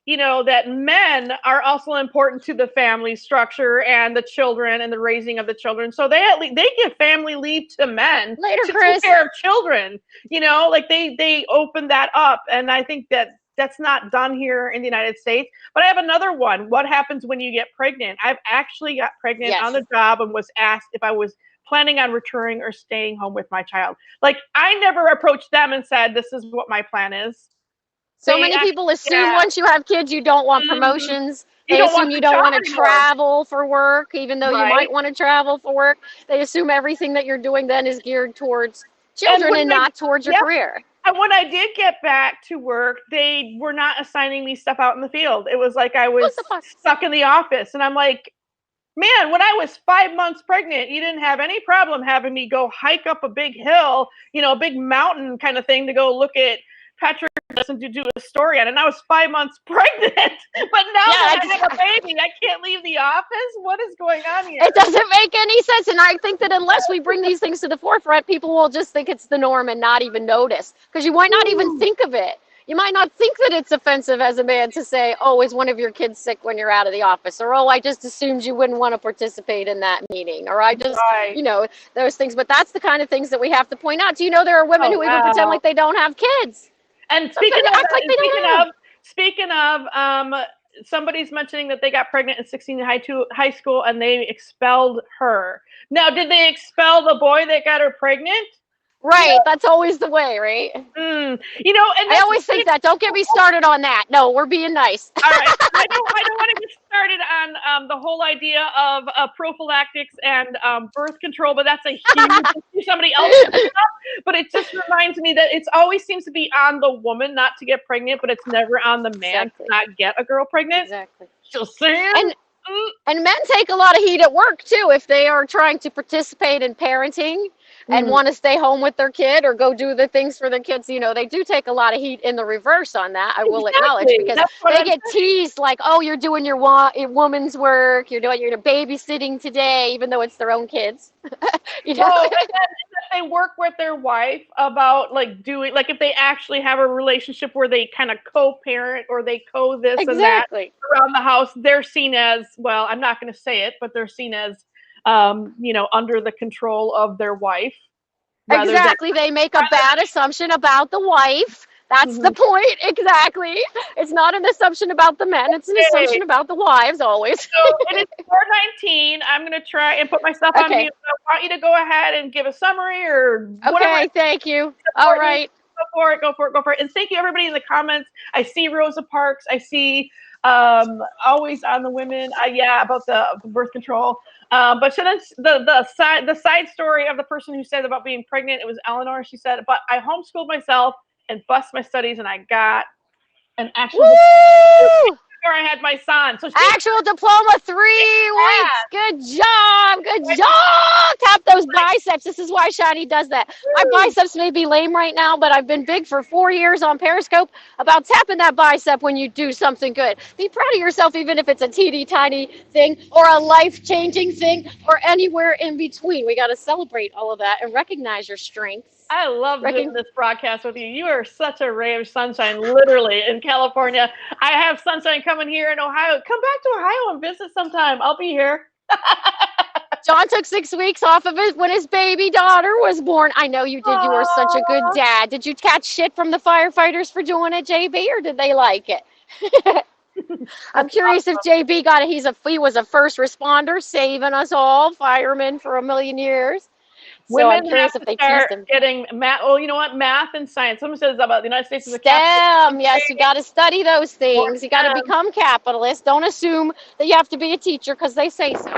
that men are also important to the family structure and the children and the raising of the children. So they give family leave to men to Chris. take care of children. They open that up, and I think that's not done here in the United States. But I have another one. What happens when you get pregnant? I've actually got pregnant on the job and was asked if I was planning on returning or staying home with my child. Like, I never approached them and said, this is what my plan is. So many people assume once you have kids, you don't want promotions. They assume you don't want to travel for work, even though you might want to travel for work. They assume everything that you're doing then is geared towards children and not towards your career. And when I did get back to work, they were not assigning me stuff out in the field. It was like I was stuck in the office. And I'm like, man, when I was 5 months pregnant, you didn't have any problem having me go hike up a big hill, a big mountain kind of thing to go look at Patrick doesn't do a story on it. And I was 5 months pregnant, but now that I have a baby, I can't leave the office. What is going on here? It doesn't make any sense. And I think that unless we bring these things to the forefront, people will just think it's the norm and not even notice, because you might not even think of it. You might not think that it's offensive as a man to say, oh, is one of your kids sick when you're out of the office? Or, oh, I just assumed you wouldn't want to participate in that meeting. Or I just, those things. But that's the kind of things that we have to point out. Do you know there are women who even pretend like they don't have kids? And speaking of, somebody's mentioning that they got pregnant in 16 in high school and they expelled her. Now, did they expel the boy that got her pregnant? Right, that's always the way, right? And I always think that. Don't get me started on that. No, we're being nice. All right, I don't want to get started on the whole idea of prophylactics and birth control, but that's a huge somebody else. But it just reminds me that it always seems to be on the woman not to get pregnant, but it's never on the man to not get a girl pregnant. Exactly. Just saying. And men take a lot of heat at work too if they are trying to participate in parenting. and want to stay home with their kid or go do the things for their kids. You know, they do take a lot of heat in the reverse on that, I will acknowledge, because they get teased like, oh, you're doing your woman's work, you're babysitting today, even though it's their own kids. You know? Oh, and then they work with their wife about like doing, like if they actually have a relationship where they kind of co-parent or they co-this and that around the house, they're seen as, well, I'm not going to say it, but they're seen as, you know, under the control of their wife. Exactly. They make a bad assumption about the wife. That's the point. Exactly. It's not an assumption about the men. It's an assumption about the wives always. So it is 4:19. I'm going to try and put myself on mute. I want you to go ahead and give a summary or whatever. Okay, thank you. All right. Go for it. And thank you, everybody in the comments. I see Rosa Parks. I see always on the women. Yeah, about the birth control. But so that's the side story of the person who said about being pregnant. It was Eleanor. She said, but I homeschooled myself and bust my studies, and I got an actual before I had my son. So actual diploma, 3 weeks. Good job. Good job. Tap those biceps. This is why Shani does that. My biceps may be lame right now, but I've been big for 4 years on Periscope about tapping that bicep when you do something good. Be proud of yourself, even if it's a teeny tiny thing or a life-changing thing or anywhere in between. We got to celebrate all of that and recognize your strengths. I love doing this broadcast with you. You are such a ray of sunshine, literally, in California. I have sunshine coming here in Ohio. Come back to Ohio and visit sometime. I'll be here. John took 6 weeks off of it when his baby daughter was born. I know you did. You were such a good dad. Did you catch shit from the firefighters for doing it, JB, or did they like it? I'm curious if JB got it. He was a first responder, saving us all, firemen for a million years. So I'm curious if they teased him. Getting math. Oh, you know what? Math and science. Someone says about the United States as a STEM. Yes, you got to study those things. You got to become capitalist. Don't assume that you have to be a teacher because they say so.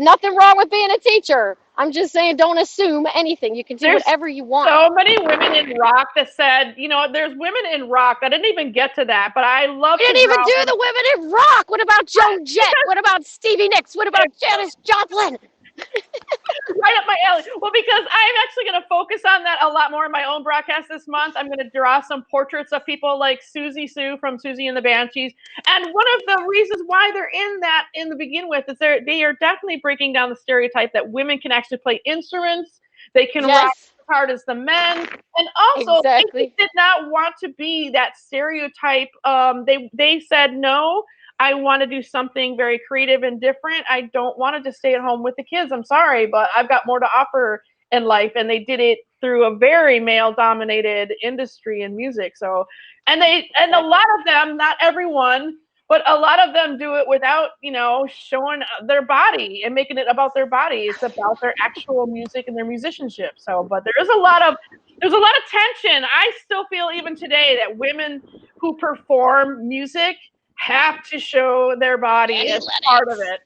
Nothing wrong with being a teacher. I'm just saying, don't assume anything. You can do whatever you want. So many women in rock that said, you know, there's women in rock. I didn't even get to that, but I love. You didn't even do the women in rock. What about Joan Jett? What about Stevie Nicks? What about Janis Joplin? Right up my alley. Well, because I'm actually going to focus on that a lot more in my own broadcast this month. I'm going to draw some portraits of people like Susie Sue from Susie and the Banshees. And one of the reasons why they're in that in the begin with is they are definitely breaking down the stereotype that women can actually play instruments. They can rock as hard as the men. And also, they did not want to be that stereotype. They said no. I want to do something very creative and different. I don't want to just stay at home with the kids. I'm sorry, but I've got more to offer in life. And they did it through a very male-dominated industry in music. So, and a lot of them, not everyone, but a lot of them do it without, you know, showing their body and making it about their body. It's about their actual music and their musicianship. So, but there's a lot of tension. I still feel even today that women who perform music have to show their body as part of it.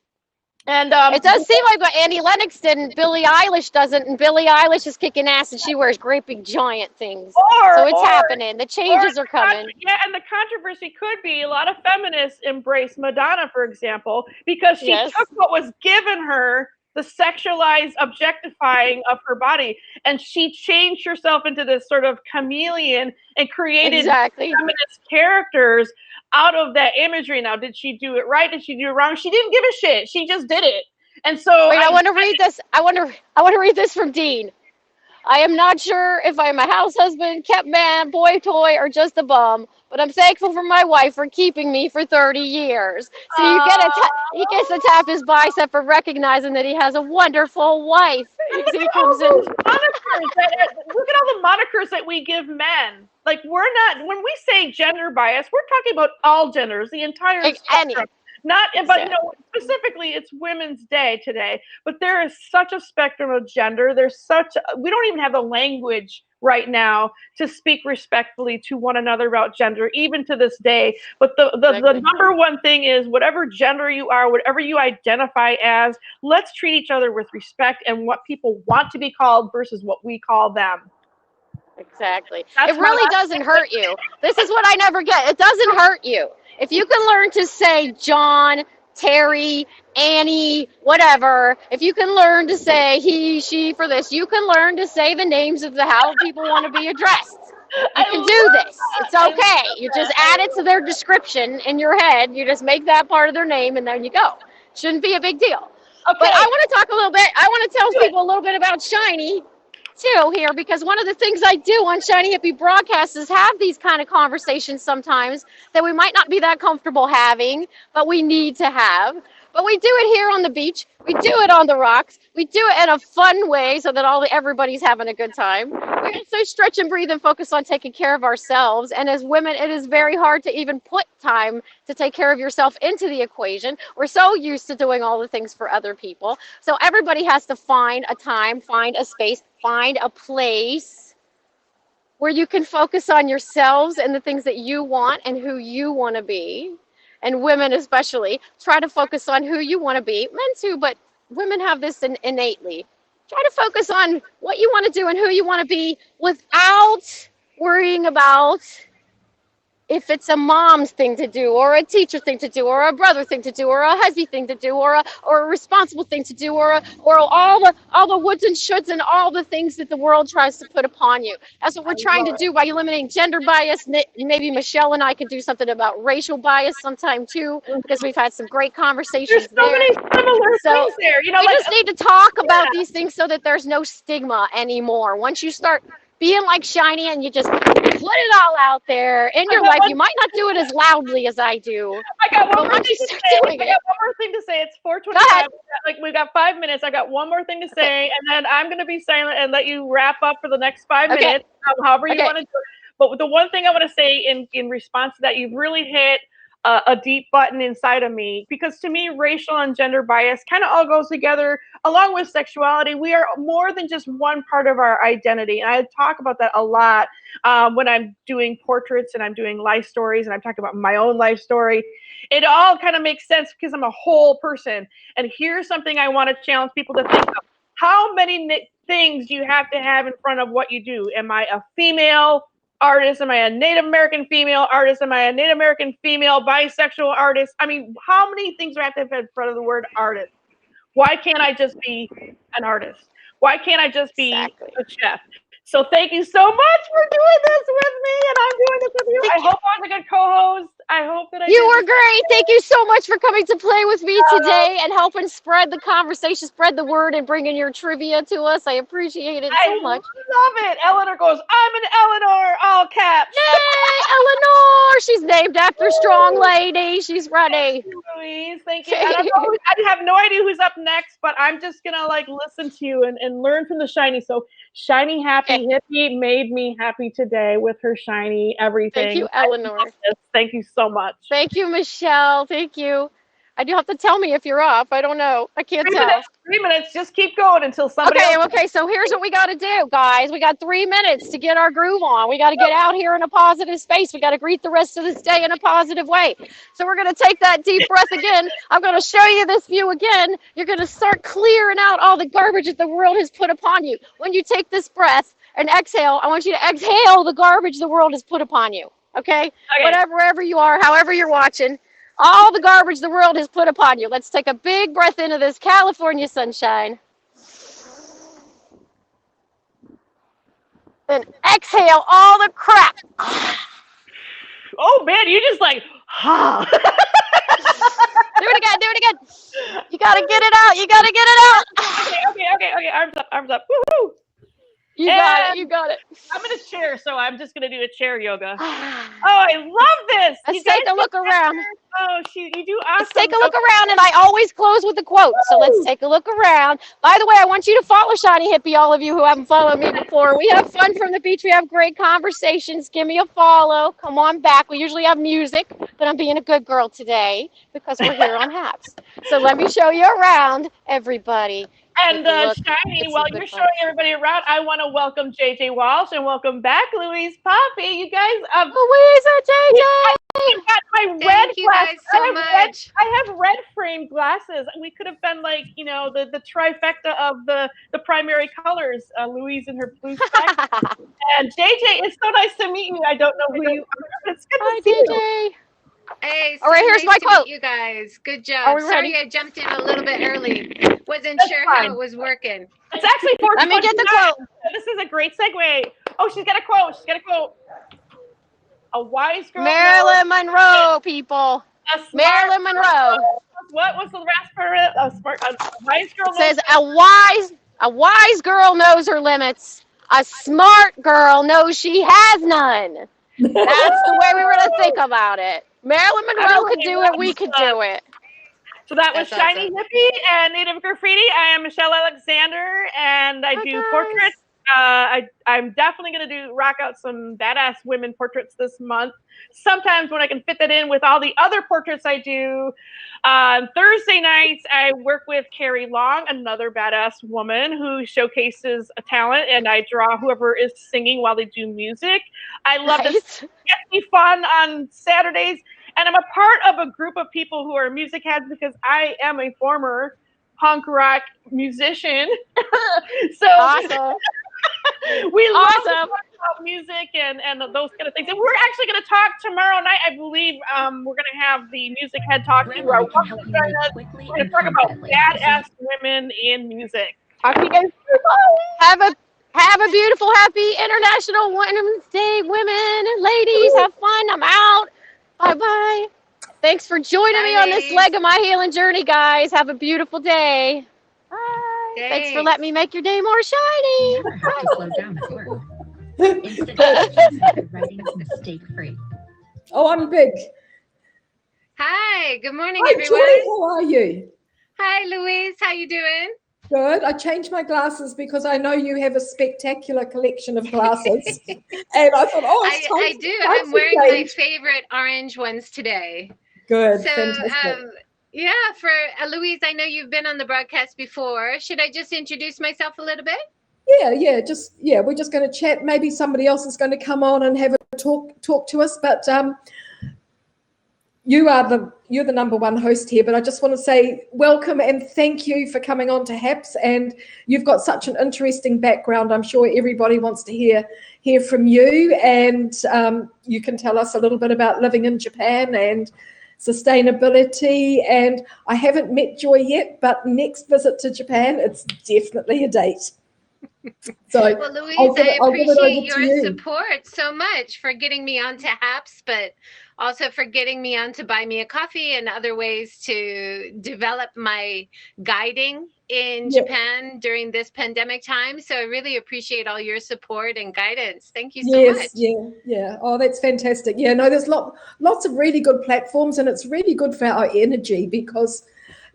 And it does seem like what Annie Lennox did and Billie Eilish doesn't, and Billie Eilish is kicking ass and she wears great big giant things. So it's happening. The changes are coming. Yeah, and the controversy could be a lot of feminists embrace Madonna, for example, because she took what was given her, the sexualized objectifying of her body, and she changed herself into this sort of chameleon and created feminist characters out of that imagery. Now, did she do it right? Did she do it wrong? She didn't give a shit. She just did it. And so I want to read this. I want to read this from Dean. I am not sure if I'm a house husband, kept man, boy toy, or just a bum, but I'm thankful for my wife for keeping me for 30 years. So he gets to tap his bicep for recognizing that he has a wonderful wife. He comes in. Look at all the monikers that we give men. Like, we're not, when we say gender bias, we're talking about all genders, the entire spectrum. Not, but you know, specifically, it's Women's Day today. But there is such a spectrum of gender. We don't even have the language right now to speak respectfully to one another about gender, even to this day. But the number one thing is, whatever gender you are, whatever you identify as, let's treat each other with respect and what people want to be called versus what we call them. Exactly. It really doesn't hurt you. This is what I never get. It doesn't hurt you. If you can learn to say John, Terry, Annie, whatever, if you can learn to say he, she for this, you can learn to say the names of how people want to be addressed. You can do this. It's okay. You just add it to their description in your head. You just make that part of their name, and then you go. Shouldn't be a big deal. Okay. But I want to talk a little bit. I want to tell people a little bit about Shiny too here, because one of the things I do on Shiny Hippie broadcasts is have these kind of conversations sometimes that we might not be that comfortable having, but we need to have. But we do it here on the beach. We do it on the rocks. We do it in a fun way so that everybody's having a good time. We also stretch and breathe and focus on taking care of ourselves. And as women, it is very hard to even put time to take care of yourself into the equation. We're so used to doing all the things for other people. So everybody has to find a time, find a space, find a place where you can focus on yourselves and the things that you want and who you want to be. And women especially, try to focus on who you want to be. Men too, but women have this innately. Try to focus on what you want to do and who you want to be without worrying about if it's a mom's thing to do, or a teacher thing to do, or a brother thing to do, or a husby thing to do, or a responsible thing to do, or all the woods and shoulds and all the things that the world tries to put upon you. That's what we're trying to do by eliminating gender bias. Maybe Michelle and I could do something about racial bias sometime too, because we've had some great conversations There's so many similar things there. You know, we just need to talk about these things so that there's no stigma anymore. Once you start being like Shiny and you just put it all out there in your life, you might not do it as loudly as I do. I got one more once thing you to start say. doing I it, got one more thing to say. It's 4:25. We've got 5 minutes. I got one more thing to say, and then I'm going to be silent and let you wrap up for the next 5 minutes, however you want to do it. But the one thing I want to say in response to that, you've really hit a deep button inside of me, because to me, racial and gender bias kind of all goes together along with sexuality. We are more than just one part of our identity. And I talk about that a lot when I'm doing portraits and I'm doing life stories and I'm talking about my own life story. It all kind of makes sense because I'm a whole person. And here's something I want to challenge people to think of. How many things do you have to have in front of what you do? Am I a female artist? Am I a Native American female artist? Am I a Native American female bisexual artist? I mean, how many things do I have to have in front of the word artist? Why can't I just be an artist? Why can't I just be a chef? So thank you so much for doing this with me, and I'm doing this with you. I hope I was a good co-host. I hope that you were great. Thank you so much for coming to play with me today and helping spread the conversation, spread the word, and bringing your trivia to us. I appreciate it so much. I love it. Eleanor goes, I'm an Eleanor, all caps. Yay, Eleanor! She's named after Strong Lady. She's ready. Thank you, Louise. Thank you. I have no idea who's up next, but I'm just going to listen to you and learn from the Shiny. So Shiny Happy Hippie made me happy today with her Shiny everything. Thank you, Eleanor. Thank you so much. Thank you, Michelle. Thank you. I do have to tell me if you're off. I don't know. I can't tell. 3 minutes. Just keep going until somebody else. Okay, so here's what we got to do, guys. We got 3 minutes to get our groove on. We got to get out here in a positive space. We got to greet the rest of this day in a positive way. So we're going to take that deep breath again. I'm going to show you this view again. You're going to start clearing out all the garbage that the world has put upon you. When you take this breath and exhale, I want you to exhale the garbage the world has put upon you. Okay? Wherever you are, however you're watching, all the garbage the world has put upon you. Let's take a big breath into this California sunshine. Then exhale all the crap. Oh man, you just ha. Do it again. You gotta get it out. Okay. Arms up. Woohoo! You got it. I'm in a chair, so I'm just gonna do a chair yoga. Oh, I love this. Let's take a look around. Oh, you do awesome. Let's take a look around, and I always close with a quote. So let's take a look around. By the way, I want you to follow Shiny Hippie, all of you who haven't followed me before. We have fun from the beach. We have great conversations. Give me a follow. Come on back. We usually have music, but I'm being a good girl today because we're here on Haps. So let me show you around, everybody. And Shiny, while you're showing everybody around, I want to welcome JJ Walsh and welcome back Louise Poppy. You guys, Louise and JJ. You got my red glasses. I have red framed glasses. We could have been the trifecta of the primary colors. Louise in her blue specs. And JJ, it's so nice to meet you. I don't know who you are. It's good to see you. Hey, All right, so here's nice my to quote. meet you guys. Good Are job. we Sorry ready? I jumped in a little bit early. Wasn't That's sure fine. how it was working. It's actually Let me get the 4:29. quote. This is a great segue. Oh, she's got a quote. She's got a quote. A wise girl Marilyn knows Monroe, people. a smart Marilyn Monroe. What was the last part of it? A wise girl It says knows. a wise girl knows her limits. A smart girl knows she has none. That's the way we were to think about it. Marilyn Monroe could do it. We could do it. So that was That's Shiny awesome. Hippie and Native Graffiti. I am Michelle Alexander, and I do portraits. I'm definitely going to rock out some badass women portraits this month. Sometimes when I can fit that in with all the other portraits I do. Thursday nights, I work with Carrie Long, another badass woman who showcases a talent, and I draw whoever is singing while they do music. I love this. It gets me fun on Saturdays, and I'm a part of a group of people who are music heads because I am a former punk rock musician. So awesome. We love to Awesome. talk about music and those kind of things. And we're actually going to talk tomorrow night. I believe we're going to have the music head talk to our we're going to talk about badass women in music. Talk to you guys. Have a beautiful, happy International Women's Day, women and ladies. Have fun. I'm out. Bye bye. Thanks for joining me on this leg of my healing journey, guys. Have a beautiful day. Bye. Thanks for letting me make your day more shiny. Slow down at work. Instant accuracy, writing's mistake-free. Oh, I'm big. Hi, good morning, Hi, everyone. Joy. How are you? Hi, Louise. How you doing? Good. I changed my glasses because I know you have a spectacular collection of glasses, and I thought, oh, it's time. I do. time I'm for wearing my change. favorite orange ones today. Good. So, Fantastic. yeah, for Louise, I know you've been on the broadcast before. Should I just introduce myself a little bit? Yeah. We're just going to chat. Maybe somebody else is going to come on and have a talk to us. But you're the number one host here. But I just want to say welcome and thank you for coming on to HAPS. And you've got such an interesting background. I'm sure everybody wants to hear from you. And you can tell us a little bit about living in Japan and sustainability. And I haven't met Joy yet, but next visit to Japan, it's definitely a date. So Well, Louise, I appreciate your support so much for getting me onto HAPS, but also for getting me on to Buy Me a Coffee and other ways to develop my guiding in Japan during this pandemic time. So I really appreciate all your support and guidance. Thank you so much. Yeah. Oh, that's fantastic. Yeah, no, there's lots of really good platforms, and it's really good for our energy because,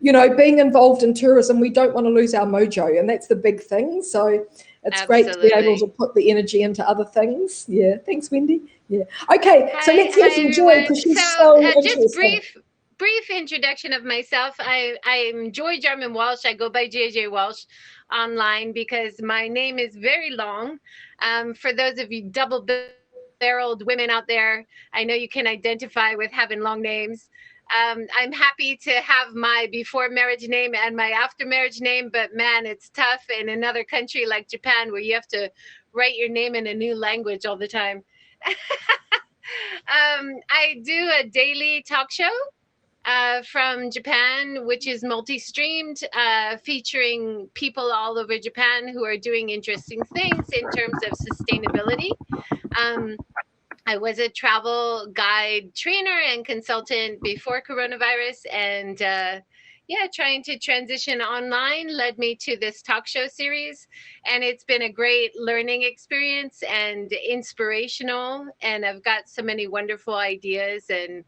you know, being involved in tourism, we don't want to lose our mojo, and that's the big thing. So it's great to be able to put the energy into other things. Yeah. Thanks, Wendy. Yeah. Okay. So let's hear from Joy because she's so interesting. Just brief introduction of myself. I'm Joy Jarman Walsh. I go by JJ Walsh online because my name is very long. For those of you double-barreled women out there, I know you can identify with having long names. I'm happy to have my before marriage name and my after marriage name, but man, it's tough in another country like Japan where you have to write your name in a new language all the time. I do a daily talk show from Japan, which is multi-streamed, featuring people all over Japan who are doing interesting things in terms of sustainability. I was a travel guide trainer and consultant before coronavirus, and trying to transition online led me to this talk show series, and it's been a great learning experience and inspirational, and I've got so many wonderful ideas and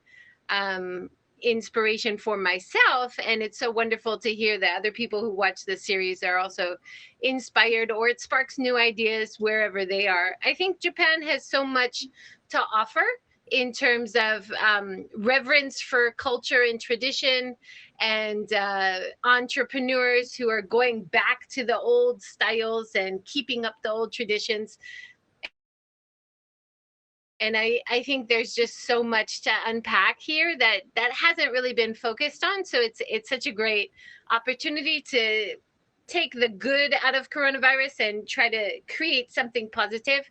inspiration for myself, and it's so wonderful to hear that other people who watch the series are also inspired, or it sparks new ideas wherever they are. I think Japan has so much to offer in terms of reverence for culture and tradition, and entrepreneurs who are going back to the old styles and keeping up the old traditions. And I think there's just so much to unpack here that hasn't really been focused on. So it's such a great opportunity to take the good out of coronavirus and try to create something positive.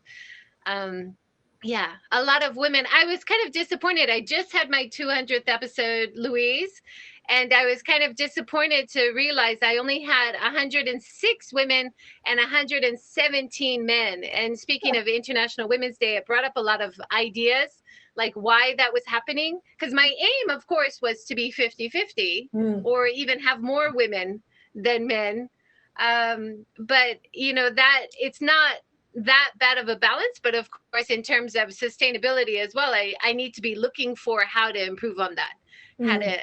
yeah, a lot of women. I was kind of disappointed. I just had my 200th episode, Louise, and I was kind of disappointed to realize I only had 106 women and 117 men. And speaking of International Women's Day, it brought up a lot of ideas, like why that was happening. Because my aim, of course, was to be 50-50 or even have more women than men. But, you know, that it's not that bad of a balance, but of course in terms of sustainability as well, I need to be looking for how to improve on that,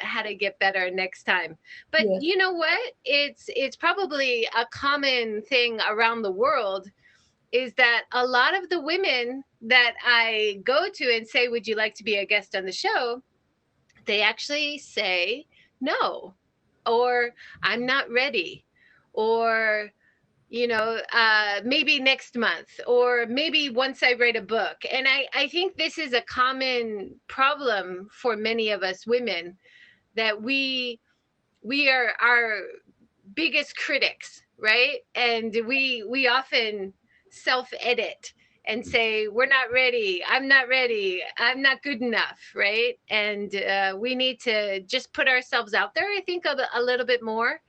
how to get better next time. But you know what, it's probably a common thing around the world, is that a lot of the women that I go to and say, would you like to be a guest on the show, they actually say no, or I'm not ready, or you know, maybe next month, or maybe once I write a book. And I think this is a common problem for many of us women, that we are our biggest critics, right? And we often self-edit and say, we're not ready, I'm not good enough, right? And we need to just put ourselves out there, I think, a little bit more.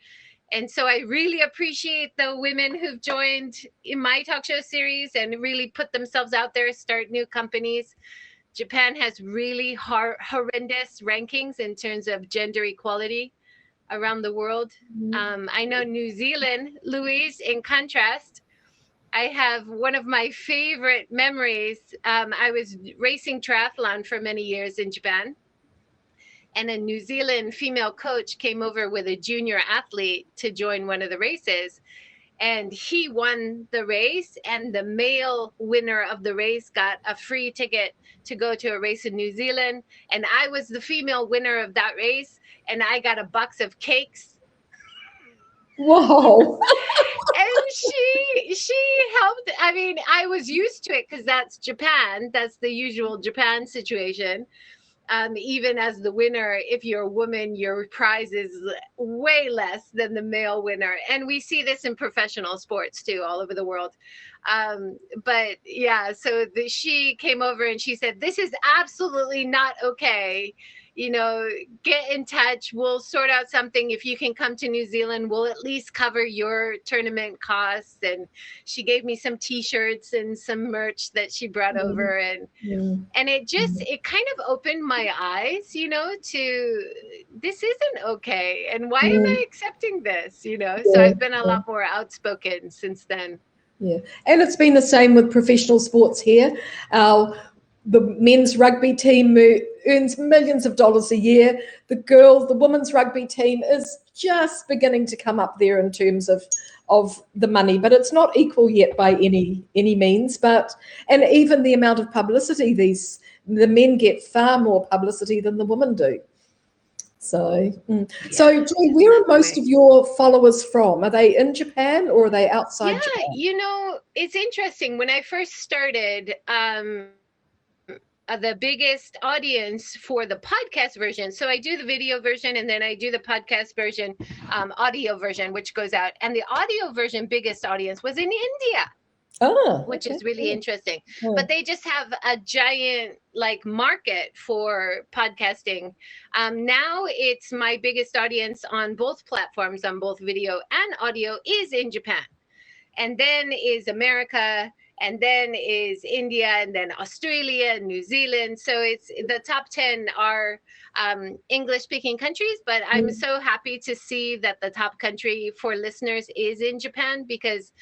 And so I really appreciate the women who've joined in my talk show series and really put themselves out there, start new companies. Japan has really horrendous rankings in terms of gender equality around the world. I know New Zealand, Louise, in contrast, I have one of my favorite memories. I was racing triathlon for many years in Japan. And a New Zealand female coach came over with a junior athlete to join one of the races. And he won the race, and the male winner of the race got a free ticket to go to a race in New Zealand. And I was the female winner of that race, and I got a box of cakes. Whoa. And she helped. I mean, I was used to it because that's Japan. That's the usual Japan situation. Even as the winner, if you're a woman, your prize is way less than the male winner. And we see this in professional sports too, all over the world. But yeah, so she came over and she said, this is absolutely not okay. You know, get in touch. We'll sort out something. If you can come to New Zealand, we'll at least cover your tournament costs. And she gave me some T-shirts and some merch that she brought over. And it just, it kind of opened my eyes, you know, to this isn't okay. And why am I accepting this, you know? So I've been a lot more outspoken since then. Yeah, and it's been the same with professional sports here. The men's rugby team earns millions of dollars a year. The women's rugby team is just beginning to come up there in terms of the money, but it's not equal yet by any means. And even the amount of publicity, the men get far more publicity than the women do. So, so Joy, where are most of your followers from? Are they in Japan or are they outside Japan? Yeah, you know, it's interesting. When I first started, the biggest audience for the podcast version. So I do the video version and then I do the podcast version, audio version, which goes out. And the audio version biggest audience was in India, which is really interesting. But they just have a giant market for podcasting. Now it's my biggest audience on both platforms, on both video and audio, is in Japan. And then is America, and then is India, and then Australia, and New Zealand. So it's the top 10 are English-speaking countries, but I'm so happy to see that the top country for listeners is in Japan, because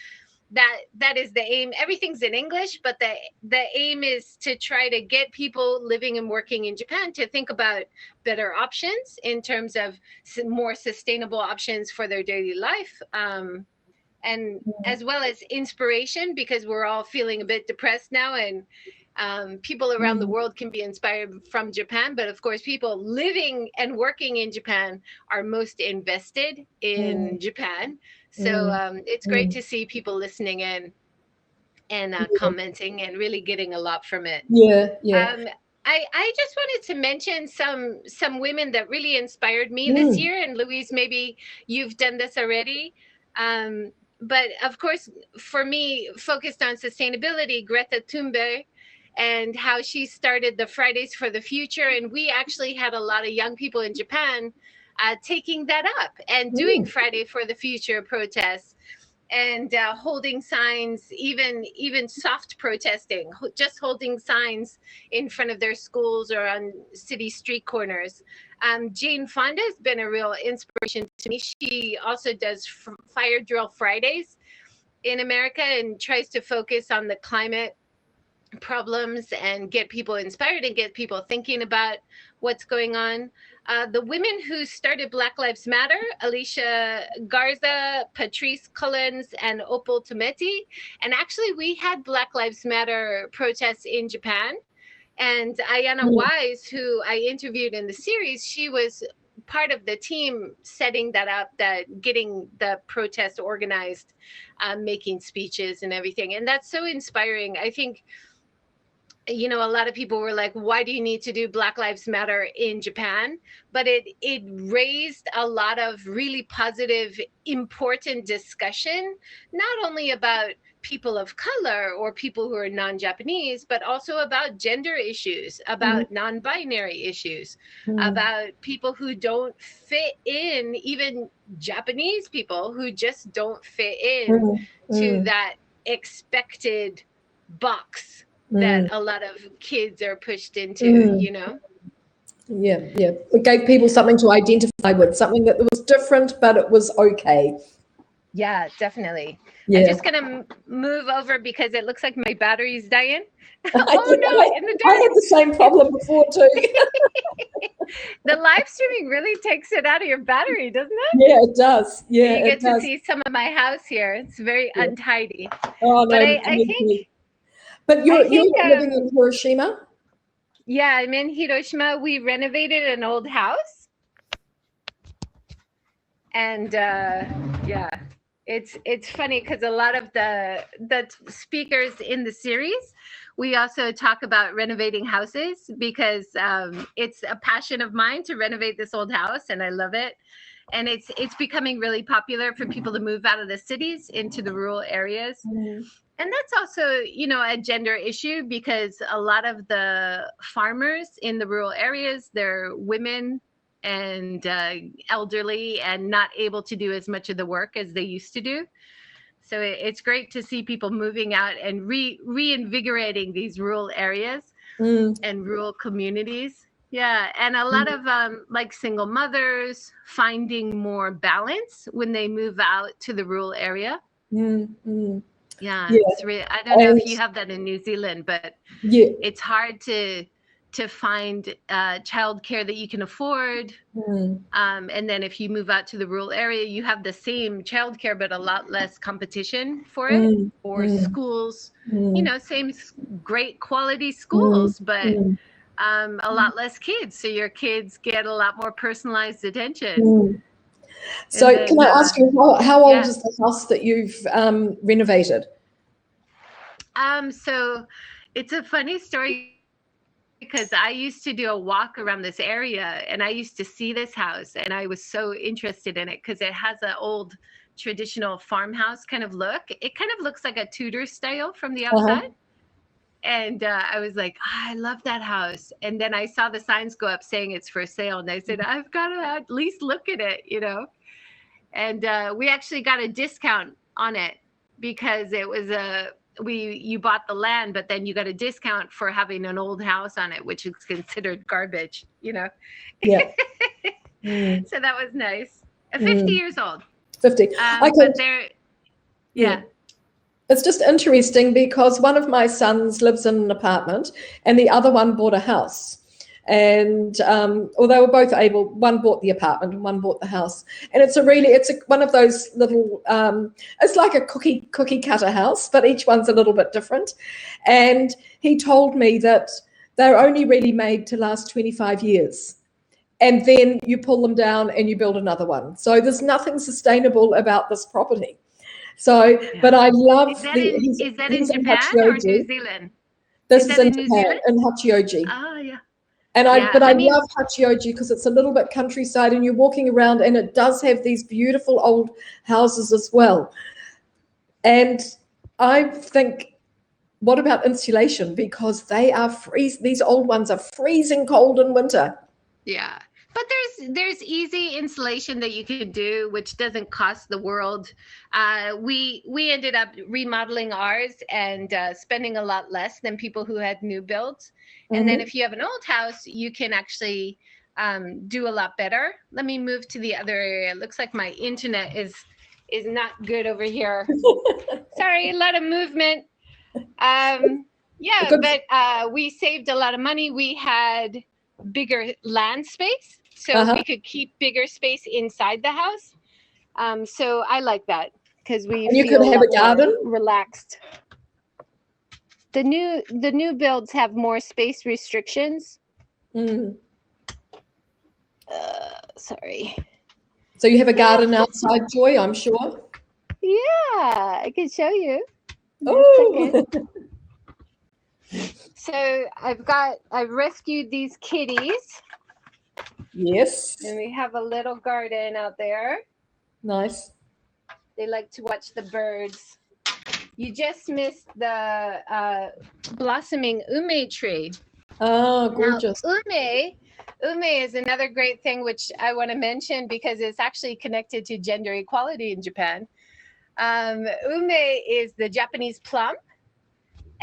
that is the aim. Everything's in English, but the aim is to try to get people living and working in Japan to think about better options in terms of more sustainable options for their daily life. And as well as inspiration, because we're all feeling a bit depressed now, and people around the world can be inspired from Japan. But of course, people living and working in Japan are most invested in Japan. So it's great to see people listening in and commenting and really getting a lot from it. I just wanted to mention some women that really inspired me this year. And Louise, maybe you've done this already. But of course, for me, focused on sustainability, Greta Thunberg and how she started the Fridays for the Future. And we actually had a lot of young people in Japan taking that up and doing Friday for the Future protests and holding signs, even soft protesting, just holding signs in front of their schools or on city street corners. Jane Fonda has been a real inspiration to me. She also does Fire Drill Fridays in America and tries to focus on the climate problems and get people inspired and get people thinking about what's going on. The women who started Black Lives Matter, Alicia Garza, Patrice Cullens, and Opal Tometi. And actually, we had Black Lives Matter protests in Japan. And Ayana Wise, who I interviewed in the series, she was part of the team setting that up, that getting the protest organized, making speeches and everything. And that's so inspiring. I think, you know, a lot of people were like, why do you need to do Black Lives Matter in Japan? But it raised a lot of really positive, important discussion, not only about people of color or people who are non-Japanese, but also about gender issues, about non-binary issues, about people who don't fit in, even Japanese people who just don't fit in to that expected box that a lot of kids are pushed into, you know? Yeah. It gave people something to identify with, something that was different, but it was okay. Yeah, definitely. Yeah. I'm just gonna move over because it looks like my battery's dying. I had the same problem before too. The live streaming really takes it out of your battery, doesn't it? Yeah, it does. Yeah, you get it does. to see some of my house here. It's very untidy. Oh no, but I think. But you're think, living in Hiroshima? Yeah, I'm in Hiroshima. We renovated an old house, and yeah, it's funny because a lot of the speakers in the series, we also talk about renovating houses because it's a passion of mine to renovate this old house, and I love it. And it's becoming really popular for people to move out of the cities into the rural areas. And that's also, you know, a gender issue because a lot of the farmers in the rural areas, they're women and elderly and not able to do as much of the work as they used to do. So it's great to see people moving out and reinvigorating these rural areas and rural communities. Yeah, and a lot of like single mothers finding more balance when they move out to the rural area. Yeah, it's really, I don't know if you have that in New Zealand, but it's hard to find childcare that you can afford. And then if you move out to the rural area, you have the same childcare, but a lot less competition for it. Or schools, you know, same great quality schools, but a lot less kids. So your kids get a lot more personalized attention. So then, can I ask you, how old is the house that you've renovated? So it's a funny story because I used to do a walk around this area and I used to see this house and I was so interested in it because it has an old traditional farmhouse kind of look. It kind of looks like a Tudor style from the outside. And I was like, I love that house. And then I saw the signs go up saying it's for sale. And I said, I've got to at least look at it, you know. And we actually got a discount on it because it was you bought the land, but then you got a discount for having an old house on it, which is considered garbage, you know. So that was nice. 50 years old. 50. But they're, It's just interesting because one of my sons lives in an apartment and the other one bought a house. And or they were both able, one bought the apartment and one bought the house. And it's one of those little, it's like a cookie cutter house, but each one's a little bit different. And he told me that they're only really made to last 25 years. And then you pull them down and you build another one. So there's nothing sustainable about this property. So, but I love is that in Japan or New Zealand? This is in Japan, in Hachioji. Oh, yeah. And I love Hachioji because it's a little bit countryside and you're walking around and it does have these beautiful old houses as well. And I think what about insulation? Because they are these old ones are freezing cold in winter. Yeah. But there's easy insulation that you could do, which doesn't cost the world. We ended up remodeling ours and spending a lot less than people who had new builds. And then if you have an old house, you can actually do a lot better. Let me move to the other area. It looks like my internet is not good over here. Sorry, a lot of movement. Yeah, but we saved a lot of money. We had bigger land space, so we could keep bigger space inside the house. So I like that because we And you feel could have a garden? relaxed. The new builds have more space restrictions. Sorry. So you have a garden outside, Joy, I'm sure. Yeah, I can show you. Oh. So I've rescued these kitties. Yes. And we have a little garden out there. Nice. They like to watch the birds. You just missed the blossoming ume tree. Oh, gorgeous. Now, ume is another great thing which I want to mention because it's actually connected to gender equality in Japan. Ume is the Japanese plum.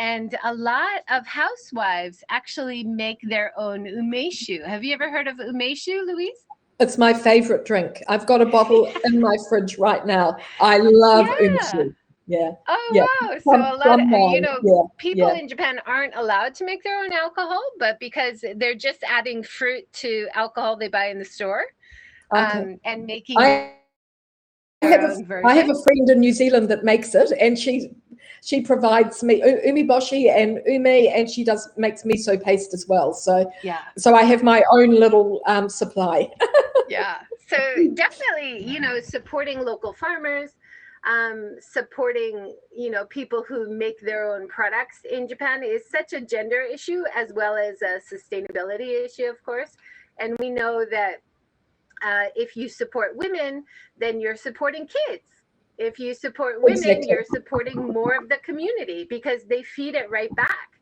And a lot of housewives actually make their own umeshu. Have you ever heard of umeshu, Louise? It's my favorite drink. I've got a bottle in my fridge right now. I love umeshu. Yeah. Oh, yeah. wow. So a lot of, people yeah. in Japan aren't allowed to make their own alcohol, but because they're just adding fruit to alcohol they buy in the store and making I have a friend in New Zealand that makes it, and she provides me umeboshi and ume, and she makes miso paste as well. So so I have my own little supply. Yeah. So definitely, supporting local farmers, supporting, people who make their own products in Japan is such a gender issue as well as a sustainability issue, of course. And we know that if you support women, then you're supporting kids. If you support women, you're supporting more of the community because they feed it right back.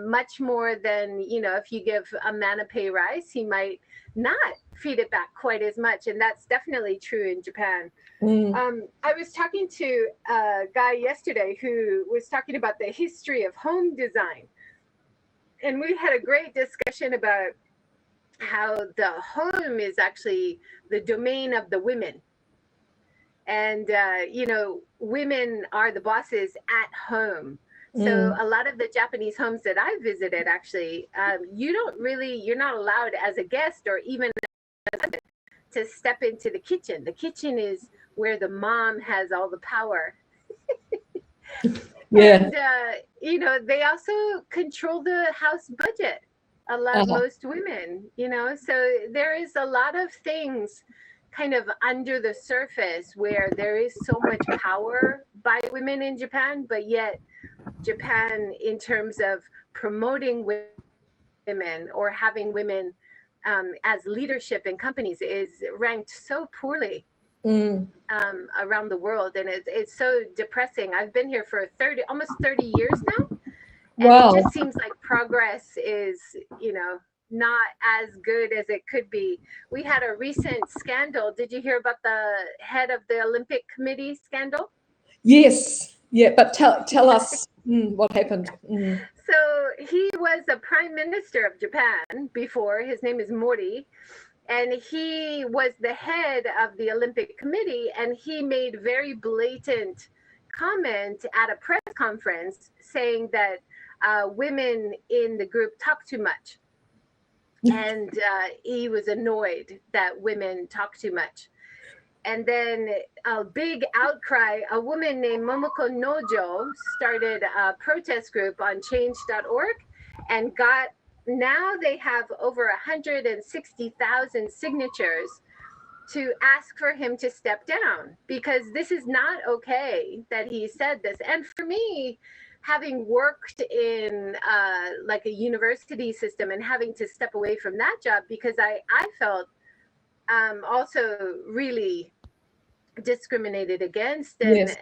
Much more than, if you give a man a pay rise, he might not feed it back quite as much. And that's definitely true in Japan. I was talking to a guy yesterday who was talking about the history of home design. And we had a great discussion about how the home is actually the domain of the women. And, women are the bosses at home. So a lot of the Japanese homes that I visited, actually, you're not allowed as a guest or even to step into the kitchen. The kitchen is where the mom has all the power. And, they also control the house budget. Most women, so there is a lot of things kind of under the surface where there is so much power by women in Japan, but yet Japan, in terms of promoting women or having women as leadership in companies, is ranked so poorly around the world. And it's so depressing. I've been here for almost 30 years now. And it just seems like progress is, not as good as it could be. We had a recent scandal. Did you hear about the head of the Olympic Committee scandal? Yes. Yeah, but tell us what happened. So he was a prime minister of Japan before. His name is Mori. And he was the head of the Olympic Committee. And he made very blatant comment at a press conference saying that women in the group talk too much. And he was annoyed that women talk too much. And then a big outcry, a woman named Momoko Nojo started a protest group on change.org and now they have over 160,000 signatures to ask for him to step down, because this is not okay that he said this. And for me, having worked in like a university system and having to step away from that job, because I felt also really discriminated against, and Yes.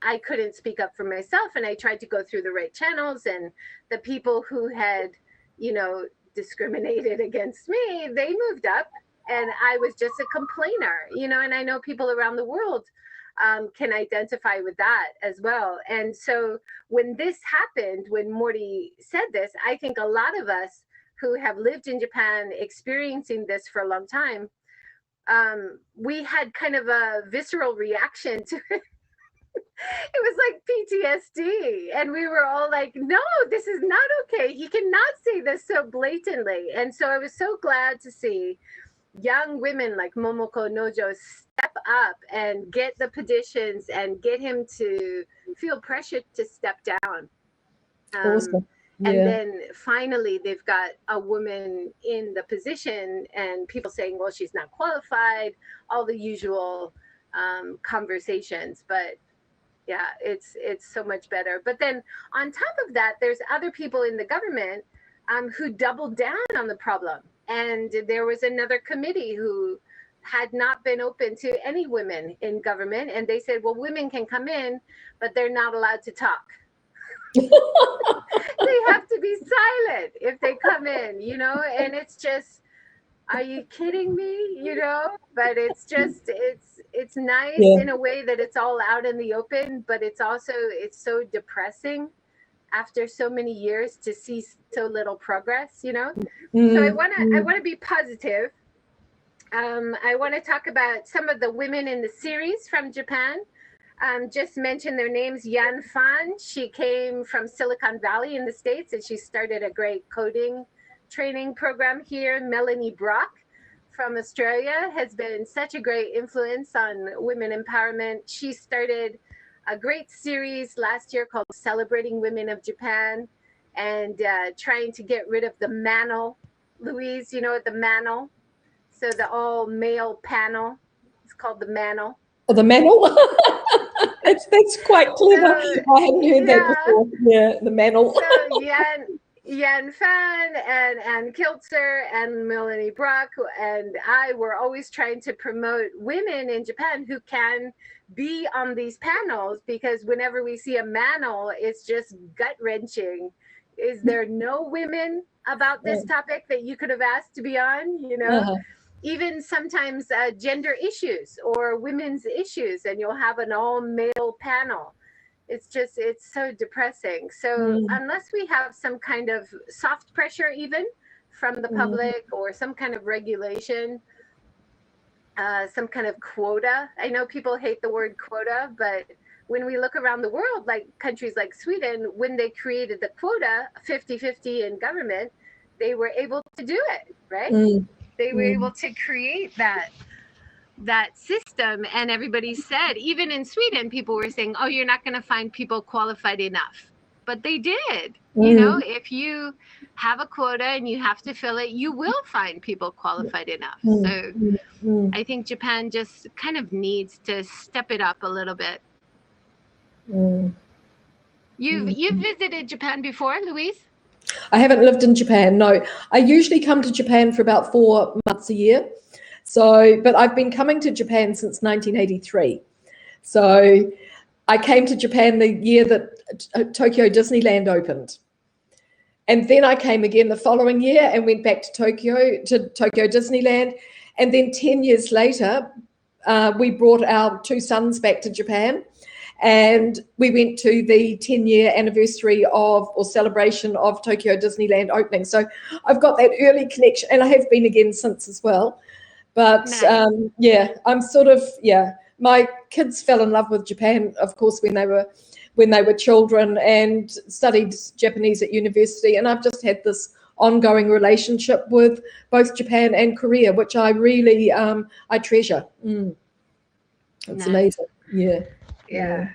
I couldn't speak up for myself, and I tried to go through the right channels, and the people who had, you know, discriminated against me, they moved up, and I was just a complainer, you know, and I know people around the world can identify with that as well. And so when this happened, when Morty said this, I think a lot of us who have lived in Japan experiencing this for a long time, we had kind of a visceral reaction to it. It was like PTSD, and we were all like, no, this is not okay. He cannot say this so blatantly. And so I was so glad to see young women like Momoko Nojo step up and get the petitions and get him to feel pressure to step down. Awesome. And Yeah. then finally, they've got a woman in the position, and people saying, well, she's not qualified, all the usual conversations. But yeah, it's so much better. But then on top of that, there's other people in the government who doubled down on the problem. And there was another committee who had not been open to any women in government. And they said, well, women can come in, but they're not allowed to talk. They have to be silent if they come in, you know, and it's just, are you kidding me? You know, but it's just, it's nice Yeah. in a way that it's all out in the open, but it's also, it's so depressing after so many years to see so little progress, you know? So I want to be positive. I want to talk about some of the women in the series from Japan. Just mention their names. Yan Fan, she came from Silicon Valley in the States, and she started a great coding training program here. Melanie Brock from Australia has been such a great influence on women empowerment. She started a great series last year called Celebrating Women of Japan, and trying to get rid of the manel. Louise, you know, the manel. So the all male panel. It's called the manel. Oh, the manel. That's quite clever. I hadn't heard that before. Yeah, the manel. So Yan Fan and Ann Kiltzer and Melanie Brock and I were always trying to promote women in Japan who can be on these panels, because whenever we see a manel, it's just gut wrenching. Is there no women about this topic that you could have asked to be on? You know, even sometimes gender issues or women's issues, and you'll have an all male panel. It's just, it's so depressing. So unless we have some kind of soft pressure, even from the public, or some kind of regulation, some kind of quota. I know people hate the word quota, but when we look around the world, like countries like Sweden, when they created the quota 50-50 in government, they were able to do it, right? They were able to create that system, and everybody said, even in Sweden, people were saying, oh, you're not going to find people qualified enough. But they did. You know, if you have a quota and you have to fill it, you will find people qualified enough. So I think Japan just kind of needs to step it up a little bit. You've visited Japan before, Louise? I haven't lived in Japan, no. I usually come to Japan for about 4 months a year. So, but I've been coming to Japan since 1983. So I came to Japan the year that Tokyo Disneyland opened. And then I came again the following year and went back to Tokyo Disneyland. And then 10 years later, we brought our 2 sons back to Japan. And we went to the 10-year anniversary or celebration of Tokyo Disneyland opening. So I've got that early connection, and I have been again since as well. But yeah, I'm sort of, my kids fell in love with Japan, of course, when they were children, and studied Japanese at university. And I've just had this ongoing relationship with both Japan and Korea, which I really, I treasure. It's amazing. Yeah.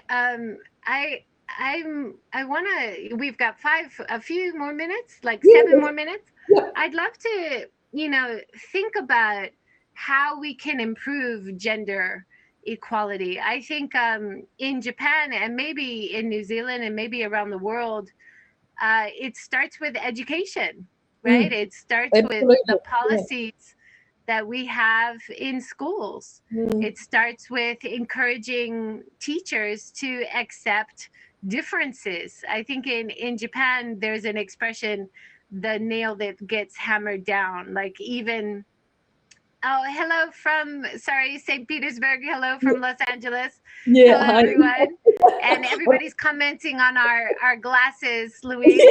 I want to, we've got a few more minutes, like 7 more minutes. I'd love to, think about how we can improve gender equality. I think in Japan, and maybe in New Zealand, and maybe around the world, it starts with education, right? It starts with the policies that we have in schools. It starts with encouraging teachers to accept differences. I think in Japan, there's an expression, the nail that gets hammered down. Like even, oh, hello from, sorry, St. Petersburg. Hello from Los Angeles. Yeah, Hello, hi. everyone. And everybody's commenting on our glasses, Louise.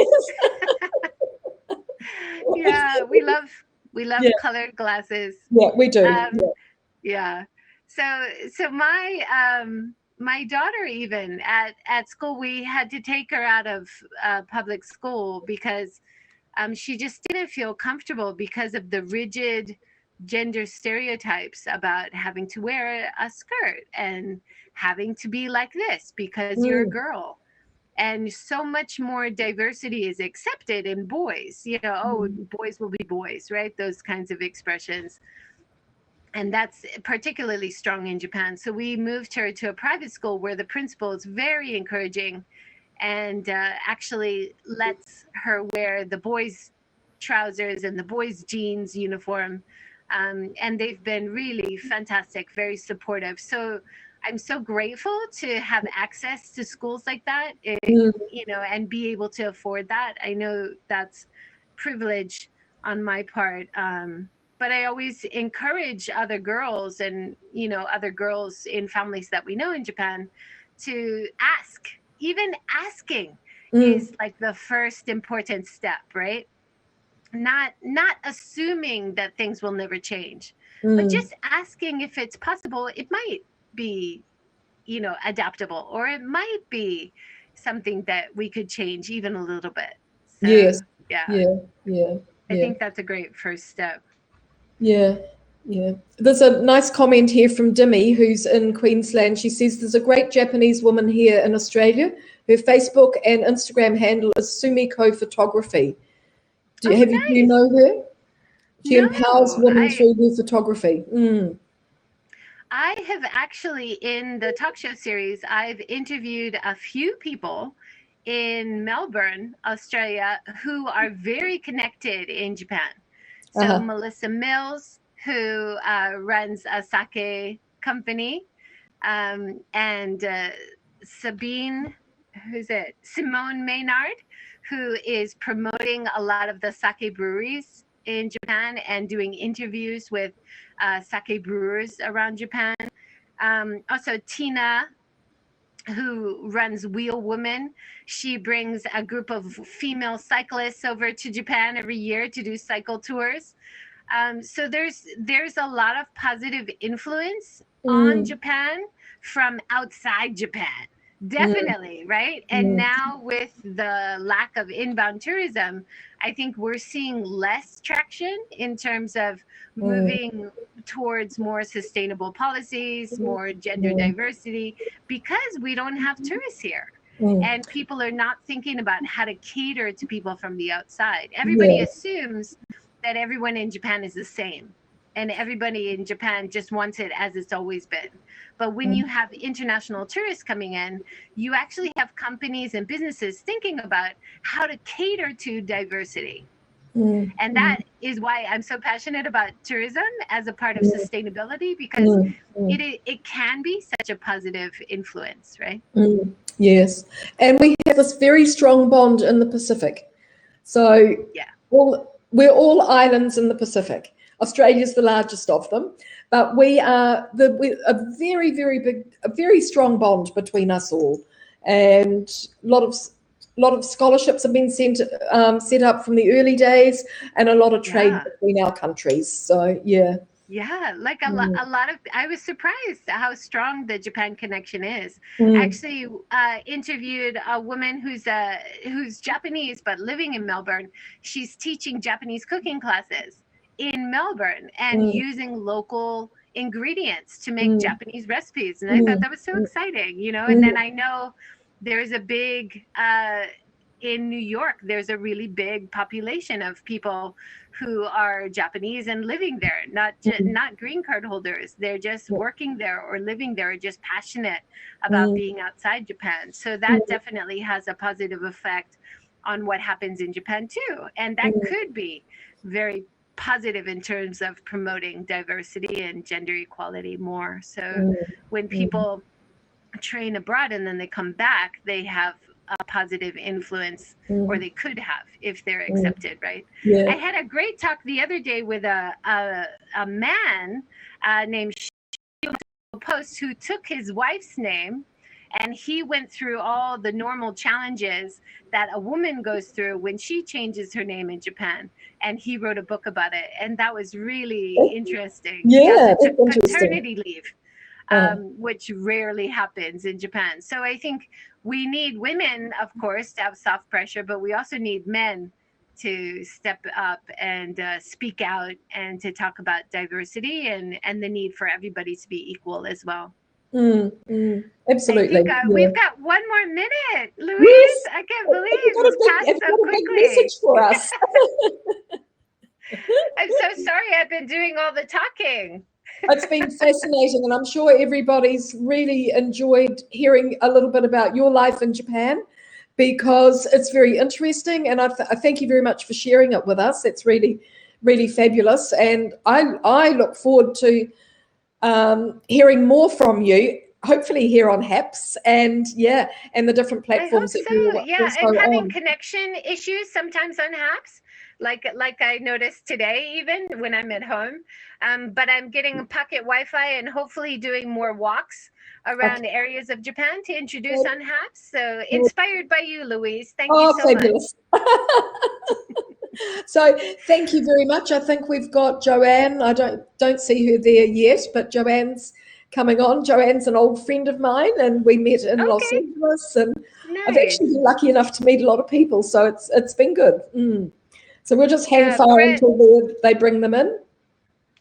Yeah, we love Yeah. colored glasses. Yeah, we do. Yeah. So my daughter, even at school, we had to take her out of public school because she just didn't feel comfortable because of the rigid gender stereotypes about having to wear a skirt and having to be like this because you're a girl. And so much more diversity is accepted in boys. You know, oh, boys will be boys, right? Those kinds of expressions. And that's particularly strong in Japan. So we moved her to a private school where the principal is very encouraging and actually lets her wear the boys' trousers and the boys' jeans uniform. And they've been really fantastic, very supportive. So I'm so grateful to have access to schools like that, you know, and be able to afford that. I know that's privilege on my part. But I always encourage other girls and, you know, other girls in families that we know in Japan to ask. Even asking is like the first important step, right? Not assuming that things will never change, but just asking if it's possible. It might be, you know, adaptable, or it might be something that we could change even a little bit. So, Yes. yeah. I think that's a great first step. Yeah. There's a nice comment here from Dimmy, who's in Queensland. She says there's a great Japanese woman here in Australia. Her Facebook and Instagram handle is Sumiko Photography. Do you know her? She empowers women through her photography. I have actually, in the talk show series, I've interviewed a few people in Melbourne, Australia, who are very connected in Japan. So Melissa Mills, who runs a sake company, and Simone Maynard, who is promoting a lot of the sake breweries in Japan and doing interviews with sake brewers around Japan. Also Tina, who runs Wheel Woman. She brings a group of female cyclists over to Japan every year to do cycle tours. So there's a lot of positive influence on Japan from outside Japan. Definitely, right? And now with the lack of inbound tourism, I think we're seeing less traction in terms of moving towards more sustainable policies, more gender diversity, because we don't have tourists here. And people are not thinking about how to cater to people from the outside. Everybody assumes that everyone in Japan is the same. And everybody in Japan just wants it as it's always been. But when you have international tourists coming in, you actually have companies and businesses thinking about how to cater to diversity. And that is why I'm so passionate about tourism as a part of sustainability, because it can be such a positive influence, right? Yes. And we have this very strong bond in the Pacific. So we're all islands in the Pacific. Australia's the largest of them, but we are a very, very big, a very strong bond between us all, and a lot of scholarships have been set up from the early days, and a lot of trade between our countries. So like a lot of, I was surprised how strong the Japan connection is. I actually interviewed a woman who's Japanese but living in Melbourne. She's teaching Japanese cooking classes in Melbourne and using local ingredients to make Japanese recipes. And I thought that was so exciting, you know. And then I know there's a big in New York, there's a really big population of people who are Japanese and living there, not green card holders. They're just working there or living there, or just passionate about being outside Japan. So that definitely has a positive effect on what happens in Japan too. And that could be very positive in terms of promoting diversity and gender equality more. So when people train abroad and then they come back, they have a positive influence, or they could have if they're accepted, right? Yeah. I had a great talk the other day with a man named Post, who took his wife's name, and he went through all the normal challenges that a woman goes through when she changes her name in Japan. And he wrote a book about it, and that was really interesting. Yeah, He also that's took interesting. paternity leave, which rarely happens in Japan. So I think we need women, of course, to have soft pressure, but we also need men to step up and speak out and to talk about diversity and the need for everybody to be equal as well. Absolutely. I think yeah. we've got one more minute, Louise. Yes. I can't Have believe you got a it's big, passed have you so got a big quickly. message for us? I'm so sorry I've been doing all the talking. It's been fascinating, and I'm sure everybody's really enjoyed hearing a little bit about your life in Japan, because it's very interesting, and I thank you very much for sharing it with us. It's really, really fabulous, and I look forward to hearing more from you, hopefully here on HAPS, and and the different platforms that you also I'm having on. connection issues sometimes on HAPS, like I noticed today, even when I'm at home. But I'm getting pocket Wi-Fi and hopefully doing more walks around areas of Japan to introduce on HAPS. So inspired by you, Louise. Thank you so Fabulous. So thank you very much. I think we've got Joanne. I don't see her there yet, but Joanne's coming on. Joanne's an old friend of mine, and we met in Los Angeles, and I've actually been lucky enough to meet a lot of people, so it's been good. So we'll just hang fire Brett. until they bring them in.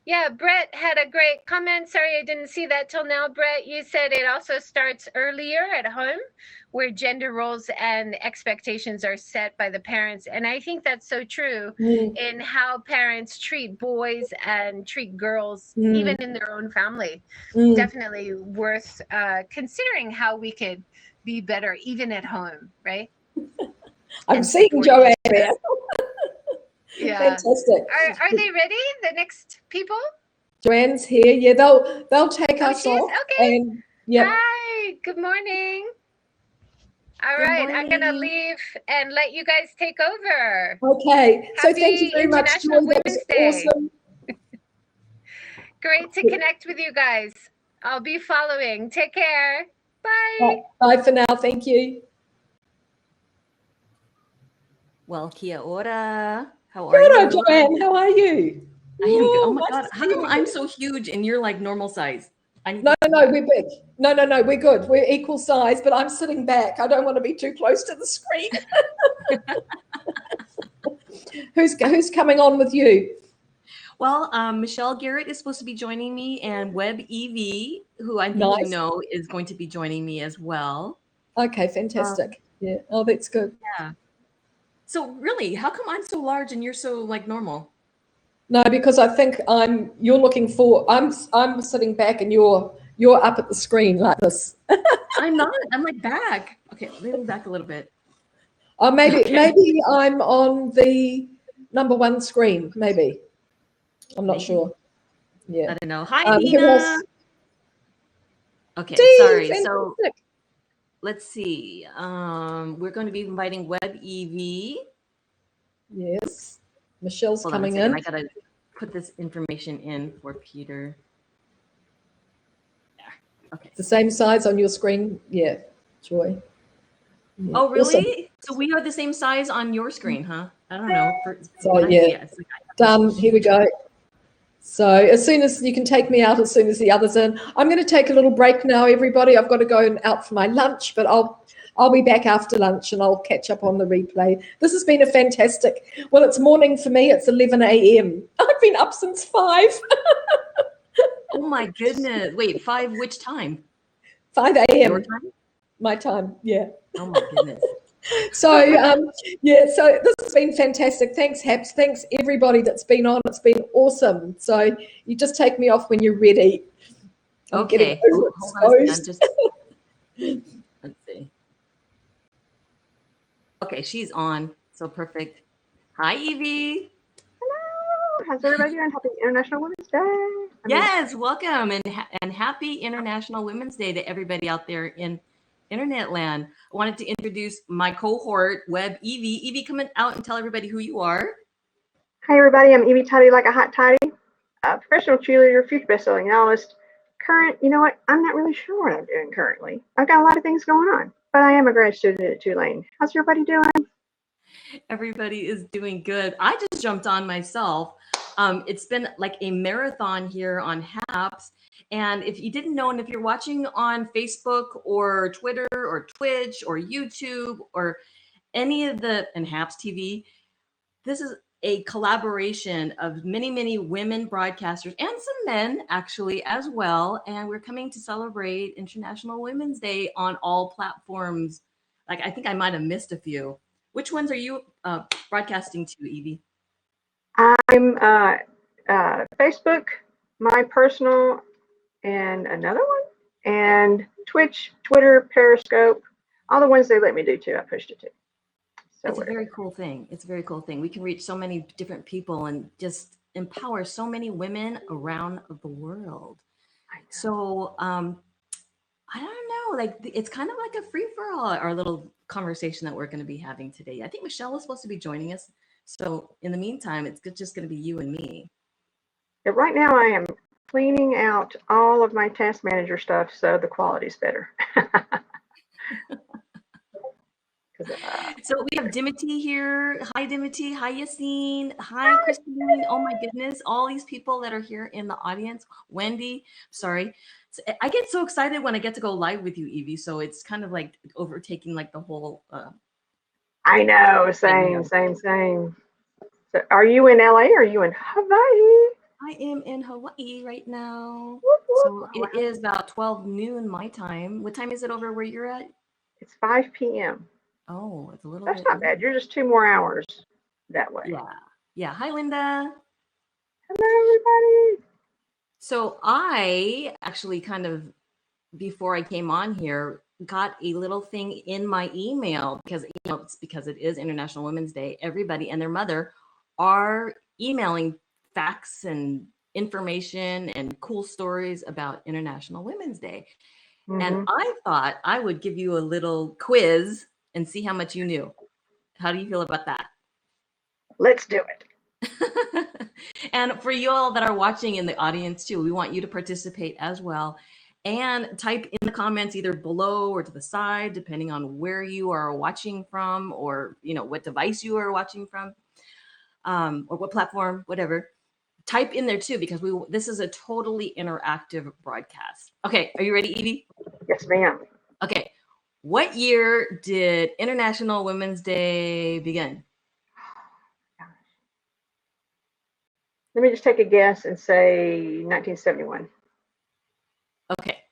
Yeah, Brett had a great comment. Sorry, I didn't see that till now. Brett, you said it also starts earlier at home, where gender roles and expectations are set by the parents. And I think that's so true in how parents treat boys and treat girls, even in their own family. Definitely worth considering how we could be better, even at home, right? I'm seeing Joanne there. Yeah. Fantastic. Are they ready? The next people? Joanne's here. Yeah, they'll take us off. Okay. And yeah. Hi. Good morning. All Good right. I'm gonna morning. leave and let you guys take over. Okay. So Happy thank you very much, International Joy. That was Women's Day. awesome. Great to connect with you guys. I'll be following. Take care. Bye. Bye for now. Thank you. Well, kia ora. How are Kia you? ora, everyone? Joanne. How are you? I am good. Oh my Nice God. to How see come you. I'm so huge and you're like normal size? No, we're big. No, we're good. We're equal size, but I'm sitting back. I don't want to be too close to the screen. Who's coming on with you? Well, Michelle Garrett is supposed to be joining me, and Web EV, who I think you Nice. know, is going to be joining me as well. Okay, fantastic. Yeah. Oh, that's good. Yeah. So really, how come I'm so large and you're so like normal? No, because I think you're looking for. I'm sitting back and you're up at the screen like this. I'm not. I'm like back. Okay, maybe back a little bit. Maybe Okay. maybe I'm on the number one screen. Maybe. I'm not Maybe. sure. Yeah. I don't know. Hi, Who Dina. else? Okay, Dee, sorry. So fantastic. let's see. We're going to be inviting Web EV. Yes. Michelle's Hold on a coming second. in. I gotta put this information in for Peter. Okay. The same size on your screen. Yeah. Joy. Yeah. Oh, really? Awesome. So we are the same size on your screen, huh? I don't know. For So what I yeah. see, it's like Done. Here we go. So as soon as you can take me out, as soon as the others in, I'm going to take a little break now, everybody. I've got to go out for my lunch, but I'll be back after lunch and I'll catch up on the replay. This has been a fantastic. Well, it's morning for me. It's 11 a.m. I've been up since 5. Oh my goodness. Wait, 5 which time? 5 Your a.m. time? My time. Yeah. Oh my goodness. So so this has been fantastic. Thanks, Haps. Thanks everybody that's been on. It's been awesome. So you just take me off when you're ready. I'm getting Okay. Hold on a second. Let's see. Okay, she's on. So perfect. Hi, Evie. How's everybody doing? Happy International Women's Day. Yes, welcome and happy International Women's Day to everybody out there in internet land. I wanted to introduce my cohort, Web Evie. Evie, come out and tell everybody who you are. Hi, everybody. I'm Evie Toddy Like a Hot Toddy, professional cheerleader, future best-selling novelist. Current, you know what? I'm not really sure what I'm doing currently. I've got a lot of things going on, but I am a grad student at Tulane. How's everybody doing? Everybody is doing good. I just jumped on myself. It's been like a marathon here on HAPS. And if you didn't know, and if you're watching on Facebook or Twitter or Twitch or YouTube or any of the, and HAPS TV, this is a collaboration of many, many women broadcasters and some men actually as well. And we're coming to celebrate International Women's Day on all platforms. Like, I think I might have missed a few. Which ones are you broadcasting to, Evie? I'm Facebook, my personal, and another one, and Twitch, Twitter, Periscope, all the ones they let me do too. I pushed it to. So It's a very cool thing. It's a very cool thing. We can reach so many different people and just empower so many women around the world. So I don't know, like it's kind of like a free for all, our little conversation that we're going to be having today. I think Michelle is supposed to be joining us. So in the meantime, it's just going to be you and me. Yeah, right now I am cleaning out all of my task manager stuff so the quality's better. So we have Dimity here. Hi, Dimity. Hi, Yassine. Hi, Christine. Oh my goodness. All these people that are here in the audience. Wendy, sorry. So I get so excited when I get to go live with you, Evie. So it's kind of like overtaking like the whole. I know. Same. So are you in LA or are you in Hawaii? I am in Hawaii right now. So it is about 12 noon my time. What time is it over where you're at? It's 5 p.m. Oh, it's a little That's bit. not bad. You're just 2 more hours that way. Yeah. Yeah. Hi, Linda. Hello, everybody. So I actually kind of, before I came on here, got a little thing in my email because, it's because it is International Women's Day. Everybody and their mother are emailing facts and information and cool stories about International Women's Day. And I thought I would give you a little quiz and see how much you knew. How do you feel about that? Let's do it. And for you all that are watching in the audience too, we want you to participate as well. And type in the comments either below or to the side, depending on where you are watching from or what device you are watching from, or what platform, whatever. Type in there too, because this is a totally interactive broadcast. Okay, are you ready, Evie? Yes, ma'am. Okay. What year did International Women's Day begin? Let me just take a guess and say 1971. Okay.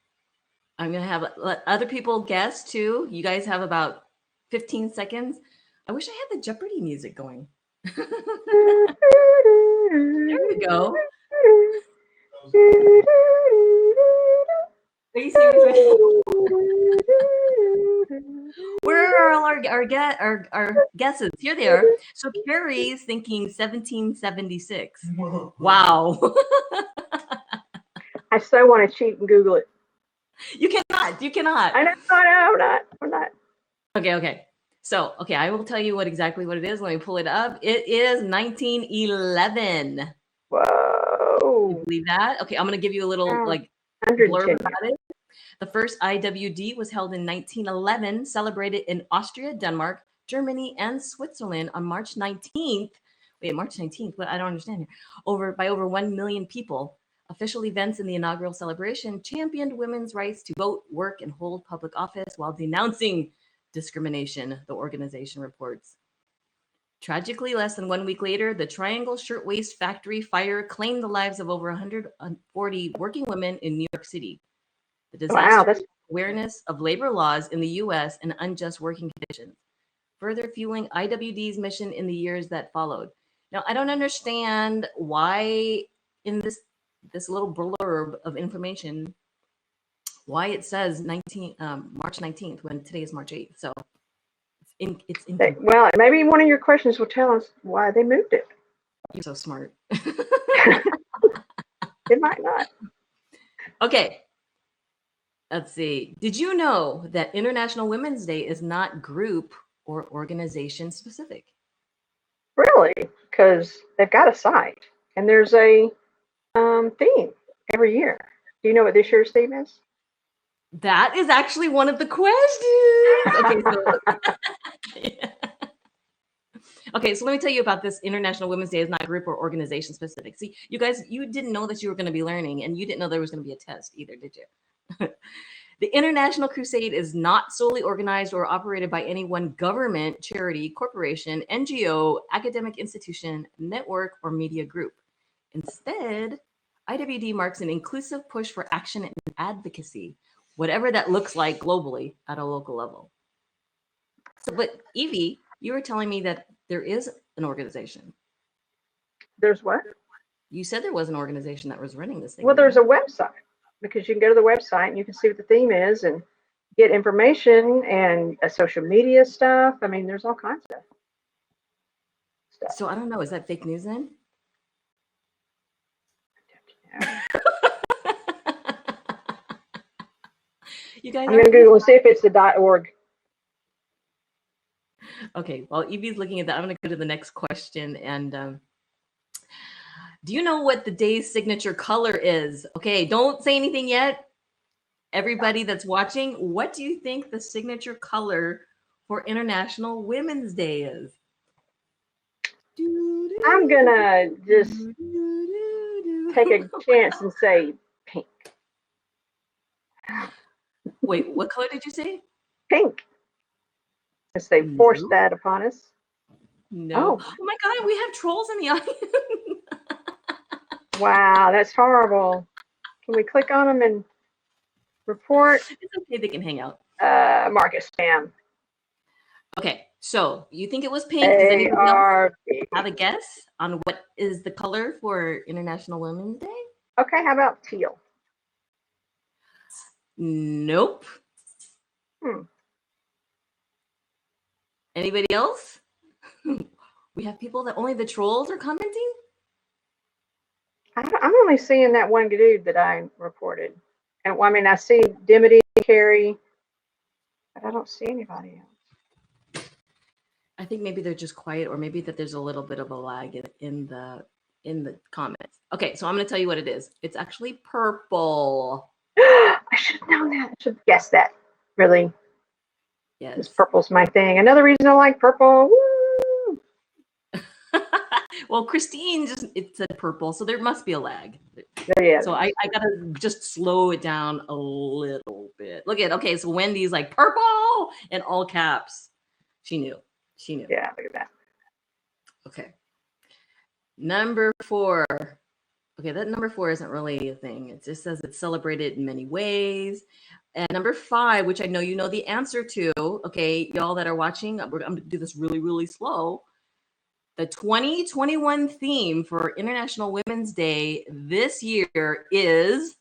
I'm going to let other people guess too. You guys have about 15 seconds. I wish I had the Jeopardy music going. There we go. Are you serious? Where are all our guesses? Here they are. So Carrie's thinking 1776. Wow. I so want to cheat and Google it. You cannot. You cannot. I know. I'm not. Okay. So, I will tell you exactly what it is. Let me pull it up. It is 1911. Whoa. Can you believe that? Okay, I'm going to give you a little blurb about it. The first IWD was held in 1911, celebrated in Austria, Denmark, Germany, and Switzerland on March 19th. Wait, March 19th? What? I don't understand here. By over 1 million people. Official events in the inaugural celebration championed women's rights to vote, work, and hold public office while denouncing discrimination, the organization reports. Tragically, less than 1 week later, the Triangle Shirtwaist Factory fire claimed the lives of over 140 working women in New York City. The disaster awareness of labor laws in the U.S. and unjust working conditions, further fueling IWD's mission in the years that followed. Now, I don't understand why in this little blurb of information, why it says March 19th when today is March 8th. So it's well, maybe one of your questions will tell us why they moved it. You're so smart. It might not. Okay. Let's see. Did you know that International Women's Day is not group or organization specific? Really? Because they've got a site and there's a theme every year. Do you know what this year's theme is? That is actually one of the questions. Okay, so okay, so let me tell you about this. International Women's Day is not group or organization specific. See, you guys, you didn't know that you were going to be learning, and you didn't know there was going to be a test either, did you? The International Crusade is not solely organized or operated by any one government, charity, corporation, NGO, academic institution, network, or media group. Instead, IWD marks an inclusive push for action and advocacy, whatever that looks like globally at a local level. So, but Evie, you were telling me that there is an organization. There's what? You said there was an organization that was running this thing. Well, there's a website, because you can go to the website and you can see what the theme is and get information and social media stuff. I mean, there's all kinds of stuff. So I don't know. Is that fake news then? You guys, I'm going to Google and see if it's the .org. Okay, while Evie's looking at that, I'm going to go to the next question. And do you know what the day's signature color is? Okay, don't say anything yet. Everybody that's watching, what do you think the signature color for International Women's Day is? I'm going to just take a chance and say pink. Wait, what color did you say? Pink. Because they forced that upon us. No. Oh my God, we have trolls in the audience. Wow, that's horrible. Can we click on them and report? It's okay, they can hang out. Mark it spam. Okay, so you think it was pink? Does anybody else have a guess on what is the color for International Women's Day? Okay, how about teal? Nope. Anybody else? We have people that only the trolls are commenting? I'm only seeing that one dude that I reported. And I mean, I see Dimity, Carrie, but I don't see anybody else. I think maybe they're just quiet, or maybe that there's a little bit of a lag in the comments. Okay, so I'm going to tell you what it is. It's actually purple. I should have known that. I should have guessed that. Really? Yes. Because purple's my thing. Another reason I like purple. Woo! Well, Christine it said purple, so there must be a lag. Yeah. So I gotta just slow it down a little bit. Look at, okay, so Wendy's like purple in all caps. She knew. Yeah, look at that. Okay. Number 4. Okay, that number 4 isn't really a thing. It just says it's celebrated in many ways. And number 5, which I know you know the answer to, okay, y'all that are watching, I'm going to do this really, really slow. The 2021 theme for International Women's Day this year is,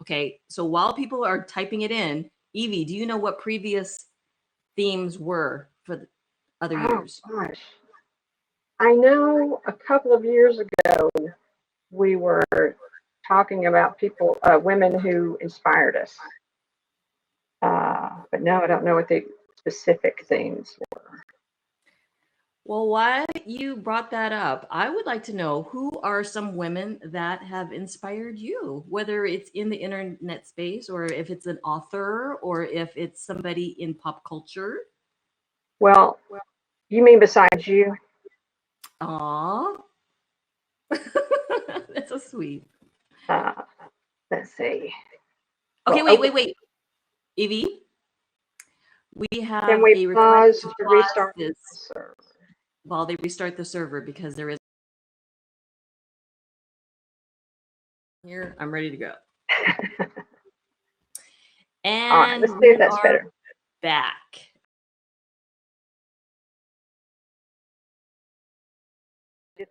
okay, so while people are typing it in, Evie, do you know what previous themes were for the other years? Oh, gosh. I know a couple of years ago, we were talking about people, women who inspired us. But no, I don't know what the specific themes were. Well, why you brought that up, I would like to know who are some women that have inspired you, whether it's in the internet space or if it's an author or if it's somebody in pop culture. Well, you mean besides you? Aw. That's so sweet. Let's see. Okay, Well, wait. Evie, we have can we pause to restart this server while they restart the server, because there is here. I'm ready to go. And all right, let's see if that's better. Back.